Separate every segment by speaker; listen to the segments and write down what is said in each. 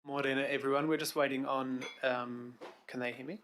Speaker 1: Morning, everyone. We're just waiting on. Can they hear me?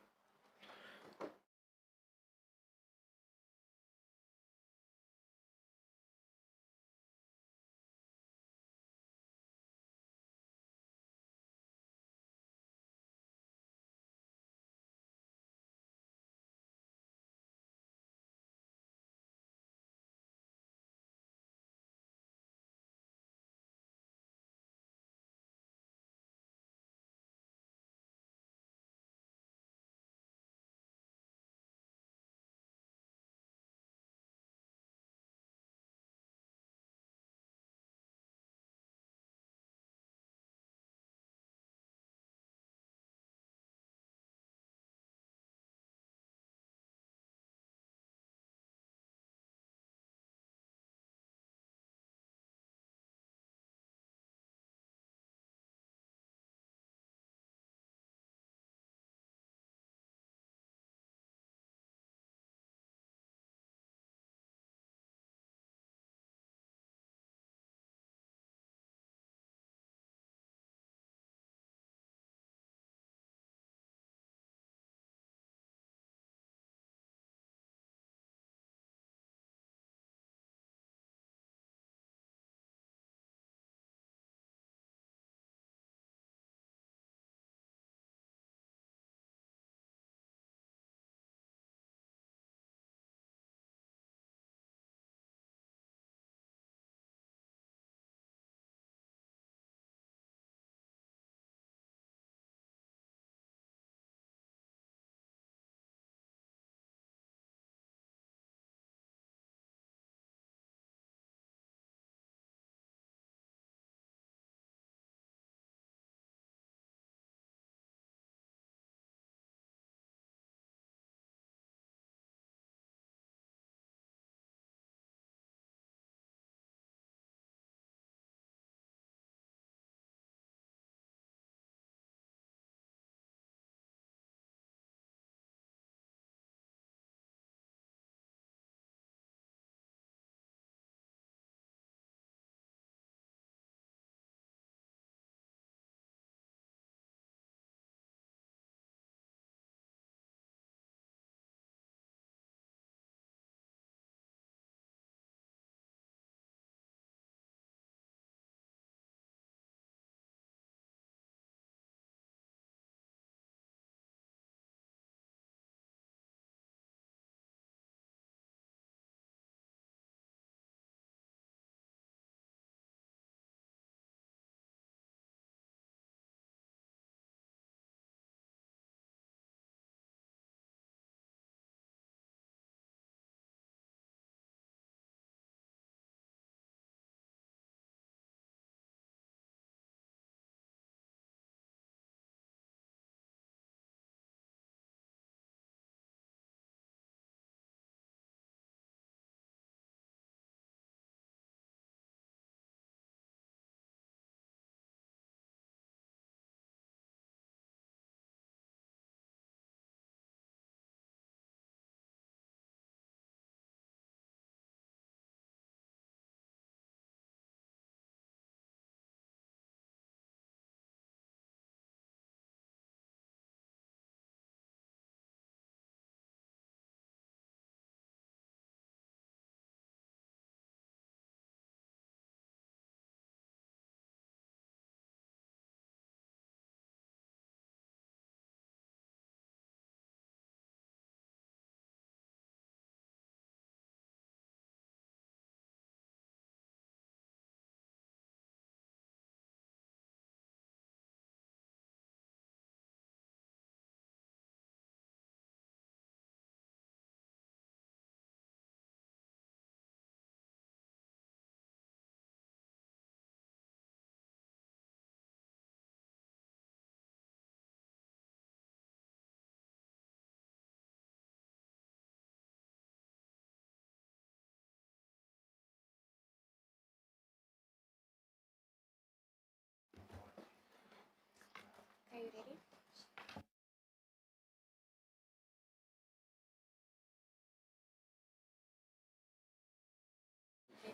Speaker 2: Are you ready?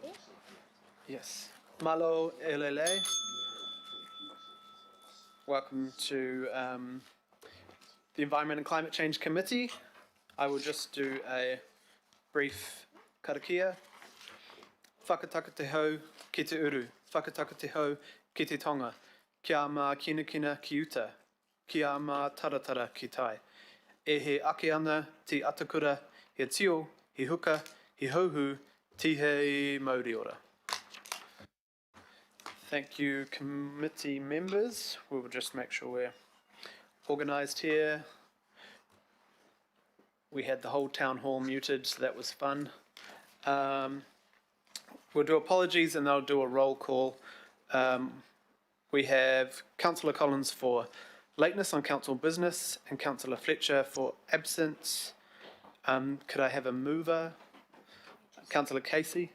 Speaker 2: Ready?
Speaker 1: Yes. Malo elele. welcome to the Environment and Climate Change Committee. I will just do a brief karakia. Whakataka te hau ki te uru, whakataka te hau ki te tonga, kia mā kinakina ki uta, kia mā taratara ki tai. E he ake ana te atakura, he tio, he huka, he hauhu, ti he mauri ora. Thank you, committee members. We will just make sure we're organised here. We had the whole town hall muted, so that was fun. We'll do apologies and they'll do a roll call. We have Councillor Collins for lateness on council business and Councillor Fletcher for absence. Could I have a mover? Councillor Casey?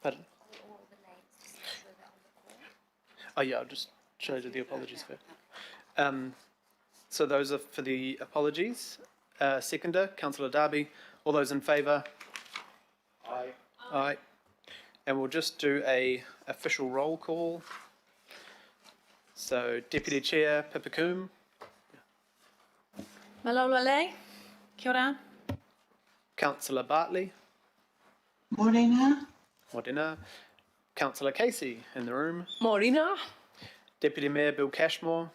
Speaker 1: Pardon? Oh yeah, I'll just show you the apologies first. So those are for the apologies. Seconder, Councillor Darby. All those in favour? Aye. Aye. And we'll just do a official roll call. So Deputy Chair Pipakum.
Speaker 2: Malolale, kia ora.
Speaker 1: Councillor Bartley.
Speaker 3: Morena.
Speaker 1: Morena. Councillor Casey in the room.
Speaker 2: Morena.
Speaker 1: Deputy Mayor Bill Cashmore.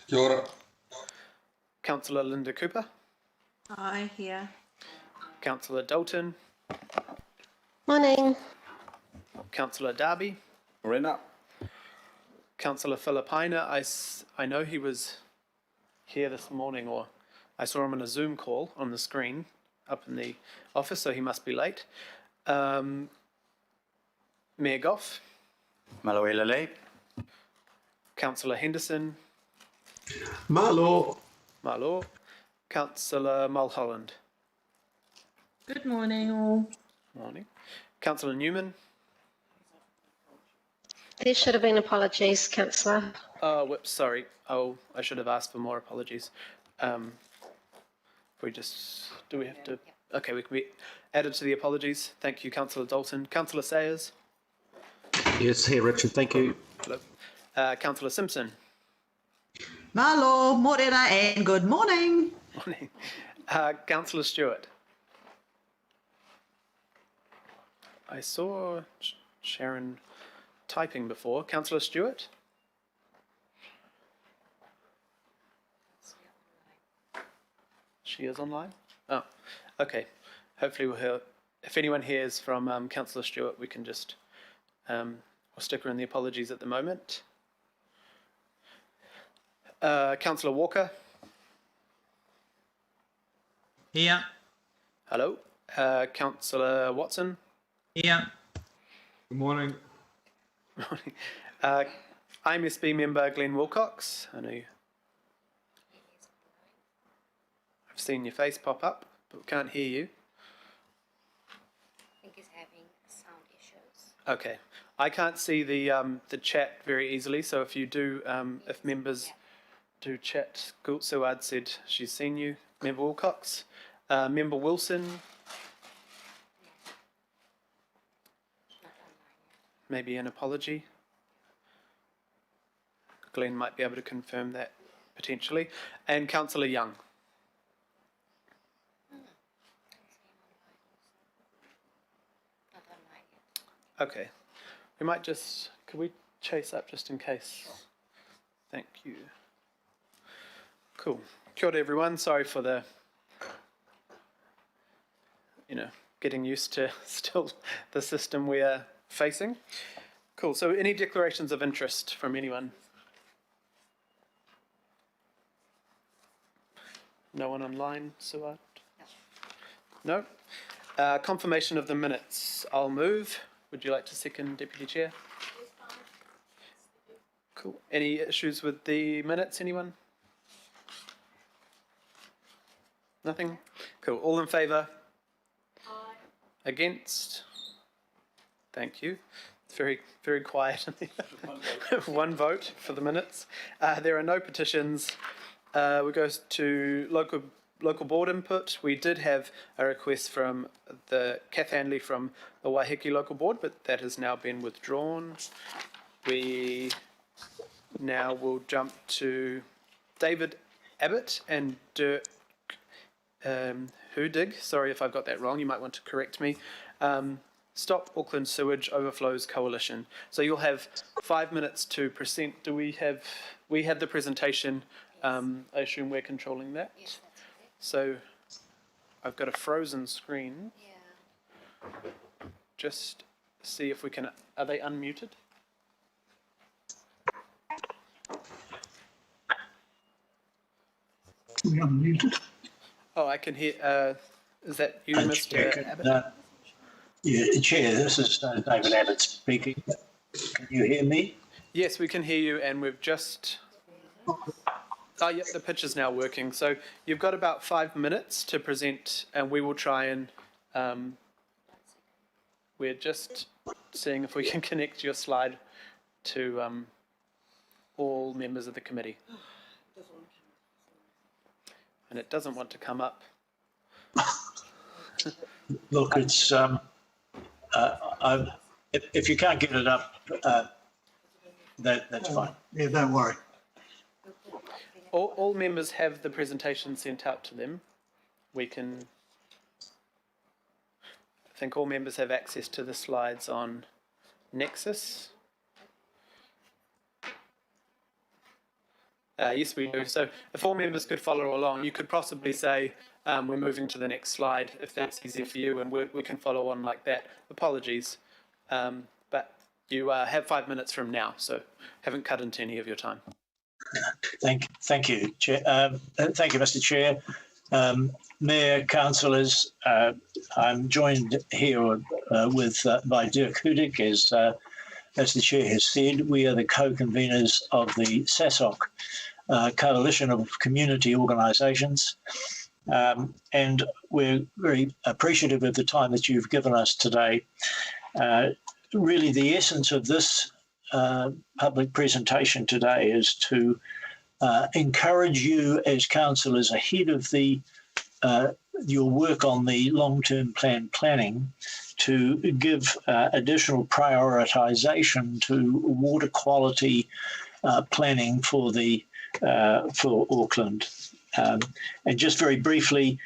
Speaker 4: Kia ora.
Speaker 1: Councillor Linda Cooper.
Speaker 3: Aye, here.
Speaker 1: Councillor Dalton.
Speaker 5: Morning.
Speaker 1: Councillor Darby.
Speaker 4: Morena.
Speaker 1: Councillor Filipina. I know he was here this morning, or I saw him on a Zoom call on the screen up in the office, so he must be late. Mayor Goff.
Speaker 6: Maloelale.
Speaker 1: Councillor Henderson.
Speaker 4: Malo.
Speaker 1: Malo. Councillor Mulholland.
Speaker 3: Good morning, all.
Speaker 1: Morning. Councillor Newman.
Speaker 5: There should have been apologies, Councillor.
Speaker 1: Oh, whoops, sorry. Oh, I should have asked for more apologies. Do we have to? Okay, we can be added to the apologies. Thank you, Councillor Dalton. Councillor Sayers.
Speaker 7: Yes, here, Richard. Thank you.
Speaker 1: Hello. Councillor Simpson.
Speaker 3: Malo, morena, and good morning.
Speaker 1: Morning. Councillor Stewart. I saw Sharon typing before. Councillor Stewart? She is online? Oh, okay. Hopefully we'll hear, if anyone hears from Councillor Stewart, we can just, we'll stick her in the apologies at the moment. Councillor Walker?
Speaker 8: Here.
Speaker 1: Hello. Councillor Watson?
Speaker 8: Here.
Speaker 4: Good morning.
Speaker 1: Morning. IMSB member Glenn Wilcox. I know I've seen your face pop up, but we can't hear you.
Speaker 9: I think he's having sound issues.
Speaker 1: Okay. I can't see the chat very easily, so if you do, if members do chat, Suad said she's seen you. Member Wilcox. Member Wilson. Maybe an apology. Glenn might be able to confirm that potentially. And Councillor Young. Okay. We might just, could we chase up just in case? Thank you. Cool. Kia ora everyone. Sorry for the, getting used to still the system we are facing. Cool. So any declarations of interest from anyone? No one online, Suad? No? Confirmation of the minutes. I'll move. Would you like to second, Deputy Chair? Cool. Any issues with the minutes, anyone? Nothing? Cool. All in favour? Aye. Against? Thank you. It's very, very quiet. One vote for the minutes. There are no petitions. We go to local local board input. We did have a request from Kath Handley from the Waiheke local board, but that has now been withdrawn. We now will jump to David Abbott and Dirk Hudig. Sorry if I've got that wrong. You might want to correct me. Stop Auckland Sewage Overflows Coalition. So you'll have 5 minutes to present. We have the presentation. I assume we're controlling that.
Speaker 9: Yes, that's correct.
Speaker 1: So I've got a frozen screen.
Speaker 9: Yeah.
Speaker 1: Just see if we can. Are they unmuted?
Speaker 6: We unmuted.
Speaker 1: Oh, I can hear. Is that you, Mr. Abbott?
Speaker 6: Yeah, Chair, this is David Abbott speaking. Can you hear me?
Speaker 1: Yes, we can hear you, and we've just. Oh, yep, the pitch is now working. So you've got about 5 minutes to present, and we will try and. We're just seeing if we can connect your slide to all members of the committee. And it doesn't want to come up.
Speaker 6: Look, it's if you can't get it up, that's fine. Yeah, don't worry.
Speaker 1: All members have the presentation sent out to them. We can. I think all members have access to the slides on Nexus. Yes, we do. So if all members could follow along, you could possibly say, we're moving to the next slide, if that's easier for you, and we can follow on like that. Apologies. But you have 5 minutes from now, so haven't cut into any of your time.
Speaker 6: Thank you, Chair. Thank you, Mr. Chair. Mayor, councillors, I'm joined here by Dirk Hudig, as the Chair has said. We are the co-conveners of the SASOC Coalition of Community Organisations, and we're very appreciative of the time that you've given us today. Really, the essence of this public presentation today is to encourage you as councillors ahead of your work on the long-term planning to give additional prioritisation to water quality planning for Auckland. And just very briefly,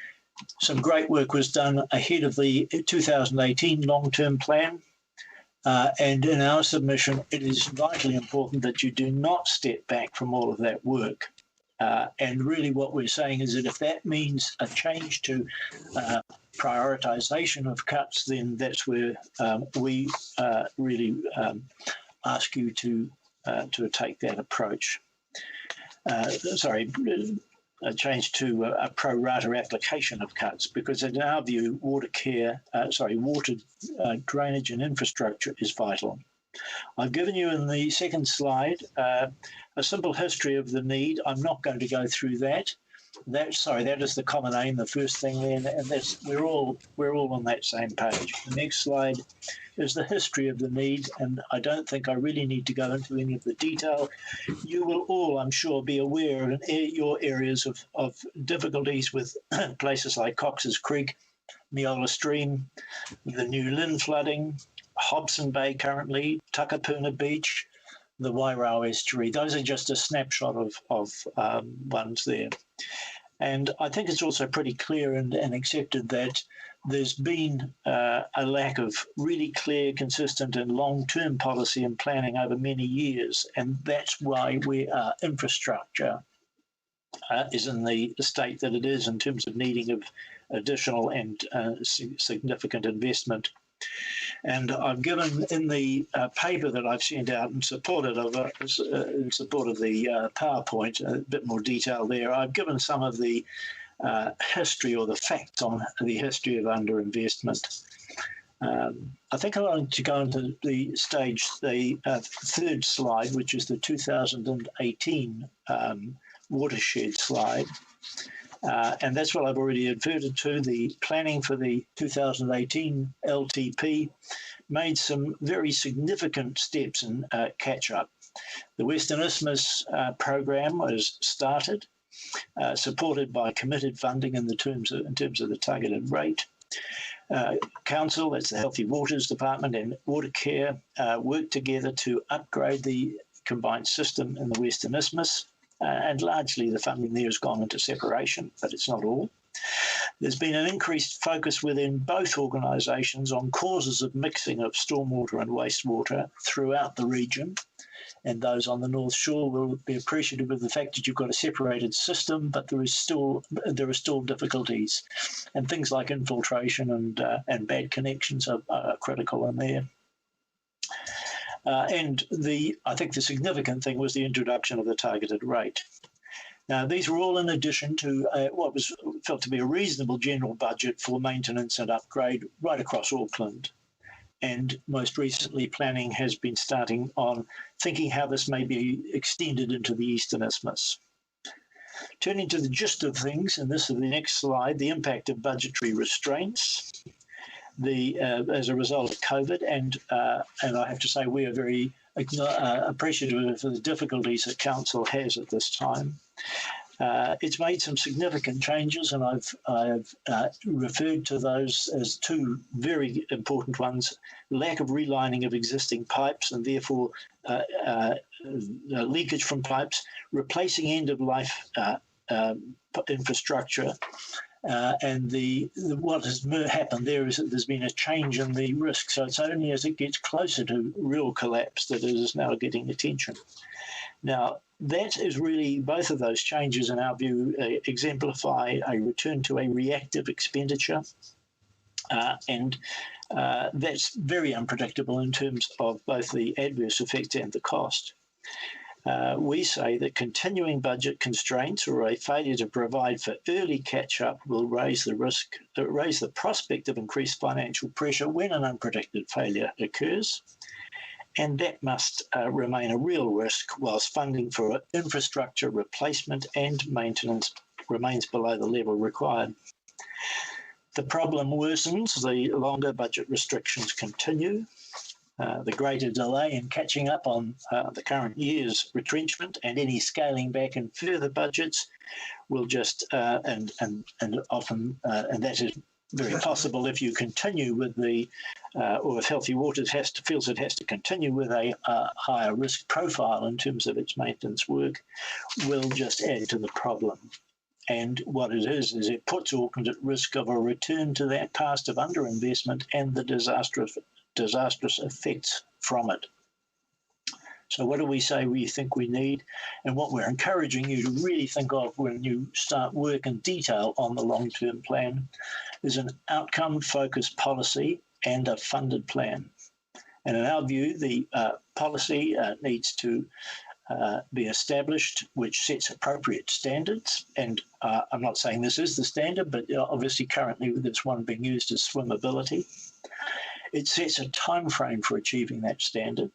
Speaker 6: some great work was done ahead of the 2018 long-term plan. And in our submission, it is vitally important that you do not step back from all of that work. And really what we're saying is that if that means a change to prioritisation of cuts, then that's where we really ask you to take that approach. A change to a pro rata application of cuts, because in our view, water drainage and infrastructure is vital. I've given you in the second slide a simple history of the need. I'm not going to go through that. That is the common aim, the first thing there, and we're all on that same page. The next slide is the history of the need, and I don't think I really need to go into any of the detail. You will all, I'm sure, be aware of your areas of difficulties with places like Cox's Creek, Meola Stream, the New Lynn flooding, Hobson Bay currently, Takapuna Beach, the Wairau Estuary. Those are just a snapshot of ones there. And I think it's also pretty clear and accepted that there's been a lack of really clear, consistent and long-term policy and planning over many years. And that's why infrastructure is in the state that it is in terms of needing of additional and significant investment. And I've given in the paper that I've sent out in support of the PowerPoint, a bit more detail there. I've given some of the history or the facts on the history of underinvestment. I think I want to go into the third slide, which is the 2018 watershed slide. And that's what I've already adverted to. The planning for the 2018 LTP made some very significant steps in catch-up. The Western Isthmus program was started. supported by committed funding in terms of the targeted rate. Council, that's the Healthy Waters Department, and Watercare work together to upgrade the combined system in the Western Isthmus, and largely the funding there has gone into separation, but it's not all. There's been an increased focus within both organisations on causes of mixing of stormwater and wastewater throughout the region, and those on the North Shore will be appreciative of the fact that you've got a separated system, but there are still difficulties, and things like infiltration and bad connections are critical in there. I think the significant thing was the introduction of the targeted rate. Now, these were all in addition to what was felt to be a reasonable general budget for maintenance and upgrade right across Auckland. And most recently, planning has been starting on thinking how this may be extended into the Eastern Isthmus. Turning to the gist of things, and this is the next slide, the impact of budgetary restraints as a result of COVID, and I have to say we are very appreciative of the difficulties that Council has at this time. It's made some significant changes, and I've referred to those as two very important ones: lack of relining of existing pipes and therefore leakage from pipes, replacing end-of-life infrastructure. And what has happened there is that there's been a change in the risk. So it's only as it gets closer to real collapse that it is now getting attention. Now, that is really, both of those changes, in our view, exemplify a return to a reactive expenditure. And that's very unpredictable in terms of both the adverse effects and the cost. We say that continuing budget constraints or a failure to provide for early catch-up will raise the prospect of increased financial pressure when an unpredicted failure occurs. And that must remain a real risk whilst funding for infrastructure replacement and maintenance remains below the level required. The problem worsens the longer budget restrictions continue. The greater delay in catching up on the current year's retrenchment and any scaling back in further budgets will just, and that is very possible if you continue with or if Healthy Waters feels it has to continue with a higher risk profile in terms of its maintenance work, will just add to the problem. And what it is it puts Auckland at risk of a return to that past of underinvestment and the disastrous effects from it. So what do we say we think we need? And what we're encouraging you to really think of when you start work in detail on the long-term plan is an outcome-focused policy and a funded plan. And in our view, the policy needs to be established, which sets appropriate standards. And I'm not saying this is the standard, but obviously currently this one being used as swimmability. It sets a time frame for achieving that standard.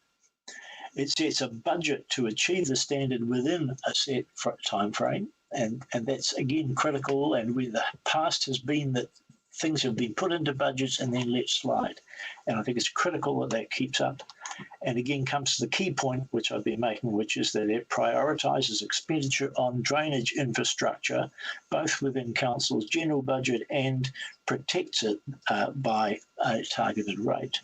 Speaker 6: It sets a budget to achieve the standard within a set time frame, and that's again critical. And the past has been that things have been put into budgets and then let slide, and I think it's critical that that keeps up. And again comes to the key point which I've been making, which is that it prioritises expenditure on drainage infrastructure, both within Council's general budget, and protects it by a targeted rate.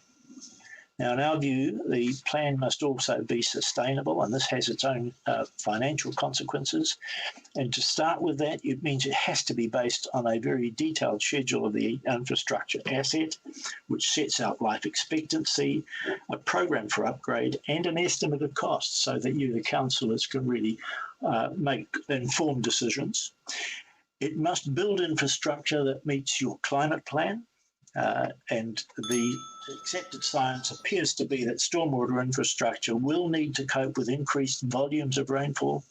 Speaker 6: Now, in our view, the plan must also be sustainable, and this has its own financial consequences. And to start with that, it means it has to be based on a very detailed schedule of the infrastructure asset, which sets out life expectancy, a program for upgrade, and an estimate of costs so that you, the councillors, can really make informed decisions. It must build infrastructure that meets your climate plan, and the accepted science appears to be that stormwater infrastructure will need to cope with increased volumes of rainfall.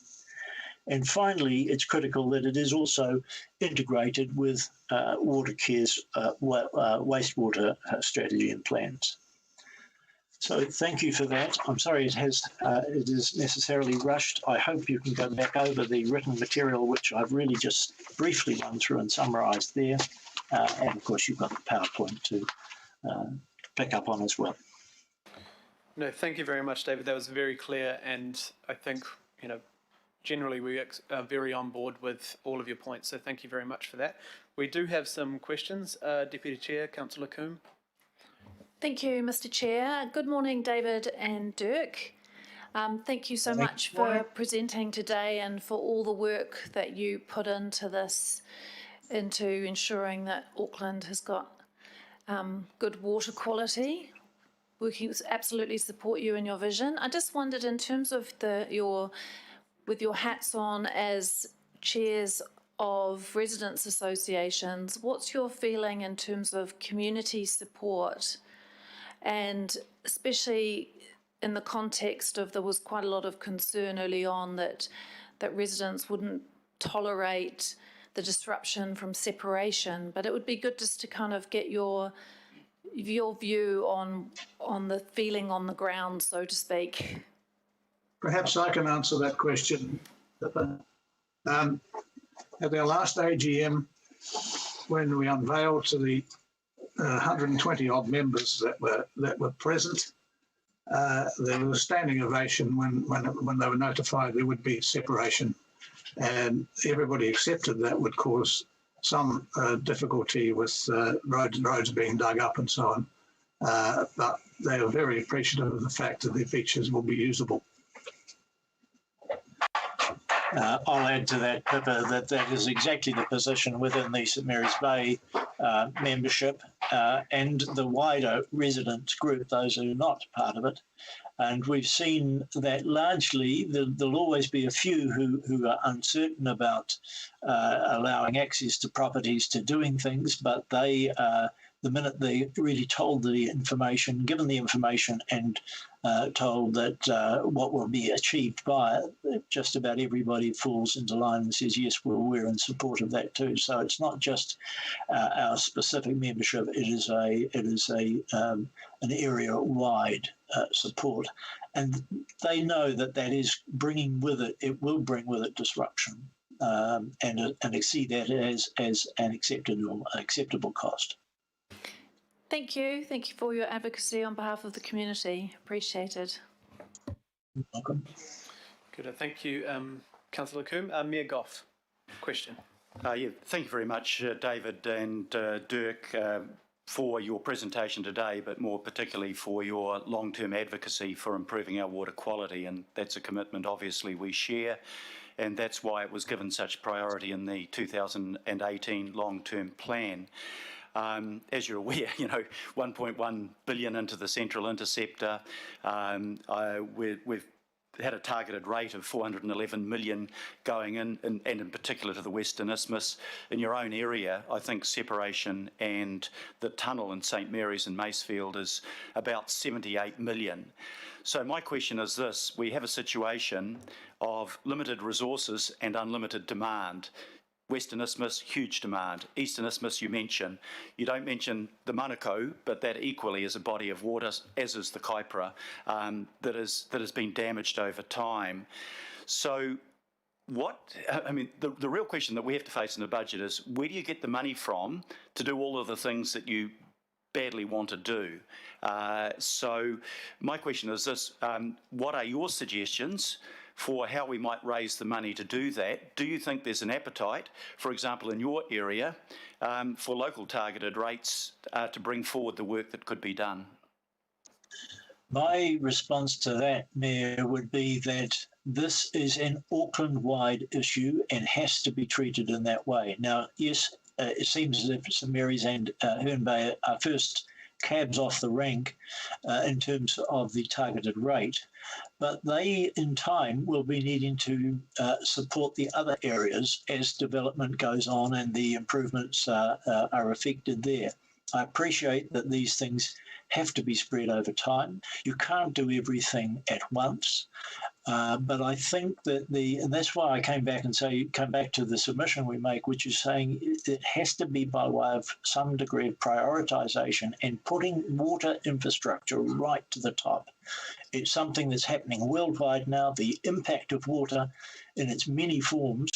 Speaker 6: And finally, it's critical that it is also integrated with Watercare's wastewater strategy and plans. So thank you for that. I'm sorry it is necessarily rushed. I hope you can go back over the written material, which I've really just briefly run through and summarised there. And of course, you've got the PowerPoint to pick up on as well.
Speaker 1: No, thank you very much, David. That was very clear, and I think generally we are very on board with all of your points, so thank you very much for that. We do have some questions. Deputy Chair, Councillor Coombe.
Speaker 2: Thank you, Mr. Chair. Good morning, David and Dirk. Thank you so much for presenting today and for all the work that you put into this, into ensuring that Auckland has got good water quality. We absolutely support you and your vision. I just wondered, in terms of with your hats on as chairs of residents associations, what's your feeling in terms of community support, and especially in the context of, there was quite a lot of concern early on that residents wouldn't tolerate the disruption from separation, but it would be good just to kind of get your view on the feeling on the ground, so to speak.
Speaker 10: Perhaps I can answer that question. At our last AGM, when we unveiled to the 120 odd members that were present, there was a standing ovation when they were notified there would be separation, and everybody accepted that would cause some difficulty with roads being dug up and so on, but they are very appreciative of the fact that their features will be usable.
Speaker 6: I'll add to that, Pippa, that is exactly the position within the St Mary's Bay membership and the wider resident group, those who are not part of it. And we've seen that largely there'll always be a few who are uncertain about allowing access to properties, to doing things, but they, the minute they really told the information, given the information and told that what will be achieved by it, just about everybody falls into line and says, yes, we're in support of that too. So it's not just our specific membership, it is an area-wide support. And they know that is bringing with it, it will bring with it disruption, and see that as an acceptable cost.
Speaker 2: Thank you. Thank you for your advocacy on behalf of the community. Appreciated.
Speaker 6: You're welcome.
Speaker 1: Good. Thank you, Councillor Coombe. Mayor Goff, question.
Speaker 11: Yeah, thank you very much, David and Dirk, for your presentation today, but more particularly for your long-term advocacy for improving our water quality, and that's a commitment obviously we share, and that's why it was given such priority in the 2018 long-term plan. As you're aware, 1.1 billion into the Central Interceptor. We've had a targeted rate of 411 million going in, and in particular to the Western Isthmus. In your own area, I think separation and the tunnel in St Mary's and Macefield is about 78 million. So my question is this: we have a situation of limited resources and unlimited demand. Western Isthmus, huge demand. Eastern Isthmus, you mention. You don't mention the Manukau, but that equally is a body of water, as is the Kaipara, that has been damaged over time. So the real question that we have to face in the budget is, where do you get the money from to do all of the things that you badly want to do? So my question is this: what are your suggestions for how we might raise the money to do that? Do you think there's an appetite, for example, in your area, for local targeted rates to bring forward the work that could be done?
Speaker 6: My response to that, Mayor, would be that this is an Auckland-wide issue and has to be treated in that way. Now, yes, it seems as if St Mary's and Herne Bay are first cabs off the rank in terms of the targeted rate, but they in time will be needing to support the other areas as development goes on and the improvements are effected there. I appreciate that these things have to be spread over time. You can't do everything at once, but I think that and that's why I come back to the submission we make, which is saying it has to be by way of some degree of prioritisation and putting water infrastructure right to the top. It's something that's happening worldwide now. The impact of water in its many forms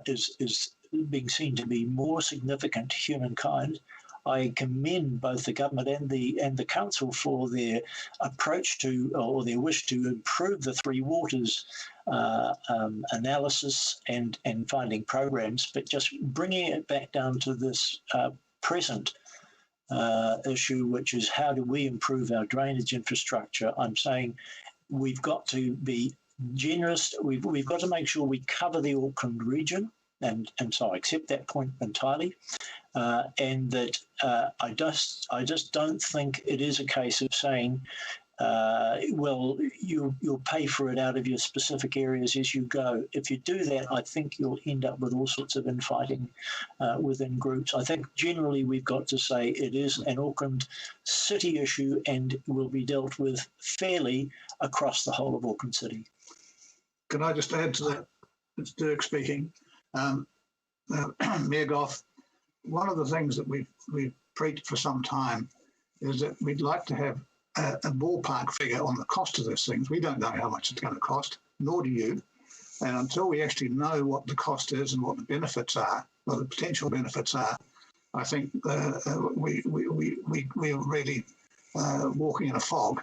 Speaker 6: is being seen to be more significant to humankind. I commend both the government and the council for their approach to, or their wish to improve the Three Waters analysis and finding programs, but just bringing it back down to this present issue, which is how do we improve our drainage infrastructure? I'm saying we've got to be generous. We've got to make sure we cover the Auckland region, and so I accept that point entirely. And that I just don't think it is a case of saying, well, you'll pay for it out of your specific areas as you go. If you do that, I think you'll end up with all sorts of infighting within groups. I think generally we've got to say it is an Auckland City issue and will be dealt with fairly across the whole of Auckland City.
Speaker 10: Can I just add to that? It's Dirk speaking. Mayor Goff, one of the things that we've preached for some time is that we'd like to have a ballpark figure on the cost of these things. We don't know how much it's going to cost, nor do you. And until we actually know what the cost is and what the benefits are, what the potential benefits are, I think we're really walking in a fog.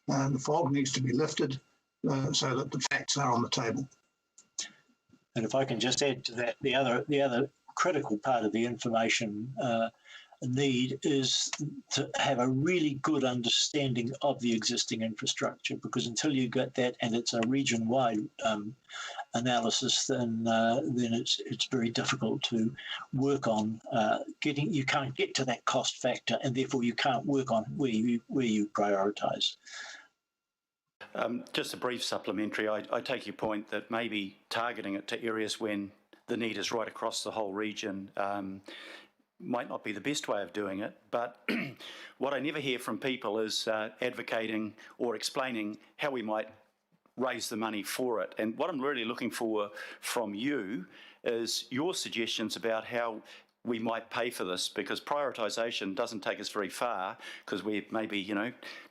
Speaker 10: The fog needs to be lifted so that the facts are on the table.
Speaker 6: And if I can just add to that, the other critical part of the information need is to have a really good understanding of the existing infrastructure, because until you get that and it's a region-wide analysis, then it's very difficult to work on you can't get to that cost factor, and therefore you can't work on where you prioritise.
Speaker 11: Just a brief supplementary. I take your point that maybe targeting it to areas when the need is right across the whole region might not be the best way of doing it, but what I never hear from people is advocating or explaining how we might raise the money for it. And what I'm really looking for from you is your suggestions about how we might pay for this, because prioritisation doesn't take us very far, because we maybe,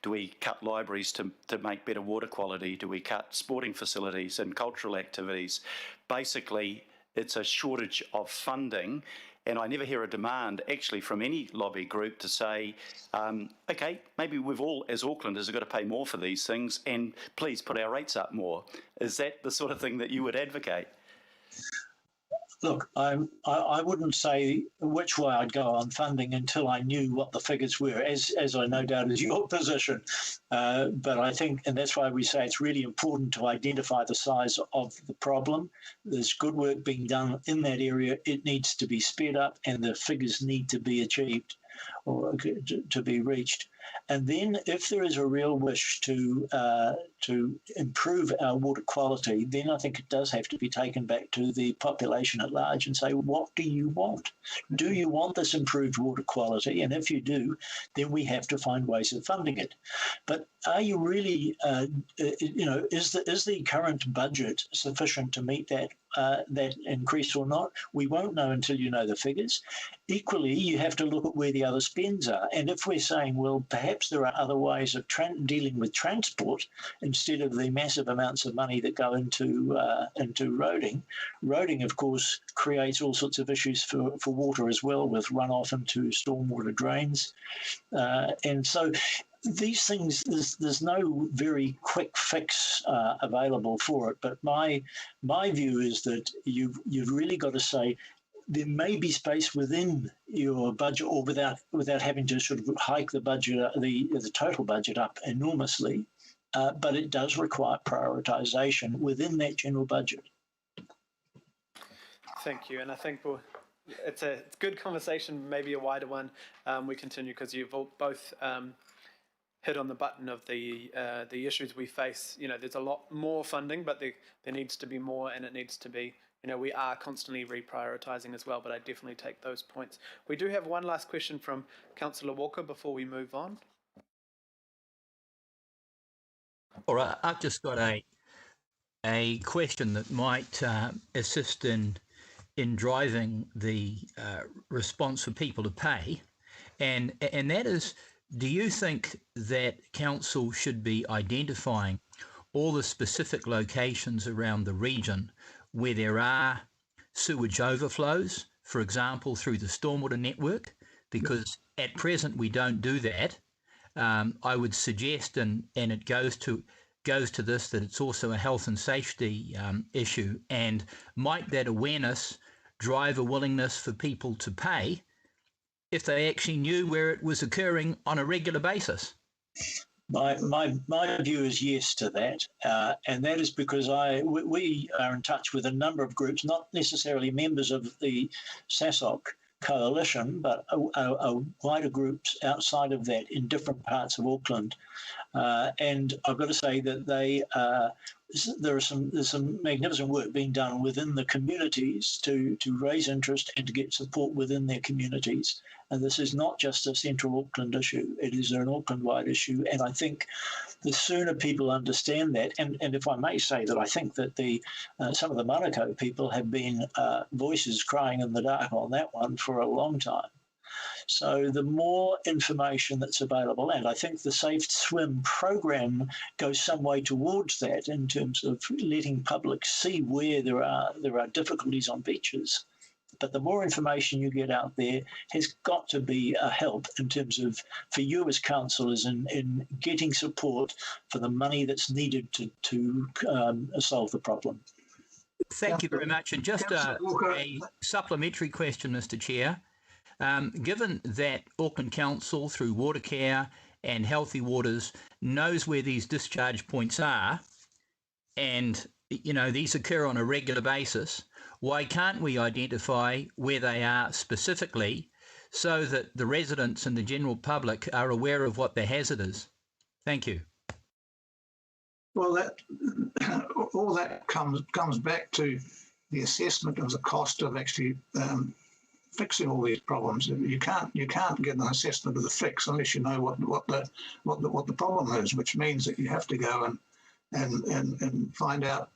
Speaker 11: do we cut libraries to make better water quality? Do we cut sporting facilities and cultural activities? Basically, it's a shortage of funding. And I never hear a demand actually from any lobby group to say, okay, maybe we've all, as Aucklanders, have got to pay more for these things, and please put our rates up more. Is that the sort of thing that you would advocate?
Speaker 6: Look, I wouldn't say which way I'd go on funding until I knew what the figures were, as I no doubt is your position. But I think, and that's why we say it's really important to identify the size of the problem. There's good work being done in that area. It needs to be sped up, and the figures need to be achieved or to be reached. And then if there is a real wish to improve our water quality, then I think it does have to be taken back to the population at large and say, what do you want? Do you want this improved water quality? And if you do, then we have to find ways of funding it. But are you really, is the current budget sufficient to meet that increase or not? We won't know until you know the figures. Equally, you have to look at where the other spends are. And if we're saying, well, perhaps there are other ways of dealing with transport instead of the massive amounts of money that go into roading. Roading, of course, creates all sorts of issues for water as well, with runoff into stormwater drains. And so these things, there's no very quick fix available for it. But my view is that you've really got to say, there may be space within your budget, or without having to sort of hike the budget, the total budget up enormously, but it does require prioritisation within that general budget.
Speaker 1: Thank you, and I think it's a good conversation, maybe a wider one. We continue because you've both hit on the button of the issues we face. There's a lot more funding, but there needs to be more, and it needs to be. We are constantly reprioritising as well, but I definitely take those points. We do have one last question from Councillor Walker before we move on.
Speaker 8: All right, I've just got a question that might assist in driving the response for people to pay, and that is, do you think that council should be identifying all the specific locations around the region where there are sewage overflows, for example, through the stormwater network? Because at present we don't do that. I would suggest, and it goes to this, that it's also a health and safety issue, and might that awareness drive a willingness for people to pay if they actually knew where it was occurring on a regular basis?
Speaker 6: My view is yes to that, and that is because we are in touch with a number of groups, not necessarily members of the SASOC coalition, but a wider groups outside of that in different parts of Auckland, and I've got to say that there's some magnificent work being done within the communities to raise interest and to get support within their communities. And this is not just a central Auckland issue, it is an Auckland-wide issue. And I think the sooner people understand that, and if I may say that I think that some of the Manukau people have been voices crying in the dark on that one for a long time. So the more information that's available, and I think the Safe Swim program goes some way towards that in terms of letting public see where there are difficulties on beaches. But the more information you get out there has got to be a help in terms of, for you as councillors, in getting support for the money that's needed to solve the problem.
Speaker 8: Thank you very much. And just a supplementary question, Mr. Chair. Given that Auckland Council, through Watercare and Healthy Waters, knows where these discharge points are, and these occur on a regular basis, why can't we identify where they are specifically so that the residents and the general public are aware of what the hazard is? Thank you.
Speaker 10: Well, all that comes back to the assessment of the cost of actually fixing all these problems. You can't get an assessment of the fix unless you know what the problem is, which means that you have to go and find out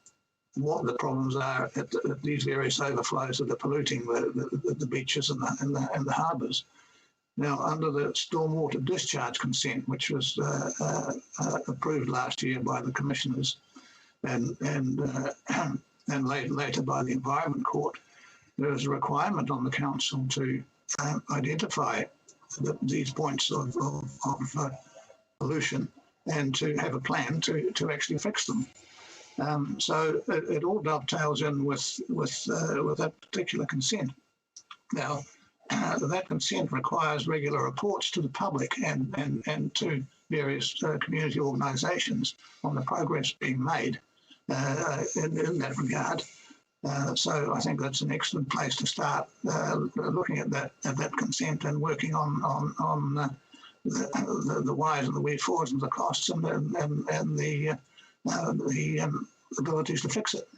Speaker 10: what the problems are at these various overflows that are polluting the beaches and the harbours. Now, under the stormwater discharge consent, which was approved last year by the commissioners and later by the Environment Court, there is a requirement on the council to identify these points of pollution and to have a plan to actually fix them. So it all dovetails in with that particular consent. Now, that consent requires regular reports to the public and to various community organisations on the progress being made in that regard. So I think that's an excellent place to start looking at that consent and working on the whys and the wherefores and the costs and the abilities to fix it.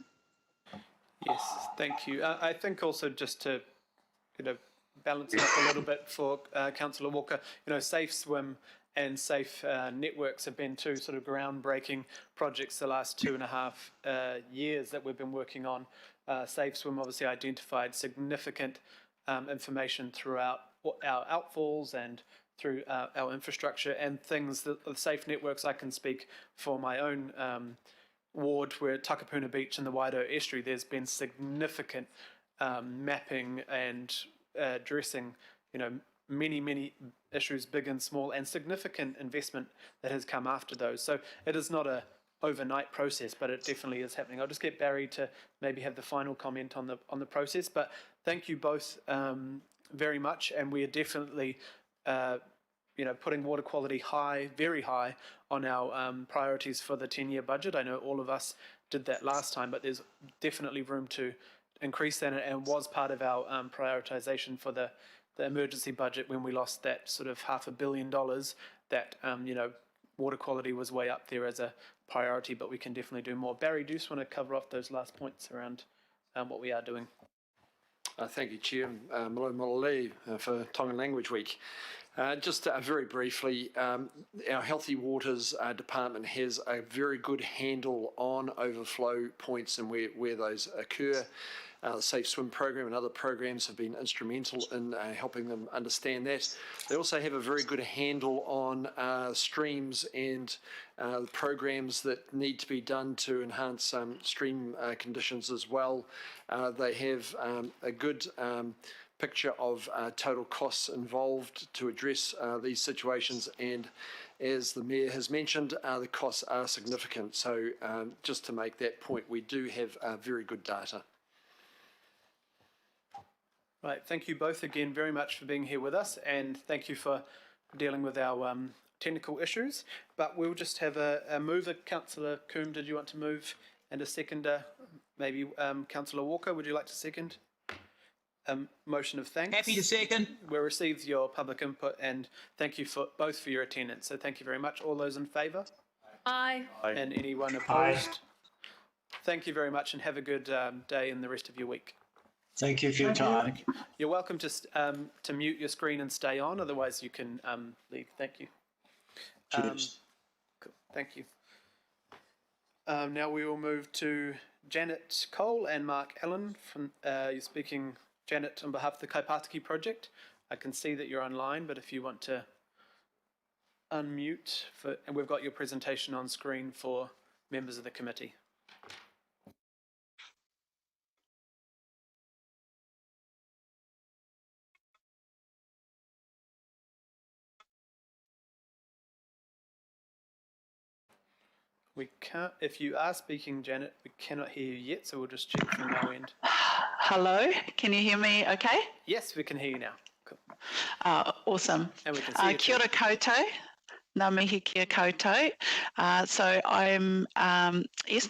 Speaker 1: Yes, thank you. I think also just to balance it up a little bit for Councillor Walker, Safe Swim and Safe Networks have been two sort of groundbreaking projects the last 2.5 years that we've been working on. Safe Swim obviously identified significant information throughout our outfalls and through our infrastructure, and things that the Safe Networks, I can speak for my own ward, where Takapuna Beach and the Waido Estuary, there's been significant mapping and addressing, many issues, big and small, and significant investment that has come after those. So it is not a overnight process, but it definitely is happening. I'll just get Barry to maybe have the final comment on the process. But thank you both very much, and we are definitely putting water quality high, very high, on our priorities for the 10-year budget. I know all of us did that last time, but there's definitely room to increase that, and was part of our prioritisation for the emergency budget when we lost that sort of $500 million. That water quality was way up there as a priority, but we can definitely do more. Barry, do you just want to cover off those last points around what we are doing?
Speaker 12: Thank you, Chair. Malo Malolei for Tongan Language Week. Just very briefly, our Healthy Waters department has a very good handle on overflow points and where those occur. The Safe Swim program and other programs have been instrumental in helping them understand that. They also have a very good handle on streams and programs that need to be done to enhance stream conditions as well. They have a good picture of total costs involved to address these situations, and as the Mayor has mentioned, the costs are significant. So just to make that point, we do have very good data.
Speaker 1: Right, thank you both again very much for being here with us, and thank you for dealing with our technical issues. But we'll just have a mover. Councillor Coombe, did you want to move? And a seconder, maybe Councillor Walker, would you like to second? Motion of thanks.
Speaker 8: Happy to second.
Speaker 1: We received your public input, and thank you both for your attendance. So thank you very much. All those in favour?
Speaker 2: Aye.
Speaker 1: And anyone opposed? Thank you very much, and have a good day and the rest of your week.
Speaker 6: Thank you for your time.
Speaker 1: You're welcome to mute your screen and stay on. Otherwise, you can leave. Thank you.
Speaker 6: Cheers.
Speaker 1: Cool. Thank you. Now we will move to Janet Cole and Mark Allen. You're speaking, Janet, on behalf of the Kaipātiki project. I can see that you're online, but if you want to unmute, and we've got your presentation on screen for members of the committee. We can't, if you are speaking, Janet, we cannot hear you yet, so we'll just check from our end.
Speaker 13: Hello, can you hear me okay?
Speaker 1: Yes, we can hear you now. Cool.
Speaker 13: Awesome.
Speaker 1: And we can see you
Speaker 13: Kia ora koutou. Ngā mihi kia koutou. So I'm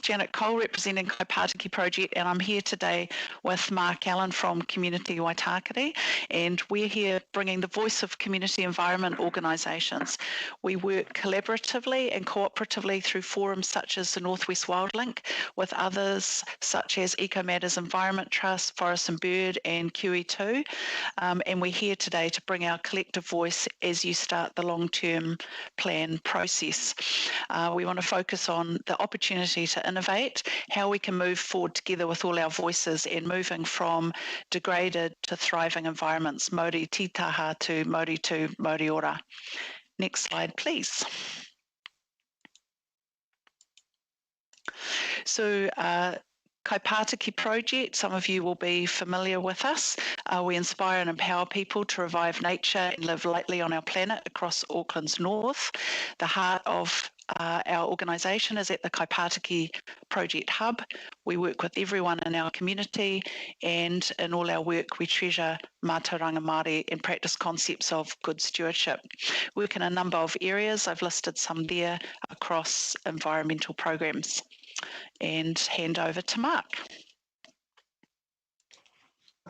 Speaker 13: Janet Cole representing Kaipātiki Project, and I'm here today with Mark Allen from Community Waitakere, and we're here bringing the voice of community environment organisations. We work collaboratively and cooperatively through forums such as the Northwest Wildlink with others such as Eco Matters Environment Trust, Forest and Bird and QE2, and we're here today to bring our collective voice as you start the long-term plan process. We want to focus on the opportunity to innovate, how we can move forward together with all our voices and moving from degraded to thriving environments, Mauri Tītaha to Mauri Ora. Next slide, please. So, Kaipātiki Project, some of you will be familiar with us. We inspire and empower people to revive nature and live lightly on our planet across Auckland's north. The heart of our organisation is at the Kaipātiki Project Hub. We work with everyone in our community, and in all our work we treasure mātauranga Māori and practice concepts of good stewardship. We work in a number of areas. I've listed some there across environmental programs. And hand over to Mark.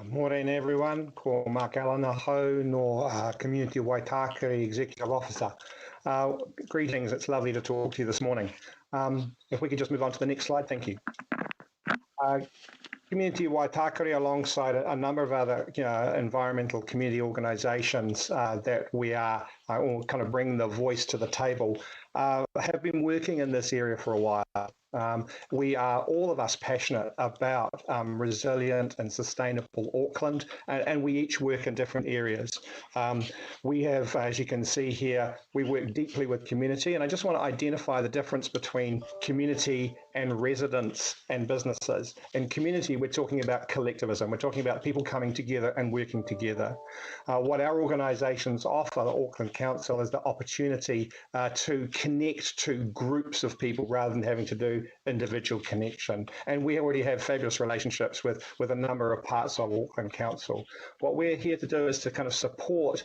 Speaker 14: Morning everyone, ko Mark Allen ahau no Community Waitakere Executive Officer. Greetings, it's lovely to talk to you this morning. If we could just move on to the next slide, thank you. Community Waitakere, alongside a number of other environmental community organisations that we are all kind of bring the voice to the table, have been working in this area for a while. We are, all of us, passionate about resilient and sustainable Auckland, and we each work in different areas. We have, as you can see here, we work deeply with community, and I just want to identify the difference between community and residents and businesses. In community, we're talking about collectivism. We're talking about people coming together and working together. What our organisations offer, the Auckland Council, is the opportunity to connect to groups of people rather than having to do individual connection. And we already have fabulous relationships with a number of parts of Auckland Council. What we're here to do is to kind of support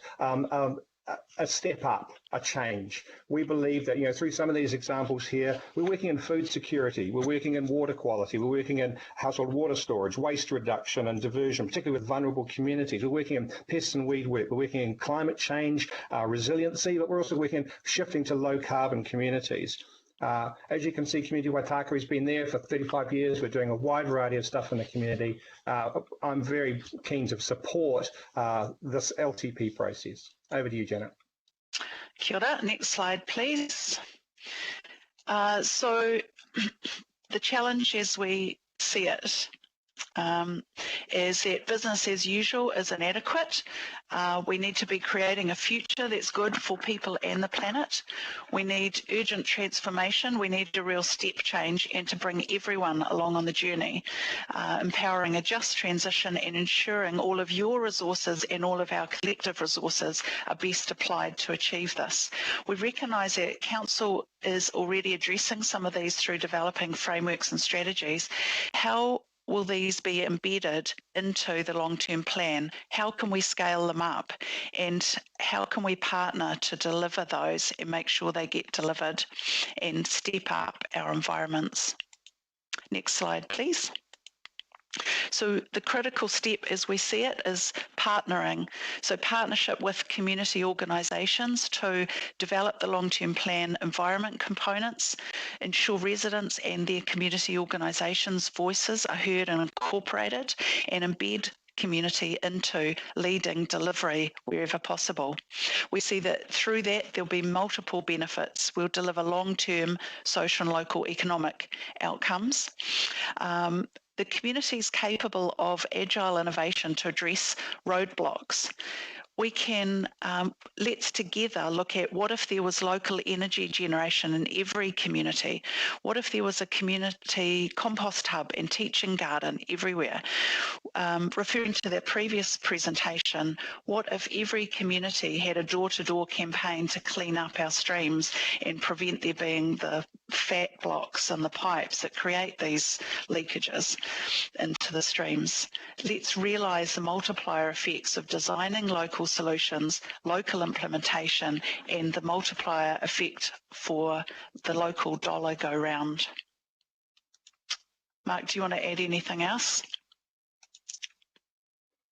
Speaker 14: a step up, a change. We believe that, through some of these examples here, we're working in food security, we're working in water quality, we're working in household water storage, waste reduction and diversion, particularly with vulnerable communities. We're working in pest and weed work, we're working in climate change, resiliency, but we're also working in shifting to low carbon communities. As you can see, Community Waitakere has been there for 35 years. We're doing a wide variety of stuff in the community. I'm very keen to support this LTP process. Over to you, Janet.
Speaker 13: Kia ora. Next slide, please. So the challenge as we see it is that business as usual is inadequate. We need to be creating a future that's good for people and the planet. We need urgent transformation. We need a real step change and to bring everyone along on the journey, empowering a just transition and ensuring all of your resources and all of our collective resources are best applied to achieve this. We recognise that Council is already addressing some of these through developing frameworks and strategies. How will these be embedded into the long-term plan? How can we scale them up? And how can we partner to deliver those and make sure they get delivered and step up our environments? Next slide, please. So the critical step as we see it is partnering. So partnership with community organisations to develop the long-term plan environment components, ensure residents and their community organisations' voices are heard and incorporated, and embed community into leading delivery wherever possible. We see that through that there'll be multiple benefits. We'll deliver long-term social and local economic outcomes. The community is capable of agile innovation to address roadblocks. We can, let's together look at what if there was local energy generation in every community? What if there was a community compost hub and teaching garden everywhere? Referring to the previous presentation, what if every community had a door-to-door campaign to clean up our streams and prevent there being the fat blocks and the pipes that create these leakages into the streams? Let's realise the multiplier effects of designing local solutions, local implementation, and the multiplier effect for the local dollar go round. Mark, do you want to add anything else?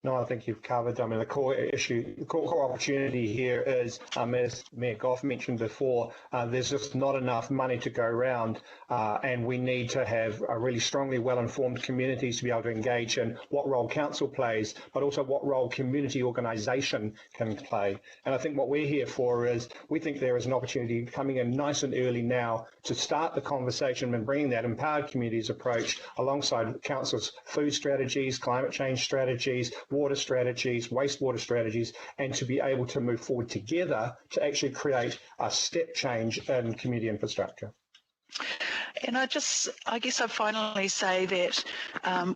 Speaker 14: No, I think you've covered. I mean, the core issue, the core opportunity here is, as Mayor Goff mentioned before, there's just not enough money to go around, and we need to have a really strongly well-informed communities to be able to engage in what role council plays, but also what role community organisation can play. And I think what we're here for is we think there is an opportunity coming in nice and early now to start the conversation and bringing that empowered communities approach alongside council's food strategies, climate change strategies, water strategies, wastewater strategies, and to be able to move forward together to actually create a step change in community infrastructure.
Speaker 13: And I guess I finally say that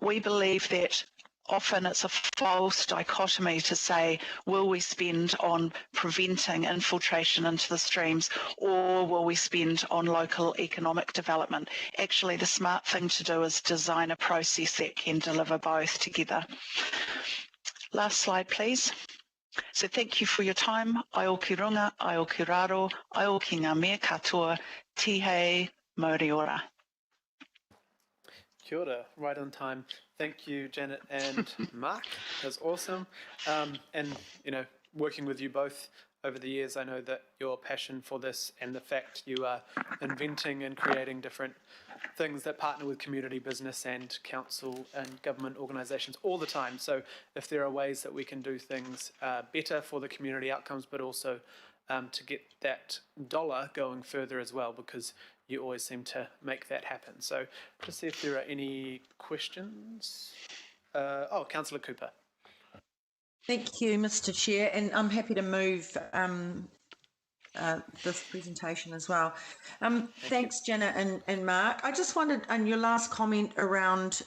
Speaker 13: we believe that often it's a false dichotomy to say, will we spend on preventing infiltration into the streams or will we spend on local economic development? Actually, the smart thing to do is design a process that can deliver both together. Last slide, please. So thank you for your time. Ai ki runga, ai ki raro, ai ki ngā mea katoa, tihei mauri ora.
Speaker 1: Kia ora, right on time. Thank you, Janet and Mark. That's awesome. And, you know, working with you both over the years, I know that your passion for this and the fact you are inventing and creating different things that partner with community business and council and government organisations all the time. So if there are ways that we can do things better for the community outcomes, but also to get that dollar going further as well, because you always seem to make that happen. So just see if there are any questions. Councillor Cooper.
Speaker 3: Thank you, Mr. Chair, and I'm happy to move this presentation as well. Thanks, Jenna and Mark. I just wondered on your last comment around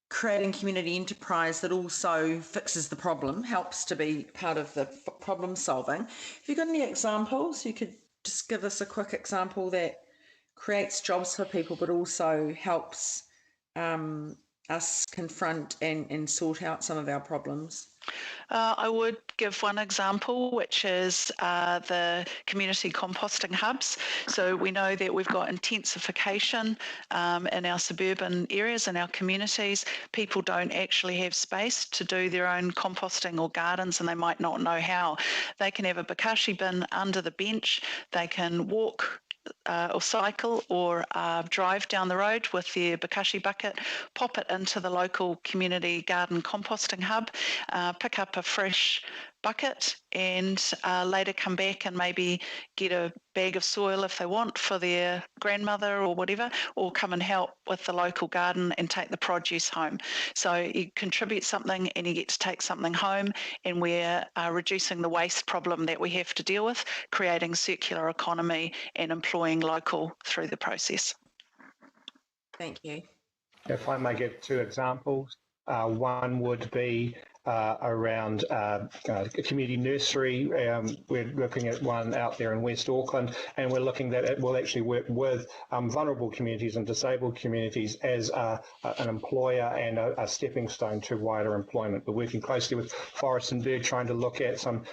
Speaker 3: creating community enterprise that also fixes the problem, helps to be part of the problem solving. Have you got any examples? You could just give us a quick example that creates jobs for people but also helps us confront and sort out some of our problems.
Speaker 13: I would give one example, which is the community composting hubs. So we know that we've got intensification in our suburban areas and our communities. People don't actually have space to do their own composting or gardens, and they might not know how. They can have a bokashi bin under the bench. They can walk or cycle or drive down the road with their bokashi bucket, pop it into the local community garden composting hub, pick up a fresh bucket and later come back and maybe get a bag of soil if they want for their grandmother or whatever, or come and help with the local garden and take the produce home. So you contribute something and you get to take something home, and we're reducing the waste problem that we have to deal with, creating circular economy and employing local through the process.
Speaker 3: Thank you.
Speaker 14: If I may give 2 examples, one would be around a community nursery. We're looking at one out there in West Auckland, and we're looking that it will actually work with vulnerable communities and disabled communities as an employer and a stepping stone to wider employment. We're working closely with Forest and Bird, trying to look at some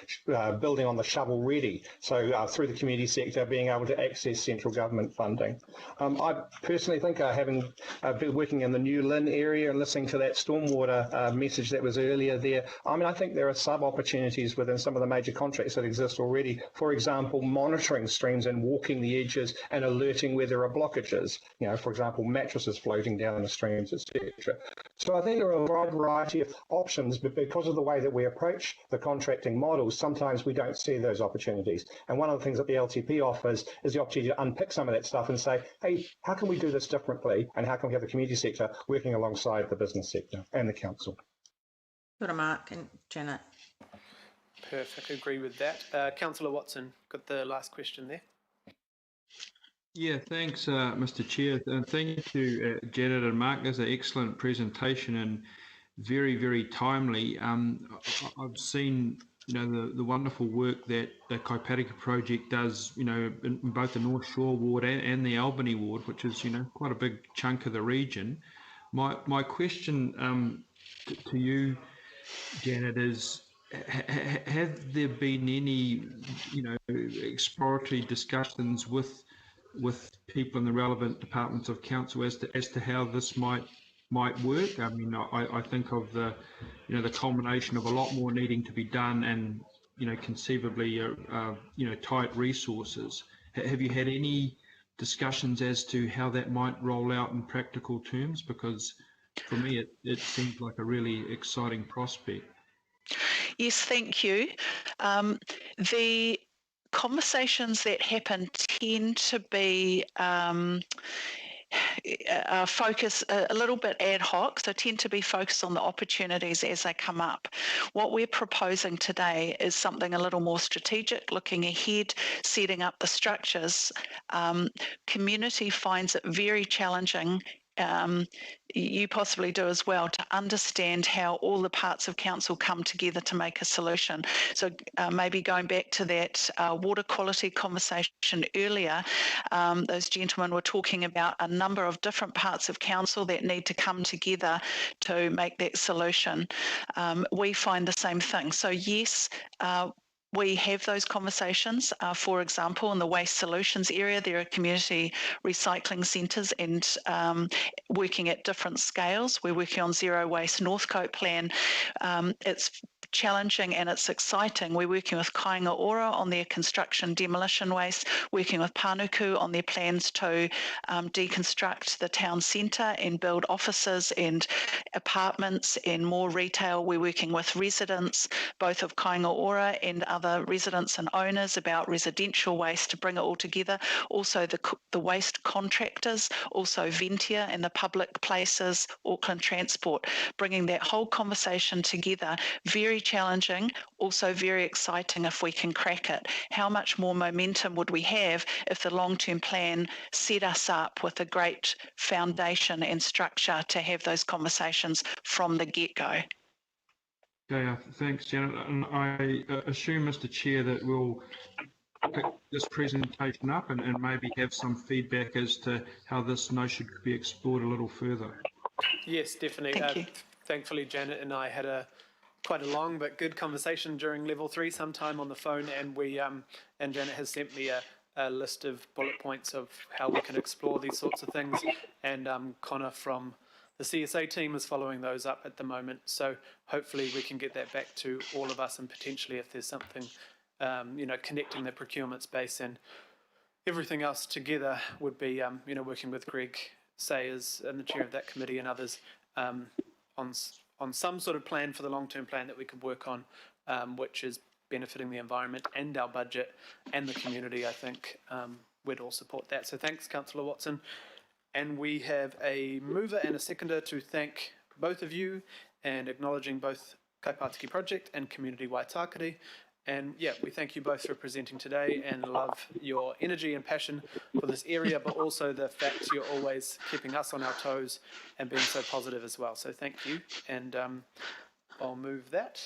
Speaker 14: building on the shovel ready. So through the community sector, being able to access central government funding. I personally think, having been working in the New Lynn area and listening to that stormwater message that was earlier there, I think there are sub-opportunities within some of the major contracts that exist already. For example, monitoring streams and walking the edges and alerting where there are blockages. For example, mattresses floating down the streams, etc. So I think there are a wide variety of options, but because of the way that we approach the contracting models, sometimes we don't see those opportunities. And one of the things that the LTP offers is the opportunity to unpick some of that stuff and say, hey, how can we do this differently? And how can we have the community sector working alongside the business sector and the council?
Speaker 3: Good, Mark and Janet.
Speaker 1: Perfect, agree with that. Councillor Watson, got the last question there.
Speaker 4: Yeah, thanks, Mr. Chair, and thank you, Janet and Mark. That's an excellent presentation and very, very timely. I've seen, the wonderful work that the Kaipatiki project does, in both the North Shore ward and the Albany ward, which is, quite a big chunk of the region. My question to you, Janet, is have there been any, exploratory discussions with people in the relevant departments of council as to how this might work? I mean, I think of the culmination of a lot more needing to be done, and conceivably tight resources. Have you had any discussions as to how that might roll out in practical terms? Because for me, it seems like a really exciting prospect.
Speaker 13: Yes, thank you. The conversations that happen tend to be focus a little bit ad hoc, so tend to be focused on the opportunities as they come up. What we're proposing today is something a little more strategic, looking ahead, setting up the structures. Community finds it very challenging, you possibly do as well, to understand how all the parts of council come together to make a solution. So maybe going back to that water quality conversation earlier, those gentlemen were talking about a number of different parts of council that need to come together to make that solution. We find the same thing. So yes, we have those conversations. For example, in the waste solutions area, there are community recycling centres and working at different scales. We're working on Zero Waste Northcote plan. It's challenging and it's exciting. We're working with Kāinga Ora on their construction demolition waste, working with Panuku on their plans to deconstruct the town centre and build offices and apartments and more retail. We're working with residents, both of Kāinga Ora and other residents and owners, about residential waste to bring it all together. Also the waste contractors, also Ventia and the public places, Auckland Transport, bringing that whole conversation together. Very challenging, also very exciting if we can crack it. How much more momentum would we have if the long-term plan set us up with a great foundation and structure to have those conversations from the get-go?
Speaker 4: Okay, thanks, Janet. And I assume, Mr. Chair, that we'll pick this presentation up and maybe have some feedback as to how this notion could be explored a little further.
Speaker 1: Yes, definitely.
Speaker 13: Thank you.
Speaker 1: Thankfully, Janet and I had quite a long but good conversation during level 3 sometime on the phone, and and Janet has sent me a list of bullet points of how we can explore these sorts of things, and Connor from the CSA team is following those up at the moment, so hopefully we can get that back to all of us, and potentially if there's something connecting the procurement space and everything else together would be working with Greg Sayers and the chair of that committee and others on some sort of plan for the long-term plan that we could work on, which is benefiting the environment and our budget and the community, I think we'd all support that. So thanks, Councillor Watson. And we have a mover and a seconder to thank both of you and acknowledging both Kaipātiki Project and Community Waitakere. And yeah, we thank you both for presenting today and love your energy and passion for this area, but also the fact you're always keeping us on our toes and being so positive as well. So thank you. And I'll move that.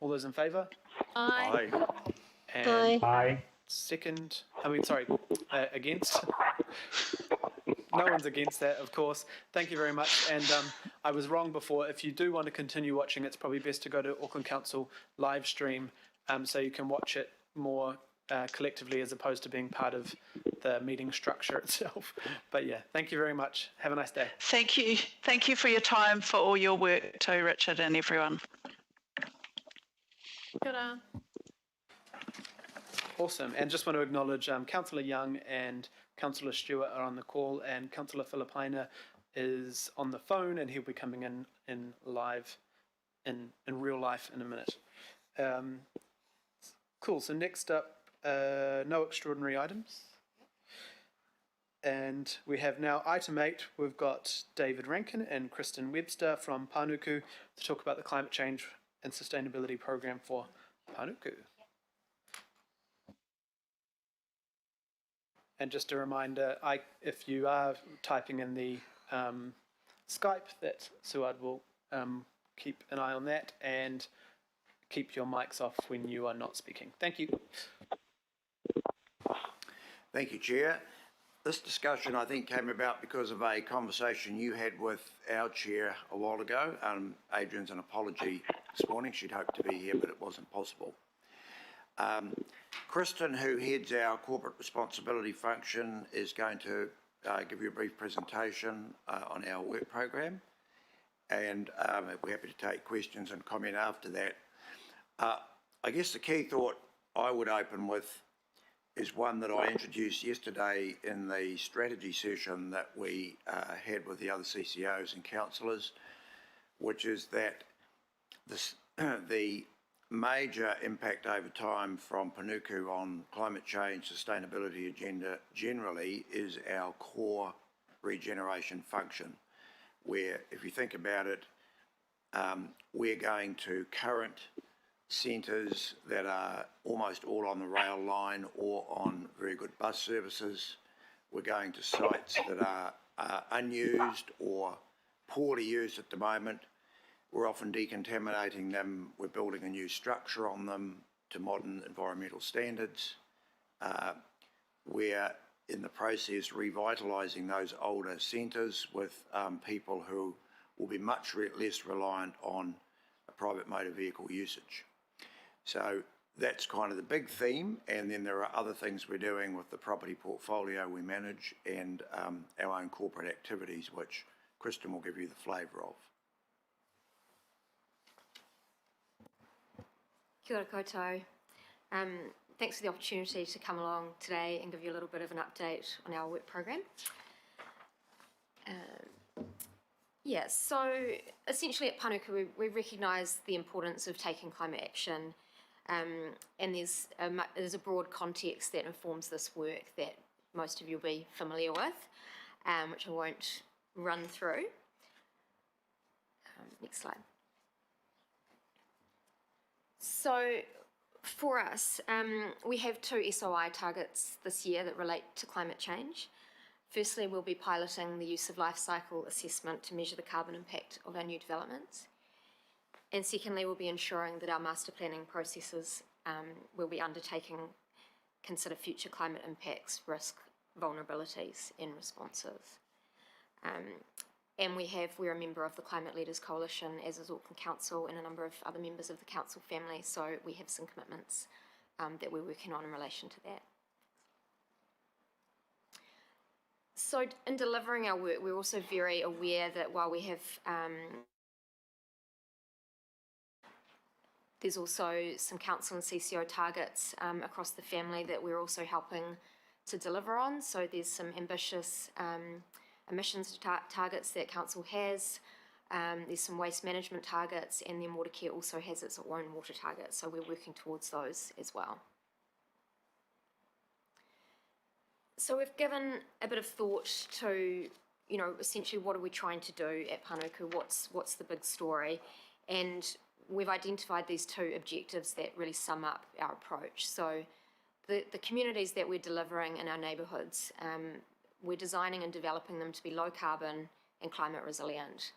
Speaker 1: All those in favour?
Speaker 2: Aye.
Speaker 1: And
Speaker 14: Aye.
Speaker 1: second, against? No one's against that, of course. Thank you very much. And I was wrong before. If you do want to continue watching, it's probably best to go to Auckland Council live stream so you can watch it more collectively as opposed to being part of the meeting structure itself. But yeah, thank you very much. Have a nice day.
Speaker 13: Thank you. Thank you for your time, for all your work too, Richard, and everyone.
Speaker 2: Kia ora.
Speaker 1: Awesome. And just want to acknowledge Councillor Young and Councillor Stewart are on the call, and Councillor Philippina is on the phone, and he'll be coming in live, in real life in a minute. Cool. So next up, no extraordinary items. And we have now item 8. We've got David Rankin and Kristen Webster from Panuku to talk about the Climate Change and Sustainability Program for Panuku. And just a reminder, if you are typing in the Skype, that Suad will keep an eye on that and keep your mics off when you are not speaking. Thank you.
Speaker 15: Thank you, Chair. This discussion, I think, came about because of a conversation you had with our chair a while ago. Adrian's an apology this morning. She'd hoped to be here, but it wasn't possible. Kristen, who heads our corporate responsibility function, is going to give you a brief presentation on our work program, and we're happy to take questions and comment after that. I guess the key thought I would open with is one that I introduced yesterday in the strategy session that we had with the other CCOs and councillors, which is that the major impact over time from Panuku on climate change sustainability agenda generally is our core regeneration function, where if you think about it, we're going to current centres that are almost all on the rail line or on very good bus services. We're going to sites that are unused or poorly used at the moment. We're often decontaminating them. We're building a new structure on them to modern environmental standards. We're in the process revitalising those older centres with people who will be much less reliant on a private motor vehicle usage. So that's kind of the big theme, and then there are other things we're doing with the property portfolio we manage and our own corporate activities, which Kristen will give you the flavour of.
Speaker 9: Kia ora koutou. Thanks for the opportunity to come along today and give you a little bit of an update on our work program. So essentially at Panuku we recognise the importance of taking climate action, and there's a broad context that informs this work that most of you will be familiar with, which I won't run through. Next slide. So for us, we have 2 SOI targets this year that relate to climate change. Firstly, we'll be piloting the use of life cycle assessment to measure the carbon impact of our new developments. And secondly, we'll be ensuring that our master planning processes will be undertaking consider future climate impacts, risk, vulnerabilities and responses. And we're a member of the Climate Leaders Coalition, as is Auckland Council and a number of other members of the council family, so we have some commitments that we're working on in relation to that. So in delivering our work, we're also very aware that while we have, there's also some council and CCO targets across the family that we're also helping to deliver on. So there's some ambitious emissions targets that council has, There's some waste management targets, and then Watercare also has its own water targets, so we're working towards those as well. So we've given a bit of thought to, you know, essentially what are we trying to do at Panuku, what's the big story, and we've identified these two objectives that really sum up our approach. So the communities that we're delivering in our neighbourhoods, we're designing and developing them to be low carbon and climate resilient.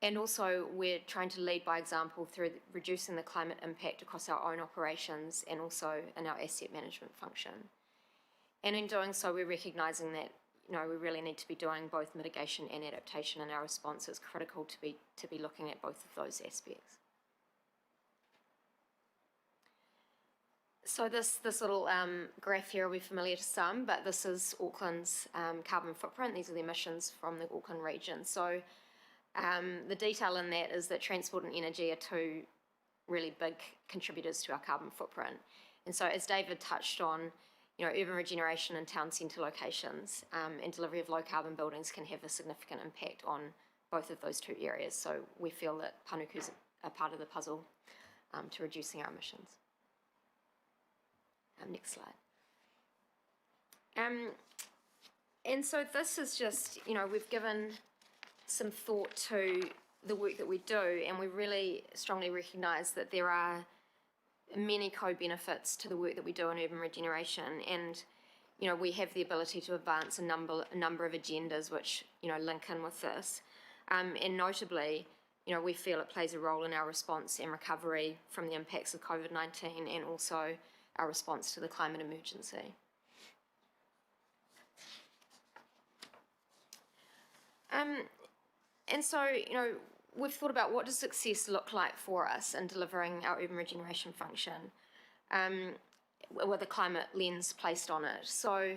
Speaker 9: And also we're trying to lead by example through reducing the climate impact across our own operations and also in our asset management function. And in doing so, we're recognising that, you know, we really need to be doing both mitigation and adaptation in our response. It's critical to be looking at both of those aspects. So this little graph here will be familiar to some, but this is Auckland's carbon footprint. These are the emissions from the Auckland region. So the detail in that is that transport and energy are two really big contributors to our carbon footprint. And so as David touched on, you know, urban regeneration in town centre locations and delivery of low carbon buildings can have a significant impact on both of those two areas. So we feel that Panuku's a part of the puzzle to reducing our emissions. Next slide. And so this is just, you know, we've given some thought to the work that we do, and we really strongly recognise that there are many co-benefits to the work that we do in urban regeneration, and you know, we have the ability to advance a number of agendas which, you know, link in with this, and notably, you know, we feel it plays a role in our response and recovery from the impacts of COVID-19 and also our response to the climate emergency. And so, you know, we've thought about what does success look like for us in delivering our urban regeneration function with a climate lens placed on it. So,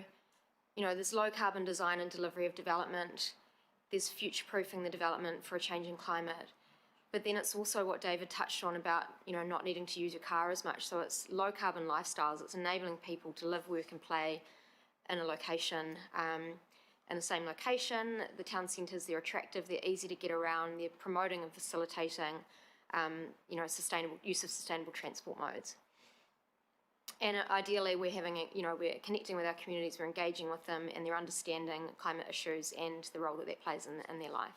Speaker 9: you know, there's low carbon design and delivery of development, there's future-proofing the development for a changing climate, but then it's also what David touched on about, you know, not needing to use your car as much. So it's low carbon lifestyles, it's enabling people to live, work and play in a location, in the same location. The town centres, they're attractive, they're easy to get around, they're promoting and facilitating, you know, sustainable use of sustainable transport modes. And ideally, we're having, you know, we're connecting with our communities, we're engaging with them, and they're understanding climate issues and the role that that plays in their life.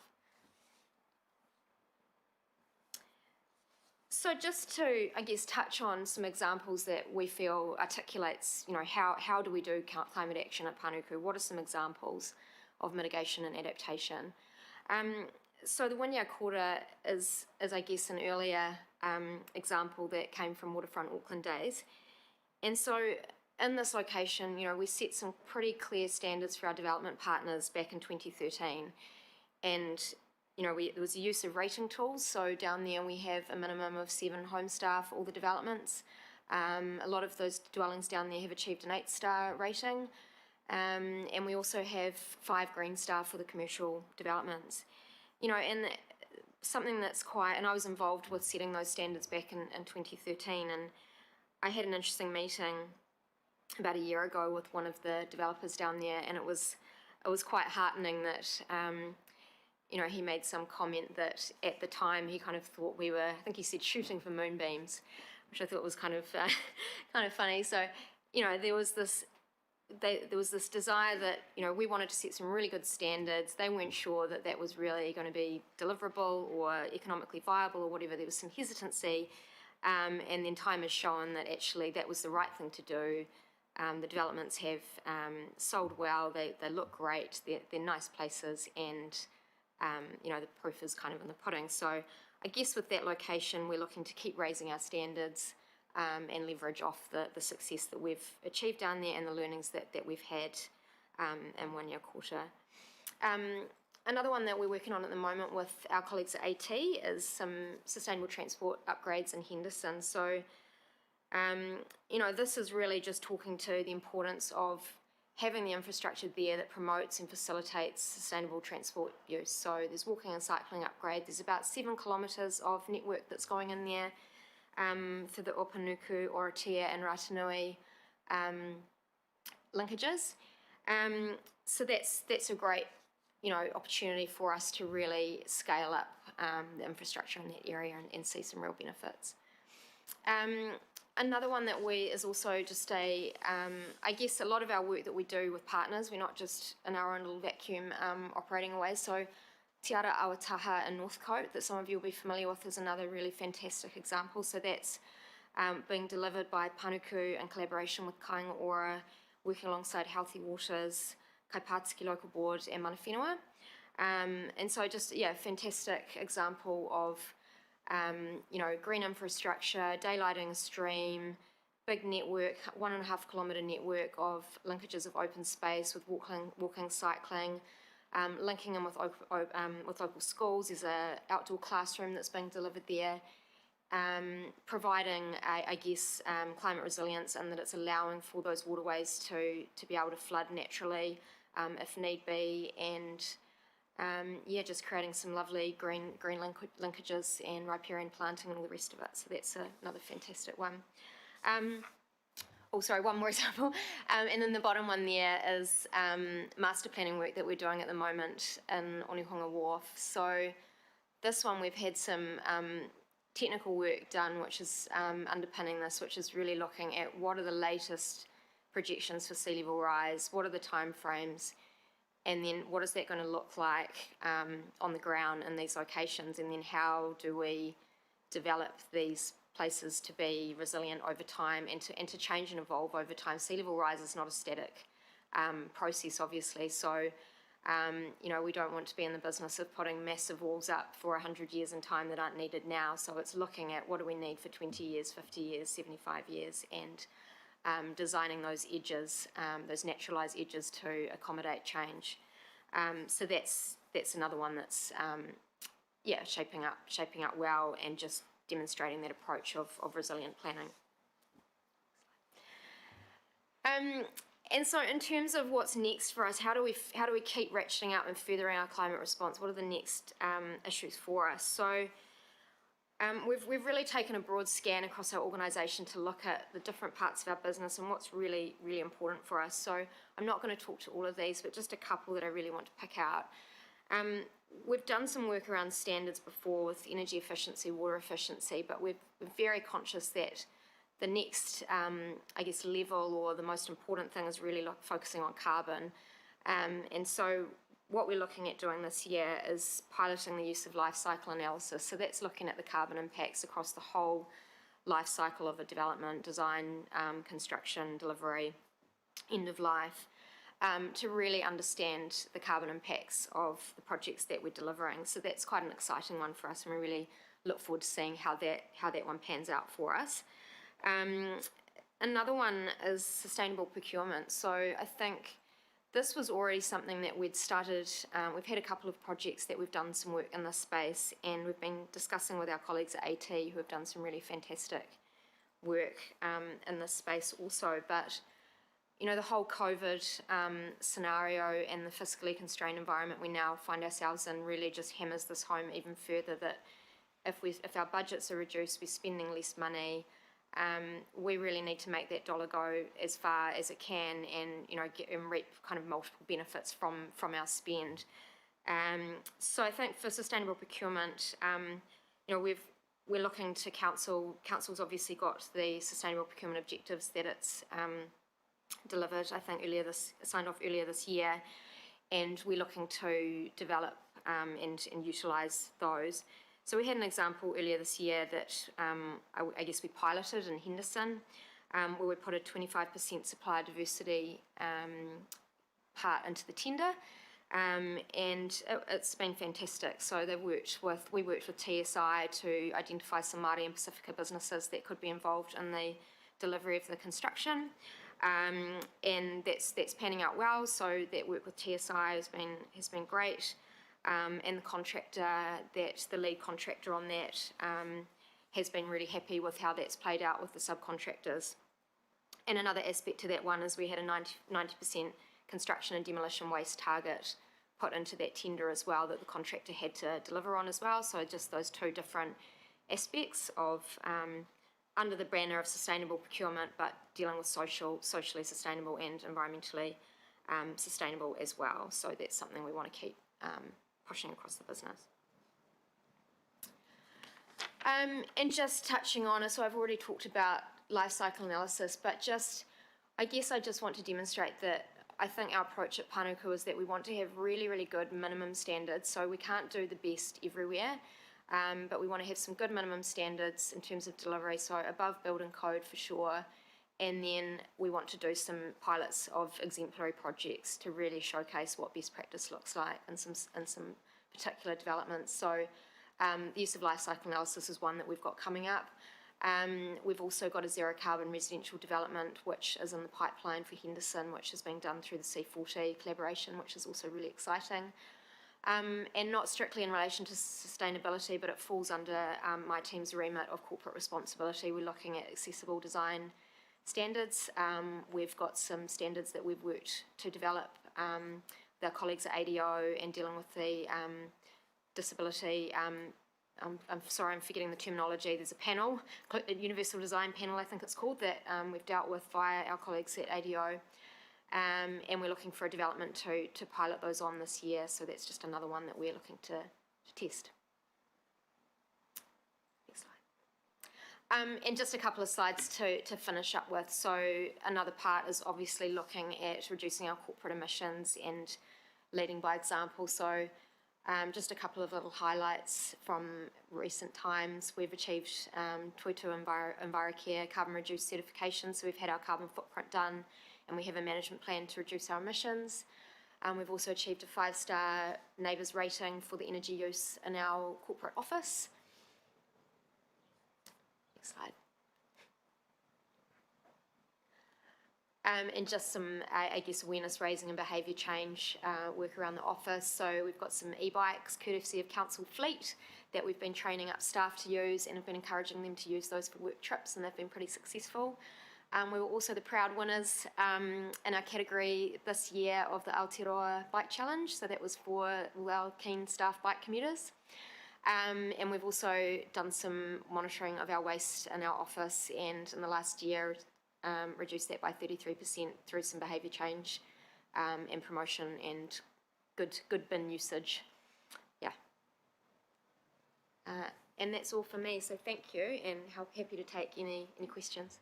Speaker 9: So just to, I guess, touch on some examples that we feel articulates, you know, how do we do climate action at Panuku? What are some examples of mitigation and adaptation? So the Wynyard Quarter is I guess, an earlier example that came from Waterfront Auckland Days. And so in this location, you know, we set some pretty clear standards for our development partners back in 2013. And you know, there was the use of rating tools. So down there we have a minimum of 7 home star for all the developments. A lot of those dwellings down there have achieved an 8-star rating. And we also have 5 green star for the commercial developments. You know, and something that's quite, and I was involved with setting those standards back in 2013, and I had an interesting meeting about a year ago with one of the developers down there, and it was quite heartening that you know, he made some comment that at the time he kind of thought we were, I think he said, shooting for moonbeams, which I thought was kind of funny. So, you know, there was this desire that, you know, we wanted to set some really good standards. They weren't sure that that was really going to be deliverable or economically viable or whatever. There was some hesitancy, and then time has shown that actually that was the right thing to do. The developments have sold well. They look great. They're nice places, and you know, the proof is kind of in the pudding. So I guess with that location, we're looking to keep raising our standards and leverage off the success that we've achieved down there and the learnings that we've had in Wynyard Quarter. Another one that we're working on at the moment with our colleagues at AT is some sustainable transport upgrades in Henderson. So, you know, this is really just talking to the importance of having the infrastructure there that promotes and facilitates sustainable transport use. So there's walking and cycling upgrade. There's about 7 kilometres of network that's going in there for the Opanuku, Oratia and Ratanui linkages. So that's a great opportunity for us to really scale up the infrastructure in that area and see some real benefits. Another one that is also just I guess a lot of our work that we do with partners, we're not just in our own little vacuum operating away. So Te Ara Awataha in Northcote, that some of you will be familiar with, is another really fantastic example. So that's being delivered by Panuku in collaboration with Kāinga Ora, working alongside Healthy Waters, Kaipātiki Local Board and Mana Whenua. And so just, fantastic example of green infrastructure, daylighting a stream, big network, 1.5 kilometre network of linkages of open space with walking, cycling, linking in with local schools. There's an outdoor classroom that's being delivered there, providing, climate resilience, and that it's allowing for those waterways to be able to flood naturally if need be, and just creating some lovely green linkages and riparian planting and all the rest of it. So that's another fantastic one. One more example. And then the bottom one there is master planning work that we're doing at the moment in Onehunga Wharf. So this one we've had some technical work done which is underpinning this, which is really looking at what are the latest projections for sea level rise, what are the time frames, and then what is that going to look like on the ground in these locations, and then how do we develop these places to be resilient over time and to change and evolve over time. Sea level rise is not a static process, obviously, so we don't want to be in the business of putting massive walls up for 100 years in time that aren't needed now. So it's looking at what do we need for 20 years, 50 years, 75 years, and designing those edges, those naturalised edges to accommodate change. So that's another one that's shaping up well and just demonstrating that approach of resilient planning. And so in terms of what's next for us, how do we keep ratcheting up and furthering our climate response? What are the next issues for us? So we've really taken a broad scan across our organisation to look at the different parts of our business and what's really, really important for us. So I'm not going to talk to all of these, but just a couple that I really want to pick out. We've done some work around standards before with energy efficiency, water efficiency, but we're very conscious that the next, level or the most important thing is really focusing on carbon. And so what we're looking at doing this year is piloting the use of life cycle analysis. So that's looking at the carbon impacts across the whole life cycle of a development, design, construction, delivery, end of life, to really understand the carbon impacts of the projects that we're delivering. So that's quite an exciting one for us, and we really look forward to seeing how that one pans out for us. Another one is sustainable procurement. So I think this was already something that we'd started. We've had a couple of projects that we've done some work in this space, and we've been discussing with our colleagues at AT who have done some really fantastic work in this space also. But the whole COVID scenario and the fiscally constrained environment we now find ourselves in really just hammers this home even further, that if our budgets are reduced, we're spending less money. We really need to make that dollar go as far as it can, and reap kind of multiple benefits from our spend. So I think for sustainable procurement, we're looking to council. Council's obviously got the sustainable procurement objectives that it's delivered. I think signed off earlier this year, and we're looking to develop and utilise those. So we had an example earlier this year that I guess we piloted in Henderson, where we put a 25% supplier diversity part into the tender, and it's been fantastic. So we worked with TSI to identify some Māori and Pacifica businesses that could be involved in the delivery of the construction, and that's panning out well. So that work with TSI has been great. And the lead contractor on that has been really happy with how that's played out with the subcontractors. And another aspect to that one is we had a 90% construction and demolition waste target put into that tender as well that the contractor had to deliver on as well. So just those two different aspects of under the banner of sustainable procurement, but dealing with socially sustainable and environmentally sustainable as well. So that's something we want to keep pushing across the business. And just touching on it, so I've already talked about life cycle analysis, but I guess I just want to demonstrate that I think our approach at Panuku is that we want to have really, really good minimum standards. So we can't do the best everywhere, but we want to have some good minimum standards in terms of delivery, so above building code for sure. And then we want to do some pilots of exemplary projects to really showcase what best practice looks like in some particular developments. So the use of life cycle analysis is one that we've got coming up. We've also got a zero carbon residential development, which is in the pipeline for Henderson, which is being done through the C40 collaboration, which is also really exciting. And not strictly in relation to sustainability, but it falls under my team's remit of corporate responsibility. We're looking at accessible design standards. We've got some standards that we've worked to develop with our colleagues at ADO and dealing with the disability. I'm sorry, I'm forgetting the terminology. There's a panel, a universal design panel, I think it's called, that we've dealt with via our colleagues at ADO. And we're looking for a development to pilot those on this year. So that's just another one that we're looking to test. Next slide. And just a couple of slides to finish up with. So another part is obviously looking at reducing our corporate emissions and leading by example. So just a couple of little highlights from recent times. We've achieved Toitū EnviroCare carbon reduced certification, so we've had our carbon footprint done and we have a management plan to reduce our emissions. We've also achieved a 5-star neighbours rating for the energy use in our corporate office. Next slide. And just some, I guess, awareness raising and behaviour change work around the office. So we've got some e-bikes, courtesy of Council Fleet, that we've been training up staff to use and have been encouraging them to use those for work trips, and they've been pretty successful. We were also the proud winners in our category this year of the Aotearoa Bike Challenge. So that was for our keen staff bike commuters. And we've also done some monitoring of our waste in our office, and in the last year reduced that by 33% through some behaviour change and promotion and good bin usage. Yeah. And that's all for me, so thank you, and happy to take any questions.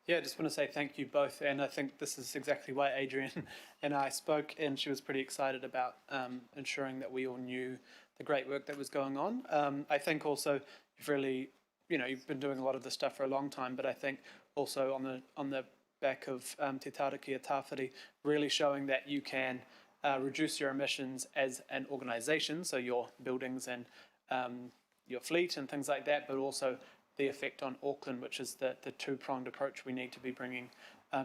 Speaker 1: Yeah, I just want to say thank you both, and I think this is exactly why Adrian and I spoke, and she was pretty excited about ensuring that we all knew the great work that was going on. I think also you've really, you've been doing a lot of this stuff for a long time, but I think also on the back of Te Tarakia Tāwhiri, really showing that you can reduce your emissions as an organisation, so your buildings and your fleet and things like that, but also the effect on Auckland, which is the two-pronged approach we need to be bringing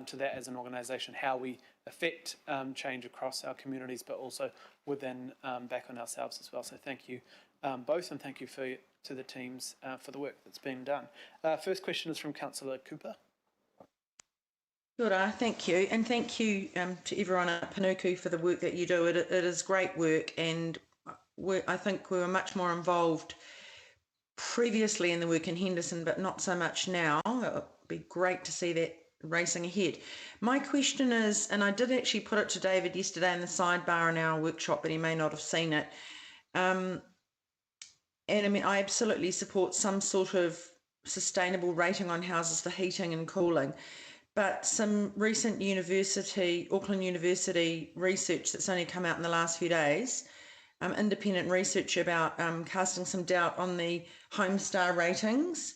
Speaker 1: to that as an organisation, how we affect change across our communities, but also within back on ourselves as well. So thank you both, and thank you to the teams for the work that's being done. First question is from Councillor Cooper.
Speaker 3: Good, thank you, and thank you to everyone at Panuku for the work that you do. It is great work, and I think we were much more involved previously in the work in Henderson, but not so much now. It would be great to see that racing ahead. My question is, and I did actually put it to David yesterday in the sidebar in our workshop, but he may not have seen it. And I mean, I absolutely support some sort of sustainable rating on houses for heating and cooling, but some recent Auckland University research that's only come out in the last few days, independent research about casting some doubt on the Homestar ratings.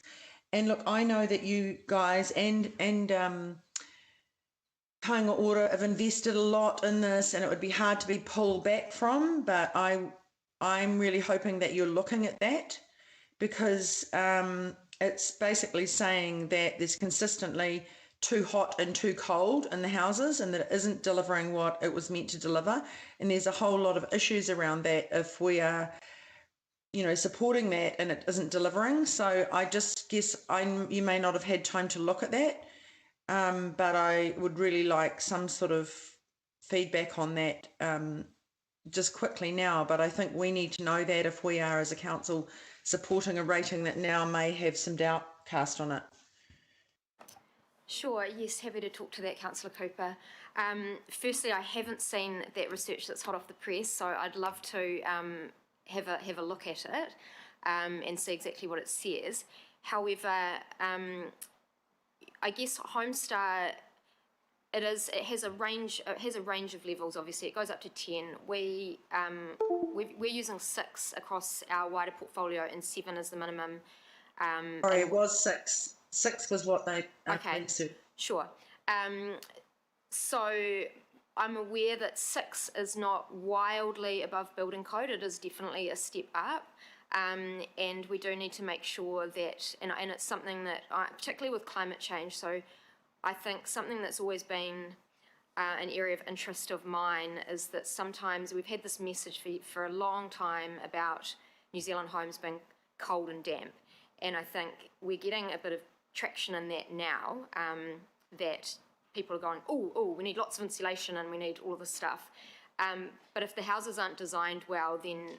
Speaker 3: And look, I know that you guys and Kāinga Ora have invested a lot in this, and it would be hard to be pulled back from, but I'm really hoping that you're looking at that, because it's basically saying that there's consistently too hot and too cold in the houses, and that it isn't delivering what it was meant to deliver. And there's a whole lot of issues around that if we are, supporting that and it isn't delivering. So I just guess you may not have had time to look at that, but I would really like some sort of feedback on that just quickly now. But I think we need to know that if we are, as a council, supporting a rating that now may have some doubt cast on it.
Speaker 9: Sure, yes, happy to talk to that, Councillor Cooper. Firstly, I haven't seen that research that's hot off the press, so I'd love to have a look at it and see exactly what it says. However, I guess Homestar, it has a range of levels. Obviously, it goes up to 10. We're using 6 across our wider portfolio, and 7 is the minimum.
Speaker 3: Sorry, it was 6. 6 was what they
Speaker 9: okay, sure. So I'm aware that 6 is not wildly above building code. It is definitely a step up. And we do need to make sure that, and it's something that, particularly with climate change, so I think something that's always been an area of interest of mine is that sometimes we've had this message for a long time about New Zealand homes being cold and damp. And I think we're getting a bit of traction in that now, that people are going, we need lots of insulation and we need all of this stuff. But if the houses aren't designed well, then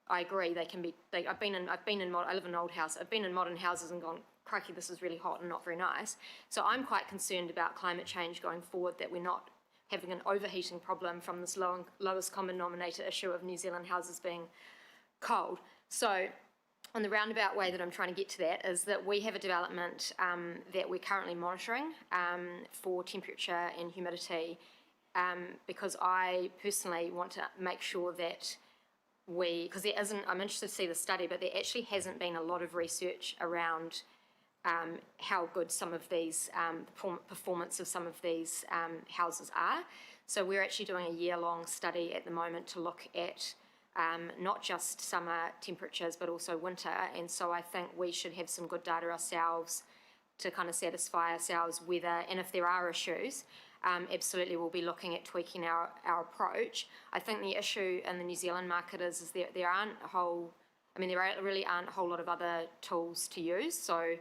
Speaker 9: I agree, they can be. I live in an old house. I've been in modern houses and gone, crikey, this is really hot and not very nice. So I'm quite concerned about climate change going forward, that we're not having an overheating problem from this lowest common denominator issue of New Zealand houses being cold. So on the roundabout way that I'm trying to get to that is that we have a development that we're currently monitoring for temperature and humidity, because I personally want to make sure that because there isn't, I'm interested to see the study, but there actually hasn't been a lot of research around how good some of these, performance of some of these houses are. So we're actually doing a year-long study at the moment to look at not just summer temperatures, but also winter. And so I think we should have some good data ourselves to kind of satisfy ourselves whether, and if there are issues, absolutely we'll be looking at tweaking our approach. I think the issue in the New Zealand market is there aren't a whole, there really aren't a whole lot of other tools to use. So,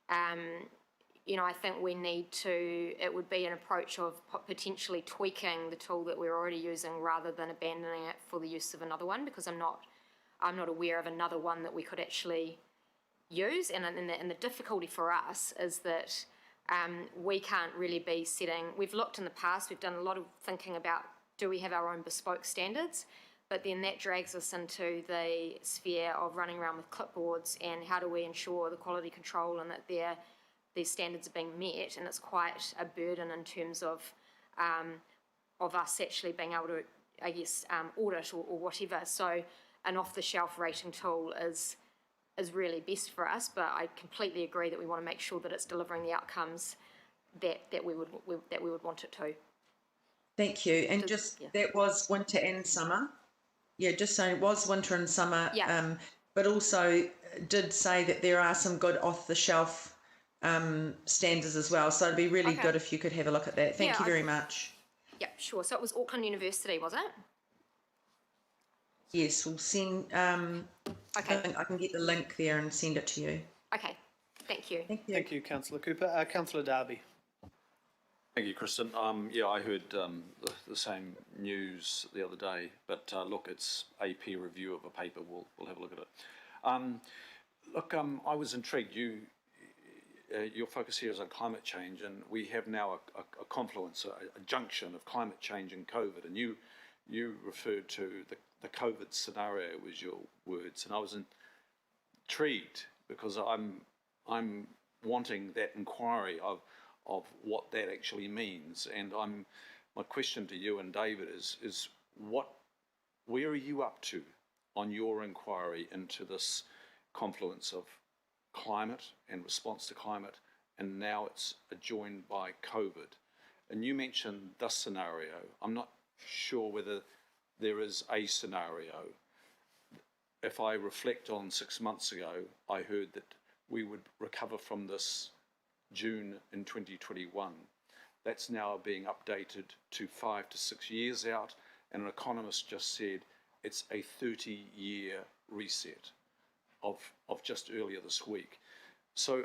Speaker 9: I think we need to, it would be an approach of potentially tweaking the tool that we're already using rather than abandoning it for the use of another one, because I'm not aware of another one that we could actually use. And the difficulty for us is that we can't really be setting, we've looked in the past, we've done a lot of thinking about, do we have our own bespoke standards? But then that drags us into the sphere of running around with clipboards and how do we ensure the quality control and that these standards are being met, and it's quite a burden in terms of us actually being able to, I guess, audit or whatever. So an off-the-shelf rating tool is really best for us, but I completely agree that we want to make sure that it's delivering the outcomes that we would want it to.
Speaker 3: Thank you. And that was winter and summer. Yeah, just saying it was winter and summer.
Speaker 9: Yeah.
Speaker 3: But also did say that there are some good off-the-shelf standards as well. So it'd be really good if you could have a look at that. Thank you very much.
Speaker 9: Yeah, sure. So it was Auckland University, was it?
Speaker 3: Yes, we'll send.
Speaker 9: Okay.
Speaker 3: I can get the link there and send it to you.
Speaker 9: Okay. Thank you.
Speaker 1: Thank you, Councillor Cooper. Councillor Darby.
Speaker 16: Thank you, Kristen. I heard the same news the other day, but look, it's a peer review of a paper. We'll have a look at it. I was intrigued. Your focus here is on climate change, and we have now a confluence, a junction of climate change and COVID. And you referred to the COVID scenario was your words, and I was intrigued because I'm wanting that inquiry of what that actually means. And my question to you and David is where are you up to on your inquiry into this confluence of climate and response to climate, and now it's adjoined by COVID? And you mentioned this scenario. I'm not sure whether there is a scenario. If I reflect on 6 months ago, I heard that we would recover from this June in 2021. That's now being updated to 5 to 6 years out, and an economist just said it's a 30-year reset of just earlier this week. So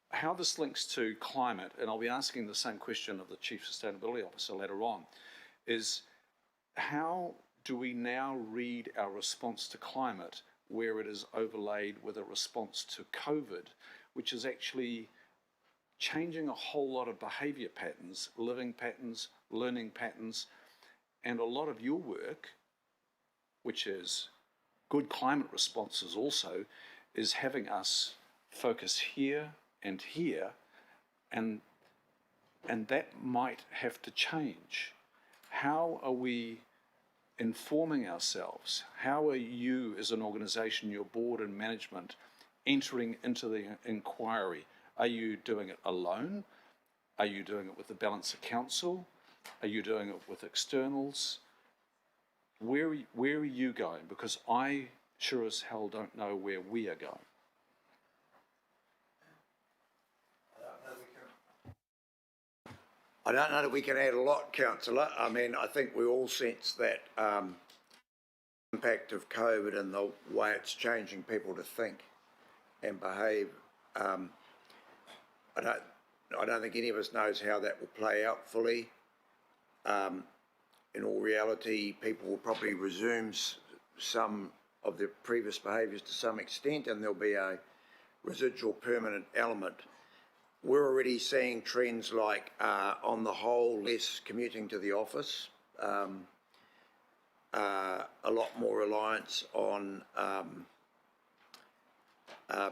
Speaker 16: how this links to climate, and I'll be asking the same question of the Chief Sustainability Officer later on, is how do we now read our response to climate where it is overlaid with a response to COVID, which is actually changing a whole lot of behaviour patterns, living patterns, learning patterns, and a lot of your work, which is good climate responses also, is having us focus here and here, and that might have to change. How are we informing ourselves? How are you as an organisation, your board and management, entering into the inquiry? Are you doing it alone? Are you doing it with the Balance of Council? Are you doing it with externals? Where are you going? Because I sure as hell don't know where we are going.
Speaker 15: I don't know that we can add a lot, Councillor. I mean, I think we all sense that impact of COVID and the way it's changing people to think and behave. I don't think any of us knows how that will play out fully. In all reality, people will probably resume some of their previous behaviours to some extent, and there'll be a residual permanent element. We're already seeing trends like, on the whole, less commuting to the office, a lot more reliance on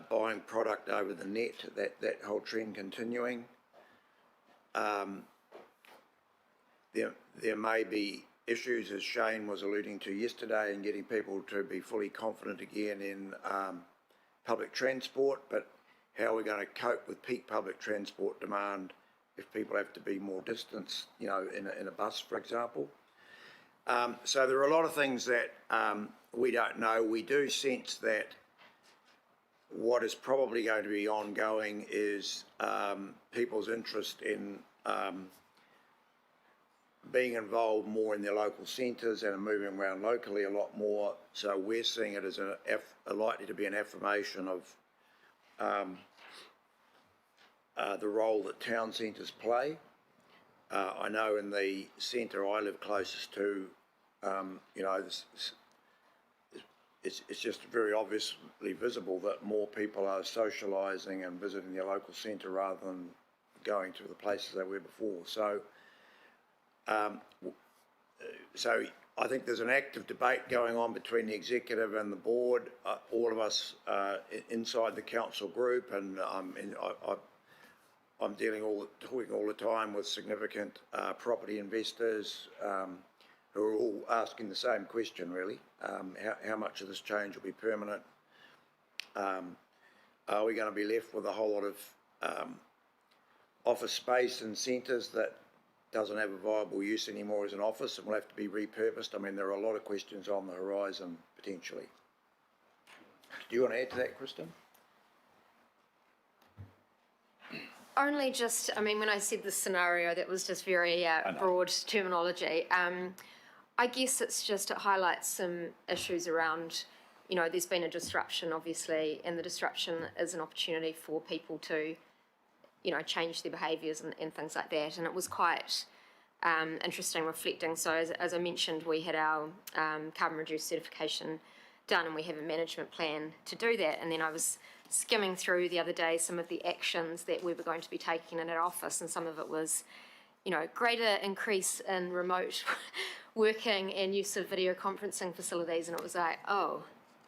Speaker 15: buying product over the net, that whole trend continuing. There may be issues, as Shane was alluding to yesterday, in getting people to be fully confident again in public transport, but how are we going to cope with peak public transport demand if people have to be more distance, you know, in a bus, for example? So there are a lot of things that we don't know. We do sense that what is probably going to be ongoing is people's interest in being involved more in their local centres and moving around locally a lot more. So we're seeing it as likely to be an affirmation of the role that town centres play. I know in the centre I live closest to, you know, it's just very obviously visible that more people are socialising and visiting their local centre rather than going to the places they were before. So, so I think there's an active debate going on between the executive and the board. All of us inside the council group, and I'm talking all the time with significant property investors who are all asking the same question, really. How much of this change will be permanent? Are we going to be left with a whole lot of office space in centres that doesn't have a viable use anymore as an office and will have to be repurposed? I mean, there are a lot of questions on the horizon, potentially. Do you want to add to that, Kristen?
Speaker 9: Only just, I mean, when I said the scenario, that was just very broad terminology. I guess it's just, it highlights some issues around, you know, there's been a disruption, obviously, and the disruption is an opportunity for people to, you know, change their behaviours and things like that. And it was quite interesting reflecting. So as I mentioned, we had our carbon reduced certification done, and we have a management plan to do that. And then I was skimming through the other day some of the actions that we were going to be taking in our office, and some of it was, you know, greater increase in remote working and use of video conferencing facilities, and it was like, oh,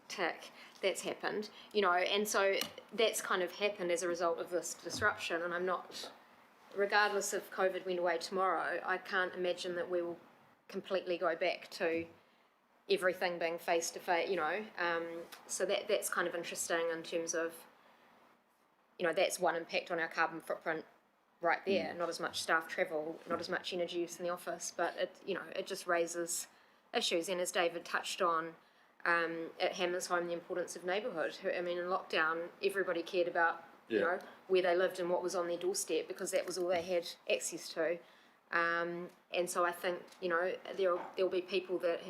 Speaker 9: tick, that's happened, you know. And so that's kind of happened as a result of this disruption, and I'm not, regardless if COVID went away tomorrow, I can't imagine that we will completely go back to everything being face-to-face, you know. So that's kind of interesting in terms of, you know, that's one impact on our carbon footprint right there. Not as much staff travel, not as much energy use in the office, but it, you know, it just raises issues. And as David touched on, it hammers home the importance of neighbourhood. I mean, in lockdown, everybody cared about, you know, where they lived and what was on their doorstep, because that was all they had access to. And so I think, you know, there'll be people that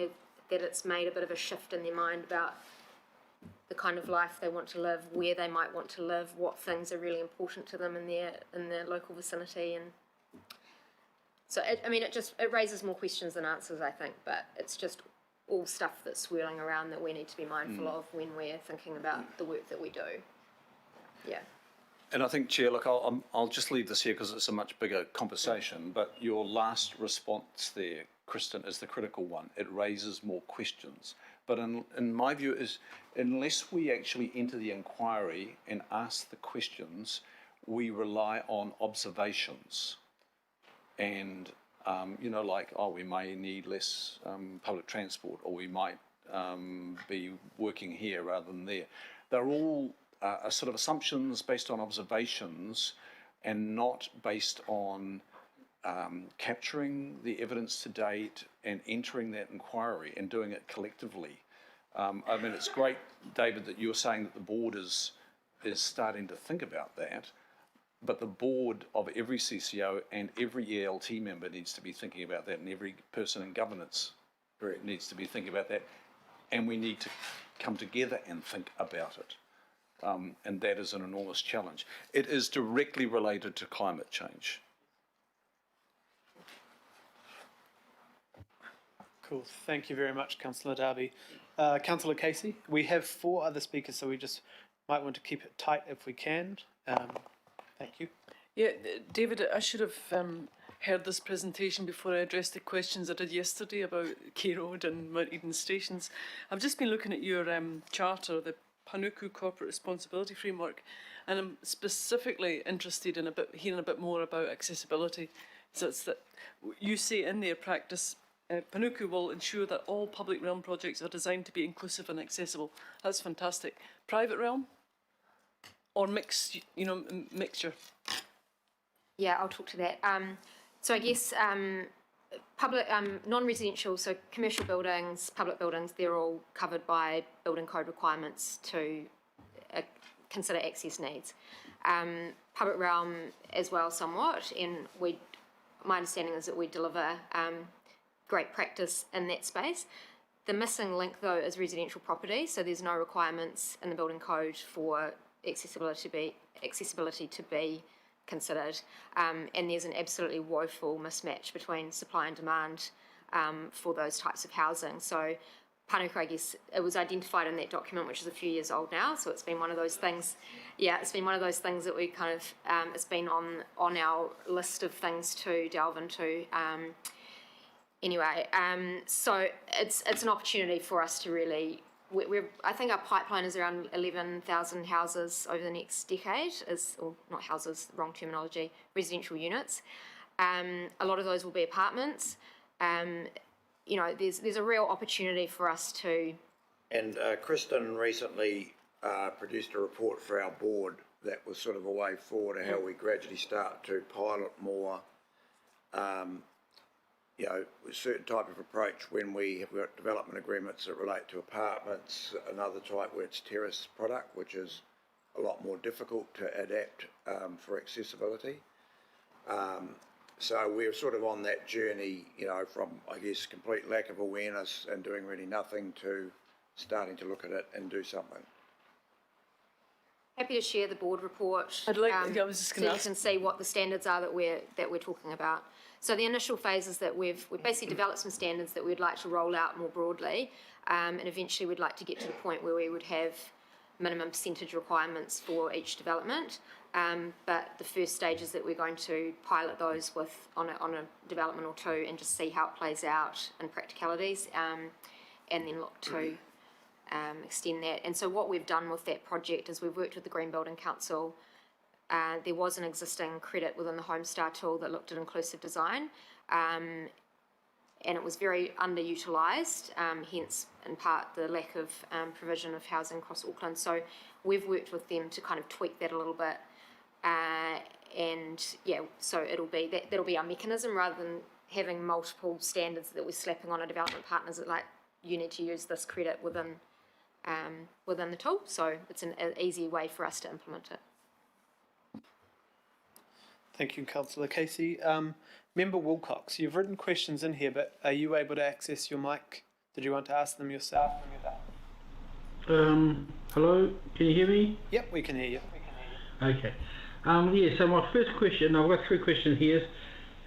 Speaker 9: it's made a bit of a shift in their mind about the kind of life they want to live, where they might want to live, what things are really important to them in their local vicinity. And so it raises more questions than answers, I think, but it's just all stuff that's swirling around that we need to be mindful of when we're thinking about the work that we do. Yeah.
Speaker 16: And I think, Chair, look, I'll just leave this here because it's a much bigger conversation, but your last response there, Kristen, is the critical one. It raises more questions. But in my view is, unless we actually enter the inquiry and ask the questions, we rely on observations. And, you know, like, oh, we may need less public transport, or we might be working here rather than there. They're all sort of assumptions based on observations and not based on capturing the evidence to date and entering that inquiry and doing it collectively. I mean, it's great, David, that you're saying that the board is starting to think about that, but the board of every CCO and every ELT member needs to be thinking about that, and every person in governance needs to be thinking about that, and we need to come together and think about it. And that is an enormous challenge. It is directly related to climate change.
Speaker 1: Cool. Thank you very much, Councillor Darby. Councillor Casey, we have 4 other speakers, so we just might want to keep it tight if we can. Thank you.
Speaker 17: Yeah, David, I should have heard this presentation before I addressed the questions I did yesterday about Key Road and Mount Eden stations. I've just been looking at your charter, the Panuku Corporate Responsibility Framework, and I'm specifically interested in hearing a bit more about accessibility. So it's that you say in their practice, Panuku will ensure that all public realm projects are designed to be inclusive and accessible. That's fantastic. Private realm or mixed, mixture?
Speaker 9: Yeah, I'll talk to that. So I guess public, non-residential, so commercial buildings, public buildings, they're all covered by building code requirements to consider access needs. Public realm as well somewhat, and my understanding is that we deliver great practice in that space. The missing link though is residential property, so there's no requirements in the building code for accessibility to be considered, and there's an absolutely woeful mismatch between supply and demand for those types of housing. So Panuku, I guess, it was identified in that document, which is a few years old now, so it's been one of those things, it's been one of those things that we kind of, it's been on our list of things to delve into. Anyway, so it's an opportunity for us to really, I think our pipeline is around 11,000 houses over the next decade, or not houses, wrong terminology, residential units. A lot of those will be apartments. There's a real opportunity for us to.
Speaker 15: And Kristen recently produced a report for our board that was sort of a way forward of how we gradually start to pilot more a certain type of approach when we have got development agreements that relate to apartments, another type where it's terrace product, which is a lot more difficult to adapt for accessibility. So we're sort of on that journey, from, I guess, complete lack of awareness and doing really nothing to starting to look at it and do something.
Speaker 9: Happy to share the board report.
Speaker 17: I was just going to ask.
Speaker 9: You can see what the standards are that we're talking about. So the initial phase is that we've basically developed some standards that we'd like to roll out more broadly, and eventually we'd like to get to the point where we would have minimum percentage requirements for each development. But the first stage is that we're going to pilot those on a development or two and just see how it plays out in practicalities, and then look to extend that. And so what we've done with that project is we've worked with the Green Building Council. There was an existing credit within the Homestar tool that looked at inclusive design, and it was very underutilised, hence in part the lack of provision of housing across Auckland. So we've worked with them to kind of tweak that a little bit, so that'll be our mechanism rather than having multiple standards that we're slapping on a development partners that like you need to use this credit within the tool. So it's an easy way for us to implement it.
Speaker 1: Thank you, Councillor Casey. Member Wilcox, you've written questions in here, but are you able to access your mic? Did you want to ask them yourself?
Speaker 18: Hello, can you hear me?
Speaker 1: Yep, we can hear you.
Speaker 18: Okay. So my first question, I've got 3 questions here.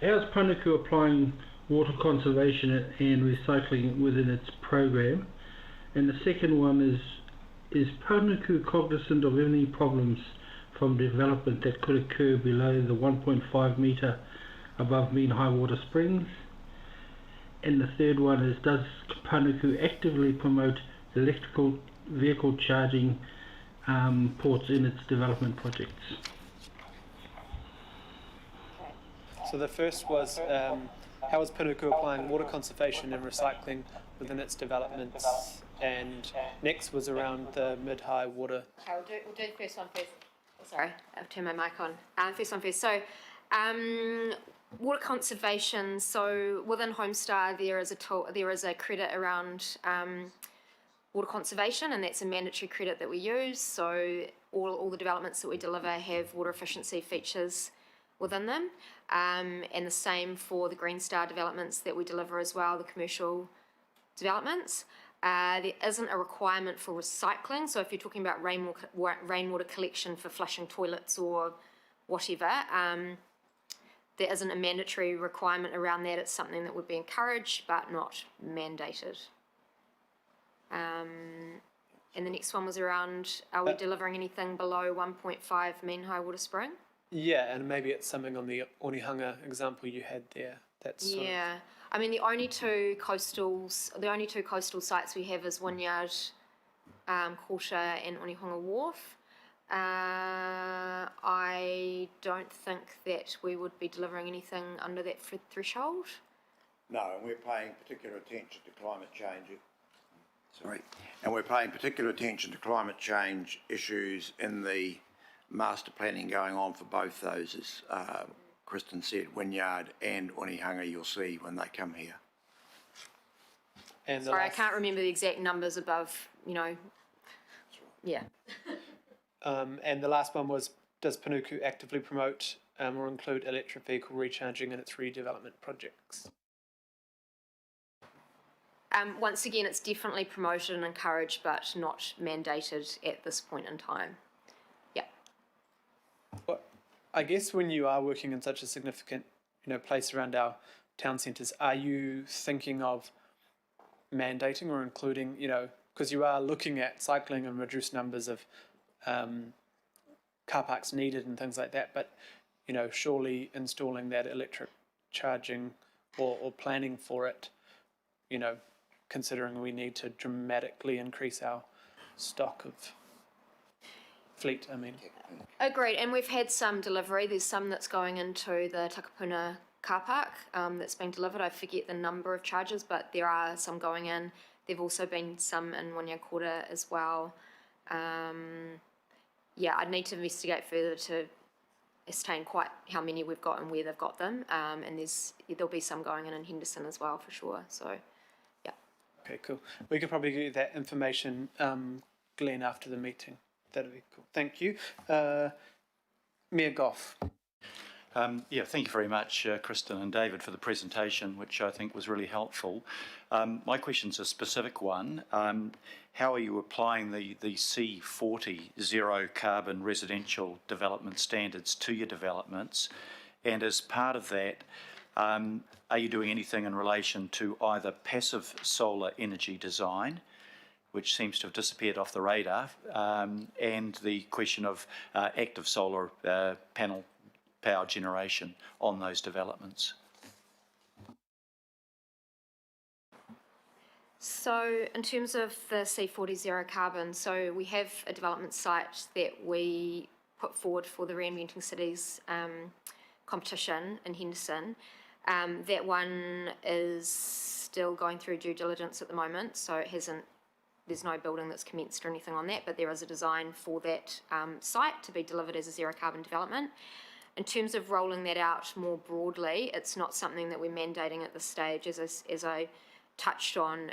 Speaker 18: How's Panuku applying water conservation and recycling within its program? And the second one is Panuku cognizant of any problems from development that could occur below the 1.5 metre above mean high water springs? And the third one is, does Panuku actively promote electrical vehicle charging ports in its development projects?
Speaker 1: So the first was, how is Panuku applying water conservation and recycling within its developments? And next was around the mid-high water.
Speaker 9: Okay, we'll do the first one first. Sorry, I've turned my mic on. First one first. So, water conservation. So within Homestar, there is a credit around water conservation, and that's a mandatory credit that we use. So all the developments that we deliver have water efficiency features within them, and the same for the Green Star developments that we deliver as well, the commercial developments. There isn't a requirement for recycling, so if you're talking about rainwater collection for flushing toilets or whatever, there isn't a mandatory requirement around that. It's something that would be encouraged but not mandated. And the next one was around, are we delivering anything below 1.5 mean high water spring?
Speaker 1: Yeah, and maybe it's something on the Onehunga example you had there. That's sort of,
Speaker 9: I mean, the only two coastal sites we have is Wynyard Quarter and Onehunga Wharf. I don't think that we would be delivering anything under that threshold.
Speaker 15: No, and we're paying particular attention to climate change. And we're paying particular attention to climate change issues in the master planning going on for both those, as Kristen said, Wynyard and Onehunga, you'll see when they come here.
Speaker 1: And
Speaker 9: sorry, I can't remember the exact numbers above, yeah.
Speaker 1: And the last one was, does Panuku actively promote or include electric vehicle recharging in its redevelopment projects?
Speaker 9: Once again, it's definitely promoted and encouraged, but not mandated at this point in time. Yeah.
Speaker 1: Well, I guess when you are working in such a significant, place around our town centres, are you thinking of mandating or including, because you are looking at cycling and reduced numbers of car parks needed and things like that, but, surely installing that electric charging or planning for it, considering we need to dramatically increase our stock of fleet,
Speaker 9: Agreed, and we've had some delivery. There's some that's going into the Takapuna car park that's being delivered. I forget the number of charges, but there are some going in. There've also been some in Wynyard Quarter as well. I'd need to investigate further to ascertain quite how many we've got and where they've got them. And there'll be some going in Henderson as well, for sure. So, yeah.
Speaker 1: Okay, cool. We could probably get that information, Glenn, after the meeting. That'd be cool. Thank you. Mayor Goff.
Speaker 11: Thank you very much, Kristen and David, for the presentation, which I think was really helpful. My question's a specific one. How are you applying the C40 zero carbon residential development standards to your developments? And as part of that, are you doing anything in relation to either passive solar energy design, which seems to have disappeared off the radar, and the question of active solar panel power generation on those developments?
Speaker 9: So in terms of the C40 zero carbon, so we have a development site that we put forward for the Reinventing Cities competition in Henderson. That one is still going through due diligence at the moment, so there's no building that's commenced or anything on that, but there is a design for that site to be delivered as a zero carbon development. In terms of rolling that out more broadly, it's not something that we're mandating at this stage. As I touched on,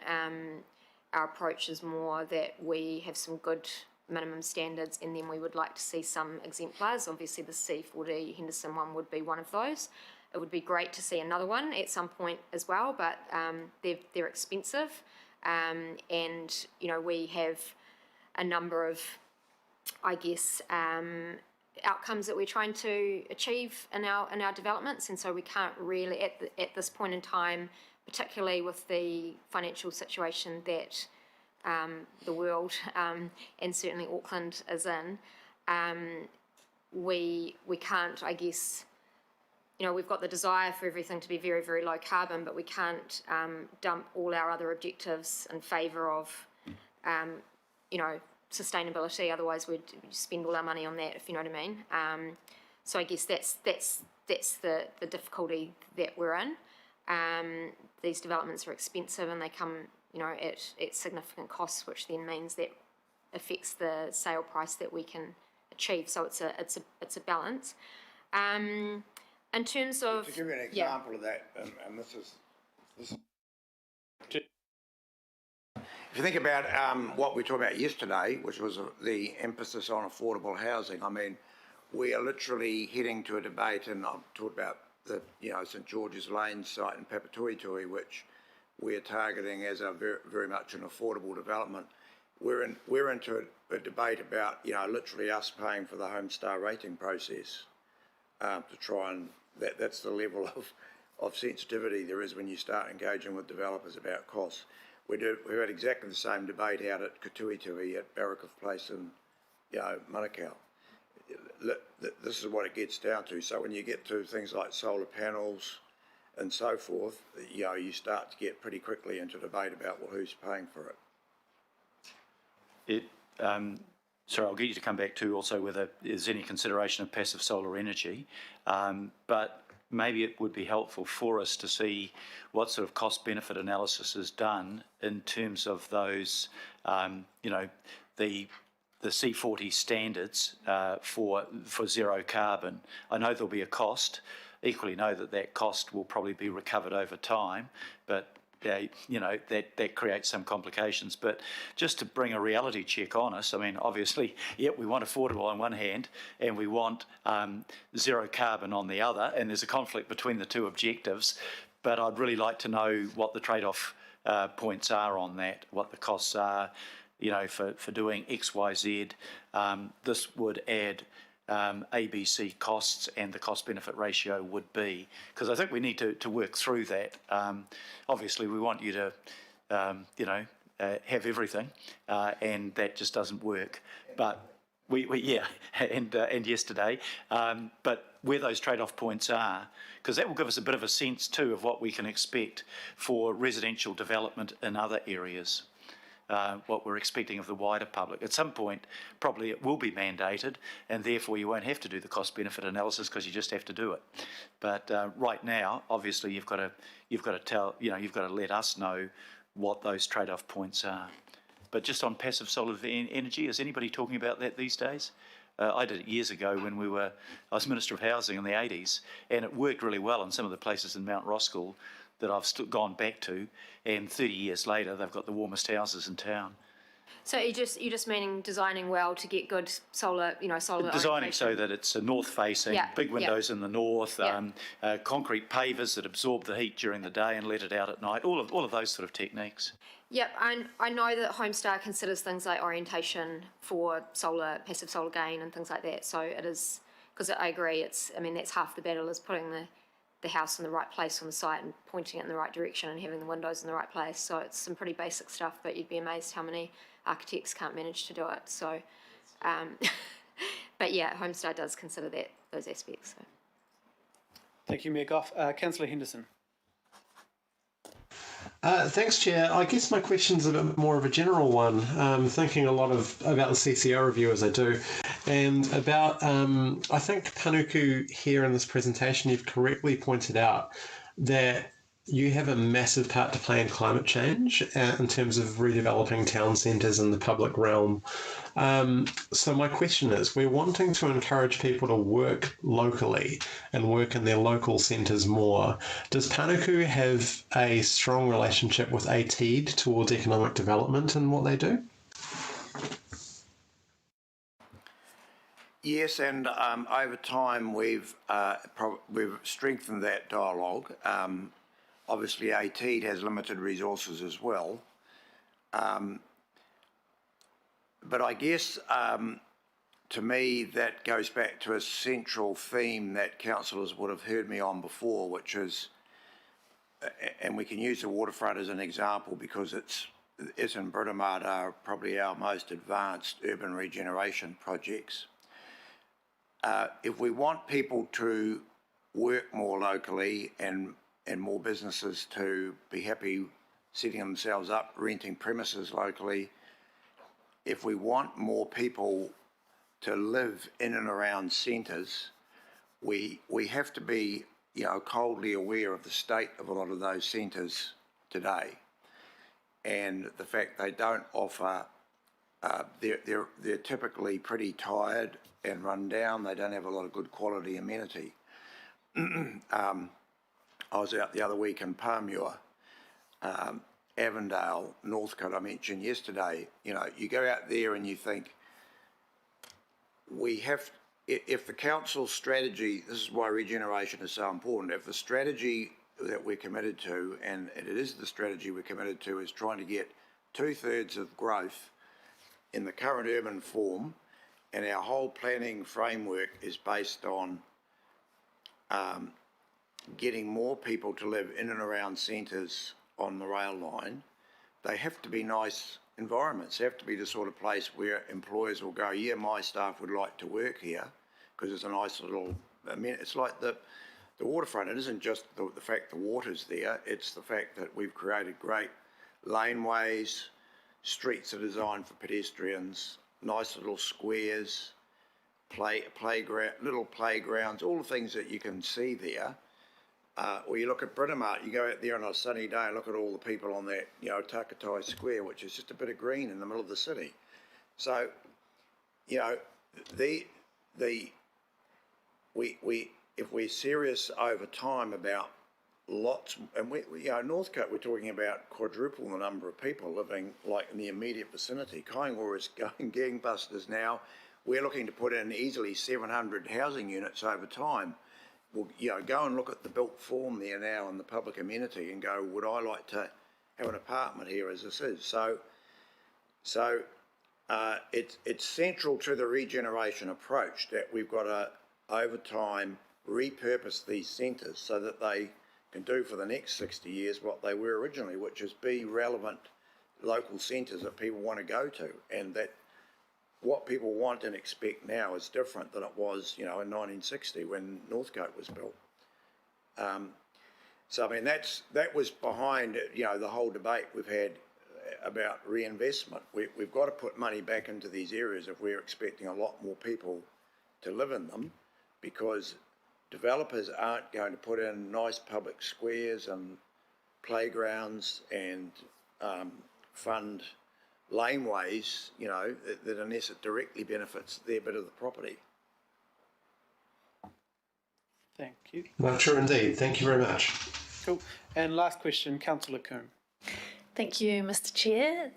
Speaker 9: our approach is more that we have some good minimum standards, and then we would like to see some exemplars. Obviously, the C40 Henderson one would be one of those. It would be great to see another one at some point as well, but they're expensive. And we have a number of, outcomes that we're trying to achieve in our developments, and so we can't really at this point in time, particularly with the financial situation that the world and certainly Auckland is in, we can't, I guess, you know, we've got the desire for everything to be very, very low carbon, but we can't dump all our other objectives in favour of, you know, sustainability. Otherwise, we'd spend all our money on that, if you know what I mean. So I guess that's the difficulty that we're in. These developments are expensive and they come, you know, at significant costs, which then means that affects the sale price that we can achieve. So it's a balance. In terms of,
Speaker 15: to give you an example of that, and this is if you think about what we talked about yesterday, which was the emphasis on affordable housing. I mean, we are literally heading to a debate, and I've talked about the St George's Lane site in Papatoetoe, which we're targeting as a very much an affordable development. We're into a debate about literally us paying for the Homestar rating process to try and that's the level of sensitivity there is when you start engaging with developers about costs. We've had exactly the same debate out at Katuitui at Barraclough Place in Manukau. This is what it gets down to. So when you get to things like solar panels and so forth, you start to get pretty quickly into debate about, well, who's paying for it.
Speaker 11: Sorry, I'll get you to come back to also whether there's any consideration of passive solar energy, but maybe it would be helpful for us to see what sort of cost-benefit analysis is done in terms of those, the C40 standards for zero carbon. I know there'll be a cost. Equally know that cost will probably be recovered over time, but that creates some complications. But just to bring a reality check on us, I mean, obviously, we want affordable on one hand and we want zero carbon on the other, and there's a conflict between the two objectives, but I'd really like to know what the trade-off points are on that, what the costs are, for doing X, Y, Z. This would add ABC costs, and the cost-benefit ratio would be, because I think we need to work through that. Obviously, we want you to, have everything, and that just doesn't work. But and yesterday, but where those trade-off points are, because that will give us a bit of a sense too of what we can expect for residential development in other areas. What we're expecting of the wider public. At some point, probably it will be mandated, and therefore you won't have to do the cost-benefit analysis because you just have to do it. But right now, obviously, you've got to tell, you've got to let us know what those trade-off points are. But just on passive solar energy, is anybody talking about that these days? I did it years ago when I was Minister of Housing in the 80s, and it worked really well in some of the places in Mount Roskill that I've gone back to, and 30 years later they've got the warmest houses in town.
Speaker 9: so you're just meaning designing well to get good solar, solar
Speaker 11: Designing so that it's a north-facing, big windows in the north, concrete pavers that absorb the heat during the day and let it out at night, all of those sort of techniques.
Speaker 9: Yep, I know that Homestar considers things like orientation for passive solar gain and things like that. So it is, because I agree, that's half the battle, is putting the house in the right place on the site and pointing it in the right direction and having the windows in the right place. So it's some pretty basic stuff, but you'd be amazed how many architects can't manage to do it. So, but yeah, Homestar does consider those aspects. So.
Speaker 1: Thank you, Mayor Goff. Councillor Henderson.
Speaker 7: Thanks, Chair. I guess my question's a bit more of a general one. Thinking a lot about the CCO review as I do, and about I think Panuku here in this presentation, you've correctly pointed out that you have a massive part to play in climate change in terms of redeveloping town centres in the public realm. So my question is, we're wanting to encourage people to work locally and work in their local centres more. Does Panuku have a strong relationship with ATEED towards economic development in what they do?
Speaker 15: Yes, and over time we've strengthened that dialogue. Obviously, ATEED has limited resources as well. But I guess, to me, that goes back to a central theme that councillors would have heard me on before, which is, and we can use the waterfront as an example because it's and Britomart are probably our most advanced urban regeneration projects. if we want people to work more locally and more businesses to be happy setting themselves up, renting premises locally, if we want more people to live in and around centres, we have to be, you know, coldly aware of the state of a lot of those centres today, and the fact they don't offer. They're typically pretty tired and run down. They don't have a lot of good quality amenity. I was out the other week in Palmure, Avondale, Northcote, I mentioned yesterday. You know, you go out there and you think, if the council's strategy, this is why regeneration is so important, if the strategy that we're committed to, and it is the strategy we're committed to, is trying to get 2/3 of growth in the current urban form, and our whole planning framework is based on getting more people to live in and around centres on the rail line, they have to be nice environments. They have to be the sort of place where employers will go, yeah, my staff would like to work here, because it's a nice little, I mean, it's like the waterfront. It isn't just the fact the water's there, it's the fact that we've created great laneways, streets are designed for pedestrians, nice little squares, playground, little playgrounds, all the things that you can see there. Or you look at Britomart, you go out there on a sunny day and look at all the people on that, you know, Takatai Square, which is just a bit of green in the middle of the city. So, you know, if we're serious over time about lots, and you know, Northcote, we're talking about quadruple the number of people living like in the immediate vicinity. Kaingaroa is going gangbusters now. We're looking to put in easily 700 housing units over time. Well, you know, go and look at the built form there now in the public amenity and go, would I like to have an apartment here as this is? So it's central to the regeneration approach that we've got to, over time, repurpose these centres so that they can do for the next 60 years what they were originally, which is be relevant local centres that people want to go to, and that what people want and expect now is different than it was, you know, in 1960 when Northcote was built. So I mean, that was behind, you know, the whole debate we've had about reinvestment. We've got to put money back into these areas if we're expecting a lot more people to live in them, because developers aren't going to put in nice public squares and playgrounds and fund laneways, you know, that unless it directly benefits their bit of the property.
Speaker 1: Thank you.
Speaker 7: Well, true indeed. Thank you very much.
Speaker 1: Cool. And last question, Councillor Coombe.
Speaker 2: Thank you, Mr. Chair.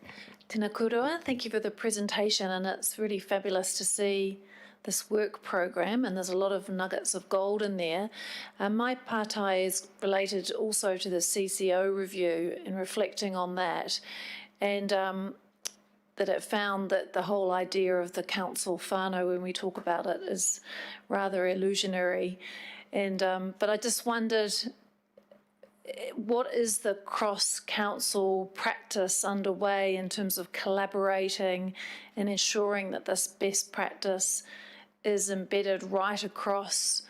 Speaker 2: Tēnā kouroa. Thank you for the presentation, and it's really fabulous to see this work program, and there's a lot of nuggets of gold in there. My partai is related also to the CCO review and reflecting on that, and that it found that the whole idea of the council whānau, when we talk about it, is rather illusionary. And but I just wondered, what is the cross-council practice underway in terms of collaborating and ensuring that this best practice is embedded right across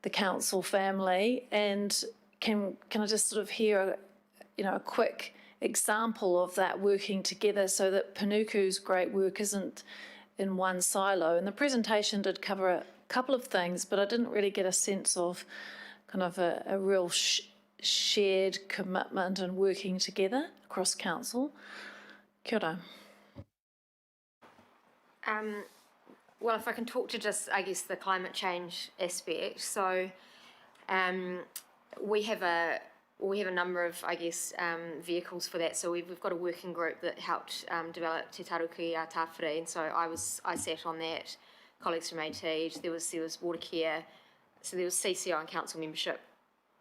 Speaker 2: the council family? And can I just sort of hear a quick example of that working together so that Panuku's great work isn't in one silo? And the presentation did cover a couple of things, but I didn't really get a sense of kind of a real shared commitment and working together across council. Kia ora.
Speaker 9: Well, if I can talk to just, I guess, the climate change aspect. So we have a number of, I guess, vehicles for that. So we've got a working group that helped develop Te Taruki a Tāwhiri, and so I sat on that. Colleagues from ATEED, there was water care, so there was CCO and council membership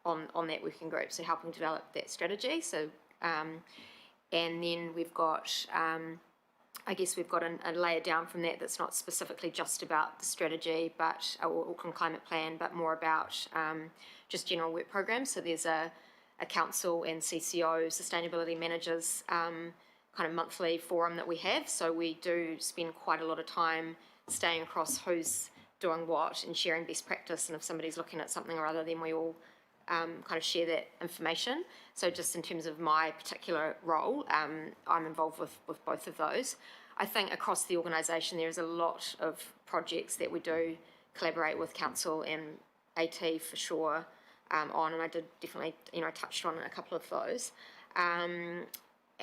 Speaker 9: on that working group, so helping develop that strategy. So and then we've got I guess we've got a layer down from that that's not specifically just about the strategy, but Auckland Climate Plan, but more about just general work programs. So there's a council and CCO sustainability managers kind of monthly forum that we have. So we do spend quite a lot of time staying across who's doing what and sharing best practice. And if somebody's looking at something or other, then we all kind of share that information. So just in terms of my particular role, I'm involved with both of those. I think across the organisation there is a lot of projects that we do collaborate with council and AT for sure on, and I did definitely, touched on a couple of those.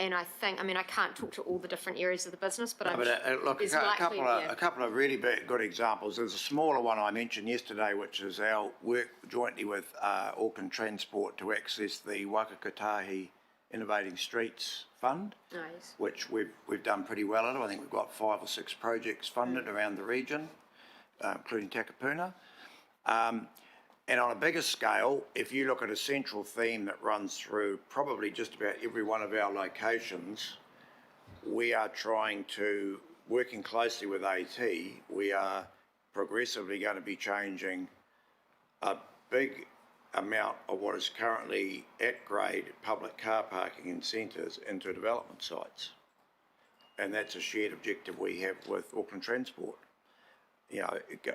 Speaker 9: And I think, I can't talk to all the different areas of the business, but
Speaker 15: look, a couple of really good examples. There's a smaller one I mentioned yesterday, which is our work jointly with Auckland Transport to access the Wakakatahi Innovating Streets Fund,
Speaker 9: Nice.
Speaker 15: which we've done pretty well at. I think we've got 5 or 6 projects funded around the region, including Takapuna. And on a bigger scale, if you look at a central theme that runs through probably just about every one of our locations, we are trying to, working closely with AT, we are progressively going to be changing a big amount of what is currently at grade public car parking in centres into development sites. And that's a shared objective we have with Auckland Transport.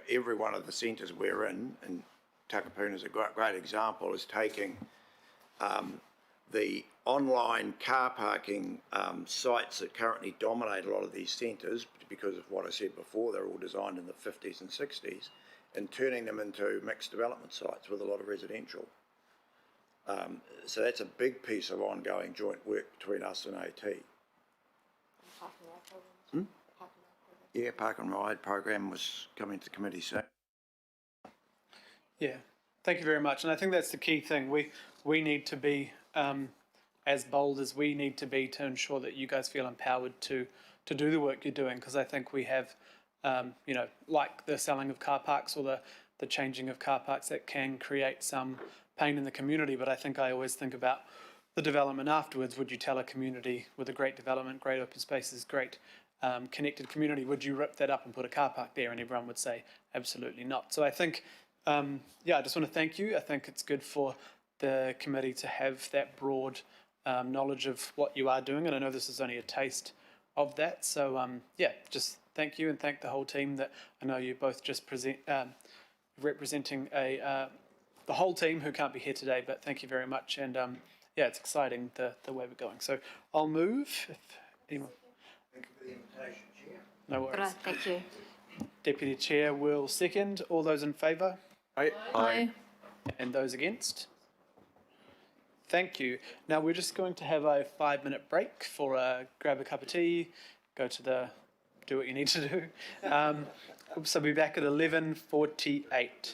Speaker 15: Every one of the centres we're in, and Takapuna is a great example, is taking the online car parking sites that currently dominate a lot of these centres, because of what I said before, they're all designed in the 50s and 60s, and turning them into mixed development sites with a lot of residential. So that's a big piece of ongoing joint work between us and AT. Yeah, Park and Ride program was coming to the committee soon.
Speaker 1: Yeah, thank you very much. And I think that's the key thing. We need to be as bold as we need to be to ensure that you guys feel empowered to do the work you're doing, because I think we have, like the selling of car parks or the changing of car parks, that can create some pain in the community. But I think I always think about the development afterwards. Would you tell a community with a great development, great open spaces, great connected community, would you rip that up and put a car park there? And everyone would say, absolutely not. So I think, I just want to thank you. I think it's good for the committee to have that broad knowledge of what you are doing. And I know this is only a taste of that. So just thank you, and thank the whole team that I know you both just representing the whole team who can't be here today, but thank you very much. And it's exciting the way we're going. So I'll move if anyone.
Speaker 15: Thank you for the invitation, Chair.
Speaker 1: No worries.
Speaker 9: Thank you.
Speaker 1: Deputy Chair will second. All those in favour?
Speaker 17: Aye.
Speaker 2: Aye.
Speaker 1: And those against? Thank you. Now we're just going to have a 5-minute break for grab a cup of tea, do what you need to do. So we'll be back at 11:48.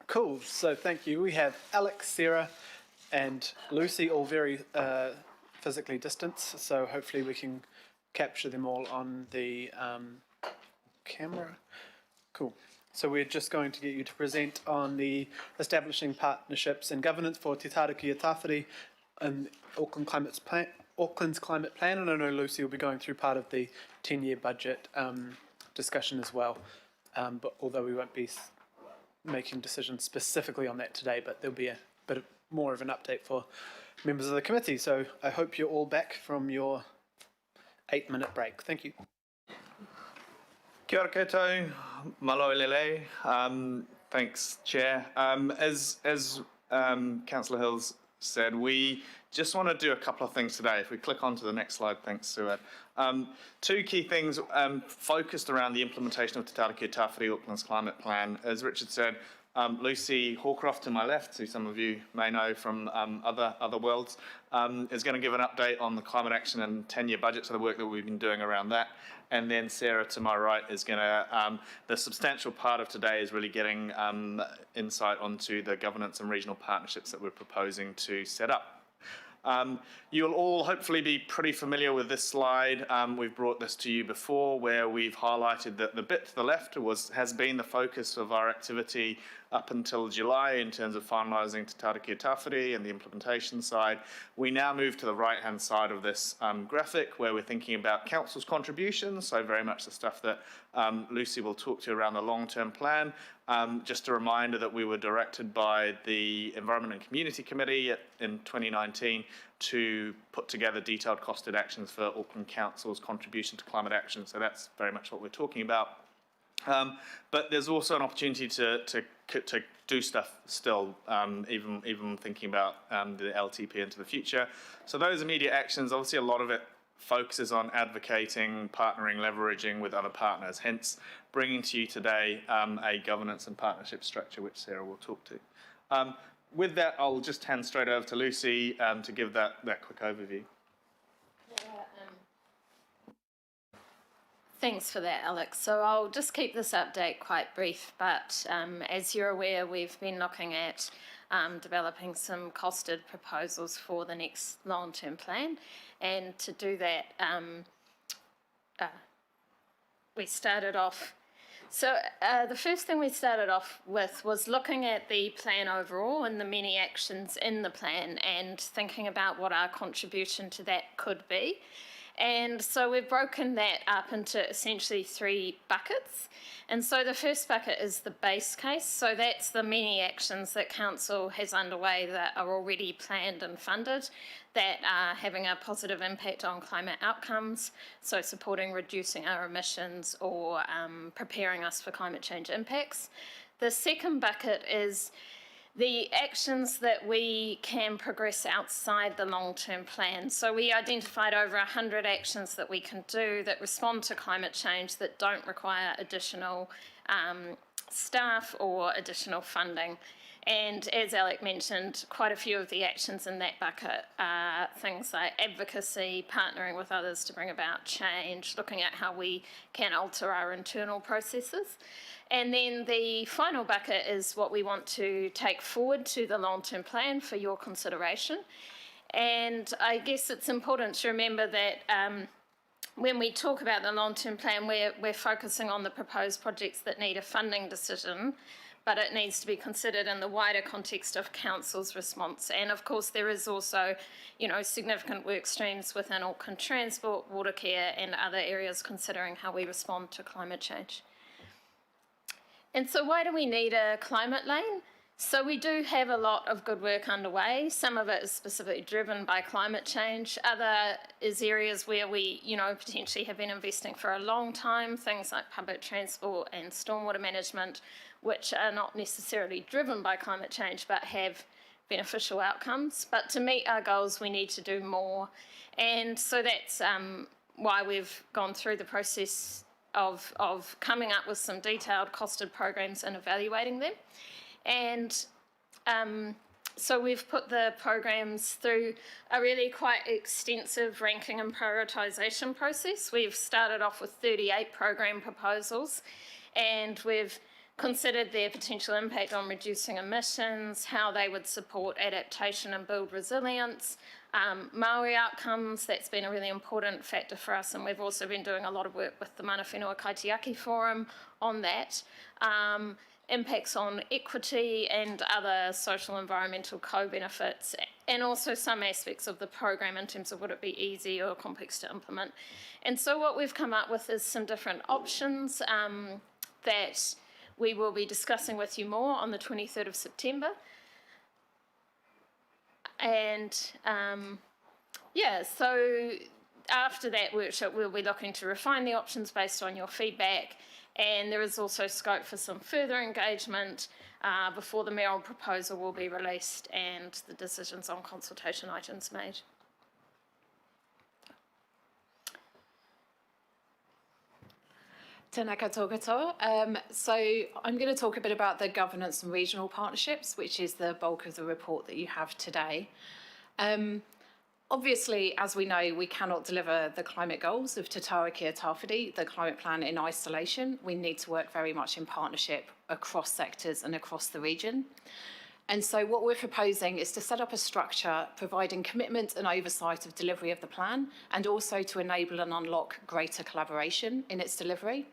Speaker 1: Cool. So thank you. We have Alex, Sarah, and Lucy, all very physically distant. So hopefully we can capture them all on the camera. Cool. So we're just going to get you to present on the establishing partnerships and governance for Te Tarakia Tawhiri and Auckland's climate plan. And I know Lucy will be going through part of the 10-year budget discussion as well. But although we won't be making decisions specifically on that today, but there'll be a bit more of an update for members of the committee. So I hope you're all back from your 8-minute break. Thank you.
Speaker 19: Kia ora koutou, malo lele. Thanks, Chair. As Councillor Hills said, we just want to do a couple of things today. If we click on to the next slide, thanks, Suad. Two key things focused around the implementation of Te Tarakia Tawhiri Auckland's climate plan. As Richard said, Lucy Hawcroft to my left, who some of you may know from other worlds, is going to give an update on the climate action and 10-year budget, so the work that we've been doing around that. And then Sarah to my right is going to, the substantial part of today is really getting insight onto the governance and regional partnerships that we're proposing to set up. You'll all hopefully be pretty familiar with this slide. We've brought this to you before, where we've highlighted that the bit to the left has been the focus of our activity up until July in terms of finalising Te Tarakia Tawhiri and the implementation side. We now move to the right-hand side of this graphic, where we're thinking about council's contributions, so very much the stuff that Lucy will talk to around the long-term plan. Just a reminder that we were directed by the Environment and Community Committee in 2019 to put together detailed costed actions for Auckland Council's contribution to climate action. So that's very much what we're talking about. But there's also an opportunity to do stuff still, even thinking about the LTP into the future. So those immediate actions, obviously a lot of it focuses on advocating, partnering, leveraging with other partners, hence bringing to you today a governance and partnership structure, which Sarah will talk to. With that, I'll just hand straight over to Lucy to give that quick overview.
Speaker 9: Thanks for that, Alex. So I'll just keep this update quite brief, but as you're aware, we've been looking at developing some costed proposals for the next long-term plan. And to do that, we started off. So the first thing we started off with was looking at the plan overall and the many actions in the plan and thinking about what our contribution to that could be. And so we've broken that up into essentially 3 buckets. And so the first bucket is the base case. So that's the many actions that Council has underway that are already planned and funded that are having a positive impact on climate outcomes. So supporting reducing our emissions or preparing us for climate change impacts. The second bucket is the actions that we can progress outside the long-term plan. So we identified over 100 actions that we can do that respond to climate change that don't require additional staff or additional funding. And as Alec mentioned, quite a few of the actions in that bucket are things like advocacy, partnering with others to bring about change, looking at how we can alter our internal processes. And then the final bucket is what we want to take forward to the long-term plan for your consideration. And I guess it's important to remember that when we talk about the long-term plan, we're focusing on the proposed projects that need a funding decision, but it needs to be considered in the wider context of Council's response. And of course, there is also, significant work streams within Auckland Transport, water care, and other areas considering how we respond to climate change. And so why do we need a climate lane? So we do have a lot of good work underway. Some of it is specifically driven by climate change. Other is areas where we, potentially have been investing for a long time, things like public transport and stormwater management, which are not necessarily driven by climate change, but have beneficial outcomes. But to meet our goals, we need to do more. And so that's why we've gone through the process of coming up with some detailed costed programs and evaluating them. And so we've put the programs through a really quite extensive ranking and prioritisation process. We've started off with 38 program proposals, and we've
Speaker 20: considered their potential impact on reducing emissions, how they would support adaptation and build resilience, Māori outcomes. That's been a really important factor for us, and we've also been doing a lot of work with the Mana Whenua Kaitiaki Forum on that. Impacts on equity and other social environmental co-benefits, and also some aspects of the program in terms of would it be easy or complex to implement. And so what we've come up with is some different options that we will be discussing with you more on the 23rd of September. And yeah, so after that workshop, we'll be looking to refine the options based on your feedback. And there is also scope for some further engagement before the mayoral proposal will be released and the decisions on consultation items made.
Speaker 21: Tēnā koutou katoa. So I'm going to talk a bit about the governance and regional partnerships, which is the bulk of the report that you have today. Obviously, as we know, we cannot deliver the climate goals of Te Tauakia Tāwhiti, the climate plan, in isolation. We need to work very much in partnership across sectors and across the region. And so what we're proposing is to set up a structure providing commitment and oversight of delivery of the plan, and also to enable and unlock greater collaboration in its delivery.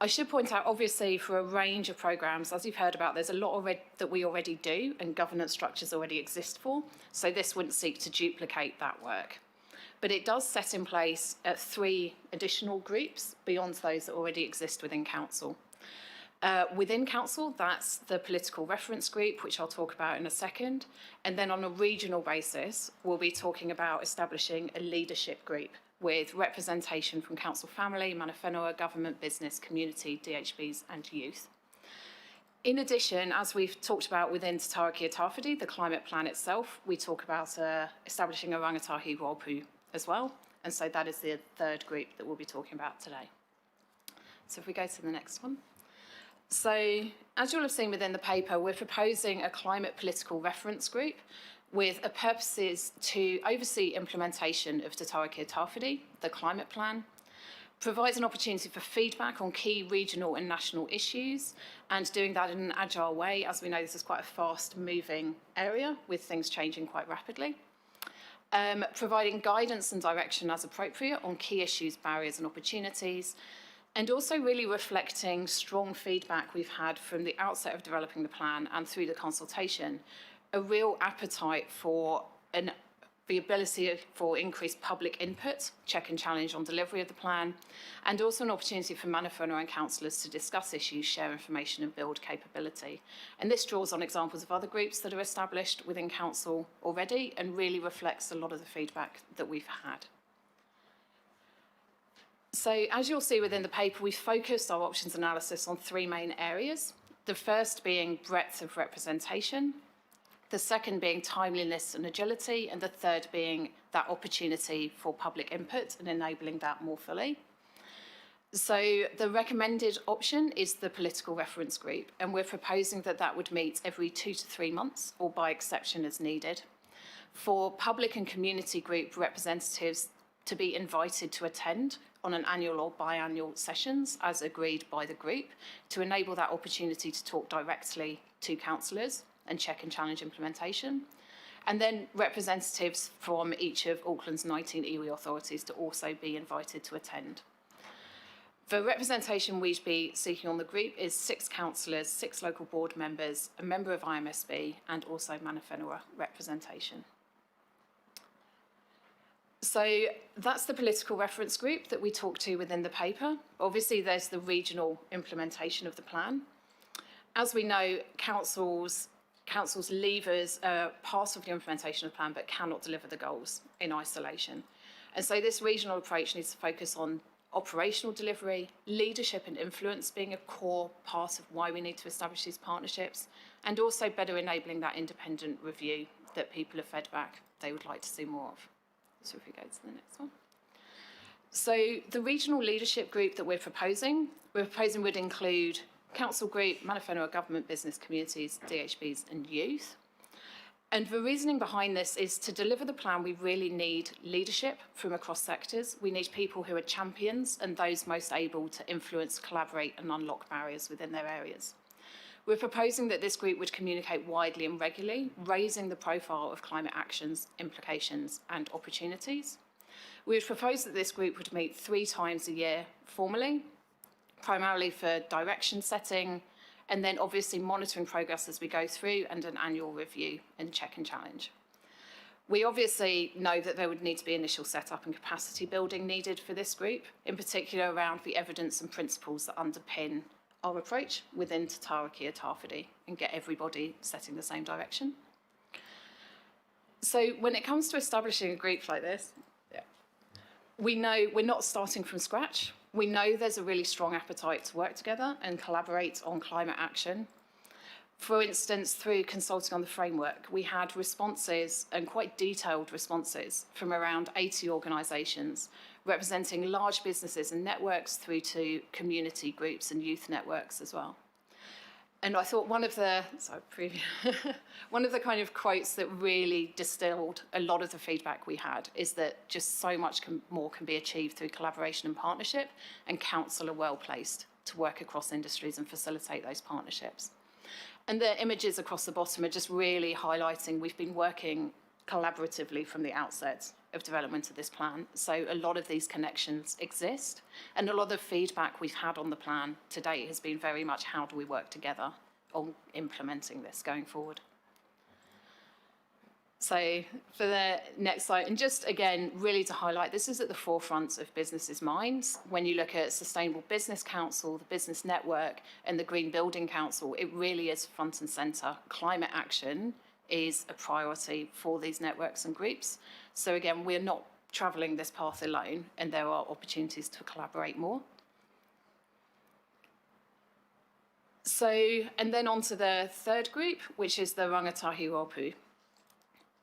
Speaker 21: I should point out, obviously, for a range of programmes, as you've heard about, there's a lot that we already do and governance structures already exist for, so this wouldn't seek to duplicate that work. But it does set in place 3 additional groups beyond those that already exist within Council. Within Council, that's the political reference group, which I'll talk about in a second, and then on a regional basis, we'll be talking about establishing a leadership group with representation from council family, mana whenua, government, business, community, DHBs and youth. In addition, as we've talked about within Te Tauakia Tāwhiti, the climate plan itself, we talk about establishing a rangatahi rōpū as well, and so that is the 3rd group that we'll be talking about today. So if we go to the next one. So as you'll have seen within the paper, we're proposing a climate political reference group with a purposes to oversee implementation of Te Tauakia Tāwhiti, the climate plan, provides an opportunity for feedback on key regional and national issues, and doing that in an agile way. As we know, this is quite a fast-moving area with things changing quite rapidly. Providing guidance and direction as appropriate on key issues, barriers and opportunities, and also really reflecting strong feedback we've had from the outset of developing the plan and through the consultation, a real appetite for the ability for increased public input, check and challenge on delivery of the plan, and also an opportunity for mana whenua and councillors to discuss issues, share information and build capability. And this draws on examples of other groups that are established within council already and really reflects a lot of the feedback that we've had. So as you'll see within the paper, we've focused our options analysis on 3 main areas. The first being breadth of representation, the second being timeliness and agility, and the third being that opportunity for public input and enabling that more fully. So the recommended option is the political reference group, and we're proposing that that would meet every 2 to 3 months or by exception as needed. For public and community group representatives to be invited to attend on an annual or biannual sessions as agreed by the group to enable that opportunity to talk directly to councillors and check and challenge implementation. And then representatives from each of Auckland's 19 iwi authorities to also be invited to attend. The representation we'd be seeking on the group is 6 councillors, 6 local board members, a member of IMSB, and also mana whenua representation. So that's the political reference group that we talk to within the paper. Obviously, there's the regional implementation of the plan. As we know, councils levers are part of the implementation of the plan but cannot deliver the goals in isolation. And so this regional approach needs to focus on operational delivery, leadership and influence being a core part of why we need to establish these partnerships, and also better enabling that independent review that people have fed back they would like to see more of. So if we go to the next one. So the regional leadership group that we're proposing would include council group, mana whenua, government, business, communities, DHBs and youth. And the reasoning behind this is to deliver the plan, we really need leadership from across sectors. We need people who are champions and those most able to influence, collaborate and unlock barriers within their areas. We're proposing that this group would communicate widely and regularly, raising the profile of climate actions, implications and opportunities. We would propose that this group would meet 3 times a year formally, primarily for direction setting, and then obviously monitoring progress as we go through and an annual review and check and challenge. We obviously know that there would need to be initial setup and capacity building needed for this group, in particular around the evidence and principles that underpin our approach within Te Tarakia Tawhiri and get everybody setting the same direction. So when it comes to establishing a group like this, we know we're not starting from scratch. We know there's a really strong appetite to work together and collaborate on climate action. For instance, through consulting on the framework, we had responses, and quite detailed responses, from around 80 organisations, representing large businesses and networks through to community groups and youth networks as well. And I thought one of the kind of quotes that really distilled a lot of the feedback we had is that just so much more can be achieved through collaboration and partnership, and council are well placed to work across industries and facilitate those partnerships. And the images across the bottom are just really highlighting we've been working collaboratively from the outset of development of this plan. So a lot of these connections exist, and a lot of feedback we've had on the plan to date has been very much how do we work together on implementing this going forward. So for the next slide, and just again, really to highlight, this is at the forefront of businesses' minds. When you look at Sustainable Business Council, the Business Network and the Green Building Council, it really is front and centre. Climate action is a priority for these networks and groups. So again, we're not travelling this path alone, and there are opportunities to collaborate more. So, and then on to the third group, which is the Rangatahi Rōpū.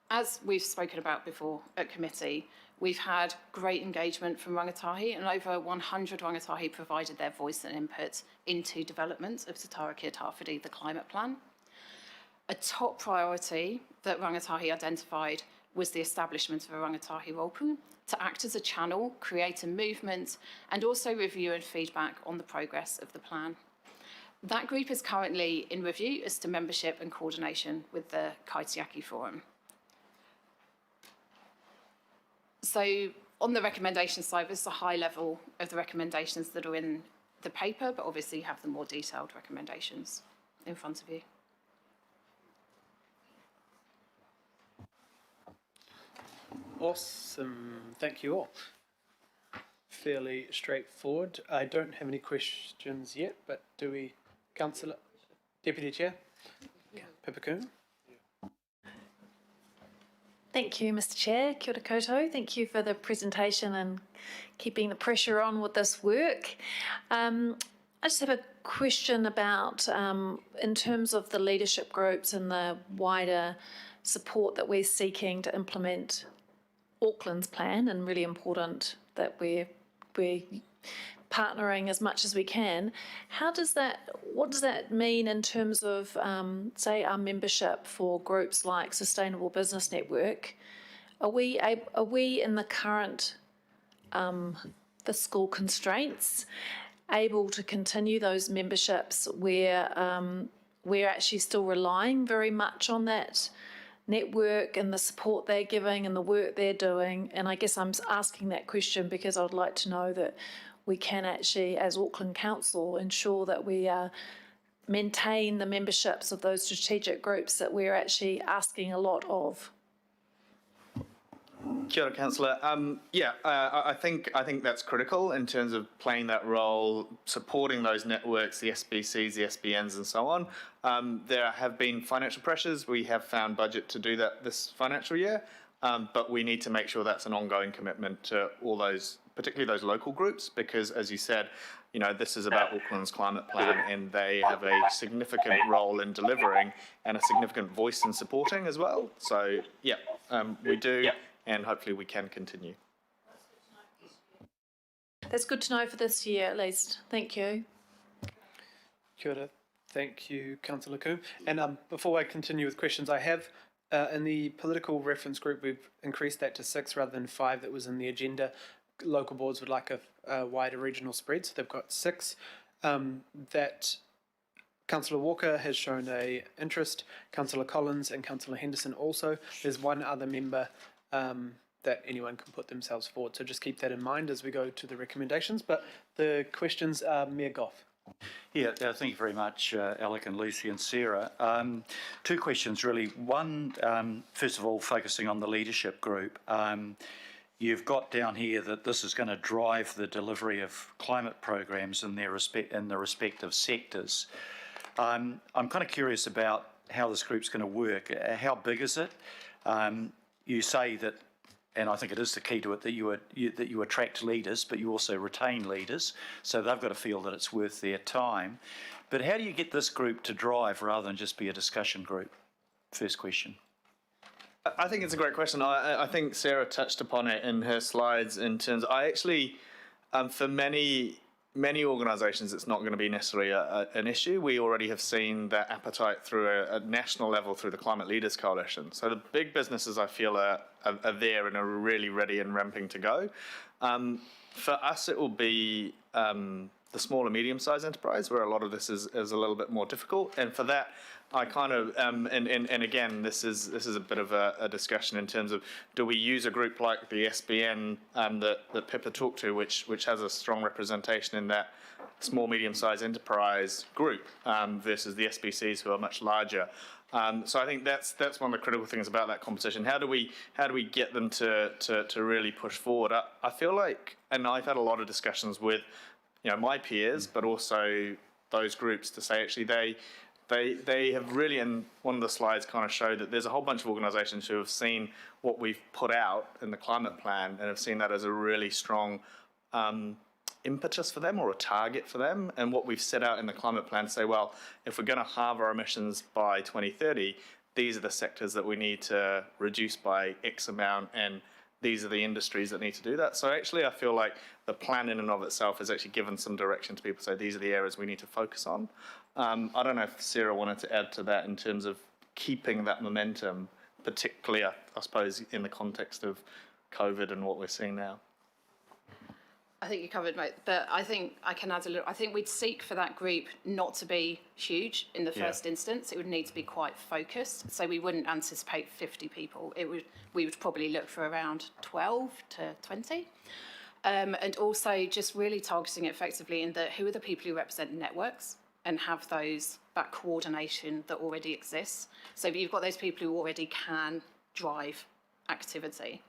Speaker 21: As we've spoken about before at committee, we've had great engagement from rangatahi, and over 100 rangatahi provided their voice and input into development of Te Tarakia Tawhiri, the climate plan. A top priority that rangatahi identified was the establishment of a Rangatahi Rōpū to act as a channel, create a movement, and also review and feedback on the progress of the plan. That group is currently in review as to membership and coordination with the Kaitiaki Forum. So on the recommendation side, this is a high level of the recommendations that are in the paper, but obviously you have the more detailed recommendations in front of you.
Speaker 1: Awesome, thank you all. Fairly straightforward. I don't have any questions yet, but do we, Councillor, Deputy Chair, Pipakoon?
Speaker 2: Thank you, Mr. Chair. Kia ora koutou. Thank you for the presentation and keeping the pressure on with this work. I just have a question about, in terms of the leadership groups and the wider support that we're seeking to implement Auckland's plan, and really important that we're partnering as much as we can. What does that mean in terms of, say, our membership for groups like Sustainable Business Network? Are we in the current fiscal constraints able to continue those memberships where we're actually still relying very much on that network and the support they're giving and the work they're doing? And I guess I'm asking that question because I'd like to know that we can actually, as Auckland Council, ensure that we maintain the memberships of those strategic groups that we're actually asking a lot of.
Speaker 5: Kia ora, Councillor. I think that's critical in terms of playing that role, supporting those networks, the SBCs, the SBNs, and so on. There have been financial pressures. We have found budget to do that this financial year, but we need to make sure that's an ongoing commitment to all those, particularly those local groups, because, as you said, you know, this is about Auckland's climate plan, and they have a significant role in delivering and a significant voice in supporting as well. So, we do. And hopefully we can continue.
Speaker 2: That's good to know for this year at least. Thank you.
Speaker 1: Kia ora. Thank you, Councillor Coombe. And before I continue with questions, I have In the political reference group, we've increased that to 6 rather than 5 that was in the agenda. Local boards would like a wider regional spread, so they've got 6. That Councillor Walker has shown a interest, Councillor Collins and Councillor Henderson also. There's one other member that anyone can put themselves forward, so just keep that in mind as we go to the recommendations. But the questions are Mayor Goff.
Speaker 11: Yeah, thank you very much, Alec and Lucy and Sarah. 2 questions really. One, first of all, focusing on the leadership group. You've got down here that this is going to drive the delivery of climate programs in the respective sectors. I'm kind of curious about how this group's going to work. How big is it? You say that, and I think it is the key to it, that you attract leaders, but you also retain leaders, so they've got to feel that it's worth their time. But how do you get this group to drive rather than just be a discussion group? First question.
Speaker 5: I think it's a great question. I think Sarah touched upon it in her slides in terms of, I actually, for many organisations, it's not going to be necessarily an issue. We already have seen that appetite through a national level through the Climate Leaders Coalition. So the big businesses, I feel, are there and are really ready and ramping to go. For us, it will be the small and medium-sized enterprise where a lot of this is a little bit more difficult. And for that, I kind of, and again, this is a bit of a discussion in terms of, do we use a group like the SBN that Pippa talked to, which has a strong representation in that small, medium-sized enterprise group versus the SBCs who are much larger. So I think that's one of the critical things about that competition. How do we get them to really push forward? I feel like, and I've had a lot of discussions with, my peers, but also those groups to say actually they have really, and one of the slides kind of showed that there's a whole bunch of organisations who have seen what we've put out in the climate plan and have seen that as a really strong impetus for them or a target for them. And what we've set out in the climate plan to say, well, if we're going to halve our emissions by 2030, these are the sectors that we need to reduce by X amount, and these are the industries that need to do that. So actually, I feel like the plan in and of itself has actually given some direction to people. So these are the areas we need to focus on. I don't know if Sarah wanted to add to that in terms of keeping that momentum, particularly, I suppose, in the context of COVID and what we're seeing now.
Speaker 21: I think you covered most, but I think I can add a little. I think we'd seek for that group not to be huge in the first instance. It would need to be quite focused. So we wouldn't anticipate 50 people. We would probably look for around 12 to 20. And also just really targeting it effectively in that who are the people who represent networks and have that coordination that already exists. So you've got those people who already can drive activity.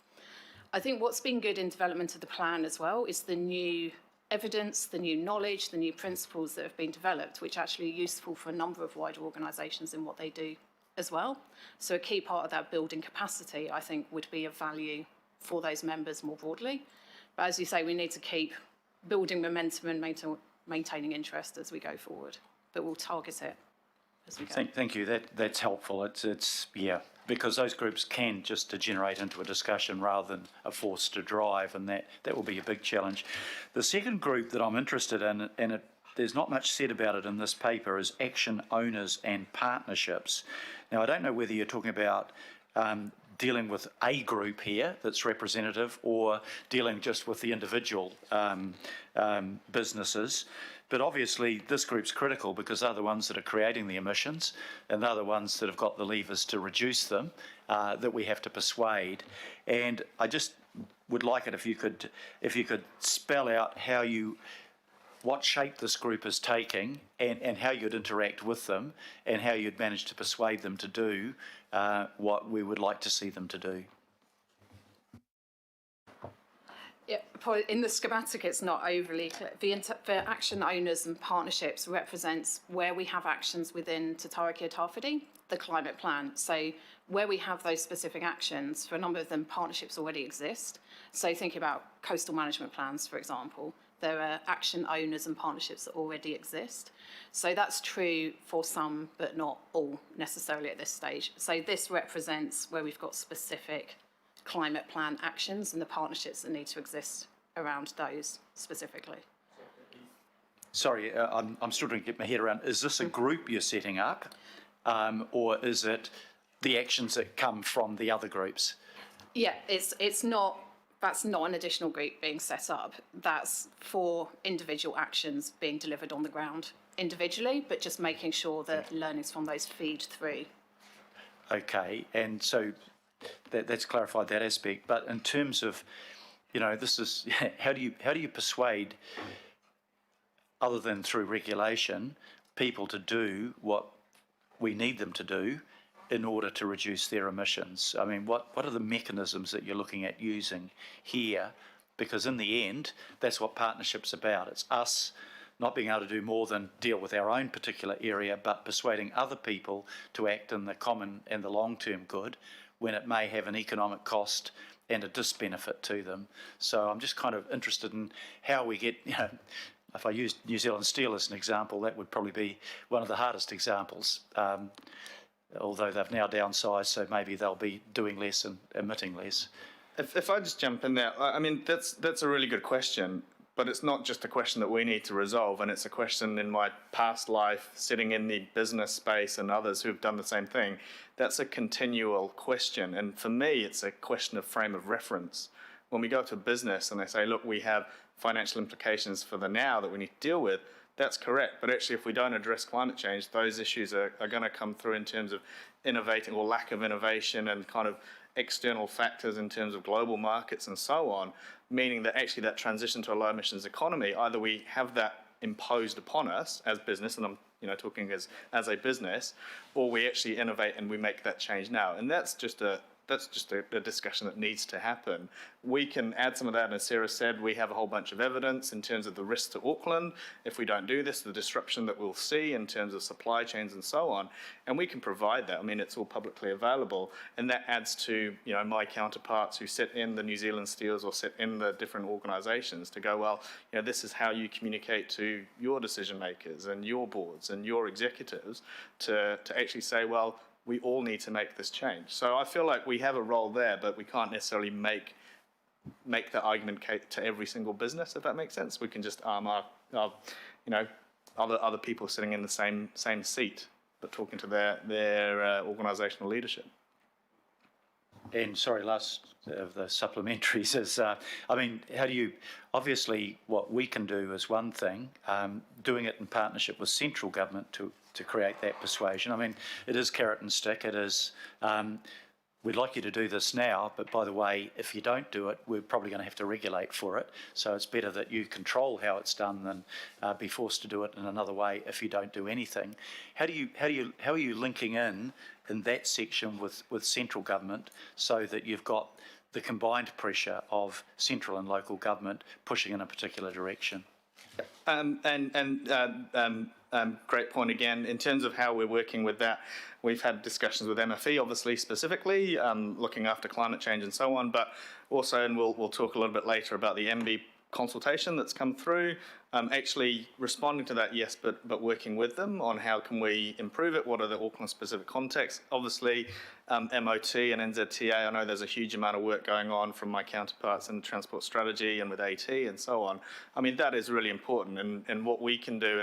Speaker 21: I think what's been good in development of the plan as well is the new evidence, the new knowledge, the new principles that have been developed, which actually are useful for a number of wider organisations in what they do as well. So a key part of that building capacity, I think, would be of value for those members more broadly. But as you say, we need to keep building momentum and maintaining interest as we go forward. But we'll target it as we go.
Speaker 11: Thank you. That's helpful. It's because those groups can just degenerate into a discussion rather than a force to drive, and that will be a big challenge. The second group that I'm interested in, and there's not much said about it in this paper, is action owners and partnerships. Now, I don't know whether you're talking about dealing with a group here that's representative or dealing just with the individual businesses. But obviously this group's critical because they're the ones that are creating the emissions and they're the ones that have got the levers to reduce them that we have to persuade. And I just would like it if you could spell out what shape this group is taking and how you'd interact with them and how you'd manage to persuade them to do what we would like to see them to do.
Speaker 21: Yeah, in the schematic, it's not overly clear. The action owners and partnerships represents where we have actions within Te Tarakia Tawhiri, the climate plan. So where we have those specific actions, for a number of them, partnerships already exist. So thinking about coastal management plans, for example, there are action owners and partnerships that already exist. So that's true for some, but not all necessarily at this stage. So this represents where we've got specific climate plan actions and the partnerships that need to exist around those specifically.
Speaker 11: Sorry, I'm still trying to get my head around. Is this a group you're setting up, or is it the actions that come from the other groups.
Speaker 21: Yeah, it's not. That's not an additional group being set up. That's for individual actions being delivered on the ground individually, but just making sure that learnings from those feed through.
Speaker 11: Okay, and so that's clarified that aspect. But in terms of, this is how do you persuade, other than through regulation, people to do what we need them to do in order to reduce their emissions? I mean, what are the mechanisms that you're looking at using here? Because in the end, that's what partnership's about. It's us not being able to do more than deal with our own particular area, but persuading other people to act in the common and the long-term good when it may have an economic cost and a disbenefit to them. So I'm just kind of interested in how we get, if I use New Zealand Steel as an example, that would probably be one of the hardest examples. Although they've now downsized, so maybe they'll be doing less and emitting less.
Speaker 5: If I just jump in there, I mean, that's a really good question, but it's not just a question that we need to resolve, and it's a question in my past life, sitting in the business space and others who've done the same thing. That's a continual question, and for me, it's a question of frame of reference. When we go to business and they say, look, we have financial implications for the now that we need to deal with, that's correct. But actually, if we don't address climate change, those issues are going to come through in terms of innovating or lack of innovation and kind of external factors in terms of global markets and so on, meaning that actually that transition to a low emissions economy, either we have that imposed upon us as business, and I'm talking as a business, or we actually innovate and we make that change now. And that's just a discussion that needs to happen. We can add some of that, and as Sarah said, we have a whole bunch of evidence in terms of the risk to Auckland. If we don't do this, the disruption that we'll see in terms of supply chains and so on, and we can provide that. I mean, it's all publicly available, and that adds to my counterparts who sit in the New Zealand Steels or sit in the different organisations to go, well, this is how you communicate to your decision makers and your boards and your executives to actually say, well, we all need to make this change. So I feel like we have a role there, but we can't necessarily make the argument to every single business, if that makes sense. We can just arm our other people sitting in the same seat, but talking to their organisational leadership.
Speaker 11: And sorry, last of the supplementaries is, how do you, obviously what we can do is one thing, doing it in partnership with central government to create that persuasion. I mean, it is carrot and stick. It is, we'd like you to do this now, but by the way, if you don't do it, we're probably going to have to regulate for it. So it's better that you control how it's done than be forced to do it in another way if you don't do anything. How are you linking in that section with central government so that you've got the combined pressure of central and local government pushing in a particular direction?
Speaker 5: Great point again. In terms of how we're working with that, we've had discussions with MFE, obviously specifically, looking after climate change and so on, but also, and we'll talk a little bit later about the MB consultation that's come through, actually responding to that, yes, but working with them on how can we improve it, what are the Auckland specific contexts. Obviously, MOT and NZTA, I know there's a huge amount of work going on from my counterparts in transport strategy and with AT and so on. I mean, that is really important, and what we can do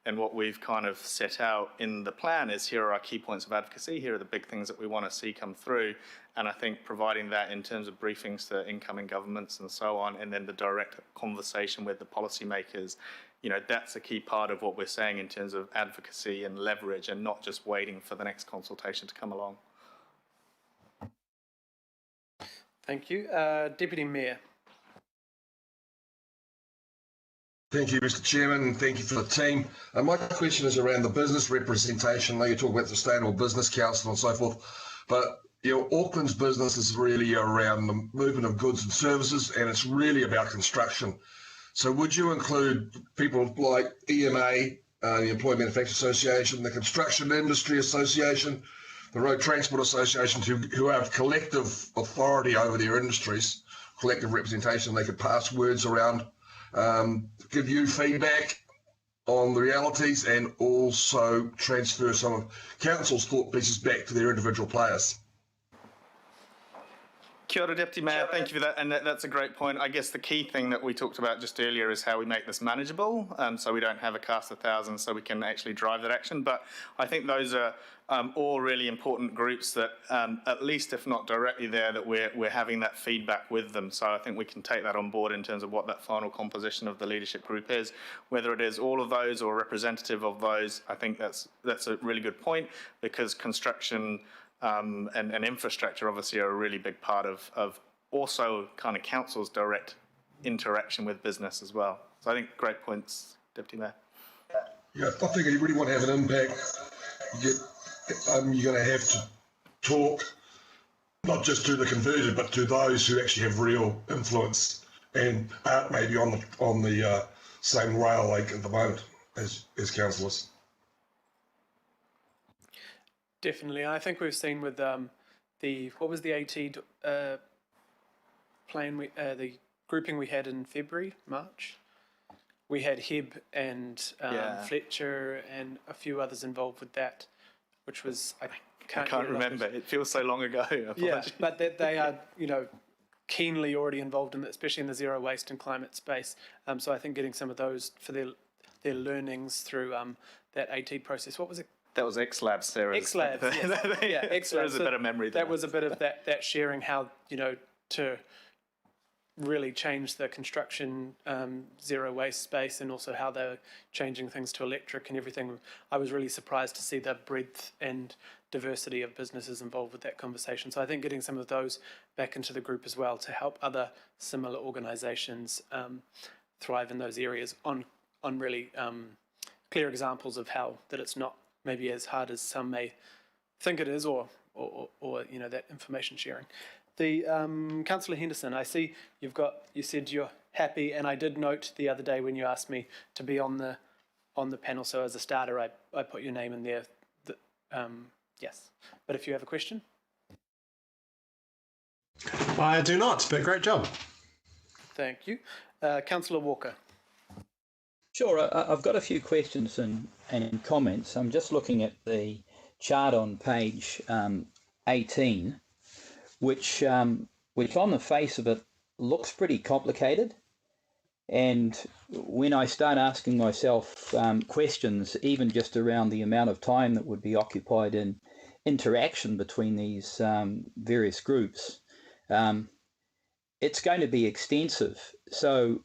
Speaker 5: and what we've kind of set out in the plan is here are our key points of advocacy, here are the big things that we want to see come through, and I think providing that in terms of briefings to incoming governments and so on, and then the direct conversation with the policymakers, that's a key part of what we're saying in terms of advocacy and leverage, and not just waiting for the next consultation to come along.
Speaker 1: Thank you. Deputy Mayor.
Speaker 10: Thank you, Mr. Chairman, and thank you for the team. My question is around the business representation. Now you talk about the Sustainable Business Council and so forth, but Auckland's business is really around the movement of goods and services, and it's really about construction. So would you include people like EMA, the Employee Manufacturers Association, the Construction Industry Association, the Road Transport Association, who have collective authority over their industries, collective representation? They could pass words around, give you feedback on the realities, and also transfer some of council's thought pieces back to their individual players.
Speaker 5: Kia ora, Deputy Mayor. Thank you for that. And that's a great point. I guess the key thing that we talked about just earlier is how we make this manageable, so we don't have a cast of thousands, so we can actually drive that action. But I think those are all really important groups that, at least if not directly there, that we're having that feedback with them. So I think we can take that on board in terms of what that final composition of the leadership group is. Whether it is all of those or representative of those, I think that's a really good point, because construction and infrastructure obviously are a really big part of also kind of council's direct interaction with business as well. So I think great points, Deputy Mayor.
Speaker 10: Yeah, I think if you really want to have an impact, you're going to have to talk not just to the converted, but to those who actually have real influence and aren't maybe on the same rail like at the moment as councillors.
Speaker 1: Definitely. I think we've seen with what was the AT plan, the grouping we had in February, March? We had Heb and Fletcher and a few others involved with that, which was, I can't
Speaker 5: remember. It feels so long ago.
Speaker 1: Yeah, but they are, keenly already involved in it, especially in the zero waste and climate space. So I think getting some of those for their learnings through that AT process. What was it?
Speaker 5: That was X-Labs, Sarah.
Speaker 1: X-Labs, yes. Yeah, X-Labs.
Speaker 5: Sarah's a better memory than
Speaker 1: that was a bit of that sharing how, to really change the construction zero waste space, and also how they're changing things to electric and everything. I was really surprised to see the breadth and diversity of businesses involved with that conversation. So I think getting some of those back into the group as well to help other similar organisations thrive in those areas on really clear examples of how that it's not maybe as hard as some may think it is, or that information sharing. The Councillor Henderson, I see you said you're happy, and I did note the other day when you asked me to be on the panel. So as a starter, I put your name in there. Yes, but if you have a question,
Speaker 7: I do not. But great job.
Speaker 1: Thank you, Councillor Walker.
Speaker 8: Sure, I've got a few questions and comments. I'm just looking at the chart on page 18, which on the face of it looks pretty complicated. And when I start asking myself questions, even just around the amount of time that would be occupied in interaction between these various groups, it's going to be extensive. So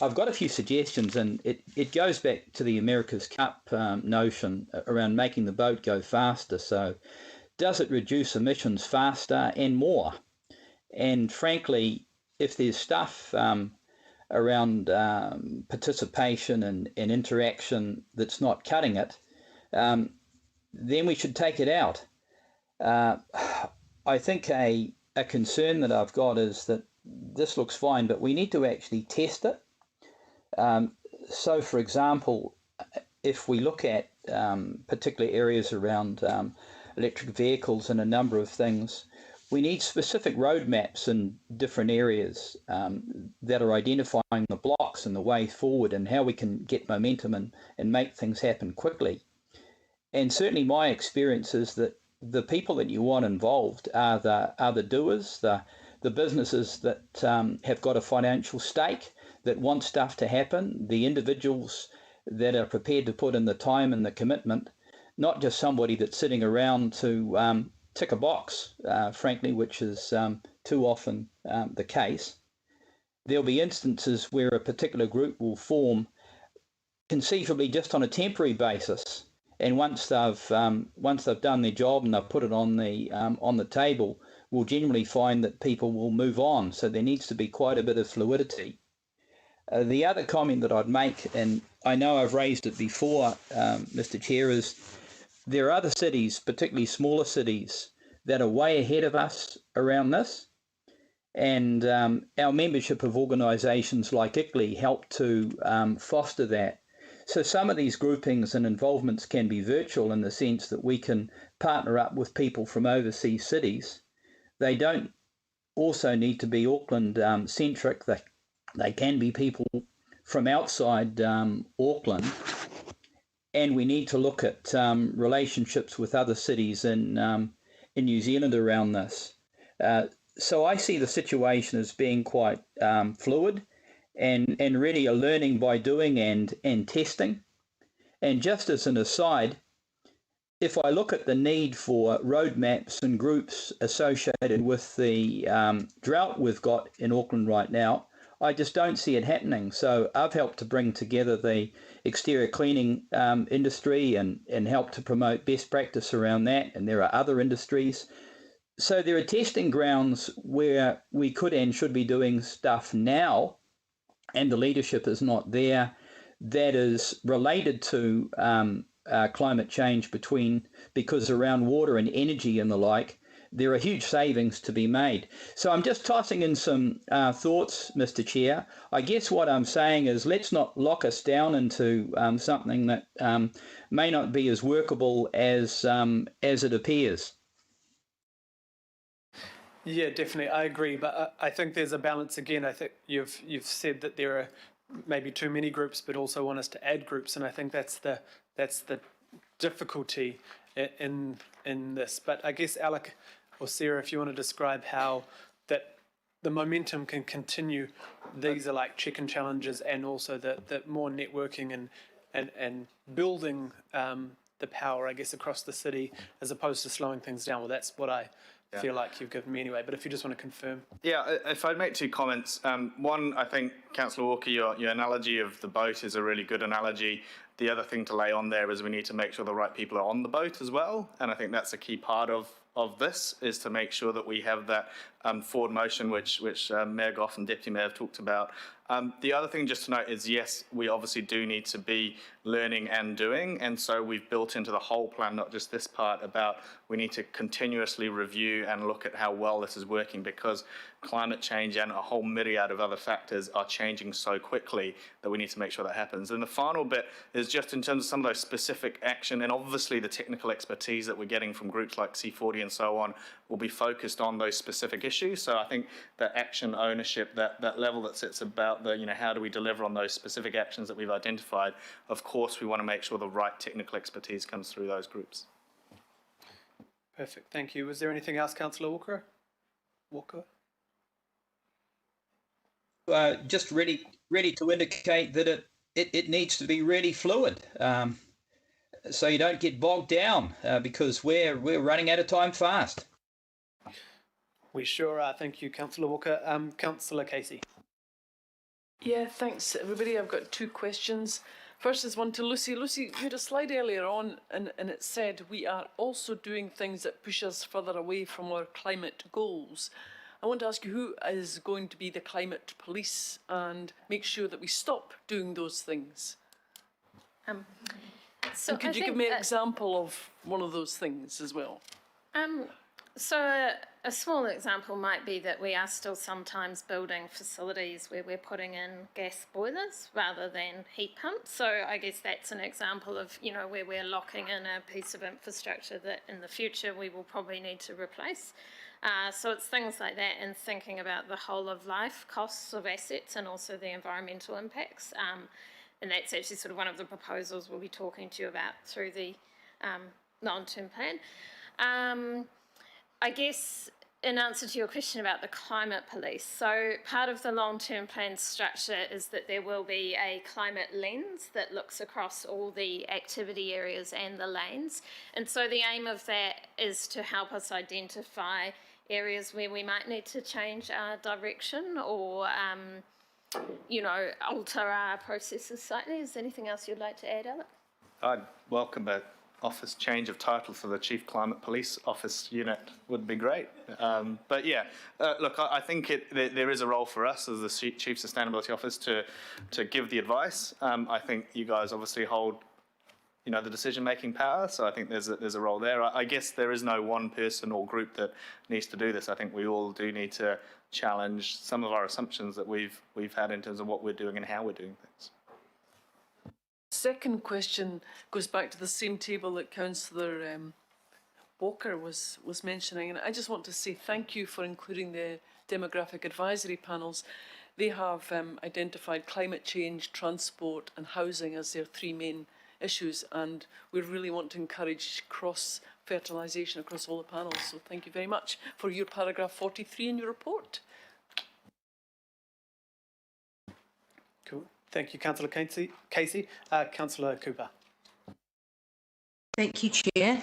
Speaker 8: I've got a few suggestions, and it goes back to the America's Cup notion around making the boat go faster. So does it reduce emissions faster and more? And frankly, if there's stuff around participation and interaction that's not cutting it, then we should take it out. I think a concern that I've got is that this looks fine, but we need to actually test it. So, for example, if we look at particular areas around electric vehicles and a number of things, we need specific roadmaps in different areas that are identifying the blocks and the way forward and how we can get momentum and make things happen quickly. And certainly my experience is that the people that you want involved are the doers, the businesses that have got a financial stake, that want stuff to happen, the individuals that are prepared to put in the time and the commitment, not just somebody that's sitting around to tick a box, frankly, which is too often the case. There'll be instances where a particular group will form conceivably just on a temporary basis, and once they've done their job and they've put it on the table, we'll generally find that people will move on. So there needs to be quite a bit of fluidity. The other comment that I'd make, and I know I've raised it before, Mr. Chair, is there are other cities, particularly smaller cities, that are way ahead of us around this. And our membership of organisations like ICLEI help to foster that. So some of these groupings and involvements can be virtual in the sense that we can partner up with people from overseas cities. They don't also need to be Auckland centric. They can be people from outside Auckland, and we need to look at relationships with other cities in New Zealand around this. So I see the situation as being quite fluid and really a learning by doing and testing. And just as an aside, if I look at the need for roadmaps and groups associated with the drought we've got in Auckland right now, I just don't see it happening. So I've helped to bring together the exterior cleaning industry and help to promote best practice around that. And there are other industries. So there are testing grounds where we could and should be doing stuff now, and the leadership is not there, that is related to climate change because around water and energy and the like, there are huge savings to be made. So I'm just tossing in some thoughts, Mr. Chair. I guess what I'm saying is let's not lock us down into something that may not be as workable as it appears.
Speaker 1: Yeah, definitely, I agree. But I think there's a balance again. I think you've said that there are maybe too many groups, but also want us to add groups, and I think that's the difficulty in this. But I guess Alec or Sarah, if you want to describe how that the momentum can continue, these are like check-in challenges, and also the more networking and building the power, I guess, across the city as opposed to slowing things down. Well, that's what I feel like you've given me anyway, but if you just want to confirm.
Speaker 5: Yeah, if I'd make two comments. One, I think, Councillor Walker, your analogy of the boat is a really good analogy. The other thing to lay on there is we need to make sure the right people are on the boat as well, and I think that's a key part of this, is to make sure that we have that forward motion, which Mayor Goff and Deputy Mayor have talked about. The other thing just to note is, yes, we obviously do need to be learning and doing, and so we've built into the whole plan, not just this part, about we need to continuously review and look at how well this is working, because climate change and a whole myriad of other factors are changing so quickly that we need to make sure that happens. And the final bit is just in terms of some of those specific action, and obviously the technical expertise that we're getting from groups like C40 and so on will be focused on those specific issues. So I think that action ownership, that level that sits about the, how do we deliver on those specific actions that we've identified, of course we want to make sure the right technical expertise comes through those groups.
Speaker 1: Perfect, thank you. Was there anything else, Councillor Walker?
Speaker 8: Just ready to indicate that it needs to be really fluid, so you don't get bogged down, because we're running out of time fast.
Speaker 1: We sure are. Thank you, Councillor Walker. Councillor Casey.
Speaker 17: Yeah, thanks everybody. I've got two questions. First is one to Lucy. Lucy, you had a slide earlier on and it said we are also doing things that push us further away from our climate goals. I want to ask you, who is going to be the climate police and make sure that we stop doing those things?
Speaker 20: So
Speaker 17: and could you give me an example of one of those things as well?
Speaker 20: So a small example might be that we are still sometimes building facilities where we're putting in gas boilers rather than heat pumps. So I guess that's an example of, where we're locking in a piece of infrastructure that in the future we will probably need to replace. So it's things like that, and thinking about the whole of life costs of assets and also the environmental impacts. And that's actually sort of one of the proposals we'll be talking to you about through the long-term plan. I guess in answer to your question about the climate police, so part of the long-term plan structure is that there will be a climate lens that looks across all the activity areas and the lanes. And so the aim of that is to help us identify areas where we might need to change our direction or, alter our processes slightly. Is there anything else you'd like to add, Alec?
Speaker 5: I'd welcome a office change of title for the Chief Climate Police Office unit would be great. But yeah, look, I think there is a role for us as the Chief Sustainability Office to give the advice. I think you guys obviously hold, the decision-making power, so I think there's a role there. I guess there is no one person or group that needs to do this. I think we all do need to challenge some of our assumptions that we've had in terms of what we're doing and how we're doing things.
Speaker 17: Second question goes back to the same table that Councillor Walker was mentioning, and I just want to say thank you for including the demographic advisory panels. They have identified climate change, transport and housing as their three main issues, and we really want to encourage cross-fertilisation across all the panels. So thank you very much for your paragraph 43 in your report.
Speaker 1: Cool. Thank you, Councillor Casey. Councillor Cooper.
Speaker 3: Thank you, Chair.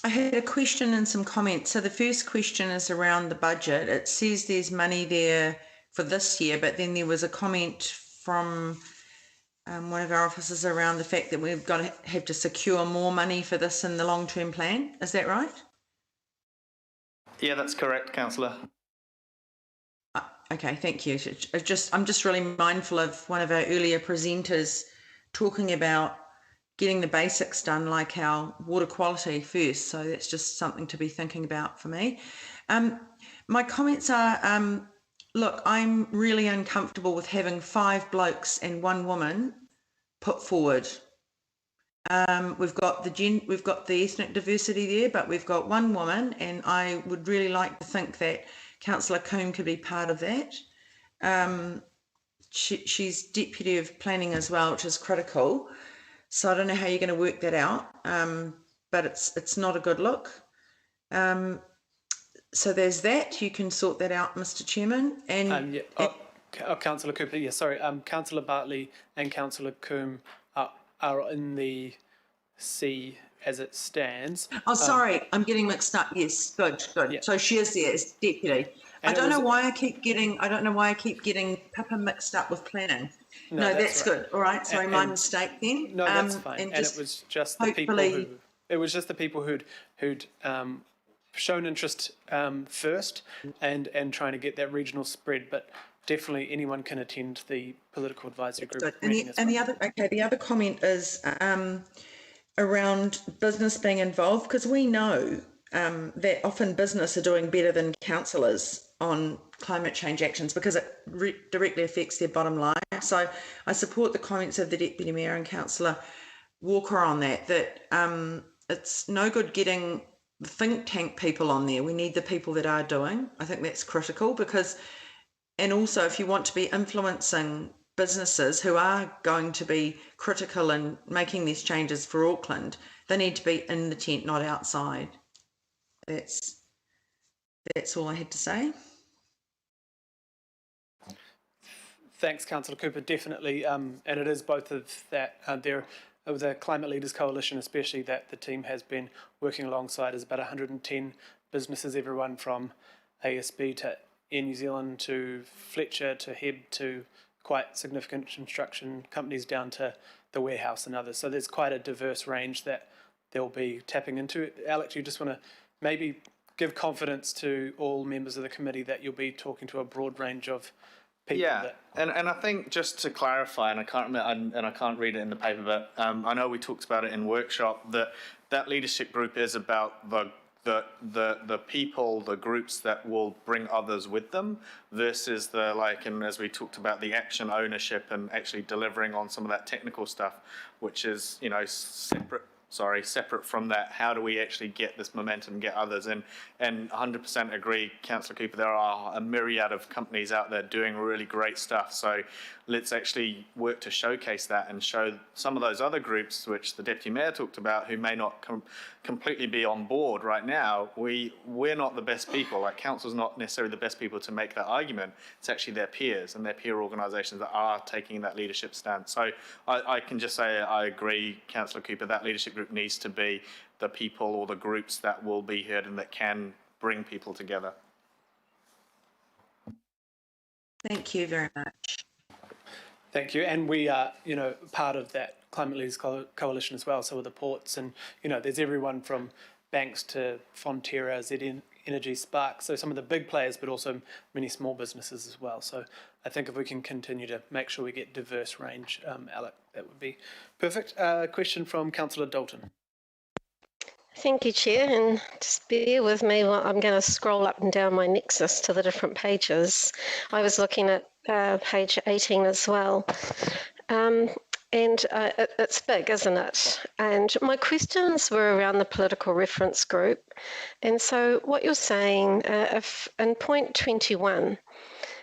Speaker 3: I had a question and some comments. So the first question is around the budget. It says there's money there for this year, but then there was a comment from one of our officers around the fact that we've got to have to secure more money for this in the long-term plan. Is that right?
Speaker 5: Yeah, that's correct, Councillor.
Speaker 3: Okay, thank you. I'm just really mindful of one of our earlier presenters talking about getting the basics done, like our water quality first. So that's just something to be thinking about for me. My comments are, look, I'm really uncomfortable with having 5 blokes and 1 woman put forward. We've got the ethnic diversity there, but we've got 1 woman, and I would really like to think that Councillor Coombe could be part of that. She's Deputy of Planning as well, which is critical. So I don't know how you're going to work that out, but it's not a good look. So there's that. You can sort that out, Mr. Chairman. And
Speaker 1: Councillor Cooper, yeah, sorry. Councillor Bartley and Councillor Coombe are in the C as it stands.
Speaker 3: Oh, sorry, I'm getting mixed up. Yes, good. Yeah. So she is there as deputy. I don't know why I keep getting Pippa mixed up with planning. No, that's right. Good. All right. Sorry, my mistake then.
Speaker 1: No, that's fine. And it was just the people who. It was just the people who'd shown interest first, and trying to get that regional spread. But definitely anyone can attend the political advisory group meeting as well.
Speaker 3: The other comment is around business being involved, because we know that often business are doing better than councillors on climate change actions because it directly affects their bottom line. So I support the comments of the Deputy Mayor and Councillor Walker on that it's no good getting the think tank people on there. We need the people that are doing. I think that's critical and also if you want to be influencing businesses who are going to be critical in making these changes for Auckland, they need to be in the tent, not outside. That's all I had to say.
Speaker 1: Thanks, Councillor Cooper. Definitely, and it is both of that. The Climate Leaders Coalition, especially, that the team has been working alongside, is about 110 businesses, everyone from ASB to Air New Zealand to Fletcher to Heb to quite significant construction companies down to the warehouse and others. So there's quite a diverse range that they'll be tapping into. Alex, you just want to maybe give confidence to all members of the committee that you'll be talking to a broad range of people.
Speaker 5: Yeah, and I think just to clarify, and I can't remember, and I can't read it in the paper, but I know we talked about it in workshop, that leadership group is about the people, the groups that will bring others with them, versus and as we talked about, the action ownership and actually delivering on some of that technical stuff, which is separate from that. How do we actually get this momentum, get others in? And 100% agree, Councillor Cooper, there are a myriad of companies out there doing really great stuff. So let's actually work to showcase that and show some of those other groups, which the Deputy Mayor talked about, who may not completely be on board right now. We're not the best people. Like, Council's not necessarily the best people to make that argument. It's actually their peers and their peer organisations that are taking that leadership stance. So I can just say I agree, Councillor Cooper, that leadership group needs to be the people or the groups that will be heard and that can bring people together.
Speaker 3: Thank you very much.
Speaker 1: Thank you. And we are, part of that Climate Leaders Coalition as well. So with the ports and, there's everyone from Banks to Fonterra, Z Energy, Spark. So some of the big players, but also many small businesses as well. So I think if we can continue to make sure we get diverse range, Alec, that would be perfect. Question from Councillor Dalton.
Speaker 12: Thank you, Chair, and just bear with me while I'm going to scroll up and down my Nexus to the different pages. I was looking at page 18 as well, and it's big, isn't it? And my questions were around the political reference group. And so what you're saying, if in point 21,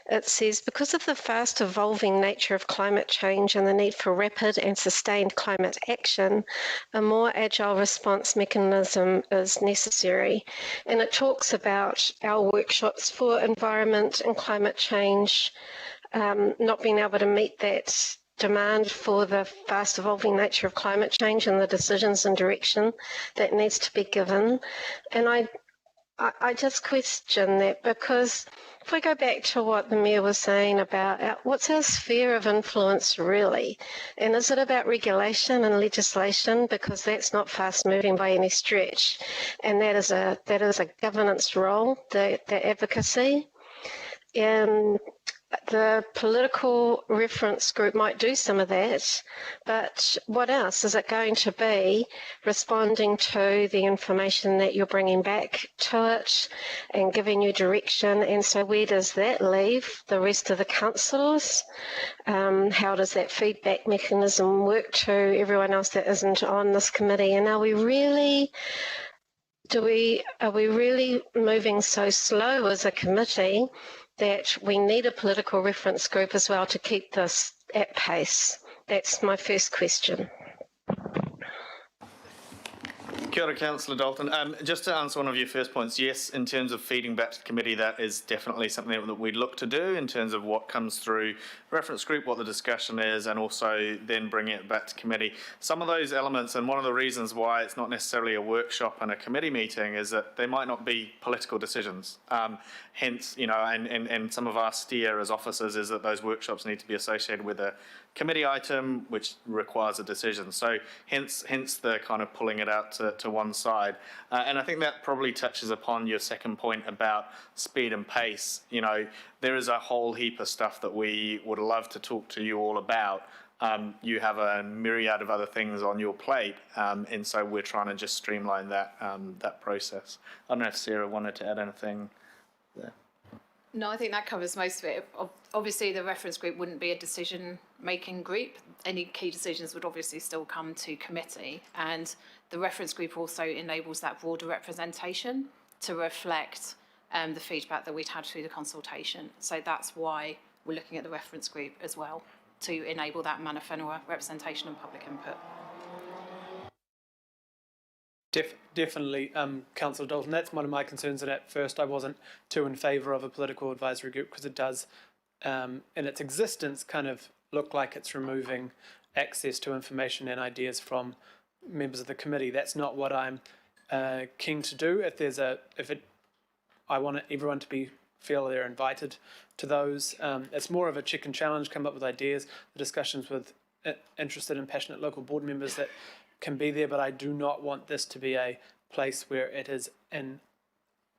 Speaker 12: It says, because of the fast evolving nature of climate change and the need for rapid and sustained climate action, a more agile response mechanism is necessary. And it talks about our workshops for environment and climate change not being able to meet that demand for the fast evolving nature of climate change and the decisions and direction that needs to be given. And I just question that, because if we go back to what the Mayor was saying about what's our sphere of influence really, and is it about regulation and legislation, because that's not fast moving by any stretch, and that is a governance role, the advocacy, and the political reference group might do some of that, but what else? Is it going to be responding to the information that you're bringing back to it and giving you direction? And so where does that leave the rest of the councillors? How does that feedback mechanism work to everyone else that isn't on this committee? And are we really moving so slow as a committee that we need a political reference group as well to keep this at pace? That's my first question.
Speaker 5: Kia ora, Councillor Dalton. Just to answer one of your first points, yes, in terms of feeding back to the committee, that is definitely something that we'd look to do in terms of what comes through reference group, what the discussion is, and also then bringing it back to committee. Some of those elements, and one of the reasons why it's not necessarily a workshop and a committee meeting, is that they might not be political decisions. Hence, you know, and some of our steer as officers is that those workshops need to be associated with a committee item which requires a decision. So hence the kind of pulling it out to one side. And I think that probably touches upon your second point about speed and pace. You know, there is a whole heap of stuff that we would love to talk to you all about. You have a myriad of other things on your plate, and so we're trying to just streamline that process. I don't know if Sarah wanted to add anything there.
Speaker 21: No, I think that covers most of it. Obviously, the reference group wouldn't be a decision-making group. Any key decisions would obviously still come to committee, and the reference group also enables that broader representation to reflect the feedback that we'd had through the consultation. So that's why we're looking at the reference group as well, to enable that mana whenua representation and public input.
Speaker 1: Definitely, Councillor Dalton, that's one of my concerns, and at first I wasn't too in favour of a political advisory group, because it does, in its existence, kind of look like it's removing access to information and ideas from members of the committee. That's not what I'm keen to do. I want everyone to feel they're invited to those. It's more of a chicken challenge, come up with ideas, the discussions with interested and passionate local board members that can be there, but I do not want this to be a place where it is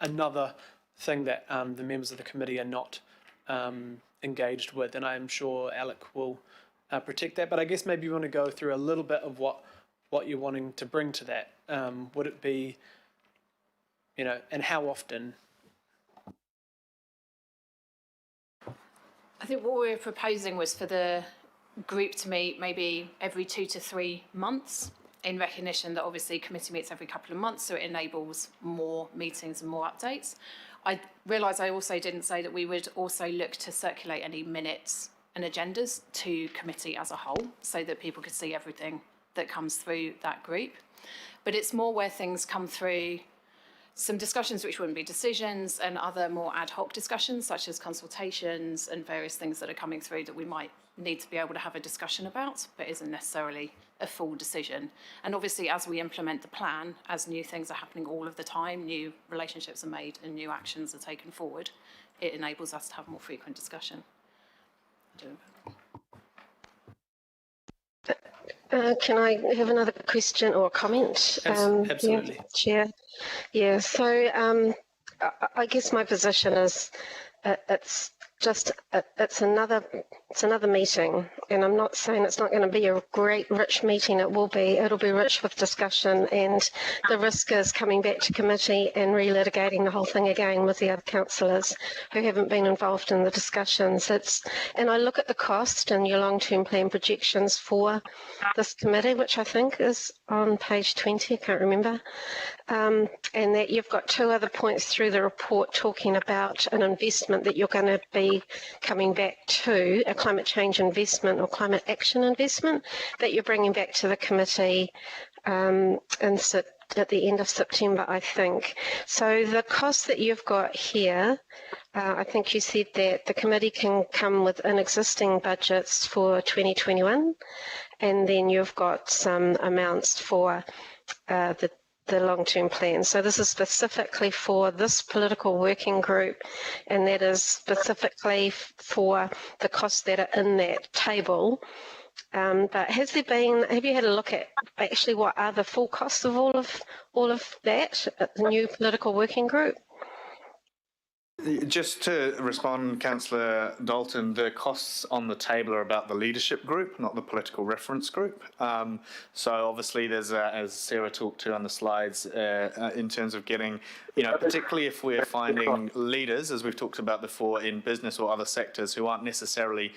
Speaker 1: another thing that the members of the committee are not engaged with, and I'm sure Alec will protect that. But I guess maybe you want to go through a little bit of what you're wanting to bring to that. Would it be, you know, and how often?
Speaker 21: I think what we're proposing was for the group to meet maybe every 2 to 3 months, in recognition that obviously committee meets every couple of months, so it enables more meetings and more updates. I realise I also didn't say that we would also look to circulate any minutes and agendas to committee as a whole, so that people could see everything that comes through that group. But it's more where things come through, some discussions which wouldn't be decisions, and other more ad hoc discussions such as consultations and various things that are coming through that we might need to be able to have a discussion about, but isn't necessarily a full decision. And obviously, as we implement the plan, as new things are happening all of the time, new relationships are made and new actions are taken forward, it enables us to have more frequent discussion.
Speaker 12: Can I have another question or comment?
Speaker 1: Absolutely.
Speaker 12: Yeah, Chair. Yeah, so I guess my position is it's another It's another meeting, and I'm not saying it's not going to be a great, rich meeting. It will be. It'll be rich with discussion, and the risk is coming back to committee and relitigating the whole thing again with the other councillors who haven't been involved in the discussions. And I look at the cost and your long-term plan projections for this committee, which I think is on page 20. I can't remember. And that you've got two other points through the report talking about an investment that you're going to be coming back to, a climate change investment or climate action investment that you're bringing back to the committee at the end of September, I think. So the cost that you've got here, I think you said that the committee can come with an existing budgets for 2021, and then you've got some amounts for the long-term plan. So this is specifically for this political working group, and that is specifically for the costs that are in that table. But have you had a look at actually what are the full costs of all of that, the new political working group?
Speaker 5: Just to respond, Councillor Dalton, the costs on the table are about the leadership group, not the political reference group. So obviously there's, as Sarah talked to on the slides, in terms of getting, particularly if we're finding leaders, as we've talked about before, in business or other sectors who aren't necessarily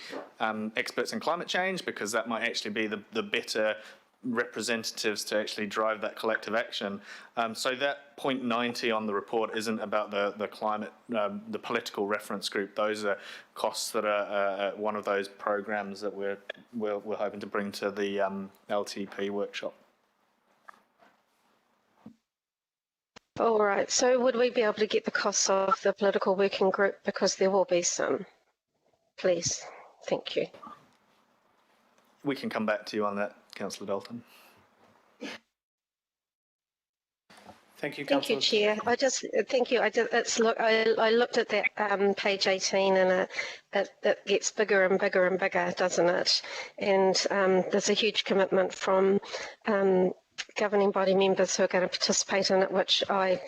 Speaker 5: experts in climate change, because that might actually be the better representatives to actually drive that collective action. So that point 90 on the report isn't about the climate, the political reference group. Those are costs that are one of those programs that we're hoping to bring to the LTP workshop.
Speaker 12: All right, so would we be able to get the costs of the political working group, because there will be some, please? Thank you.
Speaker 5: We can come back to you on that, Councillor Dalton.
Speaker 1: Thank you,
Speaker 12: Thank you, Chair. Thank you. I looked at that page 18, and it gets bigger and bigger and bigger, doesn't it? And there's a huge commitment from governing body members who are going to participate in it, which I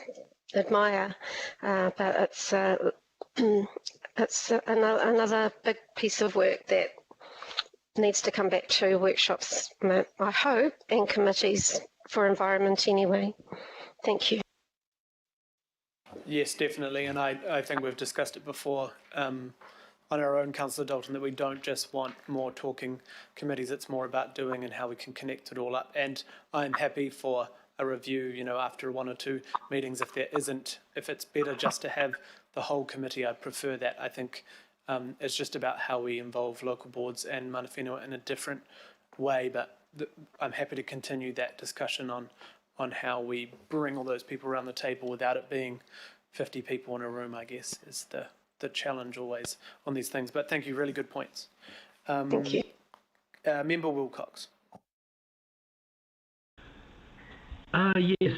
Speaker 12: admire. But it's another big piece of work that needs to come back to workshops, I hope, and committees for environment anyway. Thank you.
Speaker 1: Yes, definitely, and I think we've discussed it before on our own, Councillor Dalton, that we don't just want more talking committees, it's more about doing and how we can connect it all up. And I'm happy for a review, after one or two meetings, if it's better just to have the whole committee. I prefer that. I think it's just about how we involve local boards and mana whenua in a different way, but I'm happy to continue that discussion on how we bring all those people around the table without it being 50 people in a room, I guess, is the challenge always on these things. But thank you, really good points.
Speaker 12: Thank you.
Speaker 1: Member Wilcox.
Speaker 18: Yes,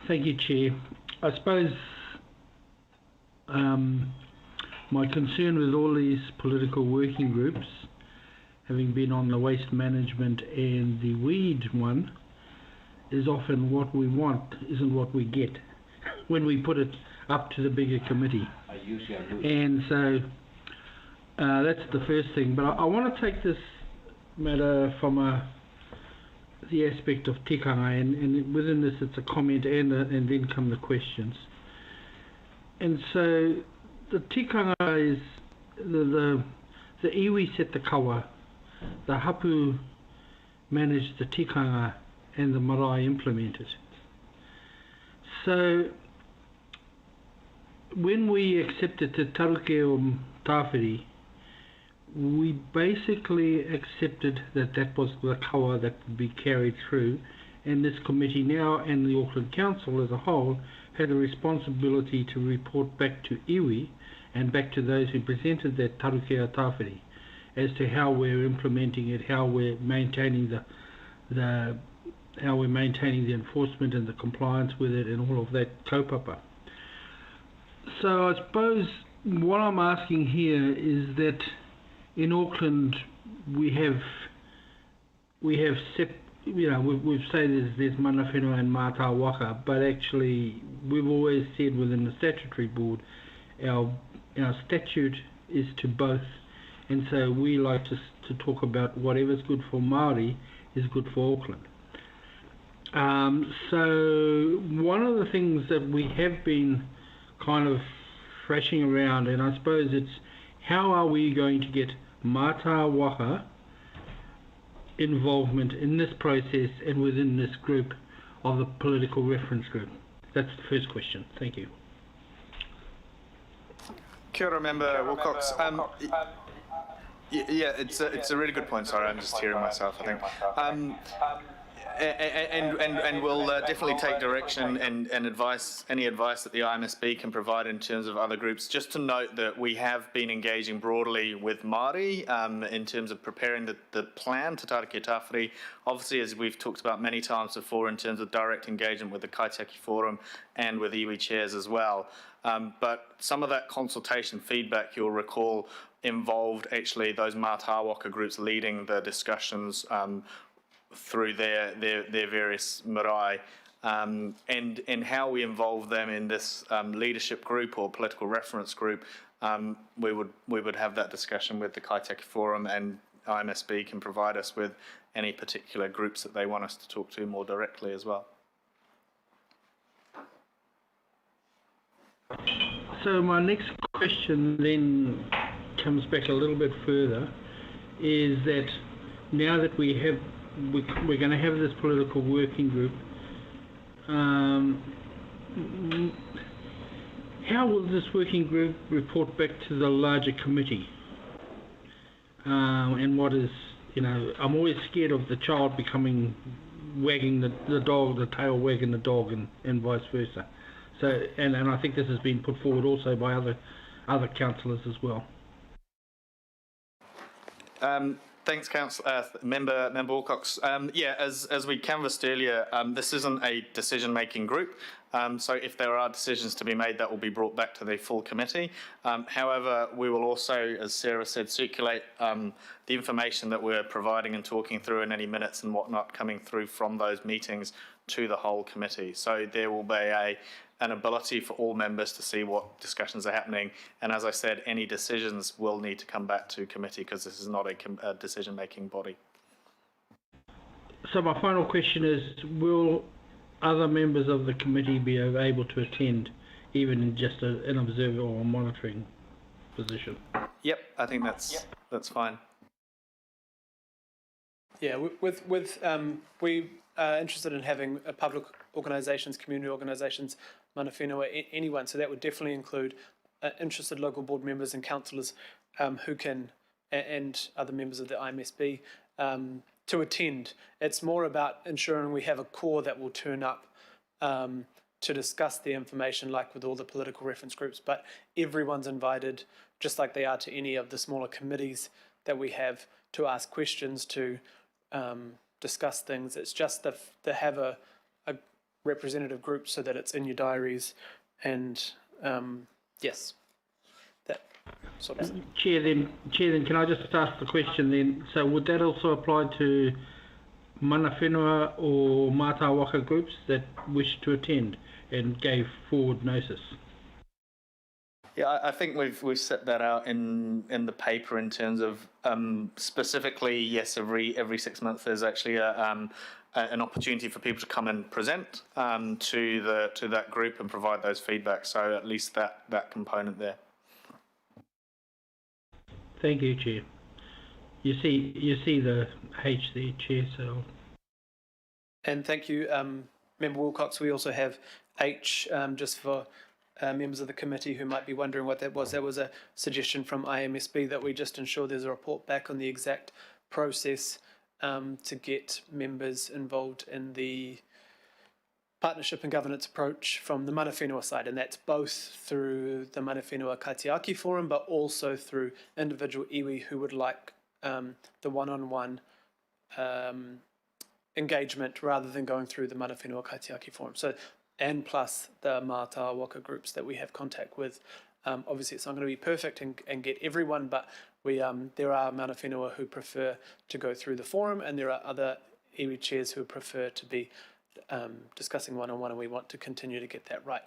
Speaker 18: thank you, Chair. I suppose my concern with all these political working groups, having been on the waste management and the weed one, is often what we want isn't what we get when we put it up to the bigger committee. And so that's the first thing. But I want to take this matter from the aspect of tikanga, and within this it's a comment and then come the questions. And so the tikanga is the iwi set the kawa, the hapu managed the tikanga, and the marae implemented. So when we accepted Te Taruke o Tawhiri, we basically accepted that was the kawa that would be carried through, and this committee now and the Auckland Council as a whole had a responsibility to report back to iwi and back to those who presented that Taruke o Tawhiri as to how we're implementing it, how we're maintaining the enforcement and the compliance with it and all of that kaupapa. So I suppose what I'm asking here is that in Auckland we've said there's mana whenua and mātā waka, but actually we've always said within the statutory board our statute is to both and so we like to talk about whatever's good for Māori is good for Auckland. So one of the things that we have been kind of thrashing around, and I suppose it's how are we going to get Mata Waka involvement in this process and within this group of the political reference group? That's the first question. Thank you.
Speaker 5: Kia ora, Member Wilcox. Yeah, it's a really good point. Sorry, I'm just hearing myself, I think. And we'll definitely take direction and advice, any advice that the IMSB can provide in terms of other groups. Just to note that we have been engaging broadly with Māori in terms of preparing the plan to Tarakia Tawhiri. Obviously, as we've talked about many times before, in terms of direct engagement with the Kaitiaki Forum and with iwi chairs as well. But some of that consultation feedback, you'll recall, involved actually those Mātāwaka groups leading the discussions through their various marae, and how we involve them in this leadership group or political reference group. We would have that discussion with the Kaitiaki Forum, and IMSB can provide us with any particular groups that they want us to talk to more directly as well.
Speaker 18: So my next question then comes back a little bit further, is that now that we're going to have this political working group, how will this working group report back to the larger committee? And what is, I'm always scared of the child wagging the dog, the tail wagging the dog, and vice versa. So, and I think this has been put forward also by other councillors as well.
Speaker 5: Thanks, Member Wilcox. Yeah, as we canvassed earlier, this isn't a decision-making group. So if there are decisions to be made, that will be brought back to the full committee. However, we will also, as Sarah said, circulate the information that we're providing and talking through, and any minutes and whatnot coming through from those meetings to the whole committee. So there will be an ability for all members to see what discussions are happening. And as I said, any decisions will need to come back to committee, because this is not a decision-making body.
Speaker 18: So my final question is, will other members of the committee be able to attend, even in just an observer or monitoring position? Yep,
Speaker 5: I think that's fine.
Speaker 1: Yeah, we are interested in having public organisations, community organisations, mana whenua, anyone. So that would definitely include interested local board members and councillors who can, and other members of the IMSB, to attend. It's more about ensuring we have a core that will turn up to discuss the information, like with all the political reference groups. But everyone's invited, just like they are to any of the smaller committees that we have, to ask questions, to discuss things. It's just to have a representative group so that it's in your diaries, and yes, that sort of thing.
Speaker 18: Chair, then can I just ask the question then? So would that also apply to mana whenua or Mātāwaka groups that wish to attend and gave forward notice?
Speaker 5: Yeah, I think we've set that out in the paper in terms of specifically, yes, every 6 months there's actually an opportunity for people to come and present to that group and provide those feedback. So at least that component there.
Speaker 18: Thank you, Chair. You see the H there, Chair. So.
Speaker 1: And thank you, Member Wilcox. We also have H just for members of the committee who might be wondering what that was. That was a suggestion from IMSB that we just ensure there's a report back on the exact process to get members involved in the partnership and governance approach from the mana whenua side, and that's both through the mana whenua Kaitiaki Forum, but also through individual iwi who would like the one-on-one engagement rather than going through the mana whenua Kaitiaki Forum. So, and plus the Mātāwaka groups that we have contact with. Obviously, it's not going to be perfect and get everyone, but there are mana whenua who prefer to go through the forum, and there are other iwi chairs who prefer to be discussing one-on-one, and we want to continue to get that right.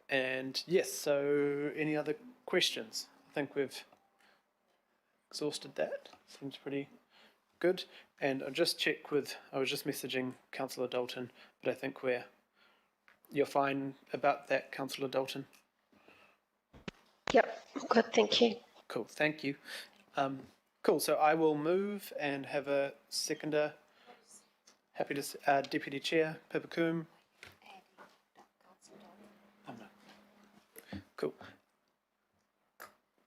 Speaker 1: And yes, so any other questions? I think we've exhausted that. Seems pretty good. And I'll just check with, I was just messaging Councillor Dalton, but I think you're fine about that, Councillor Dalton?
Speaker 12: Yep, good, thank you.
Speaker 1: Cool, thank you. Cool, so I will move and have a seconder. Happy to, Deputy Chair, Pippa Coombe. Oh, no. Cool.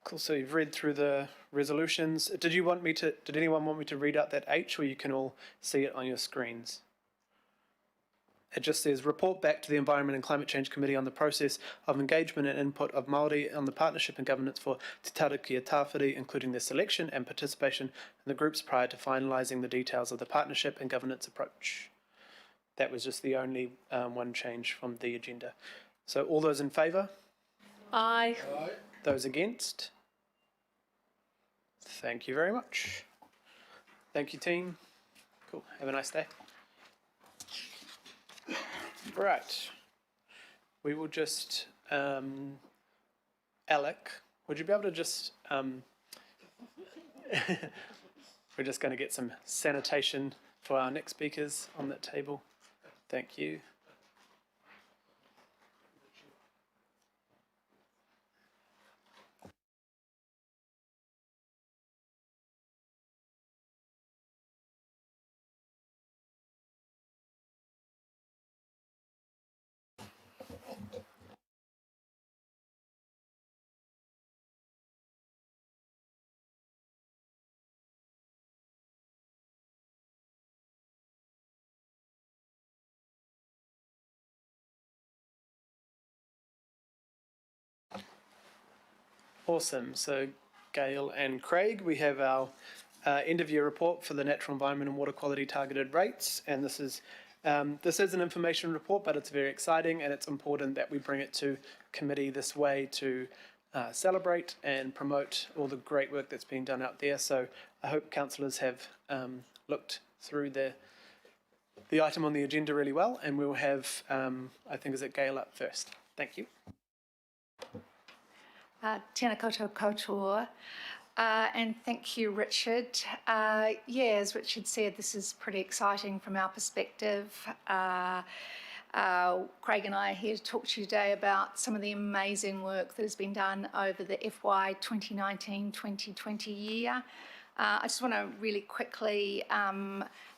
Speaker 1: Cool, so you've read through the resolutions. Did anyone want me to read out that H, or you can all see it on your screens? It just says, report back to the Environment and Climate Change Committee on the process of engagement and input of Māori on the partnership and governance for Te Tarakia Tawhiri, including their selection and participation in the groups prior to finalising the details of the partnership and governance approach. That was just the only one change from the agenda. So all those in favour?
Speaker 2: Aye.
Speaker 1: Aye. Those against? Thank you very much. Thank you, team. Cool. Have a nice day. Right. We will just, Alec, would you be able to just, we're just going to get some sanitation for our next speakers on that table. Thank you. Awesome. So Gail and Craig, we have our end of year report for the natural environment and water quality targeted rates. And this is an information report, but it's very exciting, and it's important that we bring it to committee this way to celebrate and promote all the great work that's being done out there. So I hope councillors have looked through the item on the agenda really well, and we'll have, I think, is it Gail up first? Thank you.
Speaker 6: Tēnā koutou koutua, and thank you, Richard. As Richard said, this is pretty exciting from our perspective. Craig and I are here to talk to you today about some of the amazing work that has been done over the FY 2019-2020 year. I just want to really quickly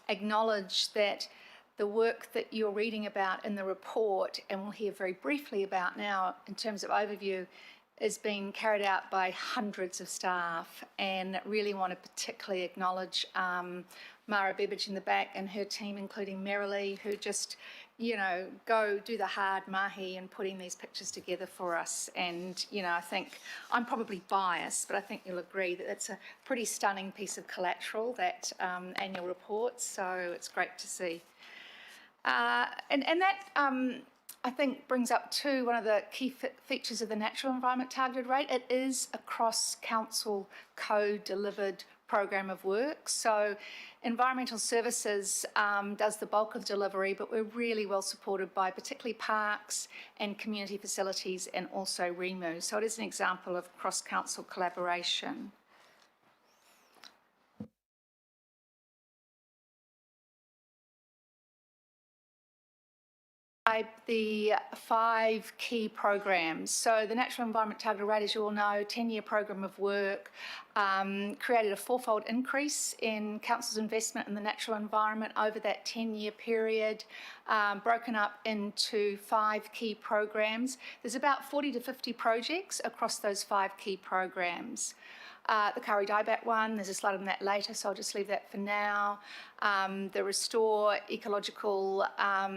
Speaker 6: acknowledge that the work that you're reading about in the report, and we'll hear very briefly about now in terms of overview, is being carried out by hundreds of staff, and really want to particularly acknowledge Mara Bebbage in the back and her team, including Merilee, who just, go do the hard mahi in putting these pictures together for us. And, I think I'm probably biased, but I think you'll agree that it's a pretty stunning piece of collateral, that annual report, so it's great to see. And that I think brings up to one of the key features of the natural environment targeted rate. It is a cross-council co-delivered program of work. So Environmental Services does the bulk of the delivery, but we're really well supported by particularly parks and community facilities, and also REMU. So it is an example of cross-council collaboration. The 5 key programs. So the Natural Environment Targeted Rate, as you all know, 10-year program of work, created a 4-fold increase in council's investment in the natural environment over that 10-year period, broken up into 5 key programs. There's about 40 to 50 projects across those 5 key programs. The Kari Daibat one, there's a slide on that later, so I'll just leave that for now. The Restore Ecological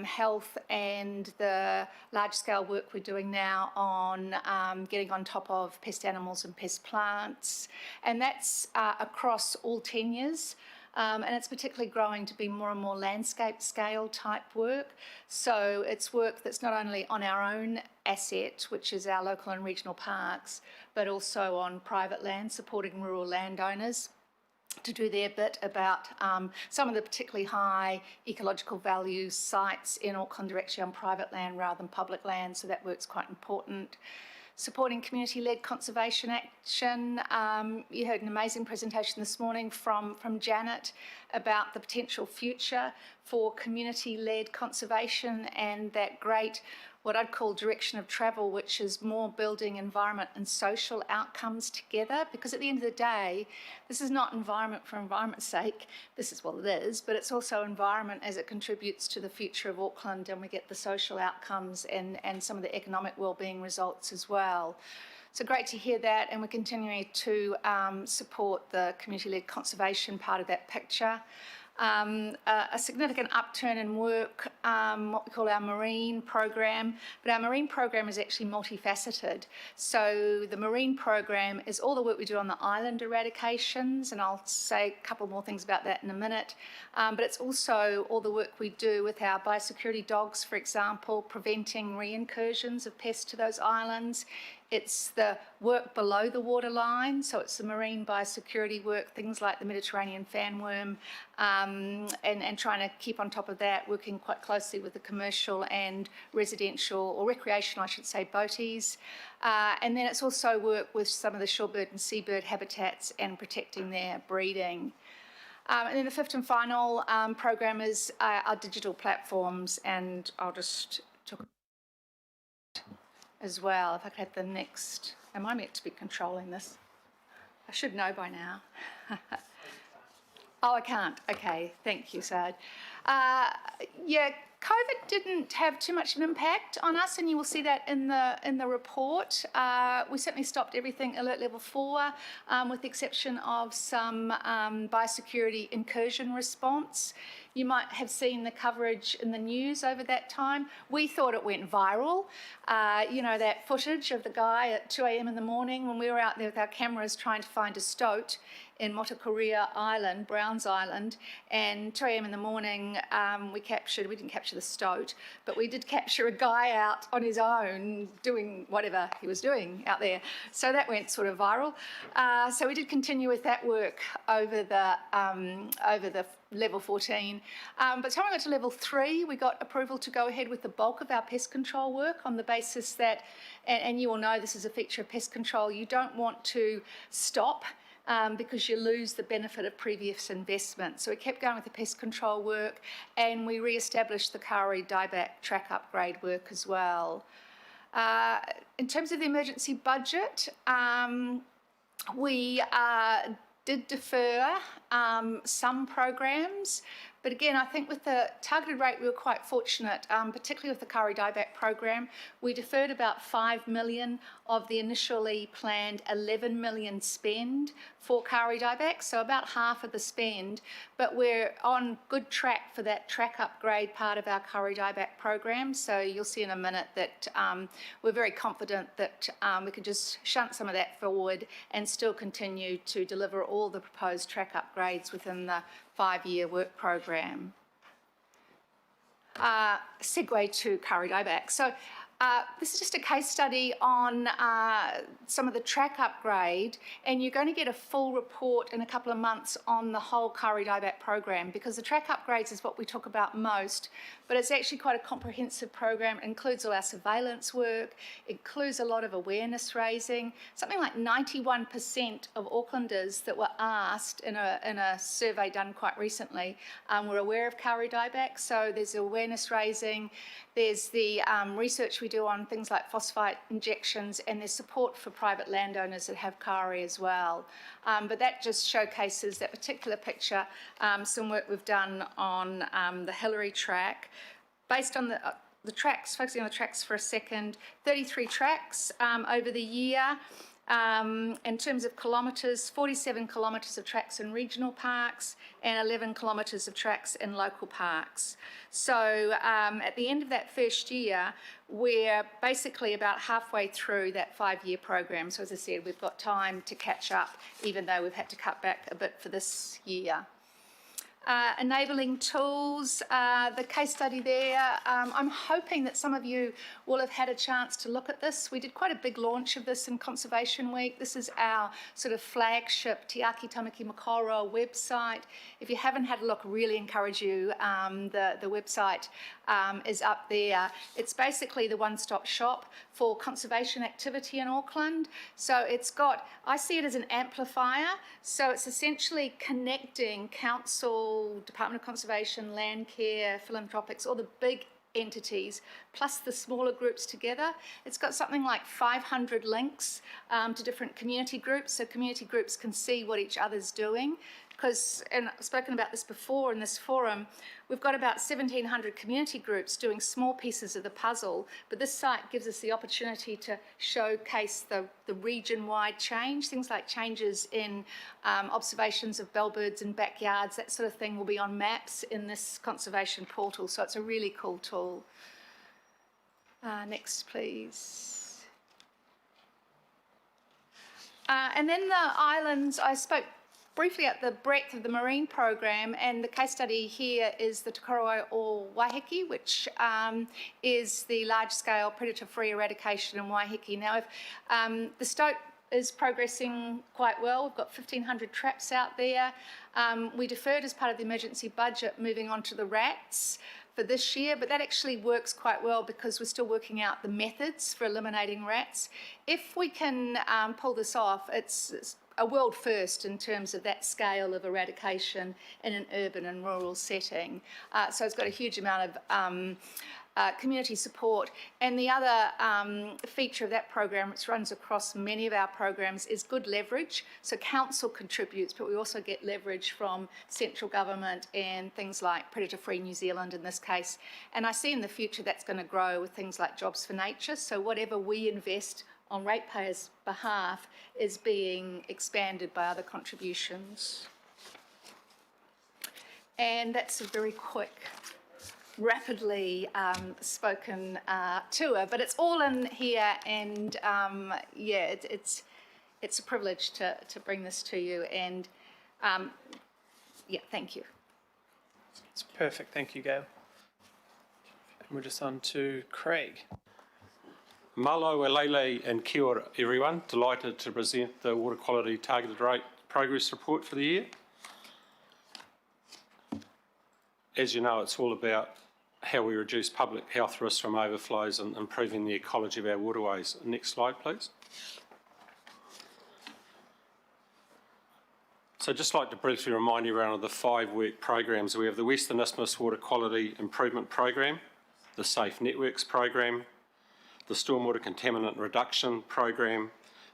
Speaker 6: Health, and the large-scale work we're doing now on getting on top of pest animals and pest plants. And that's across all tenures. And it's particularly growing to be more and more landscape scale type work. So it's work that's not only on our own asset, which is our local and regional parks, but also on private land, supporting rural landowners to do their bit about some of the particularly high ecological value sites in Auckland are actually on private land rather than public land, so that work's quite important. supporting community-led conservation action. You heard an amazing presentation this morning from Janet about the potential future for community-led conservation and that great, what I'd call direction of travel, which is more building environment and social outcomes together. Because at the end of the day, this is not environment for environment's sake. This is what it is, but it's also environment as it contributes to the future of Auckland, and we get the social outcomes and some of the economic wellbeing results as well. So great to hear that, and we're continuing to support the community-led conservation part of that picture. A significant upturn in work, what we call our marine program, but our marine program is actually multifaceted. So the marine program is all the work we do on the island eradications, and I'll say a couple more things about that in a minute, but it's also all the work we do with our biosecurity dogs, for example, preventing reincursions of pests to those islands. It's the work below the waterline, so it's the marine biosecurity work, things like the Mediterranean fanworm, and trying to keep on top of that, working quite closely with the commercial and residential, or recreational, I should say, boaties. And then it's also work with some of the shorebird and seabird habitats and protecting their breeding. And then the fifth and final program is our digital platforms, and I'll just talk as well. If I could have the next, am I meant to be controlling this? I should know by now. Oh, I can't. Okay, thank you, Sad. Yeah, COVID didn't have too much of an impact on us, and you will see that in the report. We certainly stopped everything alert level 4, with the exception of some biosecurity incursion response. You might have seen the coverage in the news over that time. We thought it went viral. You know, that footage of the guy at 2 a.m. in the morning when we were out there with our cameras trying to find a stoat in Motukorea Island, Browns Island, and 2 a.m. in the morning we didn't capture the stoat, but we did capture a guy out on his own doing whatever he was doing out there. So that went sort of viral. So we did continue with that work over the level 14. But by the time we got to level 3, we got approval to go ahead with the bulk of our pest control work on the basis that, and you all know this is a feature of pest control, you don't want to stop because you lose the benefit of previous investment. So we kept going with the pest control work, and we re-established the Kauri dieback track upgrade work as well. In terms of the emergency budget, we did defer some programs, but again, I think with the targeted rate, we were quite fortunate, particularly with the Kauri dieback program. We deferred about 5 million of the initially planned 11 million spend for Kauri dieback, so about half of the spend, but we're on good track for that track upgrade part of our Kauri dieback program. So you'll see in a minute that we're very confident that we can just shunt some of that forward and still continue to deliver all the proposed track upgrades within the 5-year work program. Segue to Kauri dieback. So this is just a case study on some of the track upgrade, and you're going to get a full report in a couple of months on the whole Kauri dieback program, because the track upgrades is what we talk about most, but it's actually quite a comprehensive program. It includes all our surveillance work, it includes a lot of awareness raising. Something like 91% of Aucklanders that were asked in a survey done quite recently were aware of Kauri dieback, so there's awareness raising, there's the research we do on things like phosphate injections, and there's support for private landowners that have Kauri as well. But that just showcases that particular picture, some work we've done on the Hillary track. Based on the tracks, focusing on the tracks for a second, 33 tracks over the year. In terms of kilometres, 47 kilometres of tracks in regional parks and 11 kilometres of tracks in local parks. So at the end of that first year, we're basically about halfway through that 5-year program. So as I said, we've got time to catch up, even though we've had to cut back a bit for this year. enabling tools, the case study there. I'm hoping that some of you will have had a chance to look at this. We did quite a big launch of this in Conservation Week. This is our sort of flagship Te Aki Tamaki Makaurau website. If you haven't had a look, really encourage you. The website is up there. It's basically the one-stop shop for conservation activity in Auckland. So it's got, I see it as an amplifier. So it's essentially connecting council, Department of Conservation, Landcare, Philanthropics, all the big entities, plus the smaller groups together. It's got something like 500 links to different community groups, so community groups can see what each other's doing. Because, and I've spoken about this before in this forum, we've got about 1,700 community groups doing small pieces of the puzzle, but this site gives us the opportunity to showcase the region-wide change. Things like changes in observations of bellbirds in backyards, that sort of thing will be on maps in this conservation portal, so it's a really cool tool. Next, please. And then the islands, I spoke briefly at the breadth of the marine program, and the case study here is the Te Koroai o Waiheke, which is the large-scale predator-free eradication in Waiheke. Now, if the stoat is progressing quite well, we've got 1,500 traps out there. We deferred as part of the emergency budget moving on to the rats for this year, but that actually works quite well because we're still working out the methods for eliminating rats. If we can pull this off, it's a world first in terms of that scale of eradication in an urban and rural setting. So it's got a huge amount of community support. And the other feature of that program, which runs across many of our programs, is good leverage. So council contributes, but we also get leverage from central government and things like Predator Free New Zealand in this case. And I see in the future that's going to grow with things like Jobs for Nature. So whatever we invest on ratepayers' behalf is being expanded by other contributions. And that's a very quick, rapidly spoken tour, but it's all in here, and yeah, it's a privilege to bring this to you, and yeah, thank you.
Speaker 1: It's perfect, thank you, Gail. And we're just on to Craig.
Speaker 4: Malo e Lele and kia ora everyone. Delighted to present the Water Quality Targeted Rate Progress Report for the year. As you know, it's all about how we reduce public health risks from overflows and improving the ecology of our waterways. Next slide, please. So I'd just like to briefly remind everyone of the 5 work programs. We have the Western Isthmus Water Quality Improvement Program, the Safe Networks Program, the Stormwater Contaminant Reduction Program,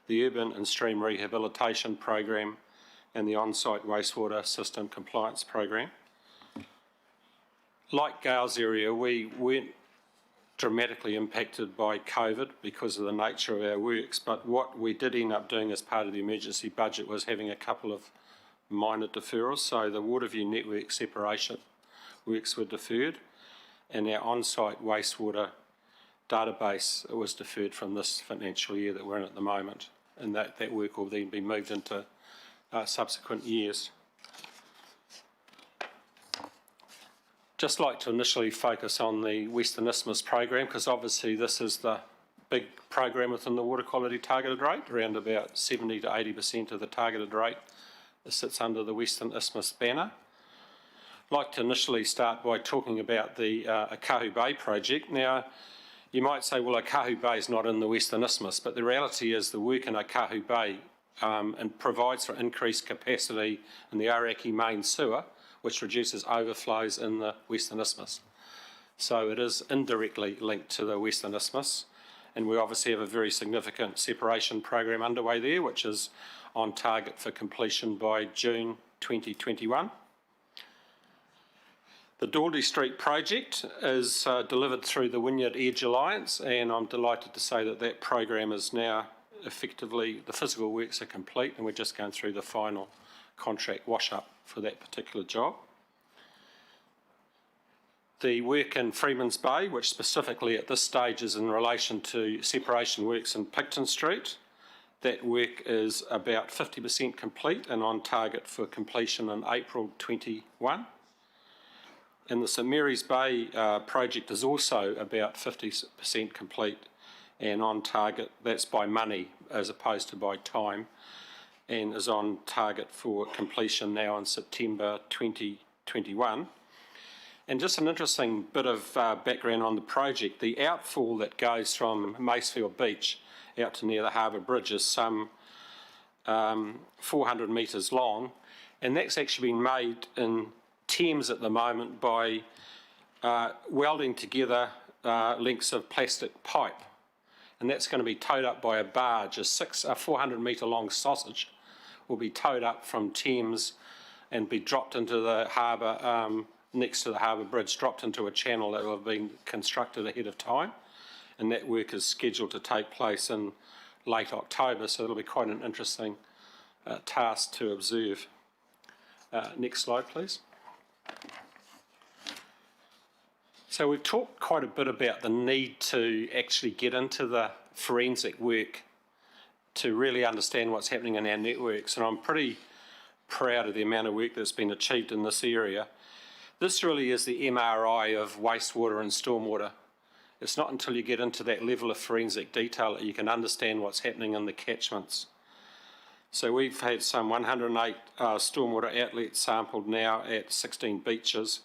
Speaker 4: the Urban and Stream Rehabilitation Program, and the On-Site Wastewater System Compliance Program. Like Gail's area, we weren't dramatically impacted by COVID because of the nature of our works, but what we did end up doing as part of the emergency budget was having a couple of minor deferrals. So the Waterview network separation works were deferred, and our on-site wastewater database was deferred from this financial year that we're in at the moment, and that work will then be moved into subsequent years. Just like to initially focus on the Western Isthmus program, because obviously this is the big program within the water quality targeted rate. Around about 70 to 80% of the targeted rate sits under the Western Isthmus banner. I'd like to initially start by talking about the Akahu Bay project. Now, you might say, well, Akahu Bay is not in the Western Isthmus, but the reality is the work in Akahu Bay and provides for increased capacity in the Araki main sewer, which reduces overflows in the Western Isthmus. So it is indirectly linked to the Western Isthmus, and we obviously have a very significant separation program underway there, which is on target for completion by June 2021. The Daugherty Street project is delivered through the Wynyard Edge Alliance, and I'm delighted to say that that program is now effectively, the physical works are complete, and we're just going through the final contract wash-up for that particular job. The work in Freeman's Bay, which specifically at this stage is in relation to separation works in Picton Street, that work is about 50% complete and on target for completion in April 21. And the St Mary's Bay project is also about 50% complete and on target. That's by money as opposed to by time, and is on target for completion now in September 2021. And just an interesting bit of background on the project, the outfall that goes from Macefield Beach out to near the Harbour Bridge is some 400 metres long, and that's actually been made in Thames at the moment by welding together lengths of plastic pipe, and that's going to be towed up by a barge. A 400 metre long sausage will be towed up from Thames and be dropped into the harbour, next to the Harbour Bridge, dropped into a channel that will have been constructed ahead of time, and that work is scheduled to take place in late October, so it'll be quite an interesting task to observe. Next slide, please. So we've talked quite a bit about the need to actually get into the forensic work to really understand what's happening in our networks, and I'm pretty proud of the amount of work that's been achieved in this area. This really is the MRI of wastewater and stormwater. It's not until you get into that level of forensic detail that you can understand what's happening in the catchments. So we've had some 108 stormwater outlets sampled now at 16 beaches,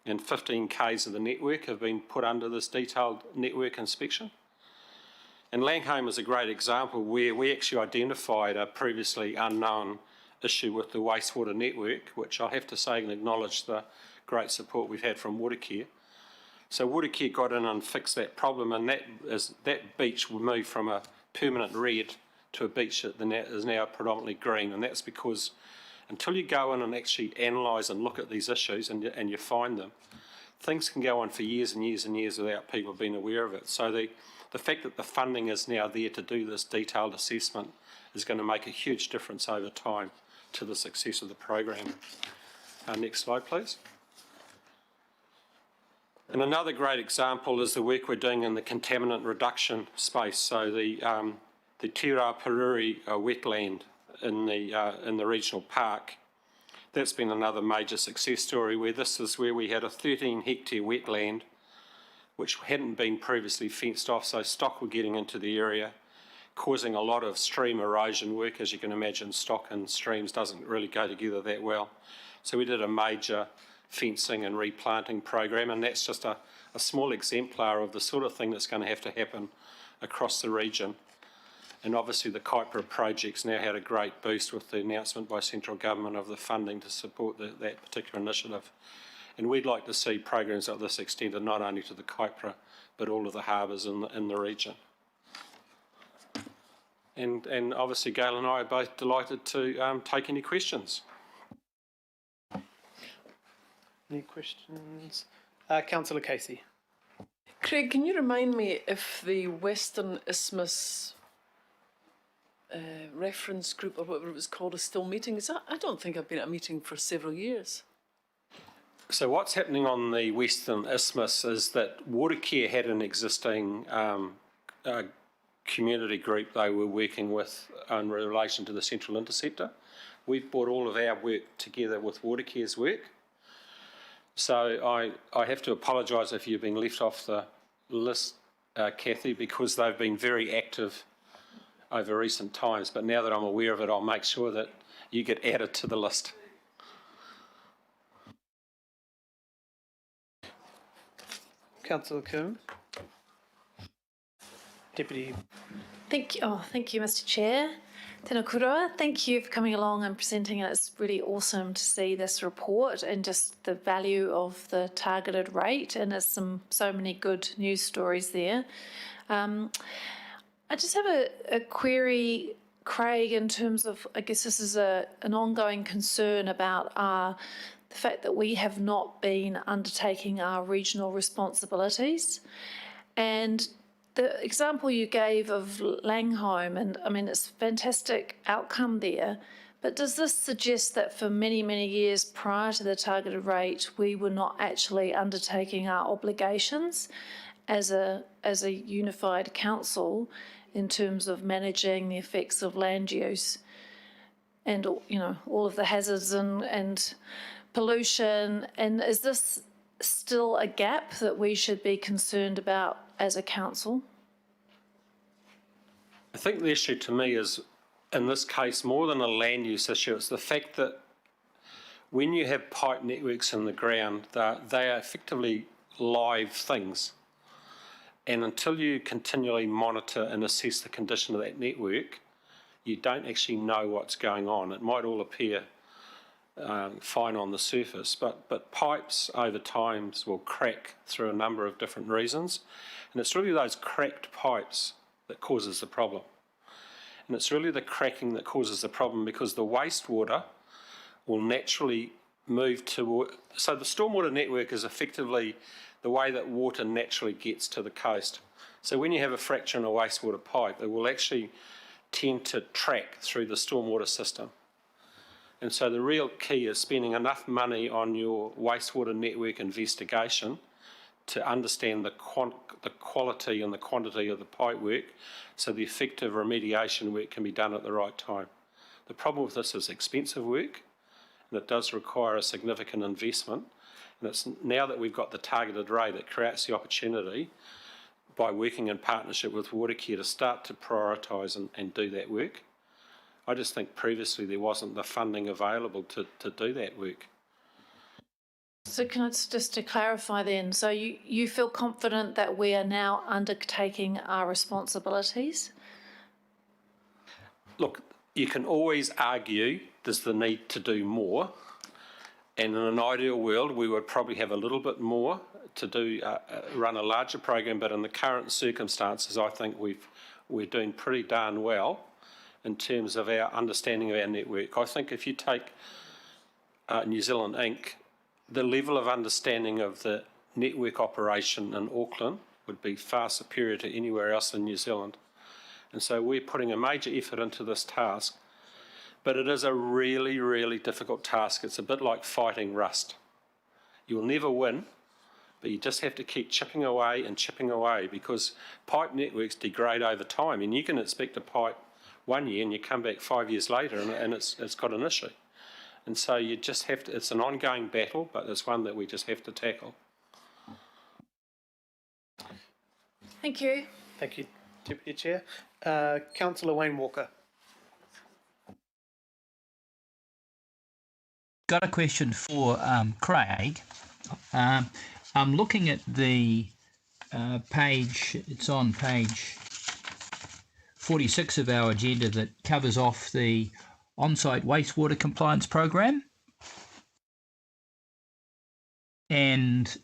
Speaker 4: and 15 k's of the network have been put under this detailed network inspection. And Langholm is a great example where we actually identified a previously unknown issue with the wastewater network, which I have to say and acknowledge the great support we've had from Watercare. So Watercare got in and fixed that problem, and that beach will move from a permanent red to a beach that is now predominantly green, and that's because until you go in and actually analyse and look at these issues and you find them, things can go on for years and years and years without people being aware of it. So the fact that the funding is now there to do this detailed assessment is going to make a huge difference over time to the success of the program. Next slide, please. And another great example is the work we're doing in the contaminant reduction space. So the Te Rāpururi wetland in the regional park, that's been another major success story, where this is where we had a 13-hectare wetland which hadn't been previously fenced off, so stock were getting into the area, causing a lot of stream erosion work. As you can imagine, stock and streams doesn't really go together that well. So we did a major fencing and replanting program, and that's just a small exemplar of the sort of thing that's going to have to happen across the region. And obviously the Kaipara project's now had a great boost with the announcement by central government of the funding to support that particular initiative. And we'd like to see programs like this extended not only to the Kaipara, but all of the harbours in the region. And obviously Gail and I are both delighted to take any questions.
Speaker 1: Any questions? Councillor Casey.
Speaker 17: Craig, can you remind me if the Western Isthmus reference group, or whatever it was called, is still meeting? I don't think I've been at a meeting for several years.
Speaker 4: So what's happening on the Western Isthmus is that Watercare had an existing community group they were working with in relation to the Central Interceptor. We've brought all of our work together with Watercare's work. So I have to apologise if you've been left off the list, Kathy, because they've been very active over recent times. But now that I'm aware of it, I'll make sure that you get added to the list.
Speaker 1: Councillor Coombe. Deputy.
Speaker 2: Thank you, Mr. Chair. Tēnā koroa. Thank you for coming along and presenting it. It's really awesome to see this report and just the value of the targeted rate, and there's so many good news stories there. I just have a query, Craig, in terms of, I guess this is an ongoing concern about the fact that we have not been undertaking our regional responsibilities. And the example you gave of Langholm, and I mean, it's a fantastic outcome there, but does this suggest that for many, many years prior to the targeted rate, we were not actually undertaking our obligations as a unified council in terms of managing the effects of land use and, you know, all of the hazards and pollution? And is this still a gap that we should be concerned about as a council?
Speaker 4: I think the issue to me is, in this case, more than a land use issue, it's the fact that when you have pipe networks in the ground, they are effectively live things. And until you continually monitor and assess the condition of that network, you don't actually know what's going on. It might all appear fine on the surface, but pipes over time will crack through a number of different reasons. And it's really those cracked pipes that causes the problem. And it's really the cracking that causes the problem, because the wastewater will naturally move to, so the stormwater network is effectively the way that water naturally gets to the coast. So when you have a fracture in a wastewater pipe, it will actually tend to track through the stormwater system. And so the real key is spending enough money on your wastewater network investigation to understand the quality and the quantity of the pipe work, so the effective remediation work can be done at the right time. The problem with this is expensive work, and it does require a significant investment. And it's now that we've got the targeted rate, it creates the opportunity by working in partnership with Watercare to start to prioritise and do that work. I just think previously there wasn't the funding available to do that work.
Speaker 2: So can I just to clarify then, so you feel confident that we are now undertaking our responsibilities?
Speaker 4: Look, you can always argue there's the need to do more, and in an ideal world we would probably have a little bit more to do, run a larger program, but in the current circumstances I think we're doing pretty darn well in terms of our understanding of our network. I think if you take New Zealand Inc., the level of understanding of the network operation in Auckland would be far superior to anywhere else in New Zealand. And so we're putting a major effort into this task, but it is a really, really difficult task. It's a bit like fighting rust. You'll never win, but you just have to keep chipping away and chipping away, because pipe networks degrade over time, and you can inspect a pipe 1 year and you come back 5 years later and it's got an issue. And so you just have to, it's an ongoing battle, but it's one that we just have to tackle.
Speaker 2: Thank you.
Speaker 1: Thank you, Deputy Chair. Councillor Wayne Walker.
Speaker 8: Got a question for Craig. I'm looking at the page, it's on page 46 of our agenda, that covers off the on-site wastewater compliance program. And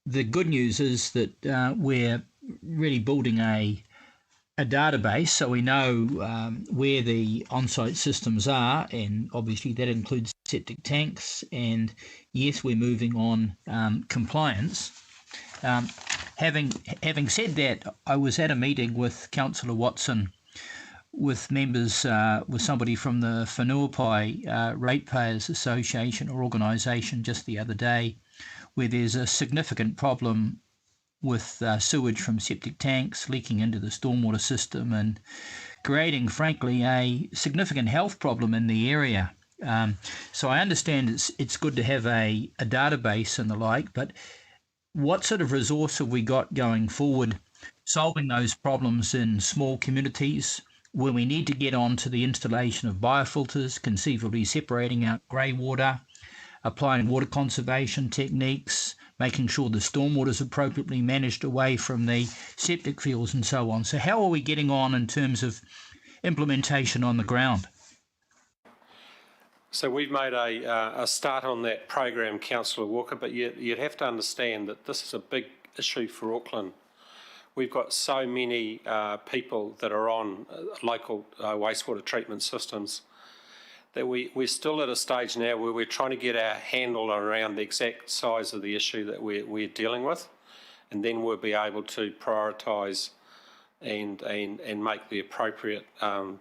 Speaker 8: the good news is that we're really building a database, so we know where the on-site systems are, and obviously that includes septic tanks, and yes, we're moving on compliance. Having said that, I was at a meeting with Councillor Watson with members, with somebody from the Whanuapai Ratepayers Association or organisation just the other day, where there's a significant problem with sewage from septic tanks leaking into the stormwater system and creating, frankly, a significant health problem in the area. So I understand it's good to have a database and the like, but what sort of resource have we got going forward solving those problems in small communities where we need to get on to the installation of biofilters, conceivably separating out grey water, applying water conservation techniques, making sure the stormwater is appropriately managed away from the septic fields and so on. So how are we getting on in terms of implementation on the ground?
Speaker 4: So we've made a start on that program, Councillor Walker, but you'd have to understand that this is a big issue for Auckland. We've got so many people that are on local wastewater treatment systems that we're still at a stage now where we're trying to get our handle around the exact size of the issue that we're dealing with, and then we'll be able to prioritise and make the appropriate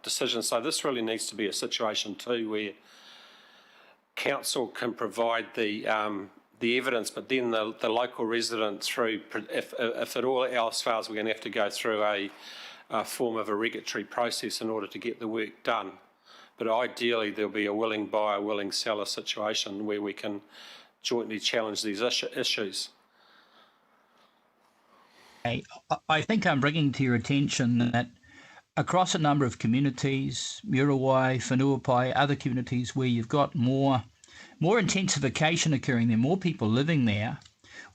Speaker 4: decisions. So this really needs to be a situation too where council can provide the evidence, but then the local resident through, if it all else fails, we're going to have to go through a form of a regulatory process in order to get the work done. But ideally there'll be a willing buyer, willing seller situation where we can jointly challenge these issues.
Speaker 8: I think I'm bringing to your attention that across a number of communities, Muriwai, Whenuapai, other communities where you've got more intensification occurring there, more people living there,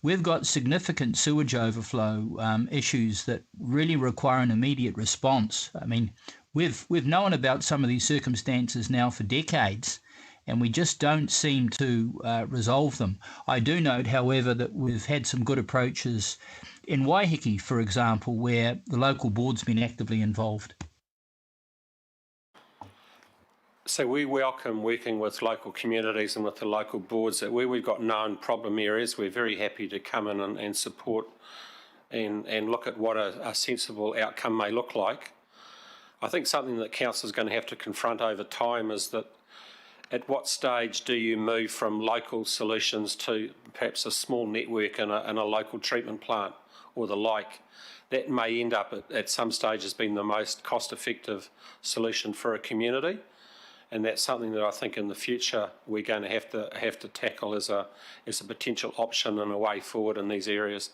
Speaker 8: we've got significant sewage overflow issues that really require an immediate response. I mean, we've known about some of these circumstances now for decades, and we just don't seem to resolve them. I do note, however, that we've had some good approaches in Waiheke, for example, where the local board's been actively involved.
Speaker 4: So we welcome working with local communities and with the local boards that where we've got known problem areas, we're very happy to come in and support and look at what a sensible outcome may look like. I think something that council is going to have to confront over time is that at what stage do you move from local solutions to perhaps a small network in a local treatment plant or the like? That may end up at some stage as being the most cost-effective solution for a community, and that's something that I think in the future we're going to have to tackle as a potential option and a way forward in these areas.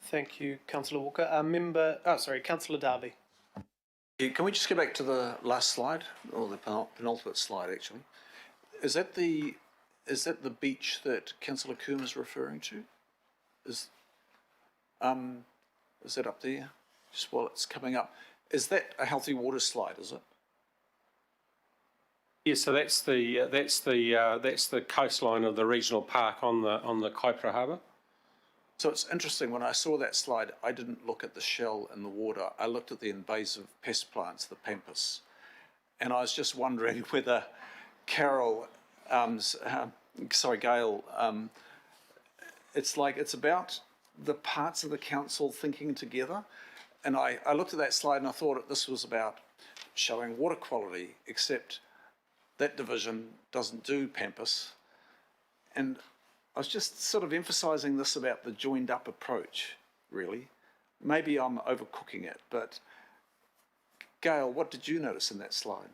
Speaker 1: Thank you, Councillor Walker. Councillor Darby.
Speaker 16: Can we just go back to the last slide, or the penultimate slide actually? Is that the beach that Councillor Coombe is referring to? Is that up there? Just while it's coming up. Is that a healthy water slide, is it?
Speaker 4: Yeah, so that's the coastline of the regional park on the Kaipara Harbour.
Speaker 16: So it's interesting, when I saw that slide, I didn't look at the shell in the water. I looked at the invasive pest plants, the pampas. And I was just wondering whether Gail, it's about the parts of the council thinking together. And I looked at that slide and I thought this was about showing water quality, except that division doesn't do pampas. And I was just sort of emphasising this about the joined up approach, really. Maybe I'm overcooking it, but Gail, what did you notice in that slide?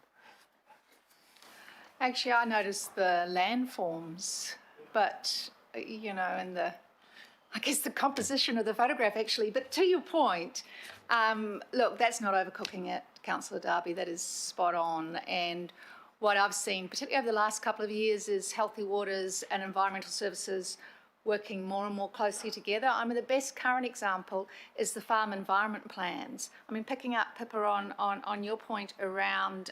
Speaker 6: Actually, I noticed the landforms, but, you know, and I guess the composition of the photograph actually. But to your point, look, that's not overcooking it, Councillor Darby, that is spot on. And what I've seen, particularly over the last couple of years, is Healthy Waters and Environmental Services working more and more closely together. I mean, the best current example is the farm environment plans. I mean, picking up, Pippa, on your point around,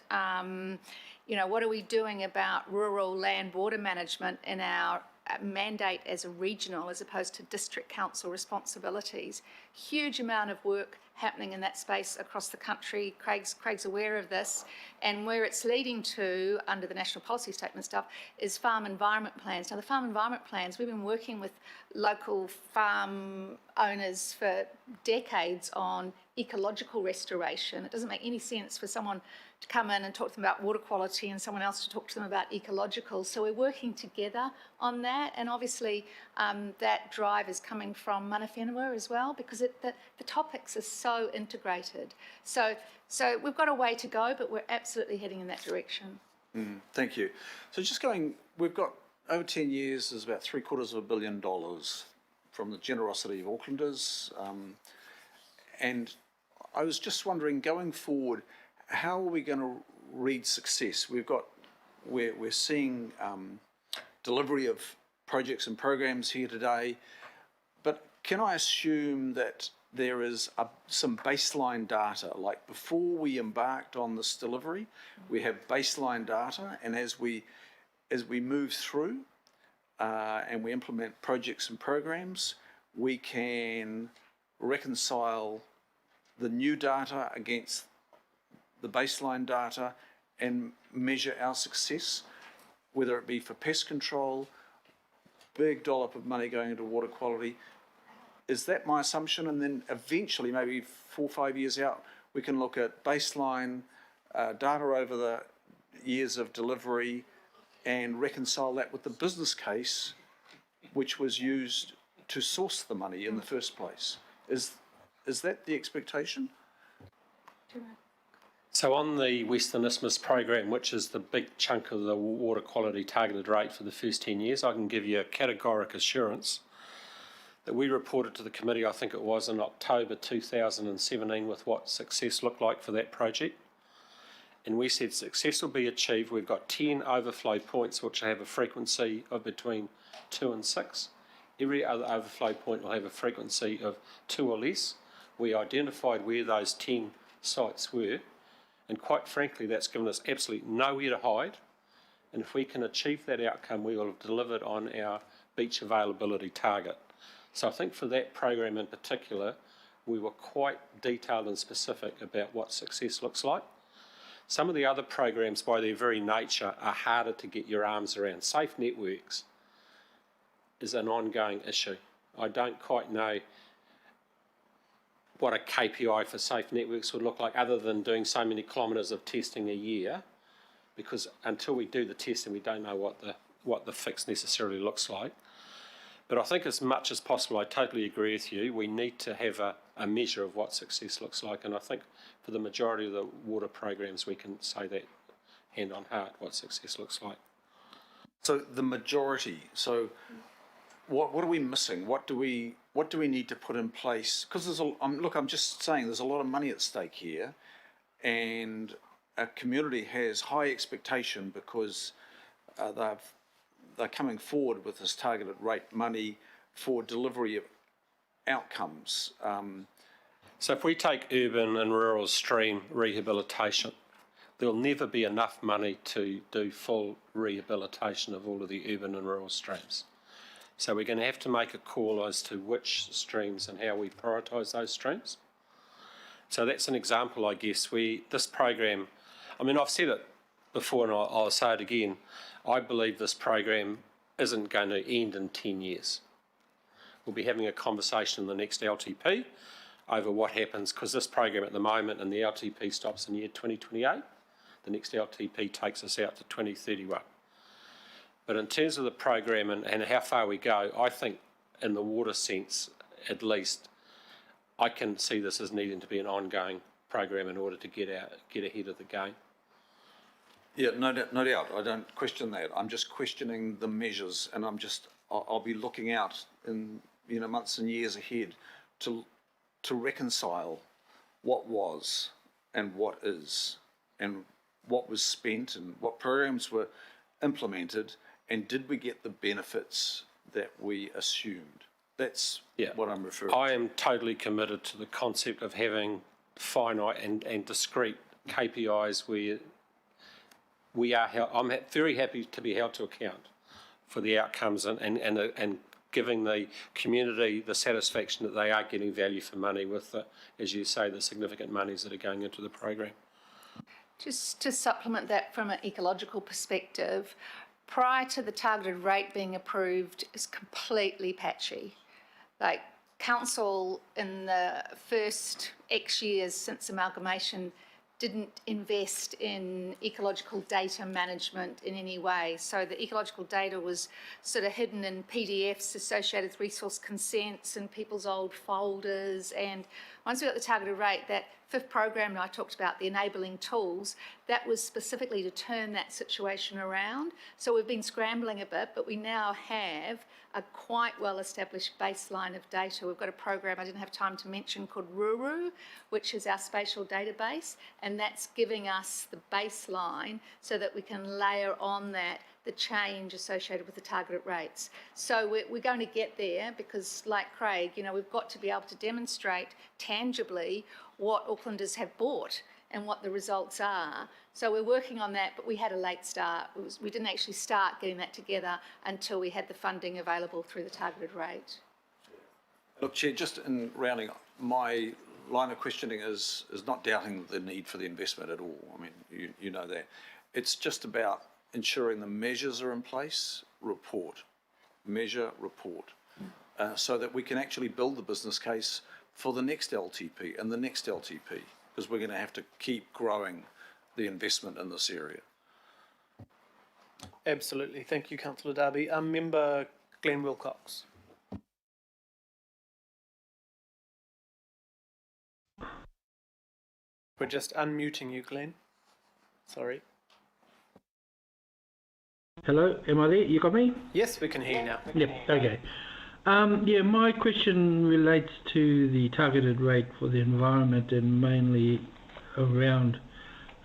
Speaker 6: you know, what are we doing about rural land water management in our mandate as a regional as opposed to district council responsibilities. Huge amount of work happening in that space across the country. Craig's aware of this, and where it's leading to under the national policy statement stuff is farm environment plans. Now the farm environment plans, we've been working with local farm owners for decades on ecological restoration. It doesn't make any sense for someone to come in and talk to them about water quality and someone else to talk to them about ecological. So we're working together on that, and obviously that drive is coming from Mana Whenua as well, because the topics are so integrated. So we've got a way to go, but we're absolutely heading in that direction.
Speaker 16: Thank you. So just we've got over 10 years, there's about $750 million from the generosity of Aucklanders. And I was just wondering, going forward, how are we going to read success? We're seeing delivery of projects and programs here today, but can I assume that there is some baseline data, like before we embarked on this delivery, we have baseline data, and as we move through and we implement projects and programs, we can reconcile the new data against the baseline data and measure our success, whether it be for pest control, big dollop of money going into water quality. Is that my assumption? And then eventually, maybe 4 or 5 years out, we can look at baseline data over the years of delivery and reconcile that with the business case which was used to source the money in the first place. Is that the expectation?
Speaker 4: So on the Western Isthmus program, which is the big chunk of the water quality targeted rate for the first 10 years, I can give you a categoric assurance that we reported to the committee, I think it was in October 2017, with what success looked like for that project. And we said success will be achieved. We've got 10 overflow points which have a frequency of between 2 and 6. Every other overflow point will have a frequency of 2 or less. We identified where those 10 sites were, and quite frankly that's given us absolutely nowhere to hide. And if we can achieve that outcome, we will have delivered on our beach availability target. So I think for that program in particular, we were quite detailed and specific about what success looks like. Some of the other programs, by their very nature, are harder to get your arms around. Safe networks is an ongoing issue. I don't quite know what a KPI for safe networks would look like, other than doing so many kilometres of testing a year, because until we do the testing, we don't know what the fix necessarily looks like. But I think as much as possible, I totally agree with you, we need to have a measure of what success looks like, and I think for the majority of the water programs we can say that hand on heart what success looks like.
Speaker 16: So the majority, so what are we missing? What do we need to put in place? Because I'm just saying there's a lot of money at stake here, and a community has high expectation because they're coming forward with this targeted rate money for delivery of outcomes.
Speaker 4: So if we take urban and rural stream rehabilitation, there'll never be enough money to do full rehabilitation of all of the urban and rural streams. So we're going to have to make a call as to which streams and how we prioritise those streams. So that's an example, I guess. This program, I mean, I've said it before and I'll say it again, I believe this program isn't going to end in 10 years. We'll be having a conversation in the next LTP over what happens, because this program at the moment and the LTP stops in year 2028. The next LTP takes us out to 2031. But in terms of the program and how far we go, I think in the water sense, at least, I can see this as needing to be an ongoing program in order to get ahead of the game.
Speaker 16: Yeah, no doubt. I don't question that. I'm just questioning the measures, and I'll be looking out in months and years ahead to reconcile what was and what is, and what was spent and what programs were implemented, and did we get the benefits that we assumed? That's what I'm referring to.
Speaker 4: I am totally committed to the concept of having finite and discrete KPIs where I'm very happy to be held to account for the outcomes and giving the community the satisfaction that they are getting value for money with, as you say, the significant monies that are going into the program.
Speaker 6: Just to supplement that from an ecological perspective, prior to the targeted rate being approved is completely patchy. Like council in the first X years since amalgamation didn't invest in ecological data management in any way. So the ecological data was sort of hidden in PDFs associated with resource consents and people's old folders. And once we got the targeted rate, that fifth program that I talked about, the enabling tools, that was specifically to turn that situation around. So we've been scrambling a bit, but we now have a quite well-established baseline of data. We've got a program I didn't have time to mention called Ruru, which is our spatial database, and that's giving us the baseline so that we can layer on that the change associated with the targeted rates. So we're going to get there because, like Craig, we've got to be able to demonstrate tangibly what Aucklanders have bought and what the results are. So we're working on that, but we had a late start. We didn't actually start getting that together until we had the funding available through the targeted rate.
Speaker 16: Look, Chair, just in rounding up, my line of questioning is not doubting the need for the investment at all. I mean, you know that. It's just about ensuring the measures are in place, measure, report, so that we can actually build the business case for the next LTP and the next LTP, because we're going to have to keep growing the investment in this area.
Speaker 1: Absolutely. Thank you, Councillor Darby. Member Glenn Wilcox. We're just unmuting you, Glenn. Sorry.
Speaker 18: Hello, am I there? You got me?
Speaker 1: Yes, we can hear you now.
Speaker 18: Yep, okay. Yeah, my question relates to the targeted rate for the environment and mainly around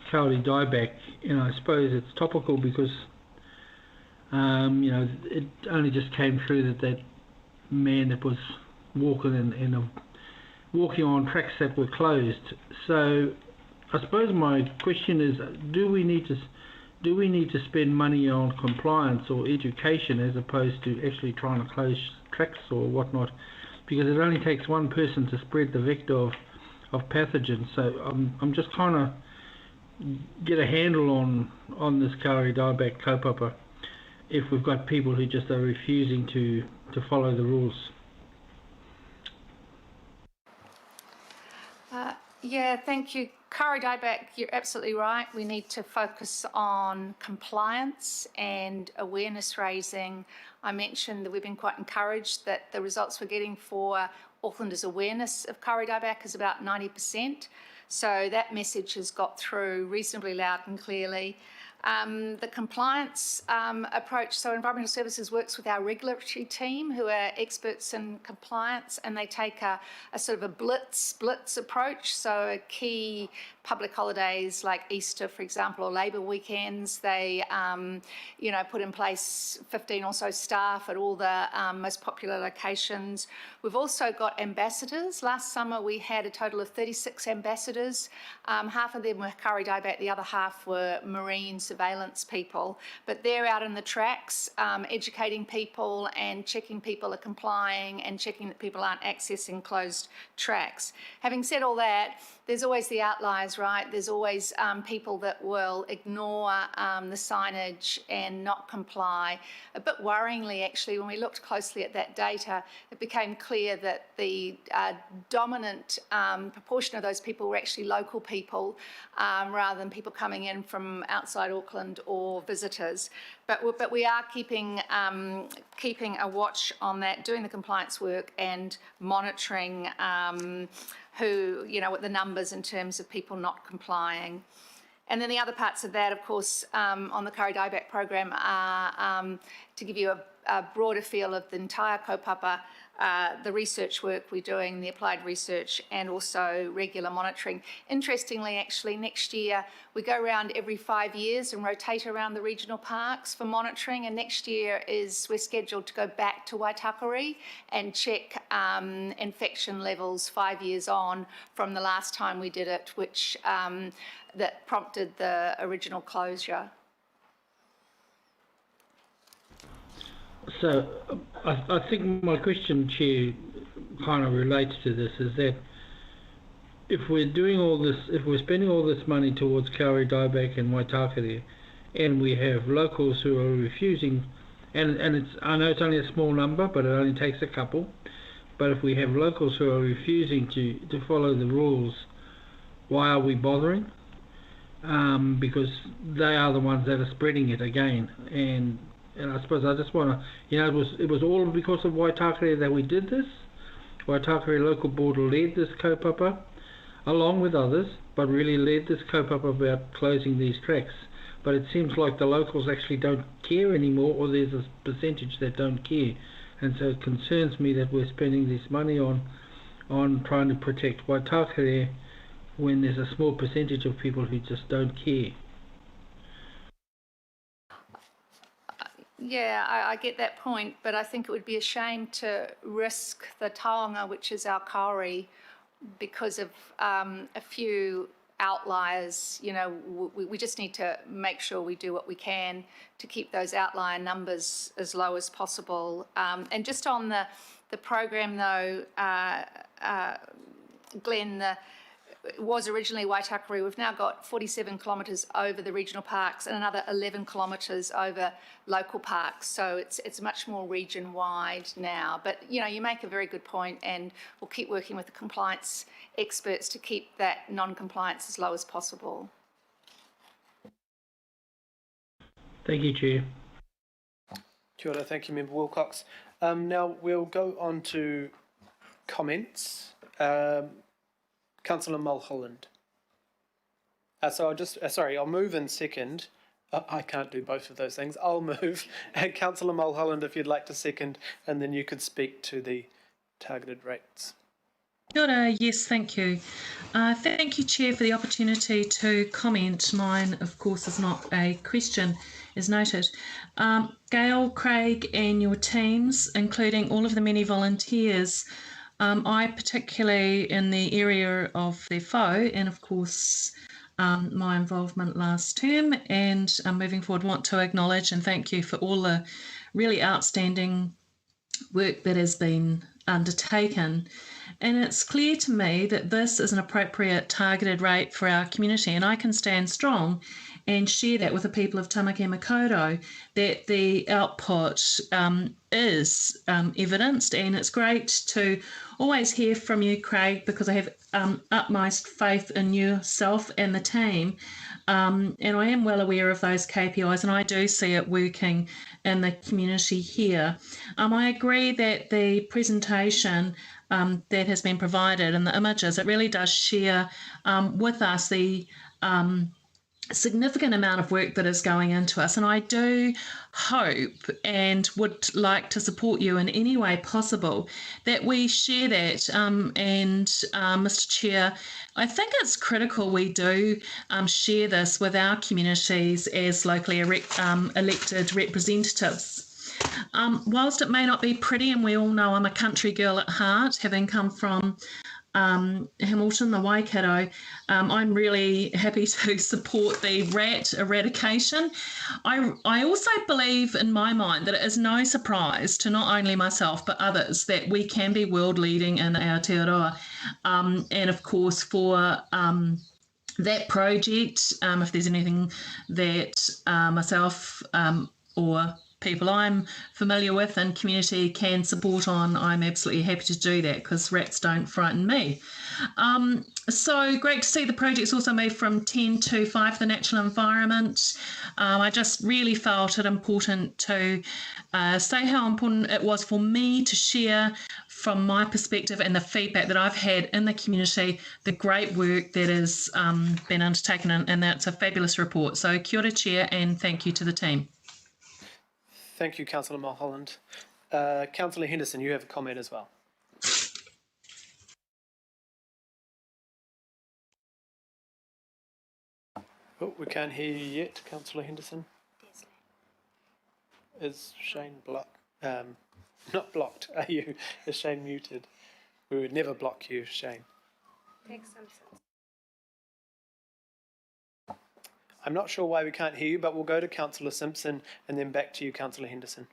Speaker 18: Kauri dieback. I suppose it's topical because, it only just came through that man that was walking walking on tracks that were closed. So, I suppose my question is, do we need to spend money on compliance or education as opposed to actually trying to close tracks or whatnot? Because it only takes one person to spread the vector of pathogens. So I'm just trying to get a handle on this Kauri dieback kaupapa if we've got people who just are refusing to follow the rules.
Speaker 6: Yeah, thank you. Kauri dieback, you're absolutely right. We need to focus on compliance and awareness raising. I mentioned that we've been quite encouraged that the results we're getting for Aucklanders' awareness of Kauri dieback is about 90%. So that message has got through reasonably loud and clearly. The compliance approach, so Environmental Services works with our regulatory team who are experts in compliance, and they take a sort of a blitz approach. So key public holidays like Easter, for example, or Labour weekends, they put in place 15 or so staff at all the most popular locations. We've also got ambassadors. Last summer we had a total of 36 ambassadors. Half of them were Kauri dieback, the other half were marine surveillance people. But they're out in the tracks, educating people and checking people are complying and checking that people aren't accessing closed tracks. Having said all that, there's always the outliers, right? There's always people that will ignore the signage and not comply. A bit worryingly, actually, when we looked closely at that data, it became clear that the dominant proportion of those people were actually local people rather than people coming in from outside Auckland or visitors. But we are keeping a watch on that, doing the compliance work and monitoring what the numbers in terms of people not complying. And then the other parts of that, of course, on the Kauri dieback program are to give you a broader feel of the entire kaupapa, the research work we're doing, the applied research, and also regular monitoring. Interestingly, actually, next year we go around every 5 years and rotate around the regional parks for monitoring, and next year we're scheduled to go back to Waitakere and check infection levels 5 years on from the last time we did it, which that prompted the original closure.
Speaker 18: So I think my question, Chair, kind of relates to this, is that if we're doing all this, if we're spending all this money towards Kauri dieback and Waitakere, and we have locals who are refusing, and I know it's only a small number, but it only takes a couple, but if we have locals who are refusing to follow the rules, why are we bothering? Because they are the ones that are spreading it again, and I suppose I just want to, it was all because of Waitakere that we did this. Waitakere Local Board led this kaupapa, along with others, but really led this kaupapa about closing these tracks. But it seems like the locals actually don't care anymore, or there's a percentage that don't care. And so it concerns me that we're spending this money on trying to protect Waitakere when there's a small percentage of people who just don't care.
Speaker 6: Yeah, I get that point, but I think it would be a shame to risk the taonga, which is our kauri, because of a few outliers. We just need to make sure we do what we can to keep those outlier numbers as low as possible. And just on the program, though, Glenn, it was originally Waitakere. We've now got 47 kilometres over the regional parks and another 11 kilometres over local parks. So it's much more region-wide now. But, you make a very good point, and we'll keep working with the compliance experts to keep that non-compliance as low as possible.
Speaker 18: Thank you, Chair.
Speaker 1: Kia ora, thank you, Member Wilcox. Now we'll go on to comments. Councillor Mulholland. So I'll just, I'll move in second. I can't do both of those things. I'll move. And Councillor Mulholland, if you'd like to second, and then you could speak to the targeted rates.
Speaker 14: Kia ora, yes, thank you. Thank you, Chair, for the opportunity to comment. Mine, of course, is not a question, as noted. Gail, Craig and your teams, including all of the many volunteers, I particularly in the area of the FO and, of course, my involvement last term and moving forward, want to acknowledge and thank you for all the really outstanding work that has been undertaken. And it's clear to me that this is an appropriate targeted rate for our community, and I can stand strong and share that with the people of Tamaki and Makaurau, that the output is evidenced, and it's great to always hear from you, Craig, because I have utmost faith in yourself and the team, and I am well aware of those KPIs, and I do see it working in the community here. I agree that the presentation that has been provided and the images, it really does share with us the significant amount of work that is going into us, and I do hope and would like to support you in any way possible that we share that. And Mr. Chair, I think it's critical we do share this with our communities as locally elected representatives. Whilst it may not be pretty, and we all know I'm a country girl at heart, having come from Hamilton, the Waikato, I'm really happy to support the rat eradication. I also believe in my mind that it is no surprise to not only myself but others that we can be world leading in Aotearoa. And of course for that project, if there's anything that myself or people I'm familiar with and community can support on, I'm absolutely happy to do that because rats don't frighten me. So great to see the project's also moved from 10 to 5 for the natural environment. I just really felt it important to say how important it was for me to share from my perspective and the feedback that I've had in the community, the great work that has been undertaken, and that's a fabulous report. So kia ora, Chair, and thank you to the team.
Speaker 1: Thank you, Councillor Mulholland. Councillor Henderson, you have a comment as well. Oh, we can't hear you yet, Councillor Henderson. Is Shane blocked? Not blocked, are you? Is Shane muted? We would never block you, Shane. I'm not sure why we can't hear you, but we'll go to Councillor Simpson and then back to you, Councillor Henderson.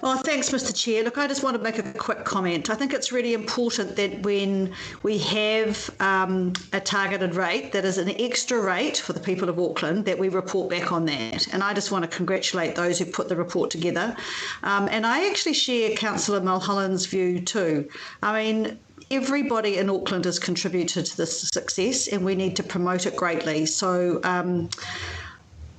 Speaker 22: Oh, thanks, Mr. Chair. Look, I just want to make a quick comment. I think it's really important that when we have a targeted rate that is an extra rate for the people of Auckland, that we report back on that. And I just want to congratulate those who put the report together. And I actually share Councillor Mulholland's view too. I mean, everybody in Auckland has contributed to this success and we need to promote it greatly. So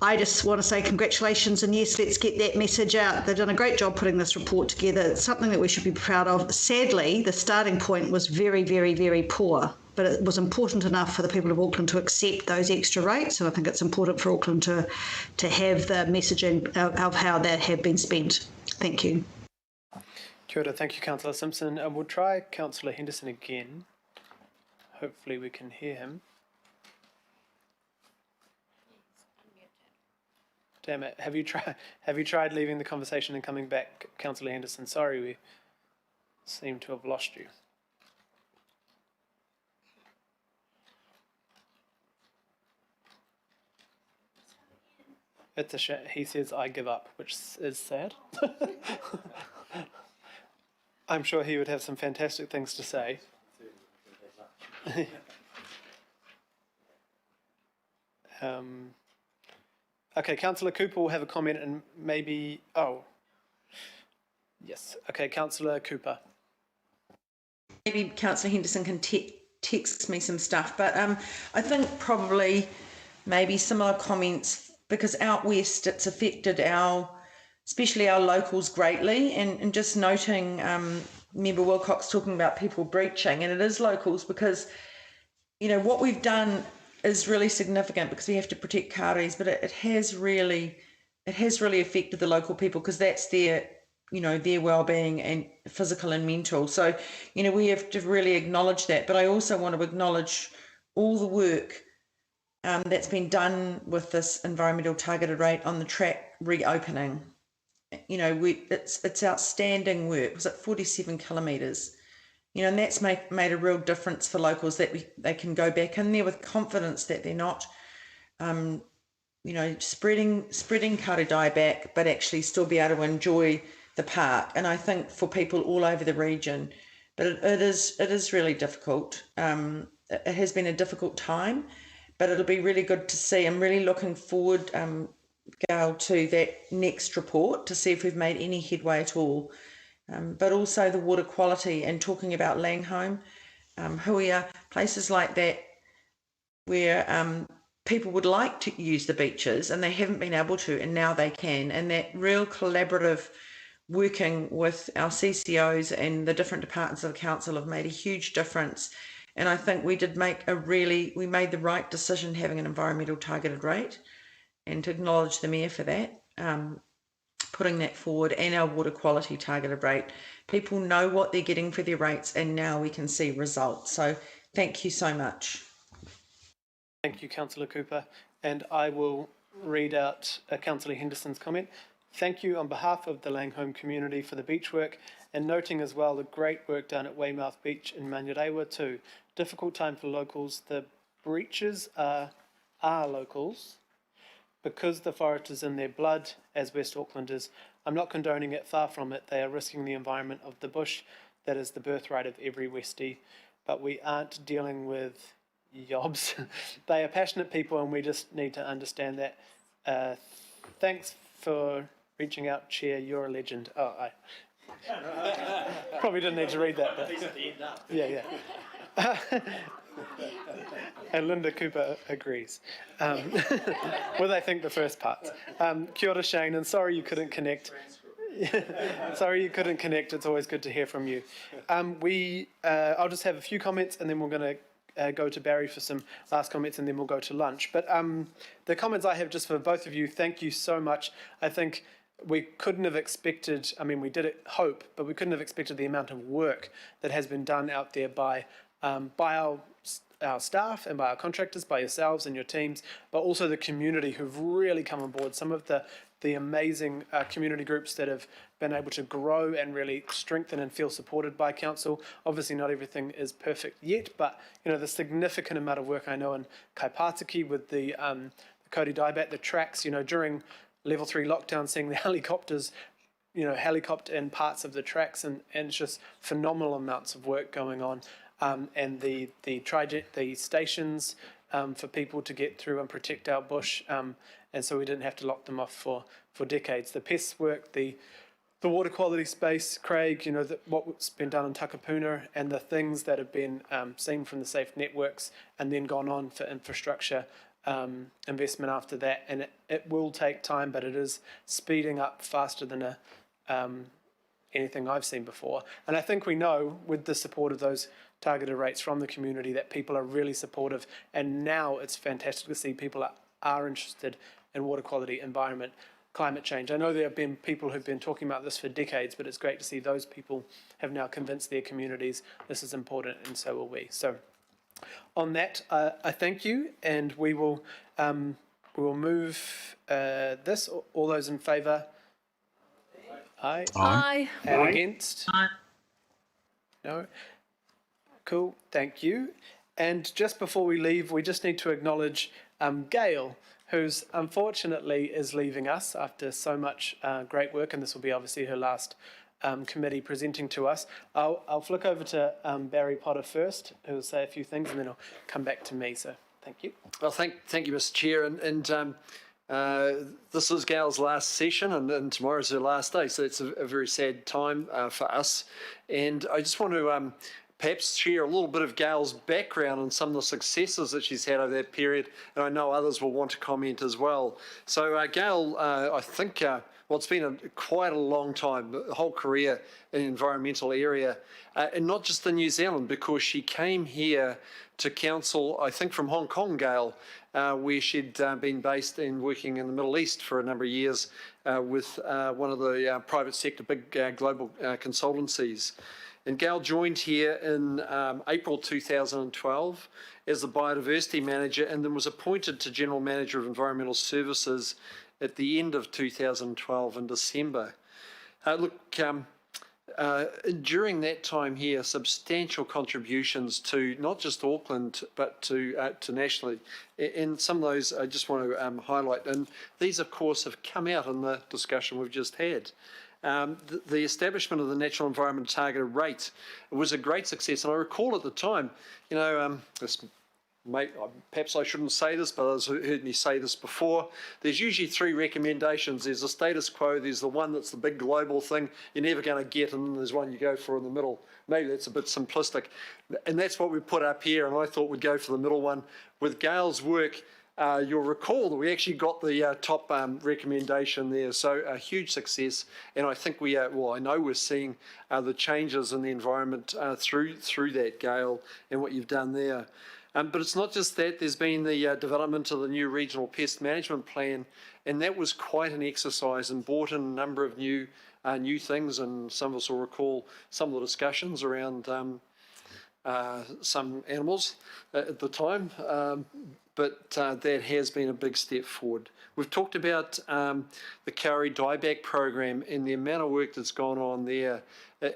Speaker 22: I just want to say congratulations, and yes, let's get that message out. They've done a great job putting this report together. It's something that we should be proud of. Sadly, the starting point was very, very, very poor, but it was important enough for the people of Auckland to accept those extra rates, and I think it's important for Auckland to have the messaging of how that had been spent. Thank you.
Speaker 1: Kia ora, thank you, Councillor Simpson. And we'll try Councillor Henderson again. Hopefully we can hear him. Damn it! Have you tried leaving the conversation and coming back, Councillor Henderson? Sorry, we seem to have lost you. It's a shame. He says, "I give up," which is sad. I'm sure he would have some fantastic things to say. Okay, Councillor Cooper will have a comment and maybe... Oh, yes. Okay, Councillor Cooper.
Speaker 3: Maybe Councillor Henderson can text me some stuff, but I think probably maybe similar comments, because out west it's affected especially our locals greatly, and just noting Member Wilcox talking about people breaching, and it is locals because, you know, what we've done is really significant because we have to protect kāris, but it has really affected the local people because that's their their well-being and physical and mental. So we have to really acknowledge that. But I also want to acknowledge all the work that's been done with this environmental targeted rate on the track reopening. It's outstanding work. Was it 47 kilometres? And that's made a real difference for locals that they can go back in there with confidence that they're not, spreading karedai back, but actually still be able to enjoy the park. And I think for people all over the region, but it is really difficult. It has been a difficult time, but it'll be really good to see. I'm really looking forward, Gail, to that next report to see if we've made any headway at all. But also the water quality and talking about Langholm, Huia, places like that where people would like to use the beaches and they haven't been able to, and now they can. And that real collaborative working with our CCOs and the different departments of the council have made a huge difference. And I think we made the right decision having an environmental targeted rate, and to acknowledge the Mayor for that. Putting that forward, and our water quality targeted rate. People know what they're getting for their rates, and now we can see results. So thank you so much.
Speaker 1: Thank you, Councillor Cooper. And I will read out Councillor Henderson's comment. Thank you on behalf of the Langholm community for the beach work, and noting as well the great work done at Weymouth Beach in Manurewa too. Difficult time for locals. The breaches are locals, because the forest is in their blood, as West Auckland is. I'm not condoning it, far from it. They are risking the environment of the bush. That is the birthright of every Westie. But we aren't dealing with yobs. They are passionate people, and we just need to understand that. Thanks for reaching out, Chair. You're a legend. Oh, I probably didn't need to read that. But yeah. And Linda Cooper agrees. Well, I think the first part. Kia ora, Shane, and sorry you couldn't connect. Sorry you couldn't connect. It's always good to hear from you. I'll just have a few comments, and then we're going to go to Barry for some last comments, and then we'll go to lunch. But the comments I have just for both of you, thank you so much. I think we couldn't have expected, we did hope, but we couldn't have expected the amount of work that has been done out there by our staff and by our contractors, by yourselves and your teams, but also the community who've really come on board. Some of the amazing community groups that have been able to grow and really strengthen and feel supported by council. Obviously not everything is perfect yet, but the significant amount of work I know in Kaipatiki with the Kodi Daibat, the tracks, during level 3 lockdown, seeing the helicopters helicopter in parts of the tracks, and it's just phenomenal amounts of work going on. And the stations for people to get through and protect our bush, and so we didn't have to lock them off for decades. The pests work, the water quality space, Craig, what's been done in Takapuna, and the things that have been seen from the safe networks and then gone on for infrastructure investment after that. And it will take time, but it is speeding up faster than anything I've seen before. And I think we know, with the support of those targeted rates from the community, that people are really supportive, and now it's fantastic to see people are interested in water quality, environment, climate change. I know there have been people who've been talking about this for decades, but it's great to see those people have now convinced their communities this is important, and so will we. So on that, I thank you, and we will move this. All those in favour? Aye.
Speaker 2: Aye.
Speaker 1: And against? Aye. No? Cool, thank you. And just before we leave, we just need to acknowledge Gail, who's unfortunately is leaving us after so much great work, and this will be obviously her last committee presenting to us. I'll flick over to Barry Potter first, who will say a few things, and then I'll come back to me. So thank you.
Speaker 13: Well, thank you, Mr. Chair, and this is Gail's last session, and tomorrow's her last day, so it's a very sad time for us. And I just want to
Speaker 7: perhaps share a little bit of Gail's background and some of the successes that she's had over that period, and I know others will want to comment as well. So Gail, I think, well, it's been quite a long time, a whole career in the environmental area, and not just in New Zealand, because she came here to council, I think from Hong Kong, Gail, where she'd been based and working in the Middle East for a number of years with one of the private sector big global consultancies. And Gail joined here in April 2012 as the biodiversity manager, and then was appointed to General Manager of Environmental Services at the end of 2012 in December. During that time here, substantial contributions to not just Auckland, but to nationally. And some of those I just want to highlight. And these, of course, have come out in the discussion we've just had. The establishment of the Natural Environment Targeted Rate was a great success. And I recall at the time, you know, perhaps I shouldn't say this, but others heard me say this before. There's usually three recommendations. There's the status quo, there's the one that's the big global thing you're never going to get, and then there's one you go for in the middle. Maybe that's a bit simplistic. And that's what we put up here, and I thought we'd go for the middle one. With Gail's work, you'll recall that we actually got the top recommendation there, so a huge success. And I think we are, well, I know we're seeing the changes in the environment through that, Gail, and what you've done there. But it's not just that. There's been the development of the new regional pest management plan, and that was quite an exercise and brought in a number of new things. And some of us will recall some of the discussions around some animals at the time, but that has been a big step forward. We've talked about the Kauri dieback program and the amount of work that's gone on there.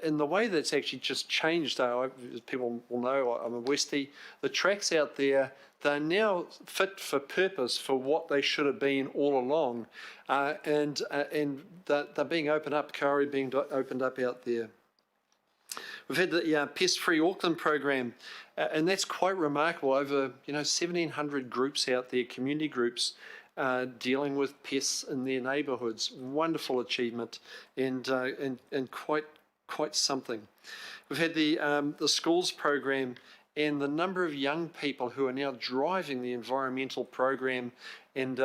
Speaker 7: In the way that's actually just changed, as people will know, I'm a Westie, the tracks out there, they're now fit for purpose for what they should have been all along, and they're being opened up, Kauri being opened up out there. We've had the Pest Free Auckland program, and that's quite remarkable. Over 1,700 groups out there, community groups, dealing with pests in their neighbourhoods. Wonderful achievement, and quite something. We've had the schools program, and the number of young people who are now driving the environmental program and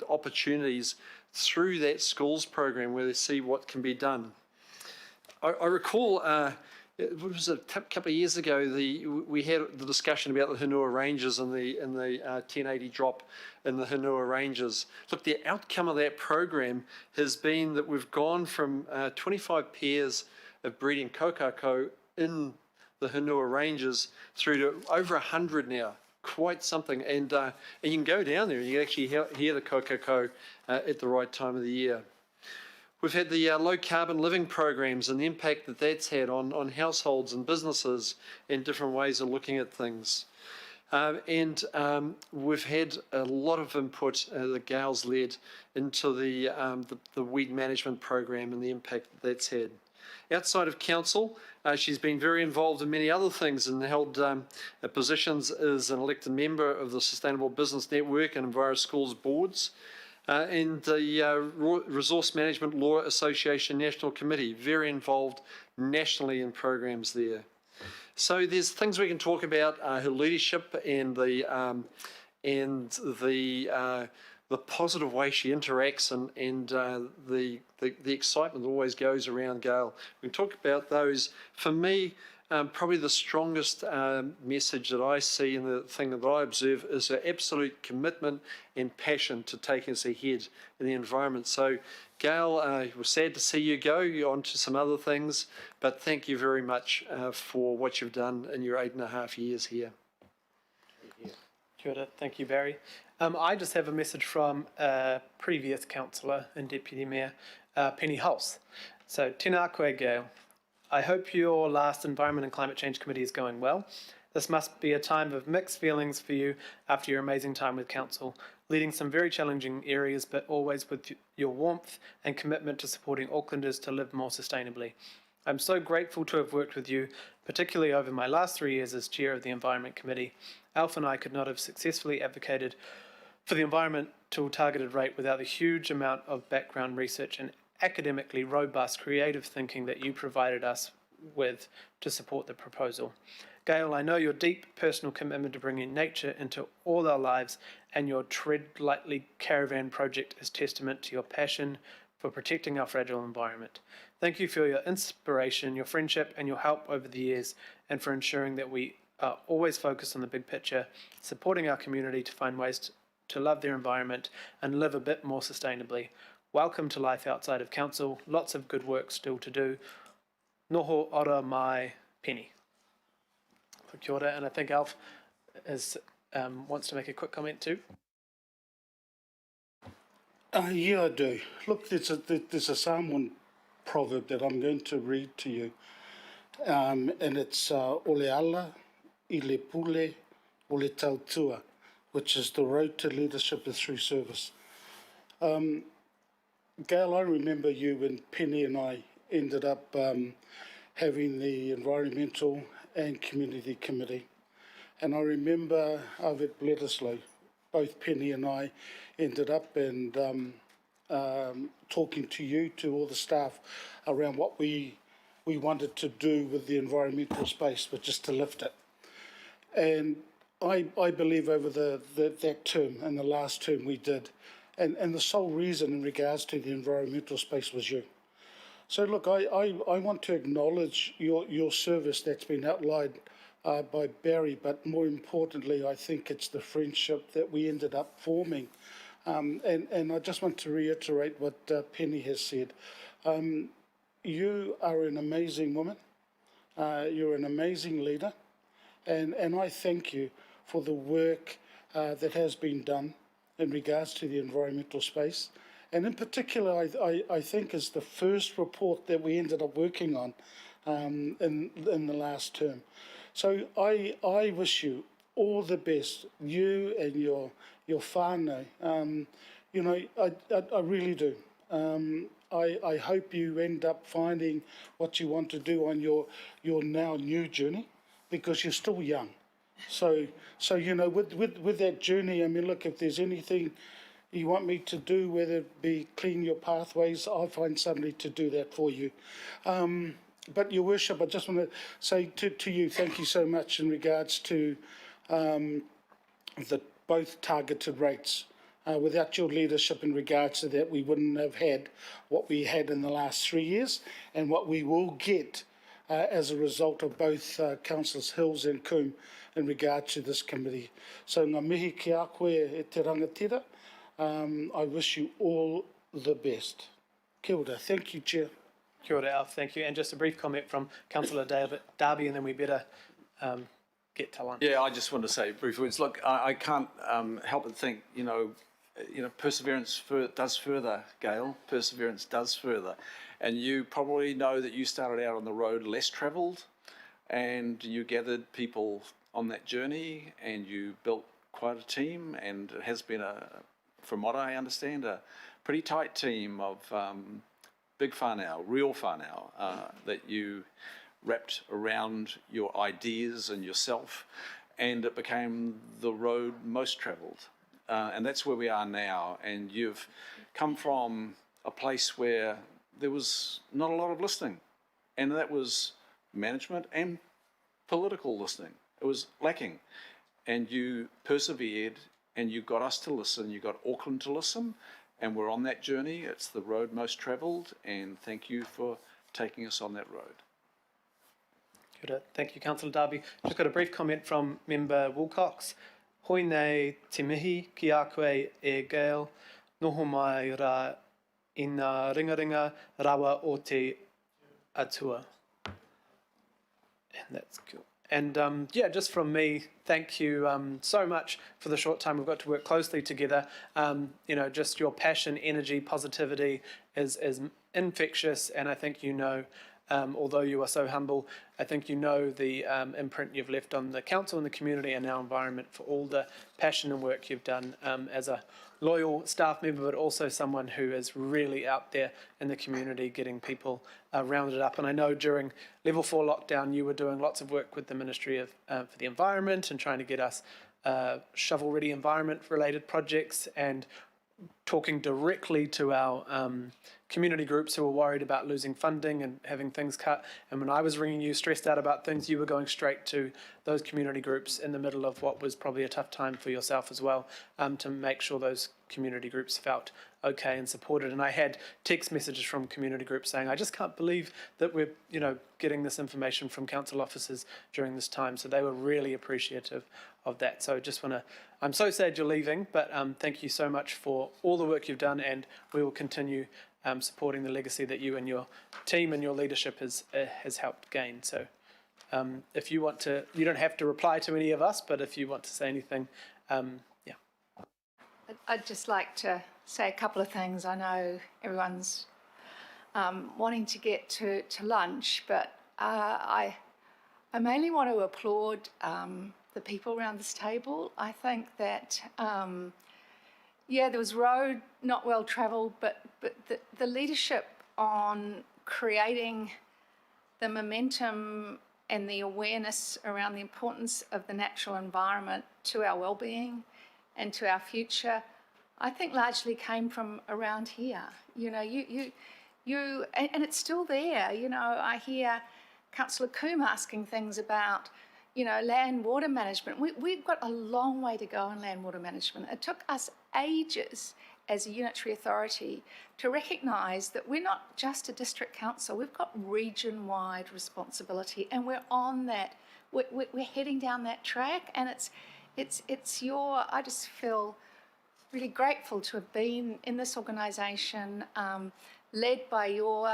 Speaker 7: opportunities through that schools program, where they see what can be done. I recall, it was a couple of years ago, we had the discussion about the Henua Ranges and the 1080 drop in the Henua Ranges. Look, the outcome of that program has been that we've gone from 25 pairs of breeding kokako in the Henua Ranges through to over 100 now. Quite something. And you can go down there and you can actually hear the kokako at the right time of the year. We've had the low carbon living programs and the impact that that's had on households and businesses and different ways of looking at things. We've had a lot of input that Gail's led into the weed management program and the impact that that's had. Outside of council, she's been very involved in many other things and held positions as an elected member of the Sustainable Business Network and EnviroSchools boards. And the Resource Management Law Association National Committee, very involved nationally in programs there. So there's things we can talk about, her leadership and the positive way she interacts and the excitement that always goes around Gail. We can talk about those. For me, probably the strongest message that I see and the thing that I observe is her absolute commitment and passion to taking us ahead in the environment. So, Gail, we're sad to see you go. You're on to some other things, but thank you very much for what you've done in your 8.5 years here.
Speaker 1: Kia ora. Thank you, Barry. I just have a message from a previous councillor and Deputy Mayor, Penny Hulse. So, tēnā koe, Gail. I hope your last Environment and Climate Change Committee is going well. This must be a time of mixed feelings for you after your amazing time with Council, leading some very challenging areas, but always with your warmth and commitment to supporting Aucklanders to live more sustainably. I'm so grateful to have worked with you, particularly over my last 3 years as Chair of the Environment Committee. Alf and I could not have successfully advocated for the environmental targeted rate without the huge amount of background research and academically robust creative thinking that you provided us with to support the proposal. Gail, I know your deep personal commitment to bringing nature into all our lives, and your Tread Lightly Caravan project is testament to your passion for protecting our fragile environment. Thank you for your inspiration, your friendship, and your help over the years, and for ensuring that we are always focused on the big picture, supporting our community to find ways to love their environment and live a bit more sustainably. Welcome to life outside of council. Lots of good work still to do. Noho ora mai Penny. Kia ora, and I think Alf wants to make a quick comment too.
Speaker 15: Yeah, I do. Look, there's a Samoan proverb that I'm going to read to you, and it's ole ala, I le pule, ole tautua, which is the road to leadership is through service. Gail, I remember you when Penny and I ended up having the Environmental and Community Committee. And I remember over at Bledisloe, both Penny and I ended up and talking to you, to all the staff, around what we wanted to do with the environmental space, but just to lift it. And I believe over that term and the last term we did, and the sole reason in regards to the environmental space was you. So look, I want to acknowledge your service that's been outlined by Barry, but more importantly, I think it's the friendship that we ended up forming. And I just want to reiterate what Penny has said. You are an amazing woman. You're an amazing leader. And I thank you for the work that has been done in regards to the environmental space. And in particular, I think is the first report that we ended up working on in the last term. So I wish you all the best, you and your whānau. You know, I really do. I hope you end up finding what you want to do on your now new journey, because you're still young. So you know, with that journey, I mean, look, if there's anything you want me to do, whether it be clean your pathways, I'll find somebody to do that for you. But Your Worship, I just want to say to you, thank you so much in regards to the both targeted rates. Without your leadership in regards to that, we wouldn't have had what we had in the last 3 years, and what we will get as a result of both Councillors Hills and Coombe in regard to this committee. So ngā mihi ki a koe e te rangatira. I wish you all the best. Kia ora. Thank you, Chair.
Speaker 1: Kia ora, Alf. Thank you. And just a brief comment from Councillor Darby, and then we better get to lunch.
Speaker 16: Yeah, I just want to say brief words. Look, I can't help but think, perseverance does further, Gail. Perseverance does further. And you probably know that you started out on the road less travelled, and you gathered people on that journey, and you built quite a team, and it has been, from what I understand, a pretty tight team of big whānau, real whānau, that you wrapped around your ideas and yourself, and it became the road most travelled. And that's where we are now. And you've come from a place where there was not a lot of listening, and that was management and political listening. It was lacking. And you persevered, and you got us to listen, you got Auckland to listen, and we're on that journey. It's the road most travelled, and thank you for taking us on that road.
Speaker 1: Good. Thank you, Councillor Darby. Just got a brief comment from Member Wilcox. Hoi nei te mihi ki a koe e Gail, noho mai rā I ngā ringaringa rawa o te atua. And that's cool. And yeah, just from me, thank you so much for the short time we've got to work closely together. Just your passion, energy, positivity is infectious, and I think although you are so humble, I think the imprint you've left on the council and the community and our environment for all the passion and work you've done as a loyal staff member, but also someone who is really out there in the community getting people rounded up. And I know during level 4 lockdown, you were doing lots of work with the Ministry of for the Environment and trying to get us shovel-ready environment-related projects. And talking directly to our community groups who were worried about losing funding and having things cut. And when I was ringing you stressed out about things, you were going straight to those community groups in the middle of what was probably a tough time for yourself as well, to make sure those community groups felt okay and supported. And I had text messages from community groups saying, I just can't believe that we're, getting this information from council officers during this time. So they were really appreciative of that. So I'm so sad you're leaving, but thank you so much for all the work you've done, and we will continue supporting the legacy that you and your team and your leadership has helped gain. So if you want to, you don't have to reply to any of us, but if you want to say anything, yeah.
Speaker 6: I'd just like to say a couple of things. I know everyone's wanting to get to lunch, but I mainly want to applaud the people around this table. I think that there was road not well travelled, but the leadership on creating the momentum and the awareness around the importance of the natural environment to our well-being and to our future, I think largely came from around here. And it's still there. I hear Councillor Coombe asking things about, land water management. We've got a long way to go in land water management. It took us ages as a unitary authority to recognise that we're not just a district council, we've got region-wide responsibility, and we're on that, we're heading down that track, and I just feel really grateful to have been in this organisation, led by your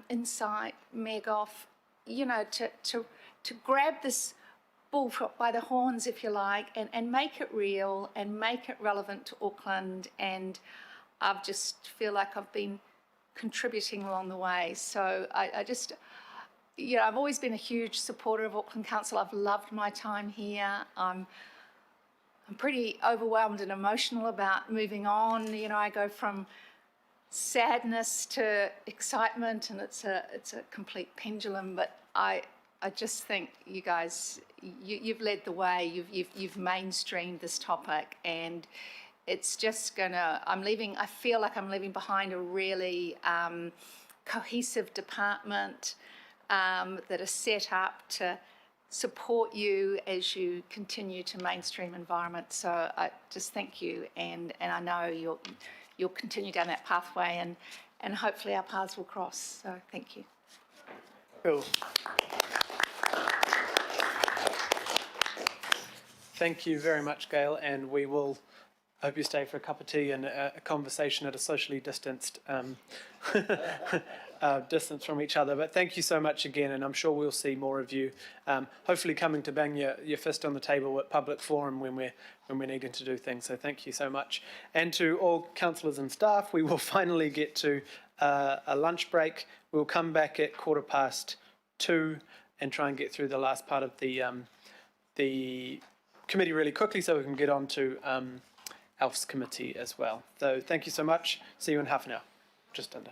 Speaker 6: insight, Mayor Goff, to grab this bull by the horns, if you like, and make it real and make it relevant to Auckland. And I just feel like I've been contributing along the way. So I've always been a huge supporter of Auckland Council. I've loved my time here. I'm pretty overwhelmed and emotional about moving on. I go from sadness to excitement, and it's a complete pendulum. But I just think you guys, you've led the way. You've mainstreamed this topic, and it's just gonna. I feel like I'm leaving behind a really cohesive department that is set up to support you as you continue to mainstream environment. So I just thank you, and I know you'll continue down that pathway, and hopefully our paths will cross. So thank you.
Speaker 1: Cool. Thank you very much, Gail, and we will hope you stay for a cup of tea and a conversation at a socially distanced distance from each other. But thank you so much again, and I'm sure we'll see more of you, hopefully coming to bang your fist on the table at public forum when we're needing to do things. So thank you so much. And to all councillors and staff, we will finally get to a lunch break. We'll come back at 2:15 and try and get through the last part of the committee really quickly so we can get on to ALF's committee as well. So thank you so much. See you in half an hour, just under.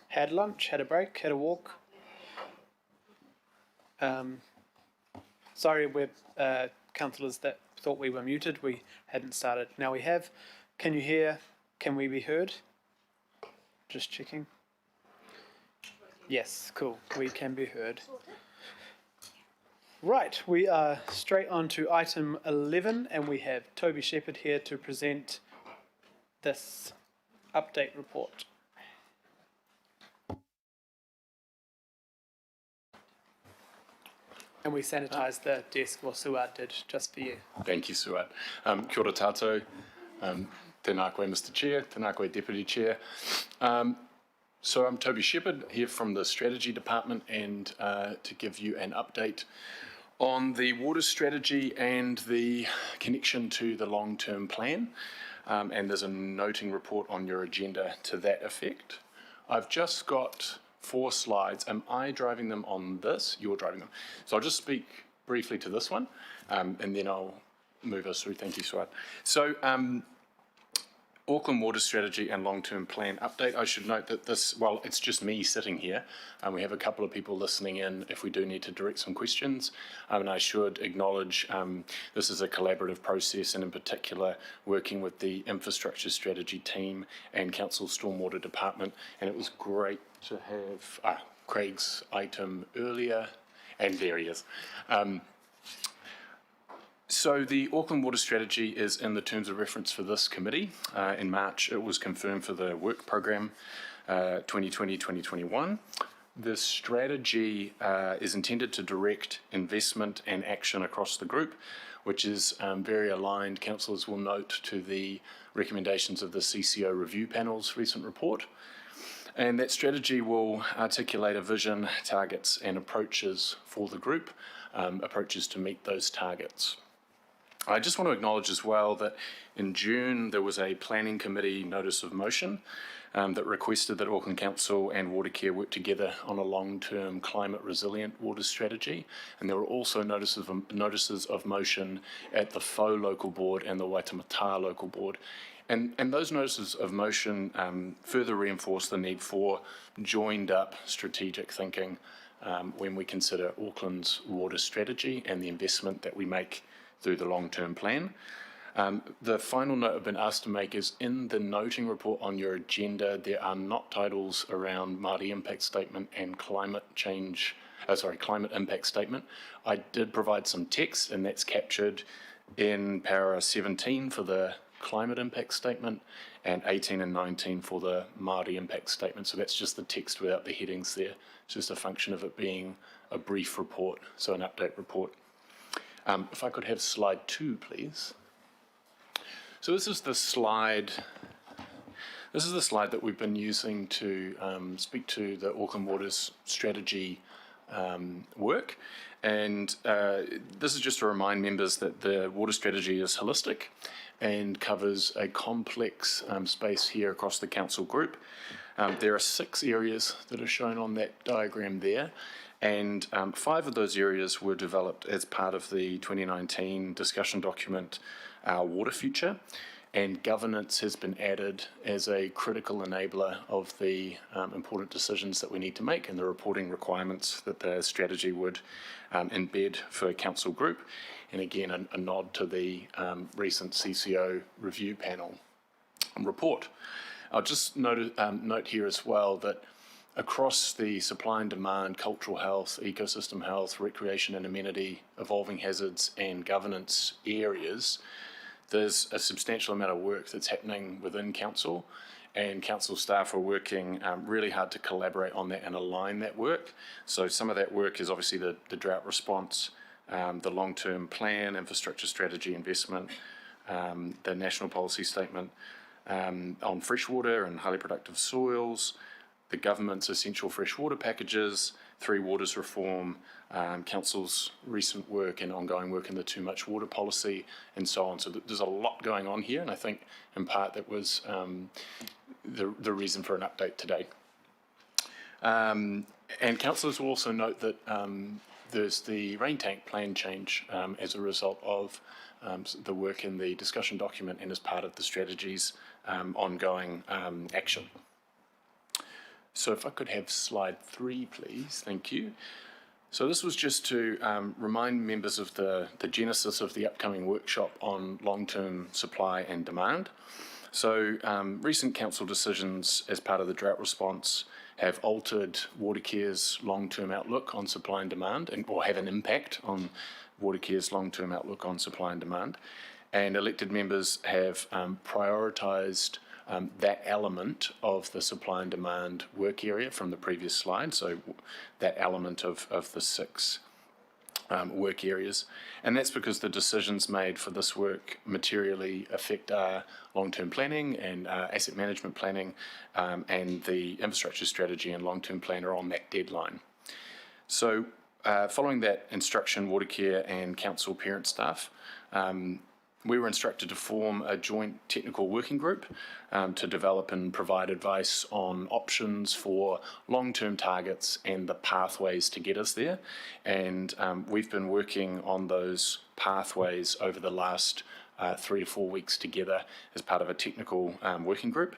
Speaker 1: had lunch, had a break, had a walk. Sorry, we're councillors that thought we were muted. We hadn't started. Now we have. Can you hear? Can we be heard? Just checking. Yes, cool. We can be heard. Right, we are straight on to item 11, and we have Toby Shepherd here to present this update report. And we sanitised the desk, well, Suad did, just for you.
Speaker 9: Thank you, Suad. Kia ora tātou. Tēnā koe, Mr. Chair. Tēnā koe, Deputy Chair. So I'm Toby Shepherd here from the Strategy Department, and to give you an update on the water strategy and the connection to the long-term plan. And there's a noting report on your agenda to that effect. I've just got 4 slides. Am I driving them on this? You're driving them. So I'll just speak briefly to this one, and then I'll move us through. Thank you, Suad. So Auckland Water Strategy and Long-Term Plan Update. I should note that this, well, it's just me sitting here. We have a couple of people listening in if we do need to direct some questions. And I should acknowledge this is a collaborative process, and in particular working with the Infrastructure Strategy team and Council Stormwater Department. And it was great to have Craig's item earlier, and there he is. So the Auckland Water Strategy is in the terms of reference for this committee. In March, it was confirmed for the work program 2020-2021. This strategy is intended to direct investment and action across the group, which is very aligned, councillors will note, to the recommendations of the CCO review panel's recent report. And that strategy will articulate a vision, targets and approaches for the group, approaches to meet those targets. I just want to acknowledge as well that in June there was a planning committee notice of motion that requested that Auckland Council and Watercare work together on a long-term climate resilient water strategy, and there were also notices of motion at the Faux local board and the Waitemata local board. And those notices of motion further reinforce the need for joined up strategic thinking when we consider Auckland's water strategy and the investment that we make through the long-term plan. The final note I've been asked to make is in the noting report on your agenda, there are not titles around Māori impact statement and climate impact statement. I did provide some text, and that's captured in para 17 for the climate impact statement and 18 and 19 for the Māori impact statement. So that's just the text without the headings there. It's just a function of it being a brief report, so an update report. If I could have slide 2, please. So this is the slide that we've been using to speak to the Auckland Waters strategy work. And this is just to remind members that the water strategy is holistic and covers a complex space here across the council group. There are 6 areas that are shown on that diagram there. And 5 of those areas were developed as part of the 2019 discussion document, Our Water Future, and governance has been added as a critical enabler of the important decisions that we need to make and the reporting requirements that the strategy would embed for a council group. And again, a nod to the recent CCO review panel report. I'll just note here as well that across the supply and demand, cultural health, ecosystem health, recreation and amenity, evolving hazards and governance areas, there's a substantial amount of work that's happening within council, and council staff are working really hard to collaborate on that and align that work. So some of that work is obviously the drought response, the long-term plan, infrastructure strategy investment, the national policy statement on freshwater and highly productive soils, the government's essential freshwater packages, 3 Waters reform, council's recent work and ongoing work in the too much water policy, and so on. So there's a lot going on here, and I think in part that was the reason for an update today. And councillors will also note that there's the rain tank plan change as a result of the work in the discussion document and as part of the strategy's ongoing action. So if I could have slide 3, please. Thank you. So this was just to remind members of the genesis of the upcoming workshop on long-term supply and demand. So recent council decisions as part of the drought response have altered Watercare's long-term outlook on supply and demand, or have an impact on Watercare's long-term outlook on supply and demand. And elected members have prioritised that element of the supply and demand work area from the previous slide, so that element of the 6 work areas. And that's because the decisions made for this work materially affect our long-term planning and asset management planning, and the infrastructure strategy and long-term plan are on that deadline. So following that instruction, Watercare and council parent staff we were instructed to form a joint technical working group to develop and provide advice on options for long-term targets and the pathways to get us there. And we've been working on those pathways over the last 3 to 4 weeks together as part of a technical working group.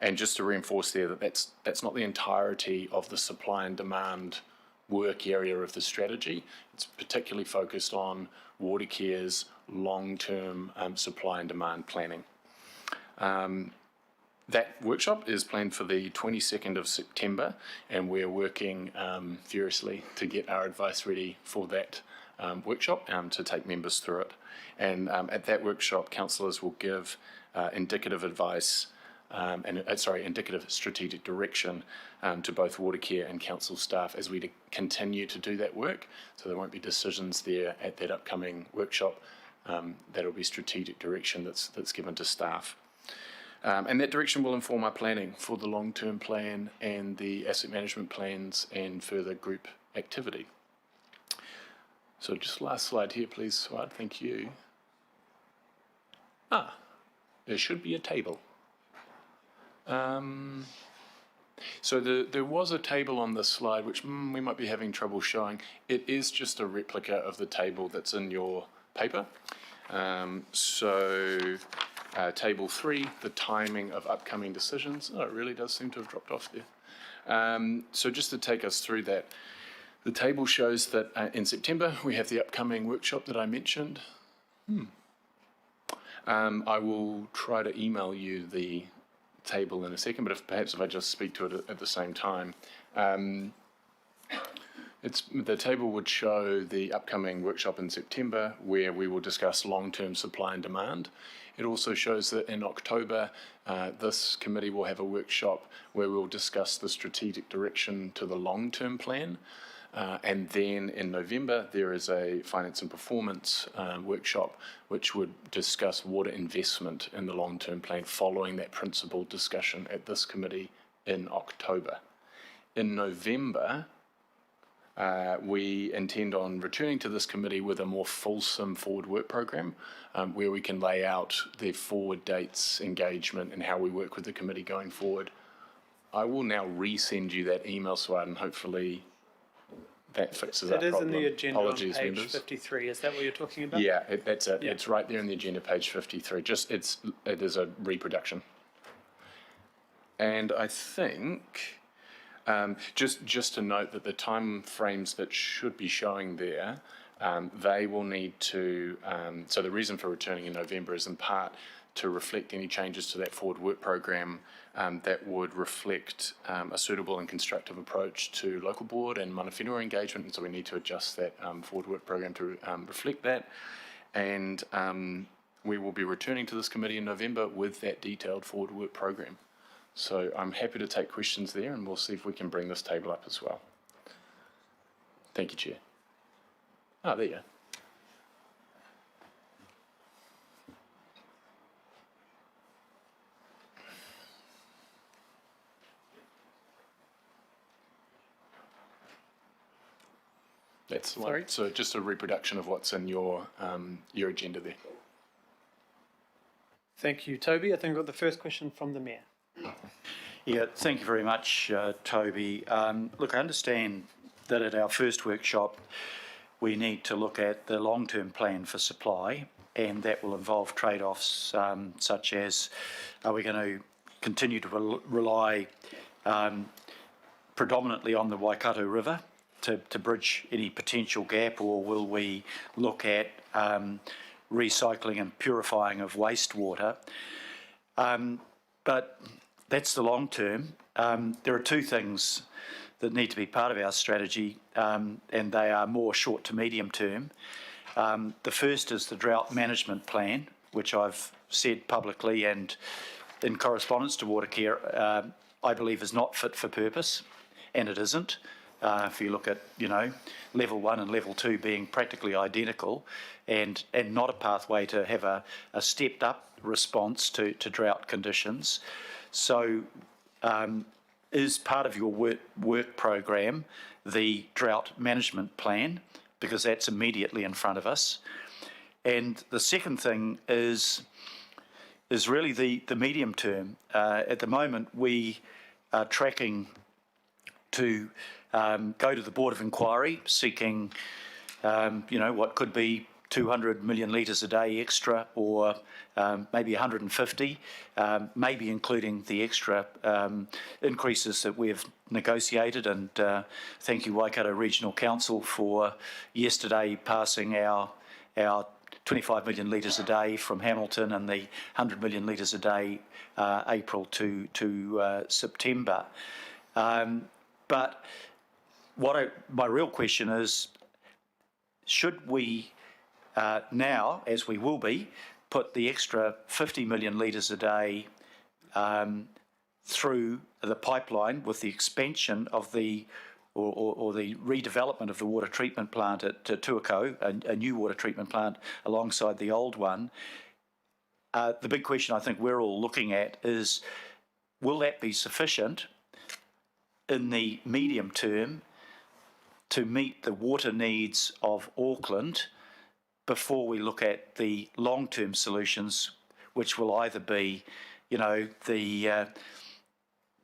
Speaker 9: And just to reinforce there that that's not the entirety of the supply and demand work area of the strategy. It's particularly focused on Watercare's long-term supply and demand planning. That workshop is planned for the 22nd of September, and we're working furiously to get our advice ready for that workshop to take members through it. And at that workshop, councillors will give indicative advice indicative strategic direction to both Watercare and council staff as we continue to do that work. So there won't be decisions there at that upcoming workshop. That'll be strategic direction that's given to staff. And that direction will inform our planning for the long-term plan and the asset management plans and further group activity. So just last slide here, please, Swad. Thank you. There should be a table. So there was a table on this slide, which we might be having trouble showing. It is just a replica of the table that's in your paper. Table 3, the timing of upcoming decisions. Oh, it really does seem to have dropped off there. So just to take us through that, the table shows that in September we have the upcoming workshop that I mentioned. I will try to email you the table in a second, but perhaps if I just speak to it at the same time. The table would show the upcoming workshop in September where we will discuss long-term supply and demand. It also shows that in October this committee will have a workshop where we'll discuss the strategic direction to the long-term plan. And then in November there is a finance and performance workshop which would discuss water investment in the long-term plan following that principal discussion at this committee in October. In November we intend on returning to this committee with a more fulsome forward work program where we can lay out the forward dates, engagement and how we work with the committee going forward. I will now resend you that email, Swad, and hopefully that fixes our problem.
Speaker 1: It is in the agenda
Speaker 9: Apologies,
Speaker 1: on page
Speaker 9: members.
Speaker 1: 53. Is that what you're talking about?
Speaker 9: Yeah, that's it.
Speaker 1: Yeah.
Speaker 9: It's right there in the agenda, page 53. It is a reproduction. And I think, just to note that the time frames that should be showing there, they will need to, so the reason for returning in November is in part to reflect any changes to that forward work program that would reflect a suitable and constructive approach to local board and mana whenua engagement, and so we need to adjust that forward work program to reflect that. And we will be returning to this committee in November with that detailed forward work program. So I'm happy to take questions there, and we'll see if we can bring this table up as well. Thank you, Chair. There you go. That's the one.
Speaker 1: Sorry?
Speaker 9: So just a reproduction of what's in your agenda there.
Speaker 1: Thank you, Toby. I think we've got the first question from the Mayor.
Speaker 11: Yeah, thank you very much, Toby. Look, I understand that at our first workshop we need to look at the long-term plan for supply, and that will involve trade-offs such as, are we going to continue to rely predominantly on the Waikato River to bridge any potential gap, or will we look at recycling and purifying of wastewater? But that's the long term. There are two things that need to be part of our strategy, and they are more short to medium term. The first is the drought management plan, which I've said publicly and in correspondence to Watercare, I believe is not fit for purpose, and it isn't. If you look at, level 1 and level 2 being practically identical, and not a pathway to have a stepped up response to drought conditions. So is part of your work program the drought management plan, because that's immediately in front of us. And the second thing is really the medium term. At the moment, we are tracking to go to the Board of Inquiry seeking, what could be 200 million litres a day extra, or maybe 150, maybe including the extra increases that we've negotiated. And thank you, Waikato Regional Council, for yesterday passing our 25 million litres a day from Hamilton and the 100 million litres a day April to September. But my real question is, should we now, as we will be, put the extra 50 million litres a day through the pipeline with the expansion of or the redevelopment of the water treatment plant at Tuakau, a new water treatment plant alongside the old one? The big question I think we're all looking at is, will that be sufficient in the medium term to meet the water needs of Auckland before we look at the long-term solutions, which will either be,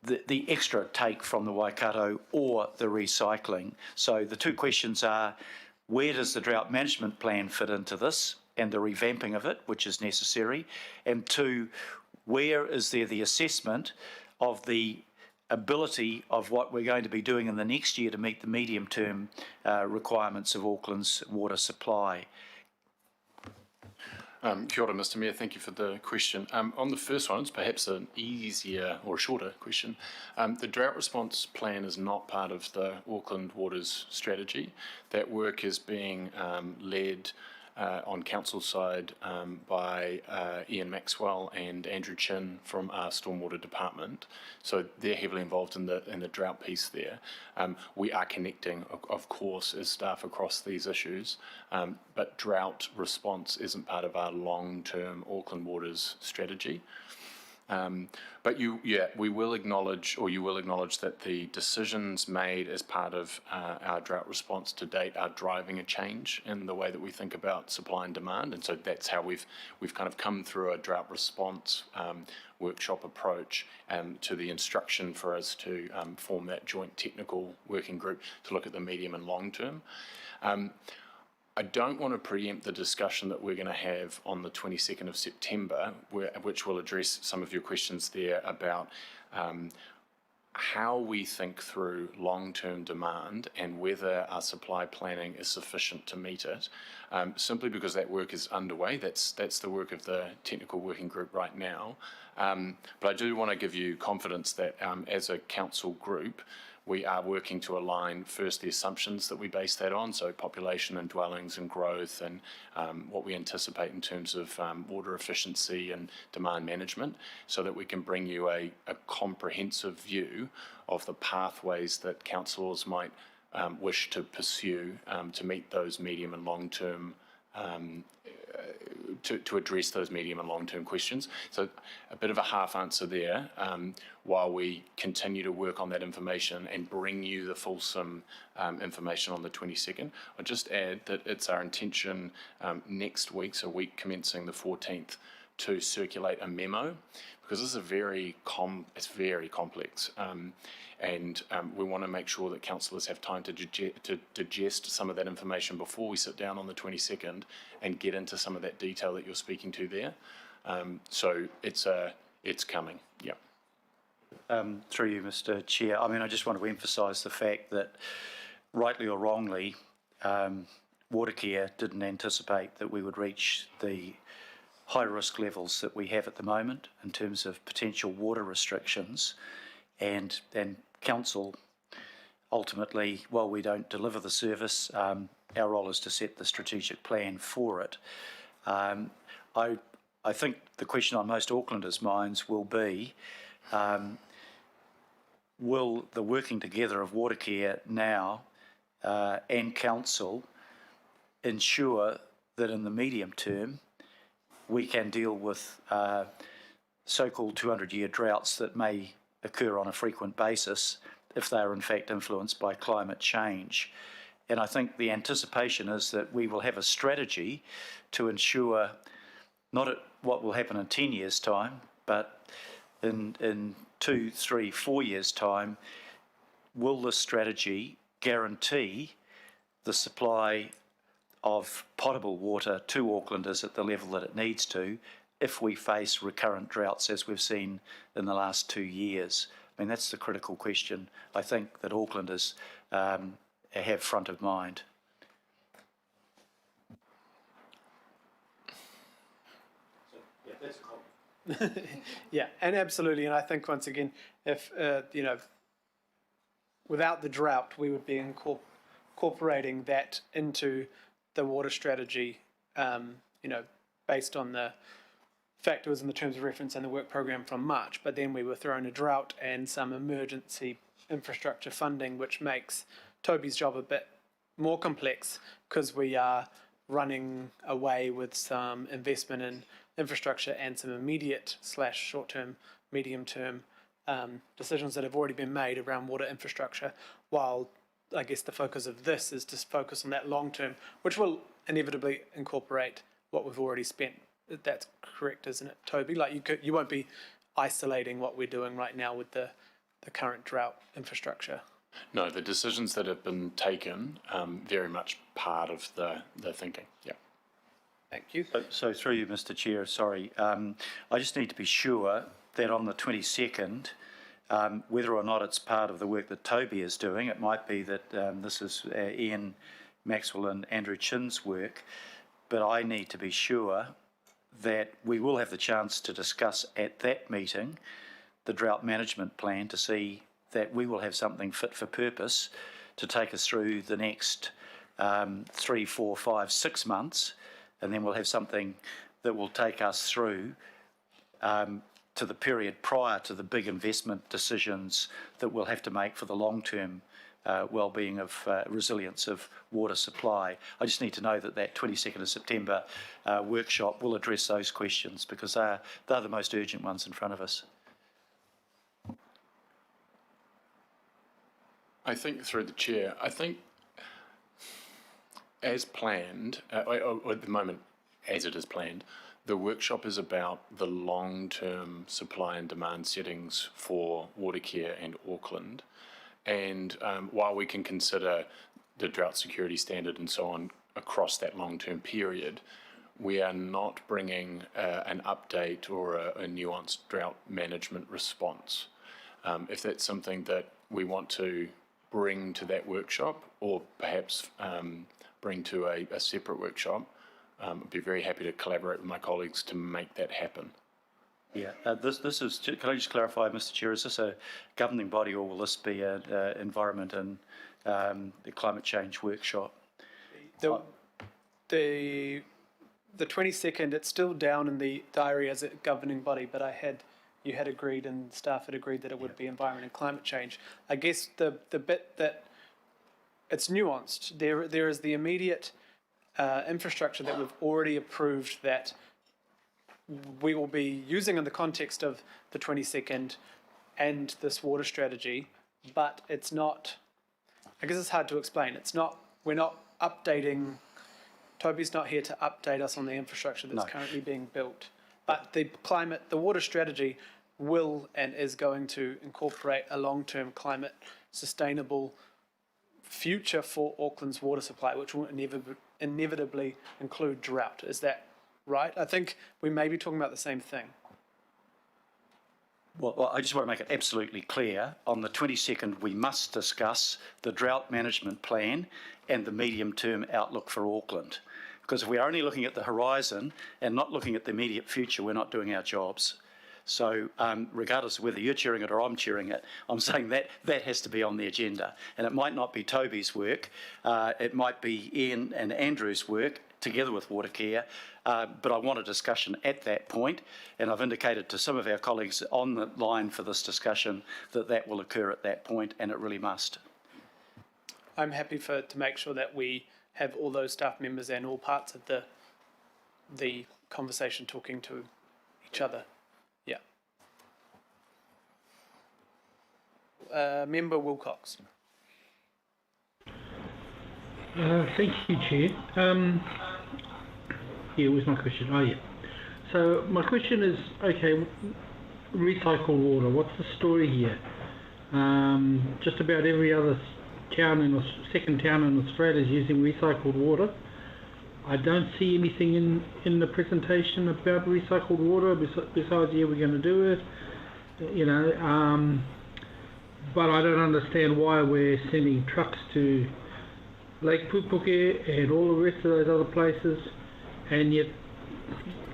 Speaker 11: the extra take from the Waikato or the recycling? So the two questions are, where does the drought management plan fit into this and the revamping of it, which is necessary? And two, where is there the assessment of the ability of what we're going to be doing in the next year to meet the medium-term requirements of Auckland's water supply?
Speaker 9: Kia ora, Mr. Mayor. Thank you for the question. On the first one, it's perhaps an easier or shorter question. The drought response plan is not part of the Auckland Waters strategy. That work is being led on council side by Ian Maxwell and Andrew Chin from our stormwater department. So they're heavily involved in the drought piece there. We are connecting, of course, as staff across these issues, but drought response isn't part of our long-term Auckland Waters strategy. But we will acknowledge, or you will acknowledge, that the decisions made as part of our drought response to date are driving a change in the way that we think about supply and demand, and so that's how we've kind of come through a drought response workshop approach to the instruction for us to form that joint technical working group to look at the medium and long term. I don't want to preempt the discussion that we're going to have on the 22nd of September, which will address some of your questions there about how we think through long-term demand and whether our supply planning is sufficient to meet it, simply because that work is underway. That's the work of the technical working group right now. But I do want to give you confidence that as a council group, we are working to align first the assumptions that we base that on, so population and dwellings and growth and what we anticipate in terms of water efficiency and demand management, so that we can bring you a comprehensive view of the pathways that councillors might wish to pursue to meet those medium and long-term to address those medium and long-term questions. So a bit of a half answer there while we continue to work on that information and bring you the fulsome information on the 22nd. I'll just add that it's our intention next week, so week commencing the 14th, to circulate a memo, because this is it's very complex. And we want to make sure that councillors have time to digest some of that information before we sit down on the 22nd and get into some of that detail that you're speaking to there. So it's coming, yeah.
Speaker 11: Through you, Mr. Chair. I mean, I just want to emphasise the fact that, rightly or wrongly, Watercare didn't anticipate that we would reach the high risk levels that we have at the moment in terms of potential water restrictions, and council ultimately, while we don't deliver the service, our role is to set the strategic plan for it. I think the question on most Aucklanders' minds will be, will the working together of Watercare now and council ensure that in the medium term we can deal with so-called 200-year droughts that may occur on a frequent basis if they are in fact influenced by climate change. And I think the anticipation is that we will have a strategy to ensure not at what will happen in 10 years' time, but in 2, 3, 4 years' time, will this strategy guarantee the supply of potable water to Aucklanders at the level that it needs to if we face recurrent droughts as we've seen in the last 2 years? I mean, that's the critical question I think that Aucklanders have front of mind.
Speaker 1: Yeah, and absolutely. And I think once again, if, without the drought, we would be incorporating that into the water strategy, based on the factors in the terms of reference and the work program from March. But then we were thrown a drought and some emergency infrastructure funding, which makes Toby's job a bit more complex because we are running away with some investment in infrastructure and some immediate / short-term, medium-term decisions that have already been made around water infrastructure, while I guess the focus of this is to focus on that long-term, which will inevitably incorporate what we've already spent. That's correct, isn't it, Toby? Like you won't be isolating what we're doing right now with the current drought infrastructure.
Speaker 9: No, the decisions that have been taken, very much part of the thinking. Yeah.
Speaker 1: Thank you.
Speaker 11: So through you, Mr. Chair, sorry, I just need to be sure that on the 22nd, whether or not it's part of the work that Toby is doing, it might be that this is Ian Maxwell and Andrew Chin's work, but I need to be sure that we will have the chance to discuss at that meeting the drought management plan to see that we will have something fit for purpose to take us through the next 3, 4, 5, 6 months, and then we'll have something that will take us through to the period prior to the big investment decisions that we'll have to make for the long-term well-being of resilience of water supply. I just need to know that that 22nd of September workshop will address those questions because they're the most urgent ones in front of us.
Speaker 9: I think through the chair, as planned, or at the moment as it is planned, the workshop is about the long-term supply and demand settings for Watercare and Auckland. And while we can consider the drought security standard and so on across that long-term period, we are not bringing an update or a nuanced drought management response. If that's something that we want to bring to that workshop, or perhaps bring to a separate workshop, I'd be very happy to collaborate with my colleagues to make that happen.
Speaker 11: Yeah, this is, can I just clarify, Mr. Chair, is this a governing body or will this be an environment and the climate change workshop?
Speaker 1: The 22nd, it's still down in the diary as a governing body, but you had agreed and staff had agreed that it would be environment and climate change. I guess the bit that it's nuanced, there is the immediate infrastructure that we've already approved that we will be using in the context of the 22nd and this water strategy, but it's not, I guess it's hard to explain. We're not updating, Toby's not here to update us on the infrastructure that's currently being built. But the water strategy will and is going to incorporate a long-term climate sustainable future for Auckland's water supply, which will inevitably include drought. Is that right? I think we may be talking about the same thing.
Speaker 11: Well, I just want to make it absolutely clear. On the 22nd, we must discuss the drought management plan and the medium-term outlook for Auckland. Because if we're only looking at the horizon and not looking at the immediate future, we're not doing our jobs. So regardless of whether you're cheering it or I'm cheering it, I'm saying that that has to be on the agenda. And it might not be Toby's work, it might be Ian and Andrew's work together with Watercare, but I want a discussion at that point, and I've indicated to some of our colleagues on the line for this discussion that that will occur at that point, and it really must.
Speaker 1: I'm happy to make sure that we have all those staff members and all parts of the conversation talking to each other. Yeah. Member Wilcox.
Speaker 18: Thank you, Chair. Yeah, where's my question? Oh, yeah. So my question is, okay, recycled water. What's the story here? Just about every other town second town in Australia is using recycled water. I don't see anything in the presentation about recycled water besides, yeah, we're going to do it, you know. But I don't understand why we're sending trucks to Lake Pupuke and all the rest of those other places, and yet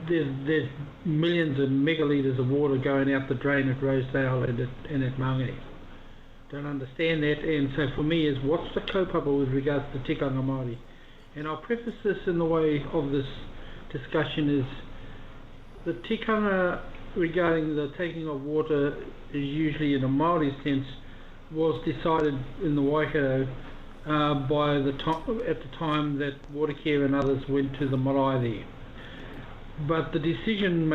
Speaker 18: there's millions of megalitres of water going out the drain at Rosedale and at Maunganui. Don't understand that, and so for me is what's the kaupapa with regards to tikanga Māori? And I'll preface this in the way of this discussion is the tikanga regarding the taking of water is usually in a Māori sense was decided in the Waikato by at the time that Watercare and others went to the marae there. But the decision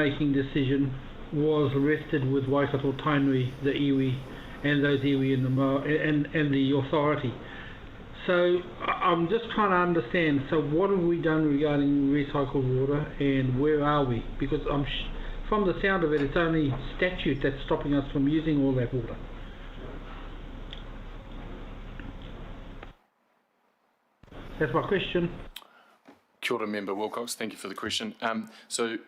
Speaker 18: was rested with Waikato Tainui, the iwi, and those iwi in the and the authority. So I'm just trying to understand. So what have we done regarding recycled water, and where are we? Because from the sound of it, it's only statute that's stopping us from using all that water. That's my question.
Speaker 9: Kia ora, Member Wilcox. Thank you for the question. So,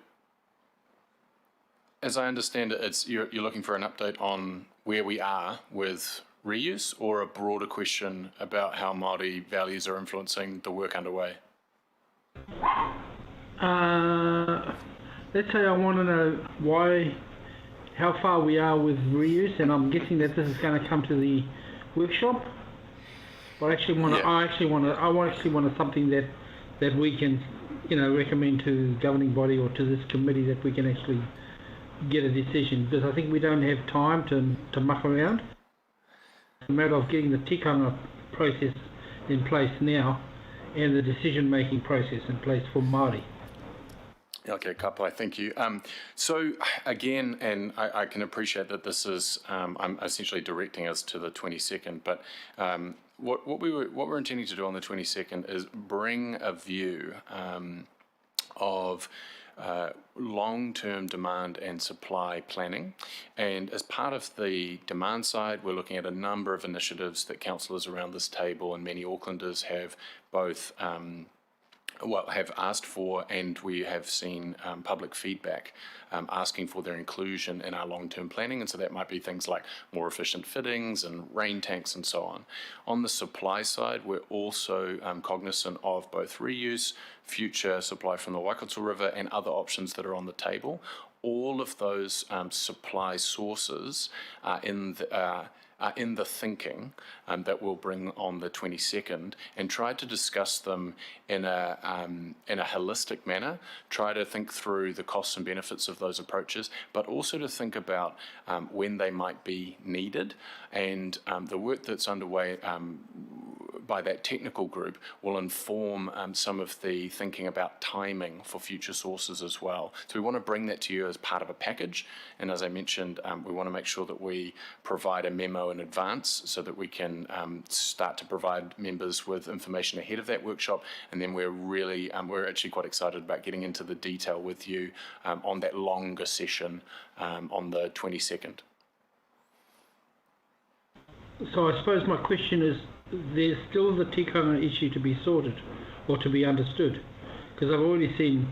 Speaker 9: as I understand it, you're looking for an update on where we are with reuse, or a broader question about how Māori values are influencing the work underway?
Speaker 18: Let's say I want to know how far we are with reuse, and I'm guessing that this is going to come to the workshop. But I actually want something that we can, you know, recommend to the governing body or to this committee that we can actually get a decision, because I think we don't have time to muck around. It's a matter of getting the tikanga process in place now and the decision-making process in place for Māori.
Speaker 9: Okay, Kapai, thank you. So again, and I can appreciate that this is, I'm essentially directing us to the 22nd, but what we're intending to do on the 22nd is bring a view of long-term demand and supply planning, and as part of the demand side, we're looking at a number of initiatives that councillors around this table and many Aucklanders have both have asked for, and we have seen public feedback asking for their inclusion in our long-term planning, and so that might be things like more efficient fittings and rain tanks and so on. On the supply side, we're also cognizant of both reuse, future supply from the Waikato River, and other options that are on the table. All of those supply sources are in the thinking that we'll bring on the 22nd, and try to discuss them in a holistic manner, try to think through the costs and benefits of those approaches, but also to think about when they might be needed, and the work that's underway by that technical group will inform some of the thinking about timing for future sources as well. So we want to bring that to you as part of a package, and as I mentioned, we want to make sure that we provide a memo in advance so that we can start to provide members with information ahead of that workshop, and then we're actually quite excited about getting into the detail with you on that longer session on the 22nd.
Speaker 18: So I suppose my question is, there's still the tikanga issue to be sorted or to be understood, because I've already seen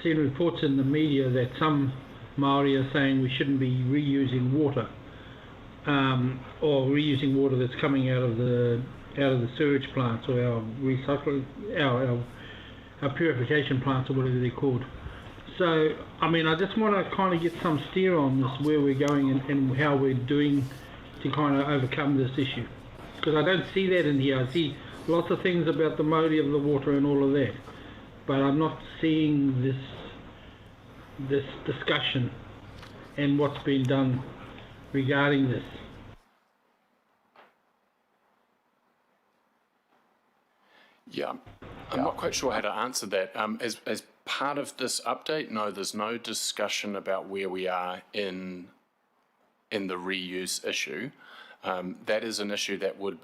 Speaker 18: reports in the media that some Māori are saying we shouldn't be reusing water, or reusing water that's coming out of the sewage plants or our recycling, our purification plants or whatever they're called. So, I mean, I just want to kind of get some steer on this, where we're going and how we're doing to kind of overcome this issue. Because I don't see that in here. I see lots of things about the Māori of the water and all of that, but I'm not seeing this discussion and what's been done regarding this.
Speaker 9: Yeah, I'm not quite sure how to answer that. As part of this update, no, there's no discussion about where we are in the reuse issue. That is an issue that would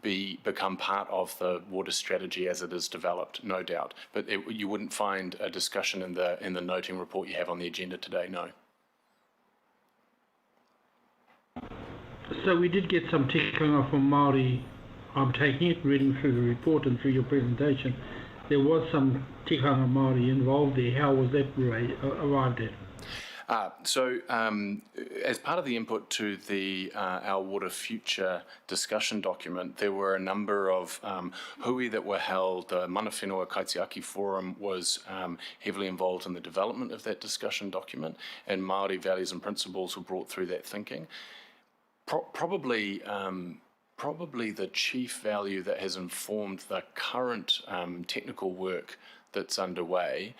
Speaker 9: become part of the water strategy as it is developed, no doubt. But you wouldn't find a discussion in the noting report you have on the agenda today, no.
Speaker 18: So we did get some tikanga from Māori. I'm taking it, reading through the report and through your presentation. There was some tikanga Māori involved there. How was that arrived at?
Speaker 9: So, as part of the input to the Our Water Future discussion document, there were a number of hui that were held. The Mana Whenua Kaitiaki Forum was heavily involved in the development of that discussion document, and Māori values and principles were brought through that thinking. Probably the chief value that has informed the current technical work that's underway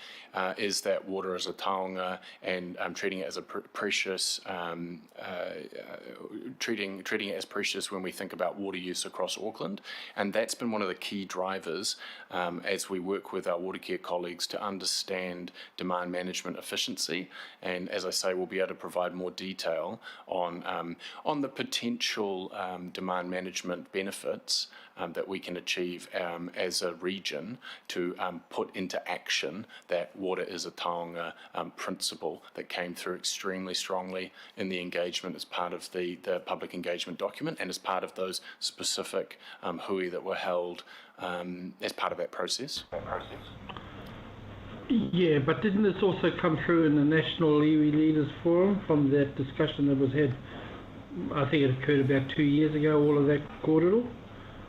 Speaker 9: is that water is a taonga, and treating it as a precious, treating it as precious when we think about water use across Auckland. And that's been one of the key drivers as we work with our water care colleagues to understand demand management efficiency. And as I say, we'll be able to provide more detail on the potential demand management benefits that we can achieve as a region to put into action that water is a taonga principle that came through extremely strongly in the engagement as part of the public engagement document and as part of those specific hui that were held as part of that process.
Speaker 18: Yeah, but didn't this also come through in the National Iwi Leaders Forum from that discussion that was had? I think it occurred about 2 years ago, all of that kōrero.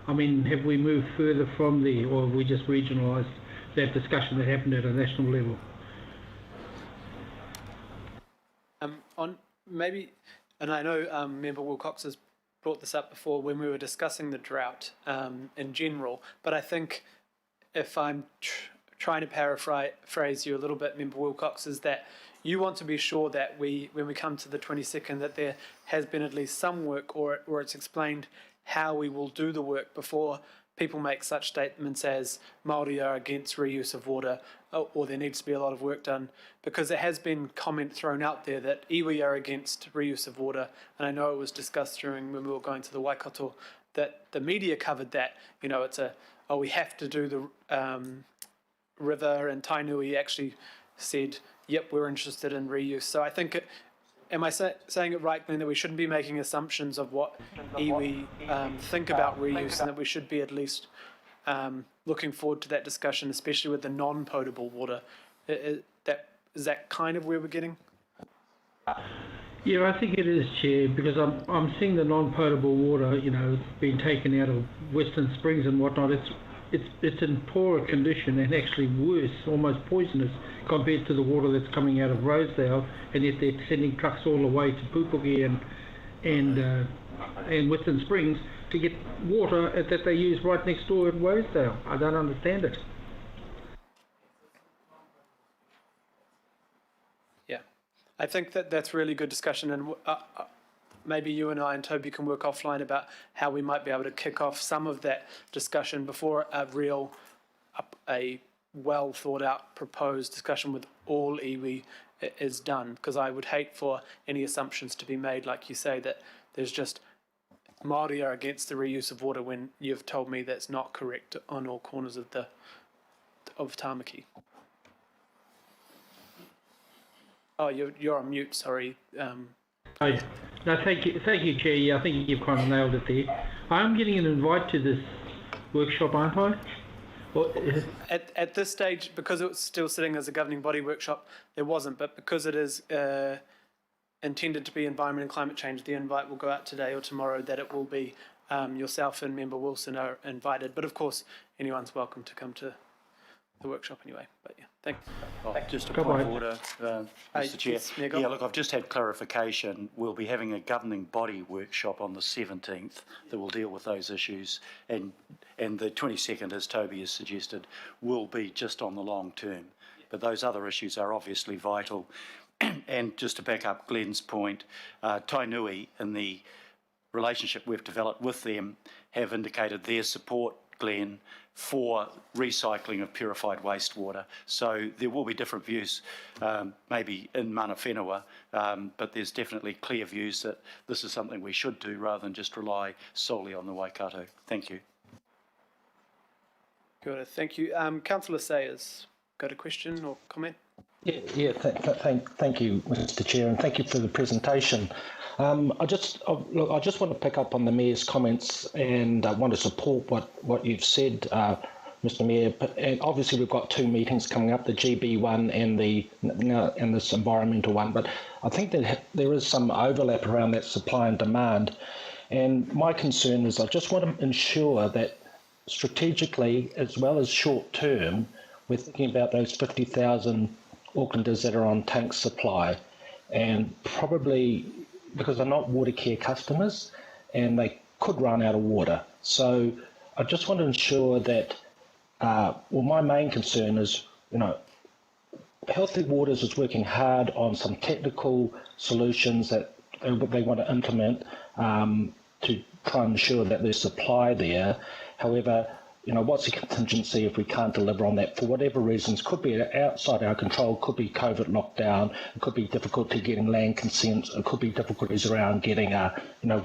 Speaker 18: I mean, have we moved further from there, or have we just regionalised that discussion that happened at a national level?
Speaker 1: On maybe, and I know Member Wilcox has brought this up before when we were discussing the drought in general, but I think if I'm trying to paraphrase you a little bit, Member Wilcox, is that you want to be sure that when we come to the 22nd, that there has been at least some work, or it's explained how we will do the work before people make such statements as Māori are against reuse of water, or there needs to be a lot of work done, because there has been comment thrown out there that iwi are against reuse of water, and I know it was discussed during when we were going to the Waikato that the media covered that, it's we have to do the river, and Tainui actually said, yep, we're interested in reuse. So I think am I saying it right, Glenn, that we shouldn't be making assumptions of what iwi think about reuse, and that we should be at least looking forward to that discussion, especially with the non-potable water? Is that kind of where we're getting?
Speaker 18: Yeah, I think it is, Chair, because I'm seeing the non-potable water, being taken out of Western Springs and whatnot. It's in poorer condition and actually worse, almost poisonous, compared to the water that's coming out of Rosedale, and yet they're sending trucks all the way to Pupuki and Western Springs to get water that they use right next door at Rosedale. I don't understand it.
Speaker 1: Yeah, I think that's really good discussion, and maybe you and I and Toby can work offline about how we might be able to kick off some of that discussion before a well thought out proposed discussion with all iwi is done, because I would hate for any assumptions to be made, like you say, that there's just Māori are against the reuse of water when you've told me that's not correct on all corners of Tāmaki. Oh, you're on mute, sorry.
Speaker 18: Oh, yeah. No, thank you, Chair. Yeah, I think you've kind of nailed it there. I am getting an invite to this workshop, aren't I? Well,
Speaker 1: At this stage, because it was still sitting as a governing body workshop, there wasn't, but because it is intended to be environment and climate change, the invite will go out today or tomorrow that it will be yourself and Member Wilson are invited. But of course, anyone's welcome to come to the workshop anyway. But yeah, thank you.
Speaker 11: Just a point of order, Mr. Chair.
Speaker 1: yes, Mayor
Speaker 11: Yeah, look, I've just had clarification. We'll be having a governing body workshop on the 17th that will deal with those issues, and the 22nd, as Toby has suggested, will be just on the long term. But those other issues are obviously vital. And just to back up Glenn's point, Tainui, in the relationship we've developed with them, have indicated their support, Glenn, for recycling of purified wastewater. So there will be different views, maybe in Mana Whenua, but there's definitely clear views that this is something we should do rather than just rely solely on the Waikato. Thank you.
Speaker 1: Good, thank you. Councillor Sayers, got a question or comment?
Speaker 10: Thank you, Mr. Chair, and thank you for the presentation. I just want to pick up on the Mayor's comments, and I want to support what you've said, Mr. Mayor. And obviously, we've got two meetings coming up: the GB one and this environmental one. But I think that there is some overlap around that supply and demand. And my concern is, I just want to ensure that strategically, as well as short term, we're thinking about those 50,000 Aucklanders that are on tank supply, and probably because they're not water care customers and they could run out of water. So I just want to ensure that, my main concern is, Healthy Waters is working hard on some technical solutions that they want to implement to try and ensure that there's supply there. However, what's the contingency if we can't deliver on that for whatever reasons? Could be outside our control, could be COVID lockdown, it could be difficulty getting land consents, it could be difficulties around getting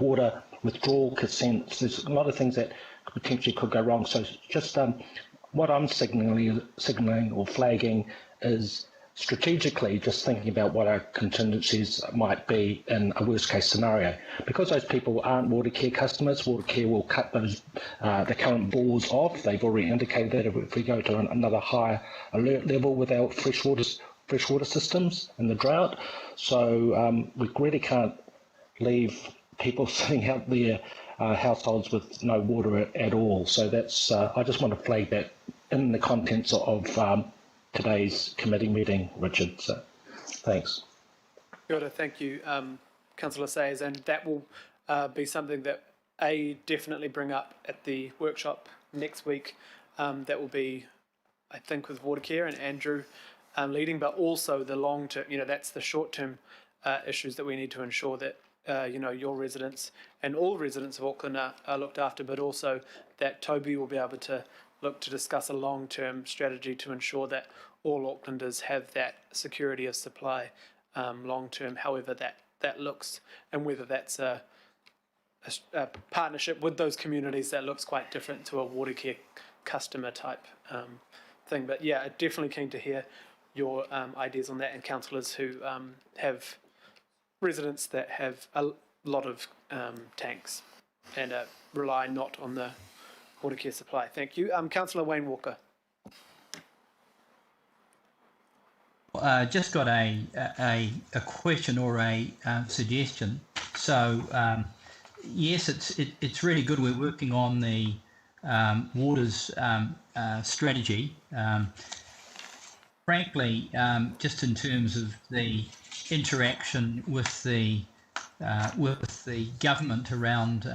Speaker 10: water withdrawal consents. There's a lot of things that potentially could go wrong. So just what I'm signalling or flagging is strategically just thinking about what our contingencies might be in a worst case scenario. Because those people aren't water care customers, water care will cut those the current bores off. They've already indicated that if we go to another higher alert level with our freshwater systems in the drought. So we really can't leave people sitting out there, households with no water at all. So that's I just want to flag that in the contents of today's committee meeting, Richard. So, thanks.
Speaker 1: Good, thank you, Councillor Sayers, and that will be something that definitely bring up at the workshop next week. That will be, I think, with water care and Andrew leading, but also the long term. That's the short term issues that we need to ensure that your residents and all residents of Auckland are looked after, but also that Toby will be able to look to discuss a long-term strategy to ensure that all Aucklanders have that security of supply long-term, however that looks, and whether that's a partnership with those communities that looks quite different to a water care customer type thing. But yeah, definitely keen to hear your ideas on that, and councillors who have residents that have a lot of tanks and rely not on the water care supply. Thank you. Councillor Wayne Walker.
Speaker 8: Just got a question or a suggestion. So yes, it's really good. We're working on the waters strategy. Frankly, just in terms of the interaction with the government around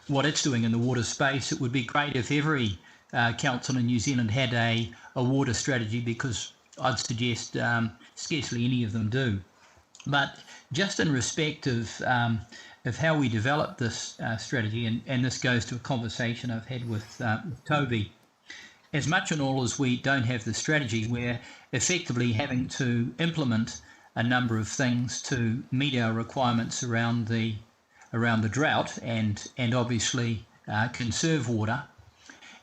Speaker 8: what it's doing in the water space, it would be great if every council in New Zealand had a water strategy, because I'd suggest scarcely any of them do. But just in respect of how we develop this strategy, and this goes to a conversation I've had with Toby, as much and all as we don't have the strategy, we're effectively having to implement a number of things to meet our requirements around the drought and obviously conserve water.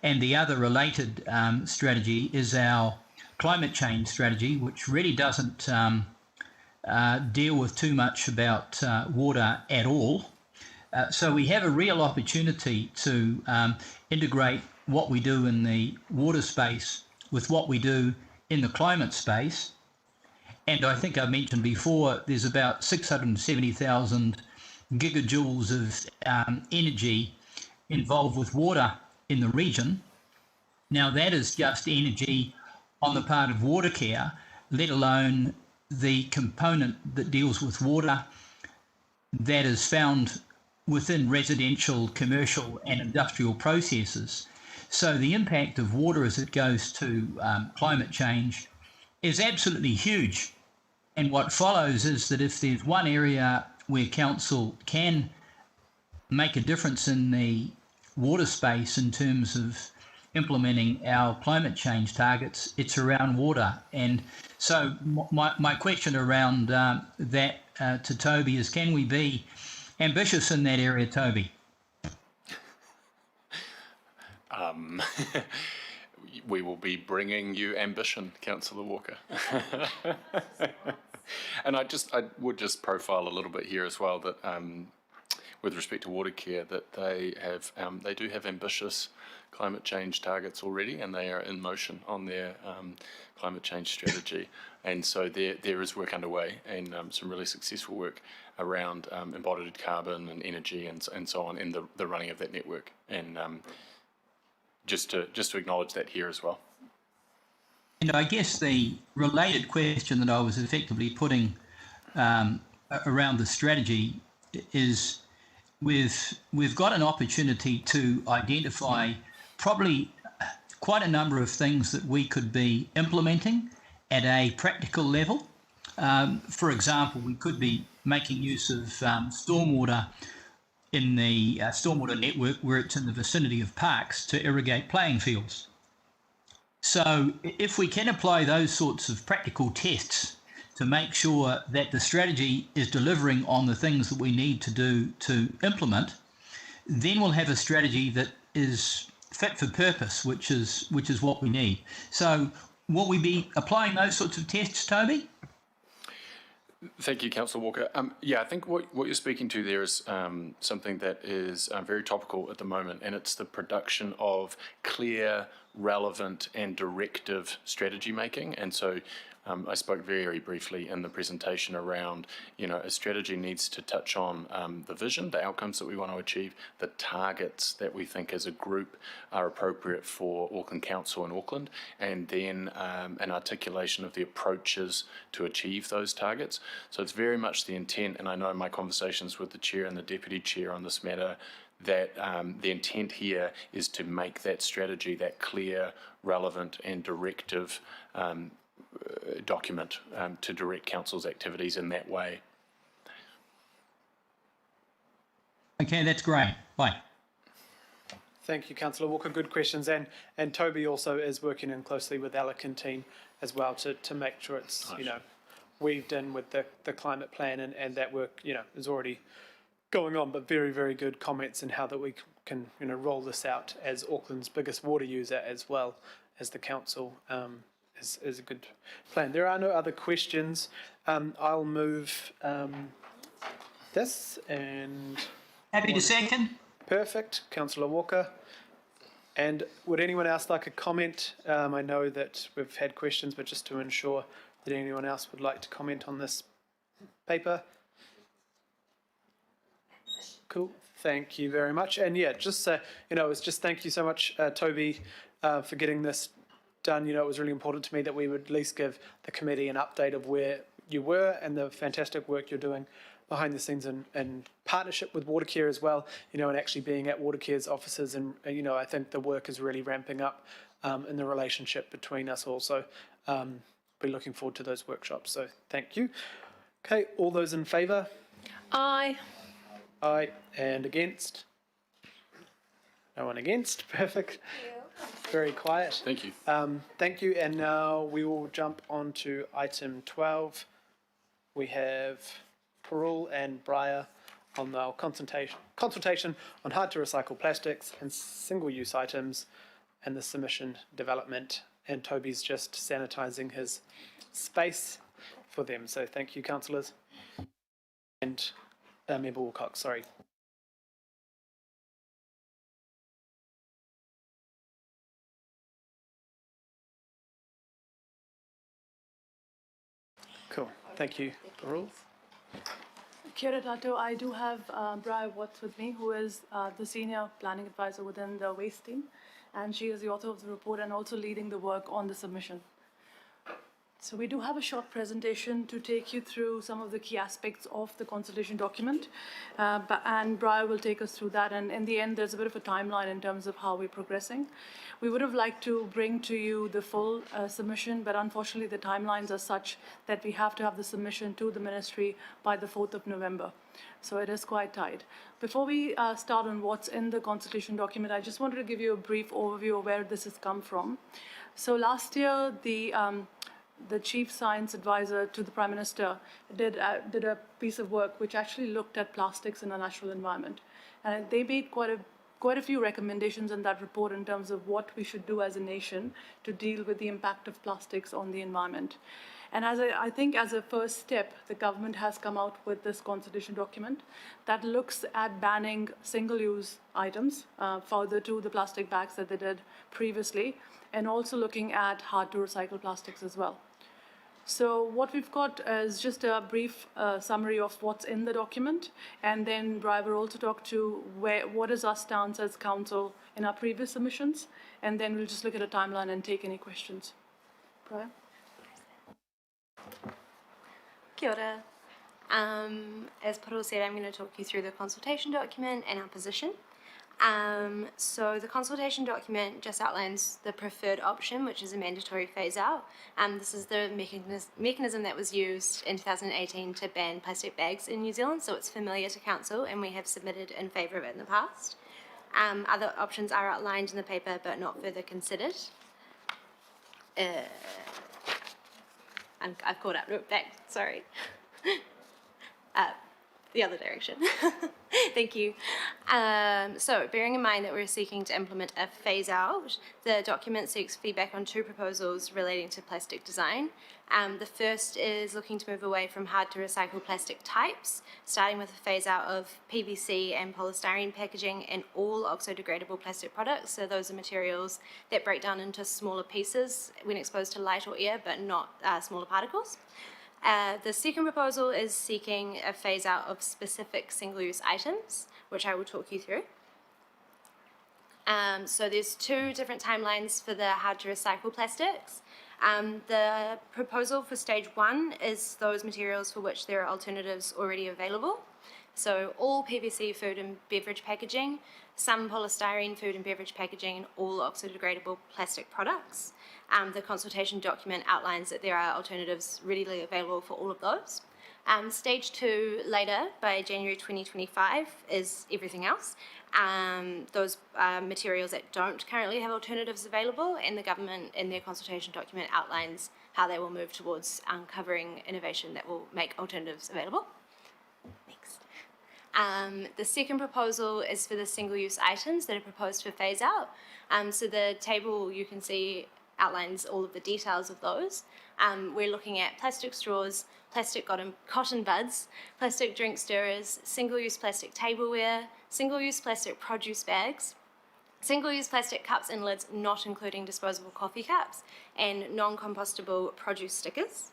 Speaker 8: And the other related strategy is our climate change strategy, which really doesn't deal with too much about water at all. So we have a real opportunity to integrate what we do in the water space with what we do in the climate space. And I think I mentioned before, there's about 670,000 gigajoules of energy involved with water in the region. Now, that is just energy on the part of Watercare, let alone the component that deals with water that is found within residential, commercial and industrial processes. So the impact of water as it goes to climate change is absolutely huge. And what follows is that if there's one area where council can make a difference in the water space in terms of implementing our climate change targets, it's around water. And so my question around that to Toby is, can we be ambitious in that area, Toby?
Speaker 9: We will be bringing you ambition, Councillor Walker. And I would just profile a little bit here as well that with respect to Watercare, that they do have ambitious climate change targets already, and they are in motion on their climate change strategy. And so there is work underway, and some really successful work around embodied carbon and energy and so on in the running of that network. And just to acknowledge that here as well.
Speaker 8: And I guess the related question that I was effectively putting around the strategy is we've got an opportunity to identify probably quite a number of things that we could be implementing at a practical level. For example, we could be making use of stormwater in the stormwater network where it's in the vicinity of parks to irrigate playing fields. So if we can apply those sorts of practical tests to make sure that the strategy is delivering on the things that we need to do to implement, then we'll have a strategy that is fit for purpose, which is what we need. So will we be applying those sorts of tests, Toby?
Speaker 9: Thank you, Councillor Walker. Yeah, I think what you're speaking to there is something that is very topical at the moment, and it's the production of clear, relevant and directive strategy making. And so I spoke very briefly in the presentation around, a strategy needs to touch on the vision, the outcomes that we want to achieve, the targets that we think as a group are appropriate for Auckland Council and Auckland, and then an articulation of the approaches to achieve those targets. So it's very much the intent, and I know in my conversations with the Chair and the Deputy Chair on this matter, that the intent here is to make that strategy that clear, relevant and directive document to direct council's activities in that way.
Speaker 8: Okay, that's great. Bye.
Speaker 1: Thank you, Councillor Walker. Good questions. And Toby also is working in closely with Alec and team as well to make sure it's,
Speaker 9: Nice.
Speaker 1: Weaved in with the climate plan and that work, is already going on, but very good comments in how that we can, roll this out as Auckland's biggest water user as well as the council. Is a good plan. There are no other questions. I'll move this and...
Speaker 8: Happy to second.
Speaker 1: Perfect, Councillor Walker. And would anyone else like a comment? I know that we've had questions, but just to ensure that anyone else would like to comment on this paper. Cool, thank you very much. And yeah, just, it's just thank you so much, Toby, for getting this done. It was really important to me that we would at least give the committee an update of where you were and the fantastic work you're doing behind the scenes in partnership with Watercare as well, and actually being at Watercare's offices. And, I think the work is really ramping up in the relationship between us all. So be looking forward to those workshops. So thank you. Okay, all those in favour?
Speaker 2: Aye.
Speaker 1: Aye. And against? No one against. Perfect. Very quiet.
Speaker 9: Thank you.
Speaker 1: Thank you. And now we will jump on to item 12. We have Parul and Briar on our consultation on hard to recycle plastics and single-use items and the submission development. And Toby's just sanitising his space for them. So thank you, councillors. And Member Wilcox, sorry. Cool. Thank you. Rules.
Speaker 19: Kia ora tātou. I do have Briar Watts with me, who is the Senior Planning Advisor within the Waste team, and she is the author of the report and also leading the work on the submission. So we do have a short presentation to take you through some of the key aspects of the consultation document, and Briar will take us through that. And in the end, there's a bit of a timeline in terms of how we're progressing. We would have liked to bring to you the full submission, but unfortunately the timelines are such that we have to have the submission to the ministry by the 4th of November. So it is quite tight. Before we start on what's in the consultation document, I just wanted to give you a brief overview of where this has come from. So last year, the Chief Science Advisor to the Prime Minister did a piece of work which actually looked at plastics in a natural environment. And they made quite a few recommendations in that report in terms of what we should do as a nation to deal with the impact of plastics on the environment. And I think as a first step, the government has come out with this consultation document that looks at banning single-use items further to the plastic bags that they did previously, and also looking at hard-to-recycle plastics as well. So what we've got is just a brief summary of what's in the document, and then Briar will also talk to what is our stance as council in our previous submissions, and then we'll just look at a timeline and take any questions. Briar?
Speaker 20: Kia ora. As Parul said, I'm going to talk you through the consultation document and our position. So the consultation document just outlines the preferred option, which is a mandatory phase out. This is the mechanism that was used in 2018 to ban plastic bags in New Zealand, so it's familiar to Council and we have submitted in favour of it in the past. Other options are outlined in the paper but not further considered. I've caught up, back, sorry. The other direction. Thank you. So, bearing in mind that we're seeking to implement a phase out, the document seeks feedback on two proposals relating to plastic design. The first is looking to move away from hard to recycle plastic types, starting with a phase out of PVC and polystyrene packaging in all oxo-degradable plastic products. So those are materials that break down into smaller pieces when exposed to light or air, but not smaller particles. The second proposal is seeking a phase out of specific single-use items, which I will talk you through. So there's two different timelines for the hard-to-recycle plastics. The proposal for stage one is those materials for which there are alternatives already available. So all PVC food and beverage packaging, some polystyrene food and beverage packaging, and all oxo-degradable plastic products. The consultation document outlines that there are alternatives readily available for all of those. Stage two later, by January 2025, is everything else. Those materials that don't currently have alternatives available, and the government in their consultation document outlines how they will move towards uncovering innovation that will make alternatives available. Next. The second proposal is for the single-use items that are proposed for phase out. So the table you can see outlines all of the details of those. We're looking at plastic straws, plastic cotton buds, plastic drink stirrers, single-use plastic tableware, single-use plastic produce bags, single-use plastic cups and lids, not including disposable coffee cups, and non-compostable produce stickers.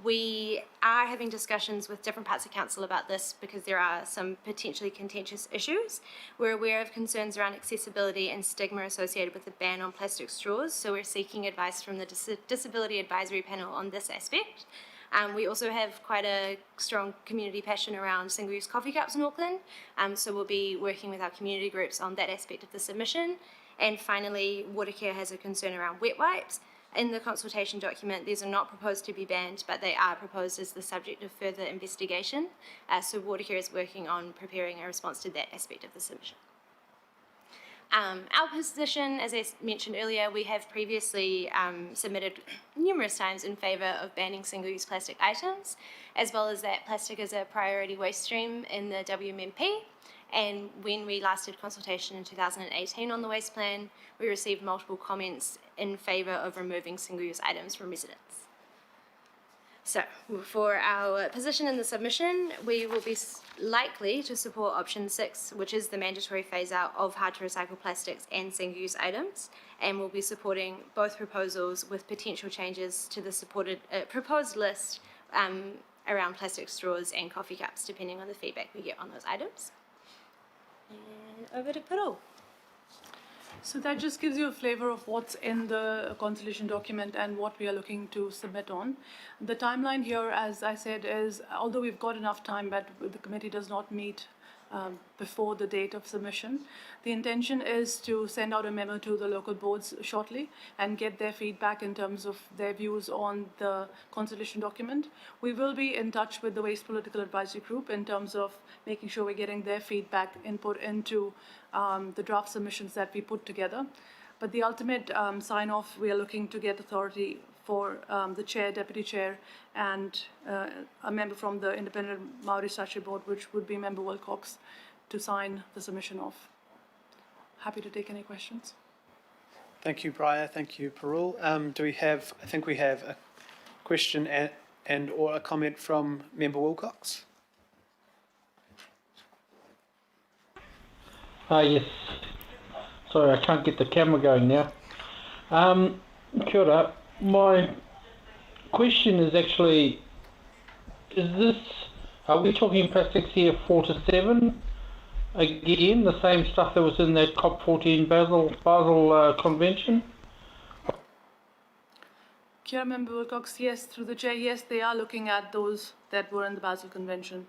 Speaker 20: We are having discussions with different parts of council about this because there are some potentially contentious issues. We're aware of concerns around accessibility and stigma associated with the ban on plastic straws, so we're seeking advice from the Disability Advisory Panel on this aspect. We also have quite a strong community passion around single-use coffee cups in Auckland, so we'll be working with our community groups on that aspect of the submission. And finally, Watercare has a concern around wet wipes. In the consultation document, these are not proposed to be banned, but they are proposed as the subject of further investigation. So Watercare is working on preparing a response to that aspect of the submission. Our position, as I mentioned earlier, we have previously submitted numerous times in favour of banning single-use plastic items, as well as that plastic is a priority waste stream in the WMMP. And when we last did consultation in 2018 on the waste plan, we received multiple comments in favour of removing single-use items from residents. So, for our position in the submission, we will be likely to support option 6, which is the mandatory phase out of hard to recycle plastics and single use items, and we'll be supporting both proposals with potential changes to the proposed list around plastic straws and coffee cups, depending on the feedback we get on those items. And over to Parul.
Speaker 19: So that just gives you a flavor of what's in the consultation document and what we are looking to submit on. The timeline here, as I said, is although we've got enough time, but the committee does not meet before the date of submission. The intention is to send out a memo to the local boards shortly and get their feedback in terms of their views on the consultation document. We will be in touch with the Waste Political Advisory Group in terms of making sure we're getting their feedback input into the draft submissions that we put together. But the ultimate sign-off, we are looking to get authority for the chair, deputy chair, and a member from the Independent Maori Statutory Board, which would be Member Wilcox, to sign the submission off. Happy to take any questions.
Speaker 1: Thank you, Briar. Thank you, Parul. Do we have, I think we have a question and or a comment from Member Wilcox.
Speaker 18: Yes. Sorry, I can't get the camera going now. Kia ora. My question is actually, are we talking plastics here 4 to 7? Again, the same stuff that was in that COP14 Basel Convention?
Speaker 19: Kia ora, Member Wilcox, yes, through the chair, yes, they are looking at those that were in the Basel Convention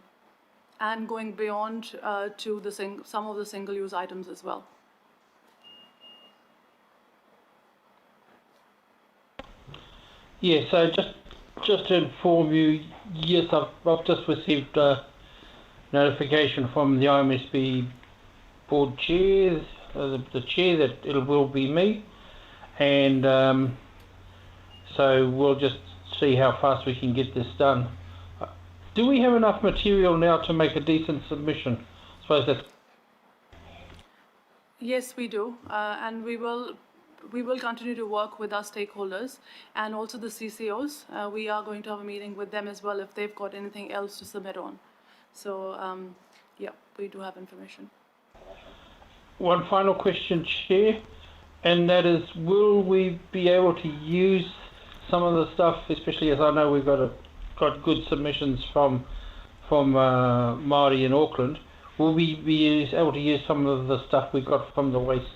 Speaker 19: and going beyond to the some of the single-use items as well.
Speaker 18: Yeah, so just to inform you, yes, I've just received a notification from the OMSB board chair, the chair, that it will be me, and so we'll just see how fast we can get this done. Do we have enough material now to make a decent submission? I suppose that's...
Speaker 19: Yes, we do, and we will continue to work with our stakeholders and also the CCOs. We are going to have a meeting with them as well if they've got anything else to submit on. So, yeah, we do have information.
Speaker 18: One final question, Chair, and that is, will we be able to use some of the stuff, especially as I know we've got good submissions from Māori in Auckland, will we be able to use some of the stuff we got from the waste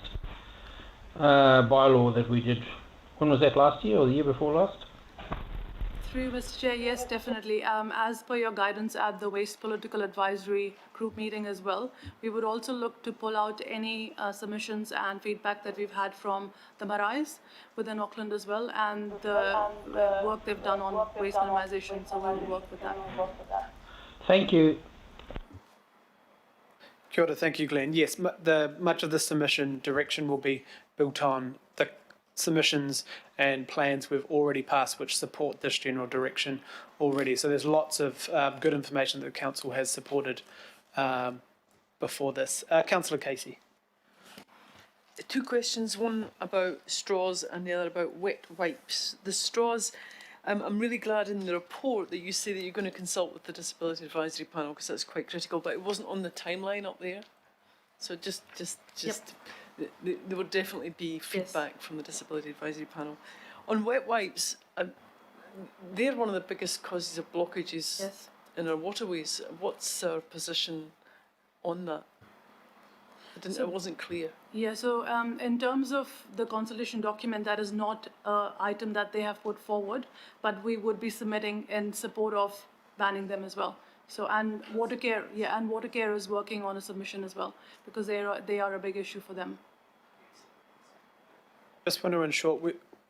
Speaker 18: bylaw that we did? When was that, last year or the year before last?
Speaker 19: Through Mr. Chair, yes, definitely. As per your guidance at the Waste Political Advisory Group meeting as well, we would also look to pull out any submissions and feedback that we've had from the Marais within Auckland as well, and the work they've done on waste minimisation, so we will work with that.
Speaker 18: Thank you.
Speaker 1: Kia ora, thank you, Glenn. Yes, much of the submission direction will be built on the submissions and plans we've already passed which support this general direction already. So there's lots of good information that the Council has supported before this. Councillor Casey.
Speaker 17: Two questions, one about straws and the other about wet wipes. The straws, I'm really glad in the report that you say that you're going to consult with the Disability Advisory Panel, because that's quite critical, but it wasn't on the timeline up there. So just yep. There would definitely be feedback from the Disability Advisory Panel. On wet wipes, they're one of the biggest causes of blockages in our waterways. What's our position on that? It wasn't clear.
Speaker 19: Yeah, so in terms of the consultation document, that is not an item that they have put forward, but we would be submitting in support of banning them as well. So, and Watercare, and Watercare is working on a submission as well, because they are a big issue for them.
Speaker 1: Just want to ensure,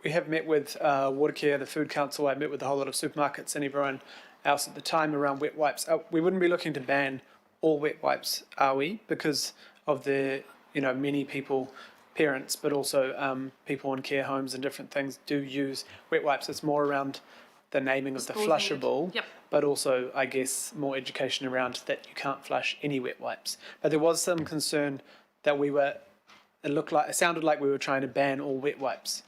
Speaker 1: we have met with Watercare, the Food Council. I met with a whole lot of supermarkets and everyone else at the time around wet wipes. We wouldn't be looking to ban all wet wipes, are we? Because of the, many people, parents, but also people in care homes and different things do use wet wipes. It's more around the naming of the flushable, but also, I guess, more education around that you can't flush any wet wipes. But there was some concern that it sounded like we were trying to ban all wet wipes.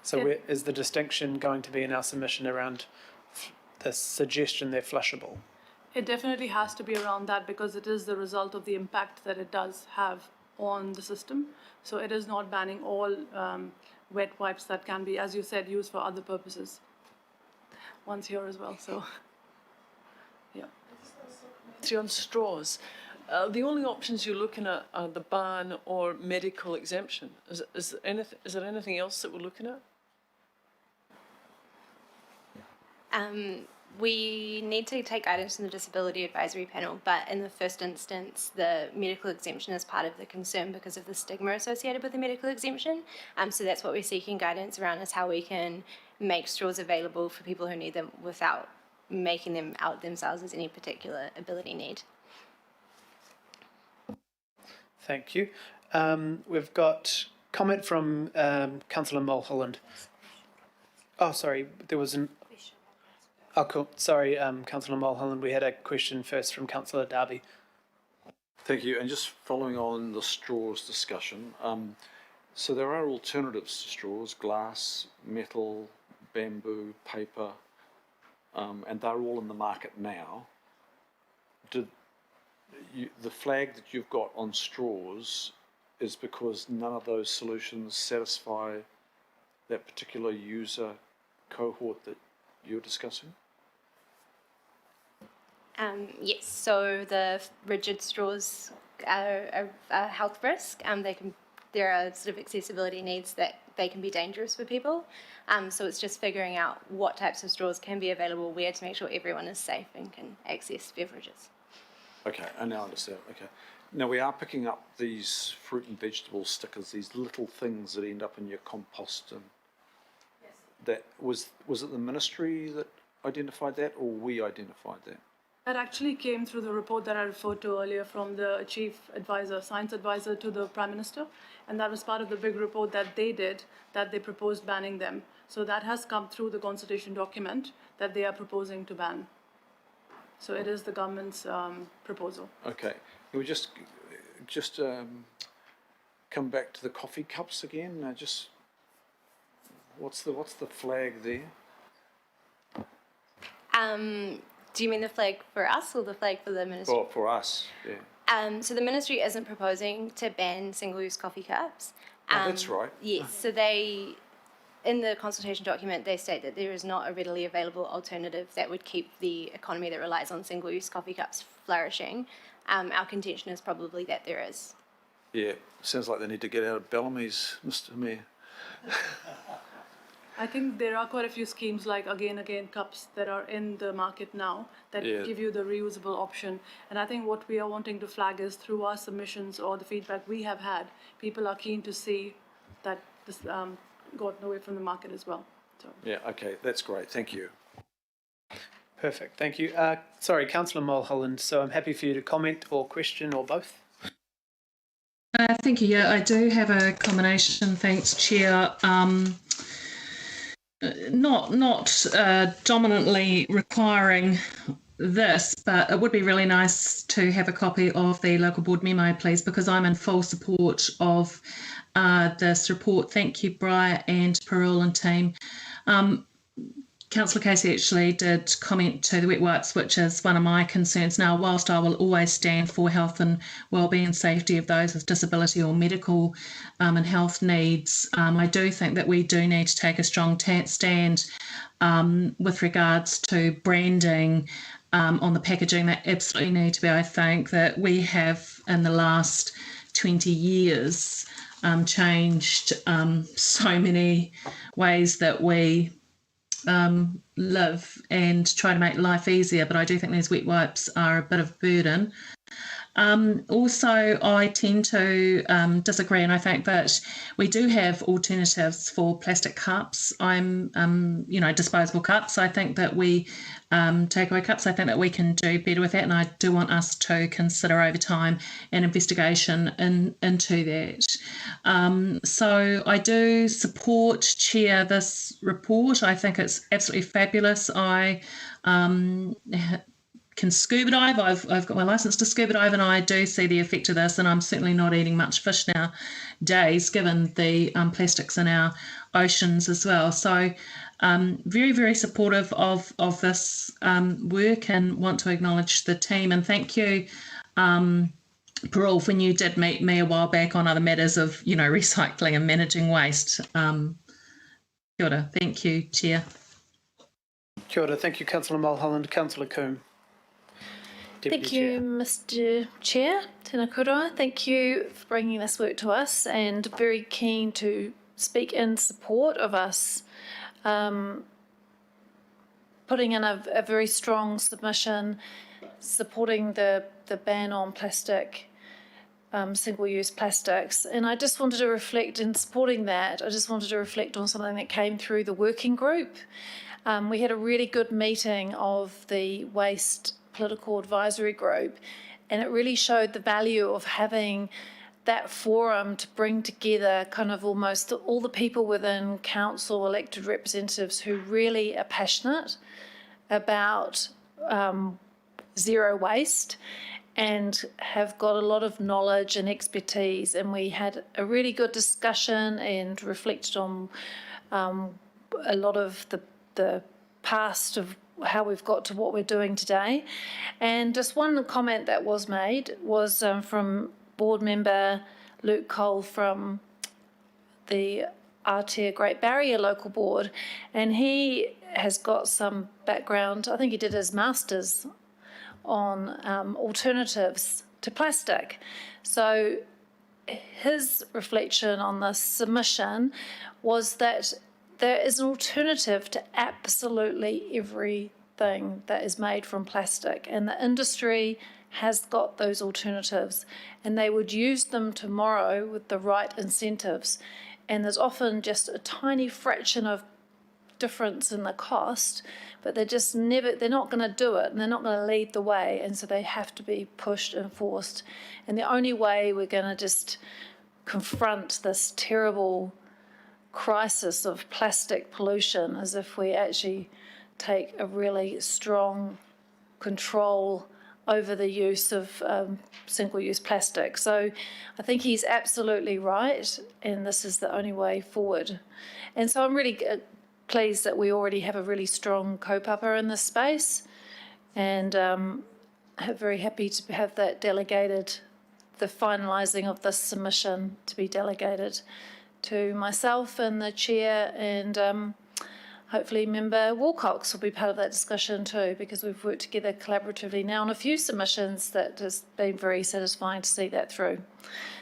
Speaker 1: So where is the distinction going to be in our submission around the suggestion they're flushable?
Speaker 19: It definitely has to be around that because it is the result of the impact that it does have on the system. So it is not banning all wet wipes that can be, as you said, used for other purposes. One's here as well, so yeah.
Speaker 17: On straws, the only options you're looking at are the ban or medical exemption. Is there anything else that we're looking at?
Speaker 20: We need to take guidance from the Disability Advisory Panel, but in the first instance, the medical exemption is part of the concern because of the stigma associated with the medical exemption. So that's what we're seeking guidance around, is how we can make straws available for people who need them without making them out themselves as any particular ability need.
Speaker 1: Thank you. We've got comment from Councillor Mulholland. Oh, sorry, there was an... Oh, cool. Sorry, Councillor Mulholland, we had a question first from Councillor Darby.
Speaker 16: Thank you. And just following on the straws discussion, so there are alternatives to straws: glass, metal, bamboo, paper, and they're all in the market now. The flag that you've got on straws is because none of those solutions satisfy that particular user cohort that you're discussing?
Speaker 20: Yes, so the rigid straws are a health risk. There are sort of accessibility needs that they can be dangerous for people. So it's just figuring out what types of straws can be available where to make sure everyone is safe and can access beverages.
Speaker 16: Okay, I now understand. Okay. Now we are picking up these fruit and vegetable stickers, these little things that end up in your compost. And that was it the ministry that identified that, or we identified that?
Speaker 19: That actually came through the report that I referred to earlier from the chief advisor, science advisor to the Prime Minister. And that was part of the big report that they did, that they proposed banning them. So that has come through the consultation document that they are proposing to ban. So it is the government's proposal.
Speaker 16: Okay. Can we just come back to the coffee cups again? What's the flag there?
Speaker 20: Do you mean the flag for us or the flag for the ministry?
Speaker 16: Well, for us, yeah.
Speaker 20: So the ministry isn't proposing to ban single-use coffee cups.
Speaker 16: That's right.
Speaker 20: Yes, so in the consultation document, they state that there is not a readily available alternative that would keep the economy that relies on single-use coffee cups flourishing. Our contention is probably that there is.
Speaker 16: Yeah, sounds like they need to get out of Bellamy's, Mr. Mayor.
Speaker 19: I think there are quite a few schemes like Again cups that are in the market now that give you the reusable option. And I think what we are wanting to flag is through our submissions or the feedback we have had, people are keen to see that this gotten away from the market as well. So.
Speaker 16: Yeah, okay, that's great. Thank you.
Speaker 1: Perfect, thank you. Sorry, Councillor Mulholland, so I'm happy for you to comment or question or both.
Speaker 14: Thank you. Yeah, I do have a combination. Thanks, Chair. Not dominantly requiring this, but it would be really nice to have a copy of the local board memo, please, because I'm in full support of this report. Thank you, Briar and Parul and team. Councillor Casey actually did comment to the wet wipes, which is one of my concerns. Now, whilst I will always stand for health and wellbeing and safety of those with disability or medical and health needs, I do think that we do need to take a strong stand with regards to branding on the packaging. That absolutely need to be. I think that we have in the last 20 years changed so many ways that we live and try to make life easier, but I do think these wet wipes are a bit of a burden. Also, I tend to disagree, and I think that we do have alternatives for plastic cups. Disposable cups. I think that we takeaway cups. I think that we can do better with that, and I do want us to consider over time an investigation into that. So I do support, Chair, this report. I think it's absolutely fabulous. I can scuba dive. I've got my license to scuba dive, and I do see the effect of this, and I'm certainly not eating much fish nowadays given the plastics in our oceans as well. So very, very supportive of this work, and want to acknowledge the team. And thank you, Parul, when you did meet me a while back on other matters of, recycling and managing waste. Kia ora. Thank you, Chair.
Speaker 1: Kia ora. Thank you, Councillor Mulholland. Councillor Coombe.
Speaker 2: Thank you, Mr. Chair. Tēnā kouroa. Thank you for bringing this work to us, and very keen to speak in support of us putting in a very strong submission supporting the ban on plastic, single-use plastics. And I just wanted to reflect, in supporting that, I just wanted to reflect on something that came through the working group. We had a really good meeting of the Waste Political Advisory Group, and it really showed the value of having that forum to bring together kind of almost all the people within council, elected representatives who really are passionate about zero waste and have got a lot of knowledge and expertise. And we had a really good discussion and reflected on a lot of the past of how we've got to what we're doing today. And just one comment that was made was from board member Luke Cole from the Aotea Great Barrier Local Board, and he has got some background. I think he did his master's on alternatives to plastic. So his reflection on this submission was that there is an alternative to absolutely everything that is made from plastic, and the industry has got those alternatives, and they would use them tomorrow with the right incentives. And there's often just a tiny fraction of difference in the cost, but they're not going to do it, and they're not going to lead the way, and so they have to be pushed and forced. And the only way we're going to just confront this terrible crisis of plastic pollution is if we actually take a really strong control over the use of single-use plastic. So I think he's absolutely right, and this is the only way forward. And so I'm really pleased that we already have a really strong kaupapa in this space, and very happy to have that delegated, the finalising of this submission to be delegated to myself and the chair, and hopefully member Wilcox will be part of that discussion too, because we've worked together collaboratively now on a few submissions that has been very satisfying to see that through.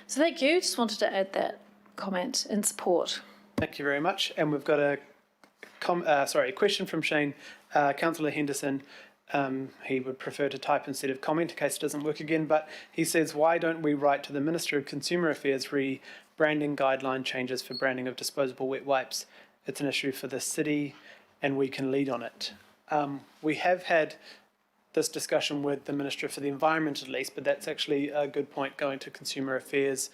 Speaker 2: So thank you. Just wanted to add that comment in support.
Speaker 1: Thank you very much. And we've got a question from Shane. Councillor Henderson, he would prefer to type instead of comment in case it doesn't work again, but he says, why don't we write to the Minister of Consumer Affairs branding guideline changes for branding of disposable wet wipes? It's an issue for the city and we can lead on it. We have had this discussion with the Minister for the Environment at least, but that's actually a good point going to Consumer Affairs.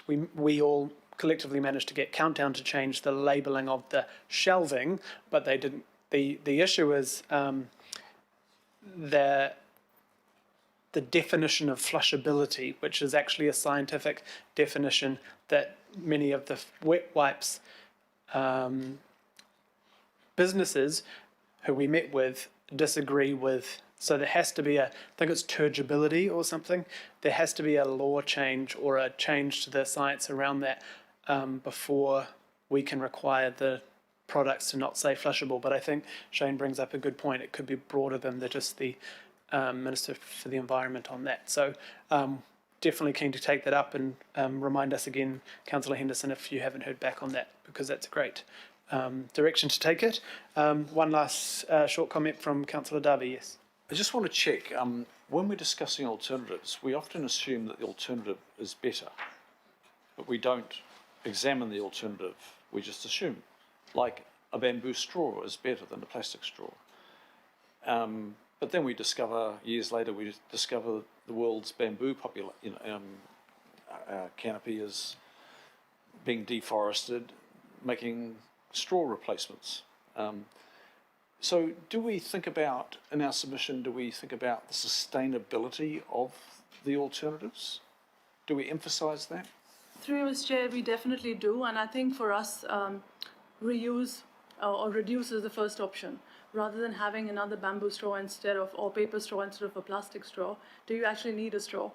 Speaker 1: We all collectively managed to get Countdown to change the labelling of the shelving, but they didn't. The issue is the definition of flushability, which is actually a scientific definition that many of the wet wipes businesses who we met with disagree with. So there has to be I think it's turgibility or something. There has to be a law change or a change to the science around that before we can require the products to not say flushable. But I think Shane brings up a good point. It could be broader than just the Minister for the Environment on that. So definitely keen to take that up and remind us again, Councillor Henderson, if you haven't heard back on that, because that's a great direction to take it. One last short comment from Councillor Darby, yes.
Speaker 16: I just want to check, when we're discussing alternatives, we often assume that the alternative is better, but we don't examine the alternative, we just assume. Like a bamboo straw is better than a plastic straw. But then we discover, years later, the world's bamboo canopy is being deforested, making straw replacements. So do we think about, in our submission, do we think about the sustainability of the alternatives? Do we emphasise that?
Speaker 19: Through you, Mr. Chair, we definitely do, and I think for us, reuse or reduce is the first option. Rather than having another bamboo straw instead of, or paper straw instead of a plastic straw, do you actually need a straw?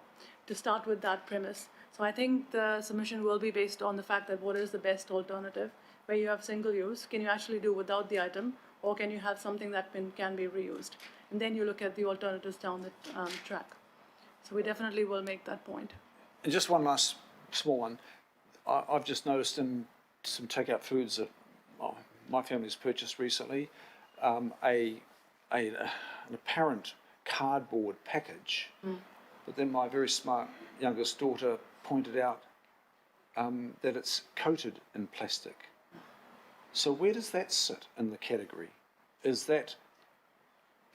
Speaker 19: To start with that premise. So I think the submission will be based on the fact that what is the best alternative, where you have single use, can you actually do without the item, or can you have something that can be reused? And then you look at the alternatives down the track. So we definitely will make that point.
Speaker 16: And just one last small one. I've just noticed in some takeout foods that my family's purchased recently, an apparent cardboard package. But then my very smart youngest daughter pointed out that it's coated in plastic. So where does that sit in the category? Is that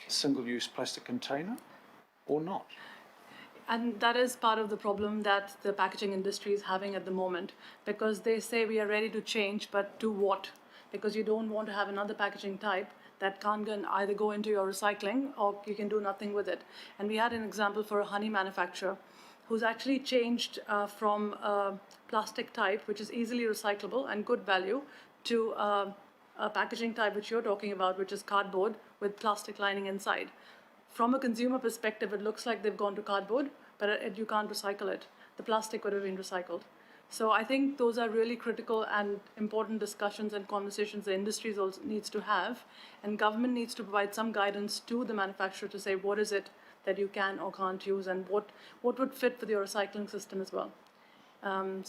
Speaker 16: a single-use plastic container or not?
Speaker 19: And that is part of the problem that the packaging industry is having at the moment, because they say we are ready to change, but to what? Because you don't want to have another packaging type that can't either go into your recycling or you can do nothing with it. And we had an example for a honey manufacturer who's actually changed from a plastic type, which is easily recyclable and good value, to a packaging type which you're talking about, which is cardboard with plastic lining inside. From a consumer perspective, it looks like they've gone to cardboard, but you can't recycle it. The plastic would have been recycled. So I think those are really critical and important discussions and conversations the industry also needs to have, and government needs to provide some guidance to the manufacturer to say what is it that you can or can't use, and what would fit for your recycling system as well. And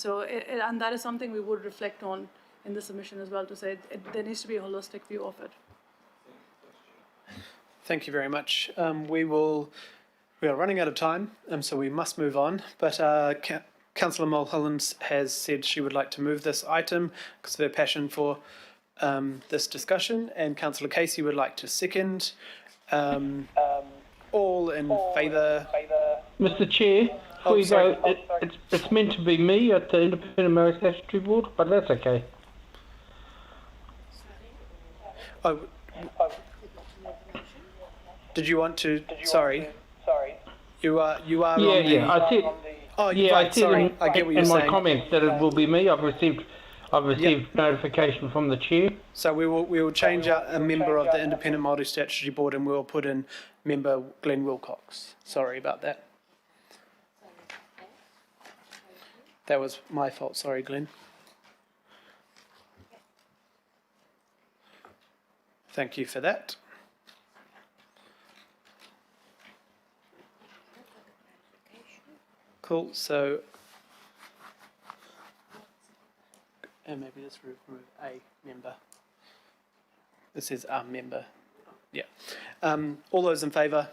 Speaker 19: that is something we would reflect on in the submission as well, to say there needs to be a holistic view of it.
Speaker 1: Thank you very much. We are running out of time, so we must move on. But Councillor Mulholland has said she would like to move this item because of her passion for this discussion, and Councillor Casey would like to second. All in favour?
Speaker 18: Mr. Chair, before you go, it's meant to be me at the Independent Maori Statutory Board, but that's okay.
Speaker 1: Oh, did you want to? Sorry. You are.
Speaker 18: Yeah. I said.
Speaker 1: Oh,
Speaker 18: yeah.
Speaker 1: Right,
Speaker 18: I said
Speaker 1: sorry. I get what you're
Speaker 18: in my
Speaker 1: saying.
Speaker 18: comments that it will be me. I've received notification from the chair.
Speaker 1: So we will change out a member of the Independent Māori Statutory Board, and we'll put in member Glenn Wilcox. Sorry about that. That was my fault. Sorry, Glenn. Thank you for that. Cool. So, and maybe let's remove a member. This is our member. Yeah. All those in favour?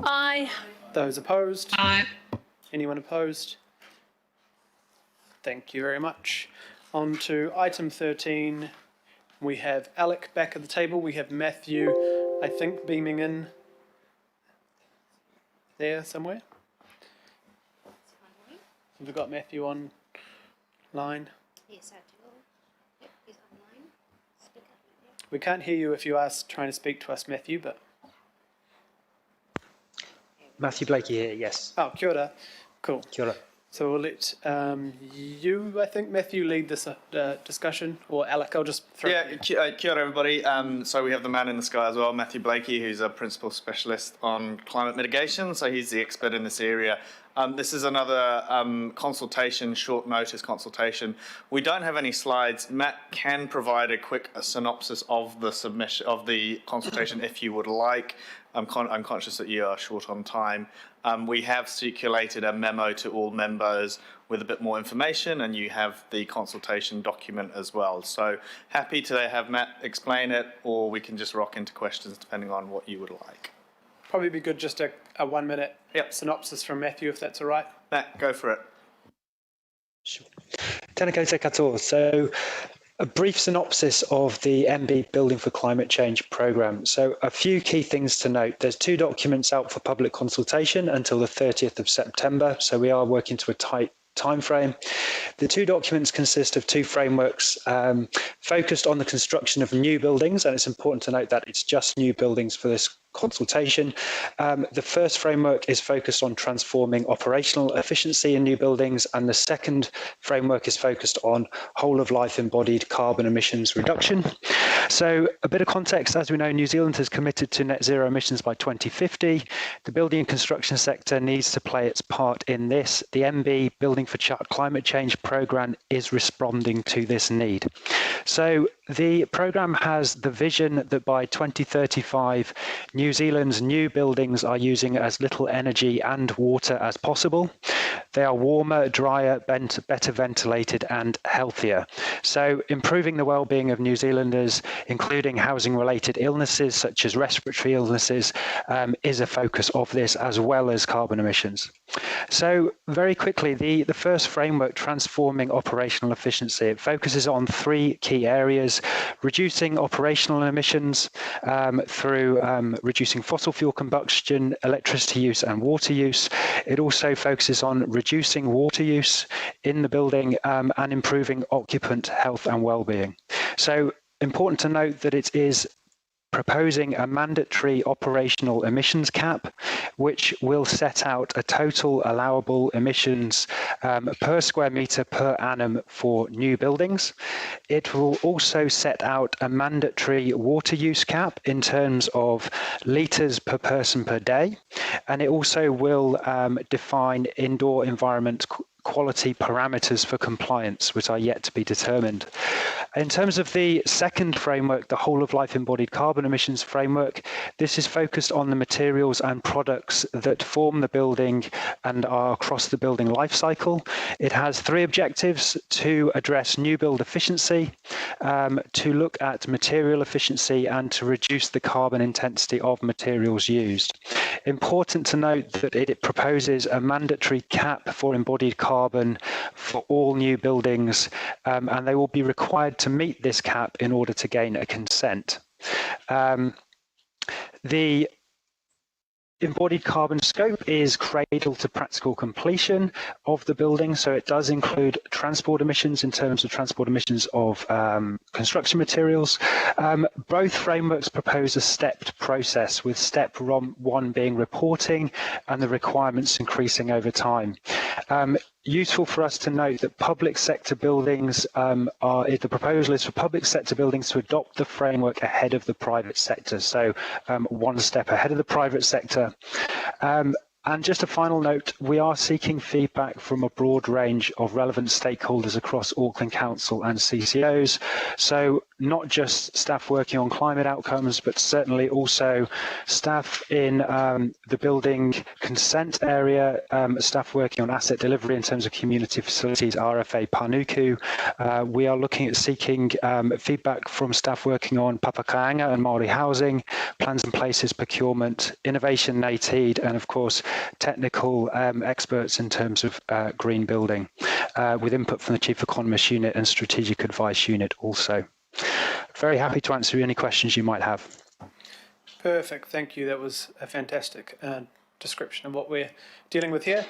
Speaker 2: Aye.
Speaker 1: Those opposed?
Speaker 14: Aye.
Speaker 1: Anyone opposed? Thank you very much. On to item 13. We have Alec back at the table. We have Matthew, I think, beaming in there somewhere. Have we got Matthew online?
Speaker 20: Yes, I do. Yep, he's online. Speak up. Yep.
Speaker 1: We can't hear you if you are trying to speak to us, Matthew, but...
Speaker 5: Matthew Blakey here, yes.
Speaker 1: Oh, kia ora. Cool.
Speaker 5: Kia ora.
Speaker 1: So we'll let you, I think, Matthew, lead this discussion, or Alec, I'll just throw it to you.
Speaker 21: Kia ora everybody. So we have the man in the sky as well, Matthew Blakey, who's a principal specialist on climate mitigation. So he's the expert in this area. This is another consultation, short notice consultation. We don't have any slides. Matt can provide a quick synopsis of the submission of the consultation if you would like. I'm conscious that you are short on time. We have circulated a memo to all members with a bit more information, and you have the consultation document as well. So happy to have Matt explain it, or we can just rock into questions depending on what you would like.
Speaker 1: Probably be good just a 1 minute synopsis from Matthew, if that's all right.
Speaker 21: Matt, go for it.
Speaker 5: Sure. Tēnā koutou katoa. So a brief synopsis of the MB Building for Climate Change programme. So a few key things to note. There's 2 documents out for public consultation until the 30th of September. So we are working to a tight timeframe. The two documents consist of two frameworks focused on the construction of new buildings, and it's important to note that it's just new buildings for this consultation. The first framework is focused on transforming operational efficiency in new buildings, and the second framework is focused on whole of life embodied carbon emissions reduction. So a bit of context, as we know, New Zealand has committed to net zero emissions by 2050. The building and construction sector needs to play its part in this. The MB Building for Climate Change programme is responding to this need. So the programme has the vision that by 2035, New Zealand's new buildings are using as little energy and water as possible. They are warmer, drier, better ventilated and healthier. So improving the well-being of New Zealanders, including housing-related illnesses such as respiratory illnesses, is a focus of this, as well as carbon emissions. So very quickly, the first framework, transforming operational efficiency, it focuses on three key areas: reducing operational emissions through reducing fossil fuel combustion, electricity use and water use. It also focuses on reducing water use in the building and improving occupant health and well-being. So important to note that it is proposing a mandatory operational emissions cap, which will set out a total allowable emissions per square metre per annum for new buildings. It will also set out a mandatory water use cap in terms of litres per person per day, and it also will define indoor environment quality parameters for compliance, which are yet to be determined. In terms of the second framework, the whole of life embodied carbon emissions framework, this is focused on the materials and products that form the building and are across the building life cycle. It has three objectives: to address new build efficiency, to look at material efficiency, and to reduce the carbon intensity of materials used. Important to note that it proposes a mandatory cap for embodied carbon for all new buildings, and they will be required to meet this cap in order to gain a consent. The embodied carbon scope is cradle to practical completion of the building, so it does include transport emissions in terms of transport emissions of construction materials. Both frameworks propose a stepped process, with step one being reporting and the requirements increasing over time. Useful for us to note that public sector buildings the proposal is for public sector buildings to adopt the framework ahead of the private sector, so one step ahead of the private sector. And just a final note, we are seeking feedback from a broad range of relevant stakeholders across Auckland Council and CCOs. So not just staff working on climate outcomes, but certainly also staff in the building consent area, staff working on asset delivery in terms of community facilities, RFA Panuku. We are looking at seeking feedback from staff working on Papakāinga and Māori housing, plans and places procurement, innovation NATED, and of course, technical experts in terms of green building, with input from the Chief Economist Unit and Strategic Advice Unit also. Very happy to answer any questions you might have.
Speaker 1: Perfect, thank you. That was a fantastic description of what we're dealing with here.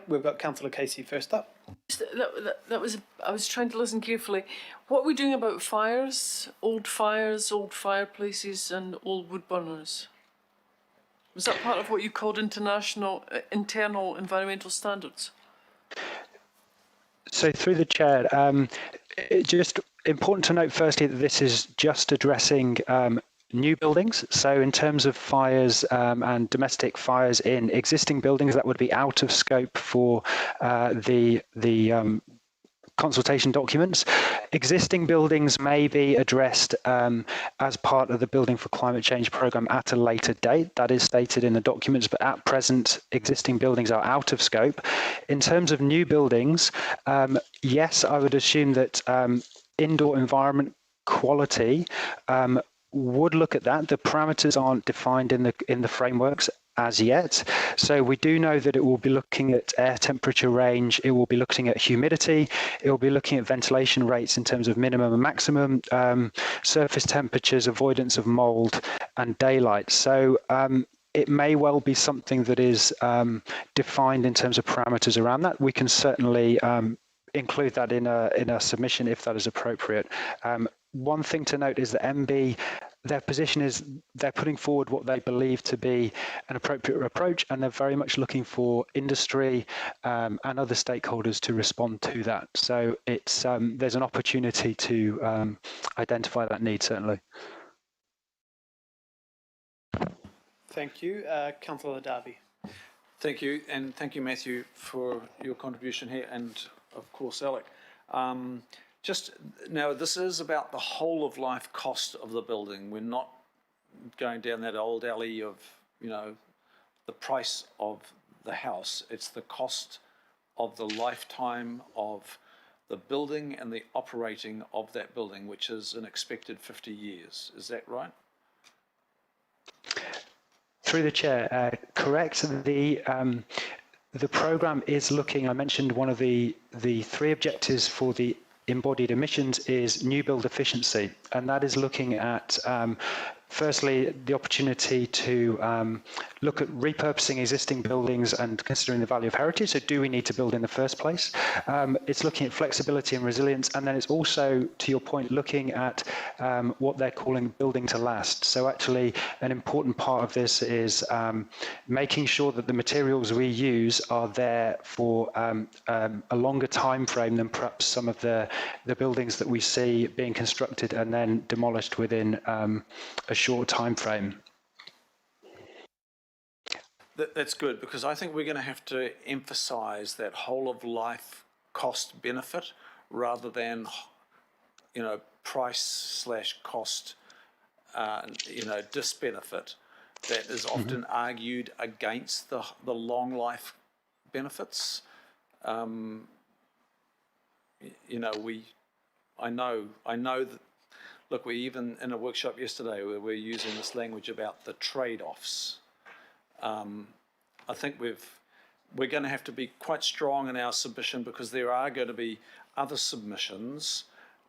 Speaker 1: We've got Councillor Casey first up.
Speaker 17: I was trying to listen carefully. What are we doing about fires, old fireplaces and old wood burners? Was that part of what you called internal environmental standards?
Speaker 5: So through the chair, just important to note firstly that this is just addressing new buildings. So in terms of fires and domestic fires in existing buildings, that would be out of scope for the consultation documents. Existing buildings may be addressed as part of the Building for Climate Change programme at a later date. That is stated in the documents, but at present, existing buildings are out of scope. In terms of new buildings, yes, I would assume that indoor environment quality would look at that. The parameters aren't defined in the frameworks as yet. So we do know that it will be looking at air temperature range, it will be looking at humidity, it will be looking at ventilation rates in terms of minimum and maximum, surface temperatures, avoidance of mold and daylight. So it may well be something that is defined in terms of parameters around that. We can certainly include that in a submission if that is appropriate. One thing to note is that MB, their position is they're putting forward what they believe to be an appropriate approach, and they're very much looking for industry and other stakeholders to respond to that. So it's there's an opportunity to identify that need, certainly.
Speaker 1: Thank you. Councillor Darby.
Speaker 16: Thank you, and thank you, Matthew, for your contribution here, and of course, Alec. Just now, this is about the whole of life cost of the building. We're not going down that old alley of, you know, the price of the house. It's the cost of the lifetime of the building and the operating of that building, which is an expected 50 years. Is that right?
Speaker 5: Through the chair, correct. The programme is looking, I mentioned one of the three objectives for the embodied emissions is new build efficiency, and that is looking at firstly the opportunity to look at repurposing existing buildings and considering the value of heritage. So do we need to build in the first place? It's looking at flexibility and resilience, and then it's also, to your point, looking at what they're calling building to last. So actually an important part of this is making sure that the materials we use are there for a longer time frame than perhaps some of the buildings that we see being constructed and then demolished within a short time frame.
Speaker 16: That's good, because I think we're going to have to emphasise that whole of life cost benefit rather than, you know, price / cost, you know, disbenefit that is often argued against the long life benefits. You know, I know that. Look, we even in a workshop yesterday where we're using this language about the trade-offs. I think we're going to have to be quite strong in our submission, because there are going to be other submissions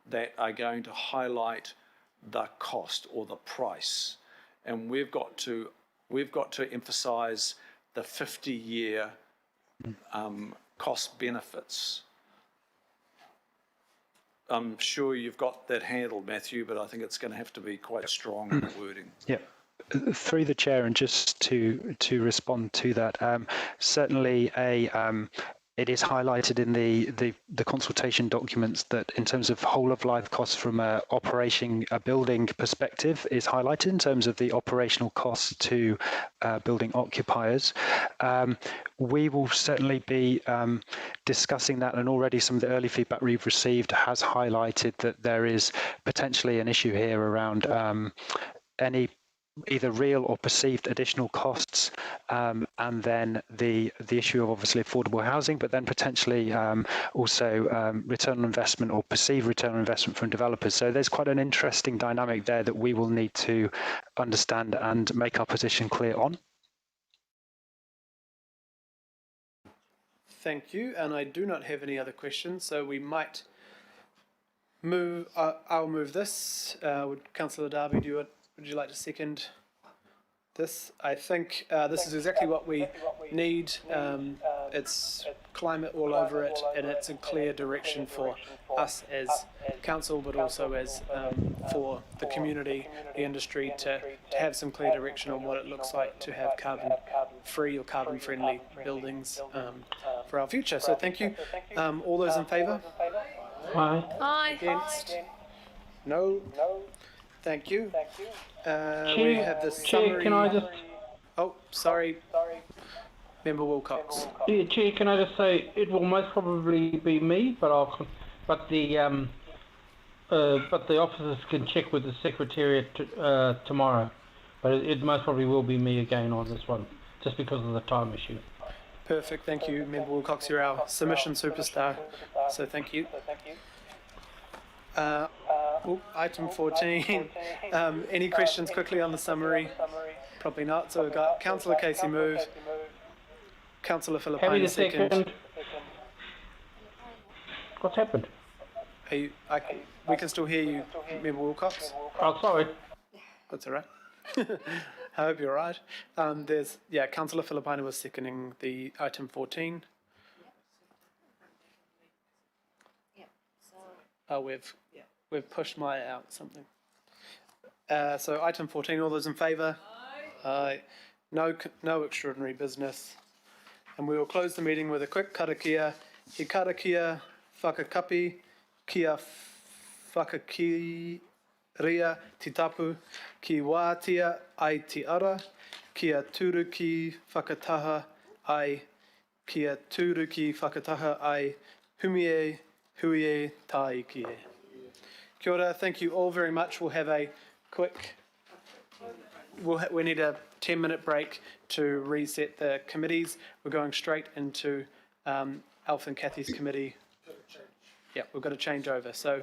Speaker 16: that are going to highlight the cost or the price, and we've got to emphasise the 50-year cost benefits. I'm sure you've got that handled, Matthew, but I think it's going to have to be quite strong in the wording.
Speaker 5: Yeah. Through the chair, and just to respond to that, certainly it is highlighted in the consultation documents that in terms of whole of life costs from a building perspective is highlighted in terms of the operational costs to building occupiers. We will certainly be discussing that, and already some of the early feedback we've received has highlighted that there is potentially an issue here around any either real or perceived additional costs, and then the issue of obviously affordable housing, but then potentially also return on investment or perceived return on investment from developers. So there's quite an interesting dynamic there that we will need to understand and make our position clear on.
Speaker 1: Thank you, and I do not have any other questions, so we might move. I'll move this. Would Councillor Darby would you like to second this? I think this is exactly what we need. It's climate all over it, and it's a clear direction for us as council, but also as for the community, the industry, to have some clear direction on what it looks like to have carbon-free or carbon-friendly buildings for our future. So thank you. All those in favour?
Speaker 18: Aye.
Speaker 2: Aye.
Speaker 1: Against? No. Thank you.
Speaker 18: Chair,
Speaker 1: we have the summary.
Speaker 18: Chair, can I just...
Speaker 1: Oh, sorry. Member Wilcox.
Speaker 18: Yeah, Chair, can I just say it will most probably be me, but the officers can check with the Secretariat tomorrow. But it most probably will be me again on this one, just because of the time issue.
Speaker 1: Perfect. Thank you, Member Wilcox. You're our submission superstar. So thank you. Item 14. Any questions quickly on the summary? Probably not. So we've got Councillor Casey move, Councillor Filipaina second.
Speaker 18: What's happened?
Speaker 1: We can still hear you, Member Wilcox.
Speaker 18: Oh, sorry.
Speaker 1: That's all right. I hope you're right. Councillor Filipina was seconding the item 14. Oh, we've pushed Maya out something. So item 14, all those in favour? Aye. No extraordinary business. And we will close the meeting with a quick karakia. He karakia whakakapi, kia whakakiria te tapu, ki wātia ai te ara, kia turuki whakataha ai, kia turuki whakataha ai, humie, huie, tai kie. Kia ora, thank you all very much. We'll have a quick, we need a 10-minute break to reset the committees. We're going straight into Alf and Kathy's committee. Yeah, we've got to change over. So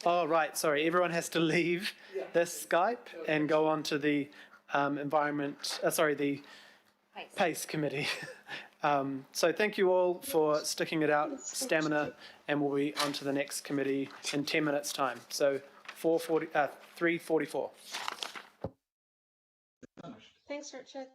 Speaker 1: oh, right, sorry. Everyone has to leave this Skype and go on to the the PACE committee. So thank you all for sticking it out, stamina, and we'll be on to the next committee in 10 minutes' time. So 3:44.
Speaker 22: Thanks, Richard.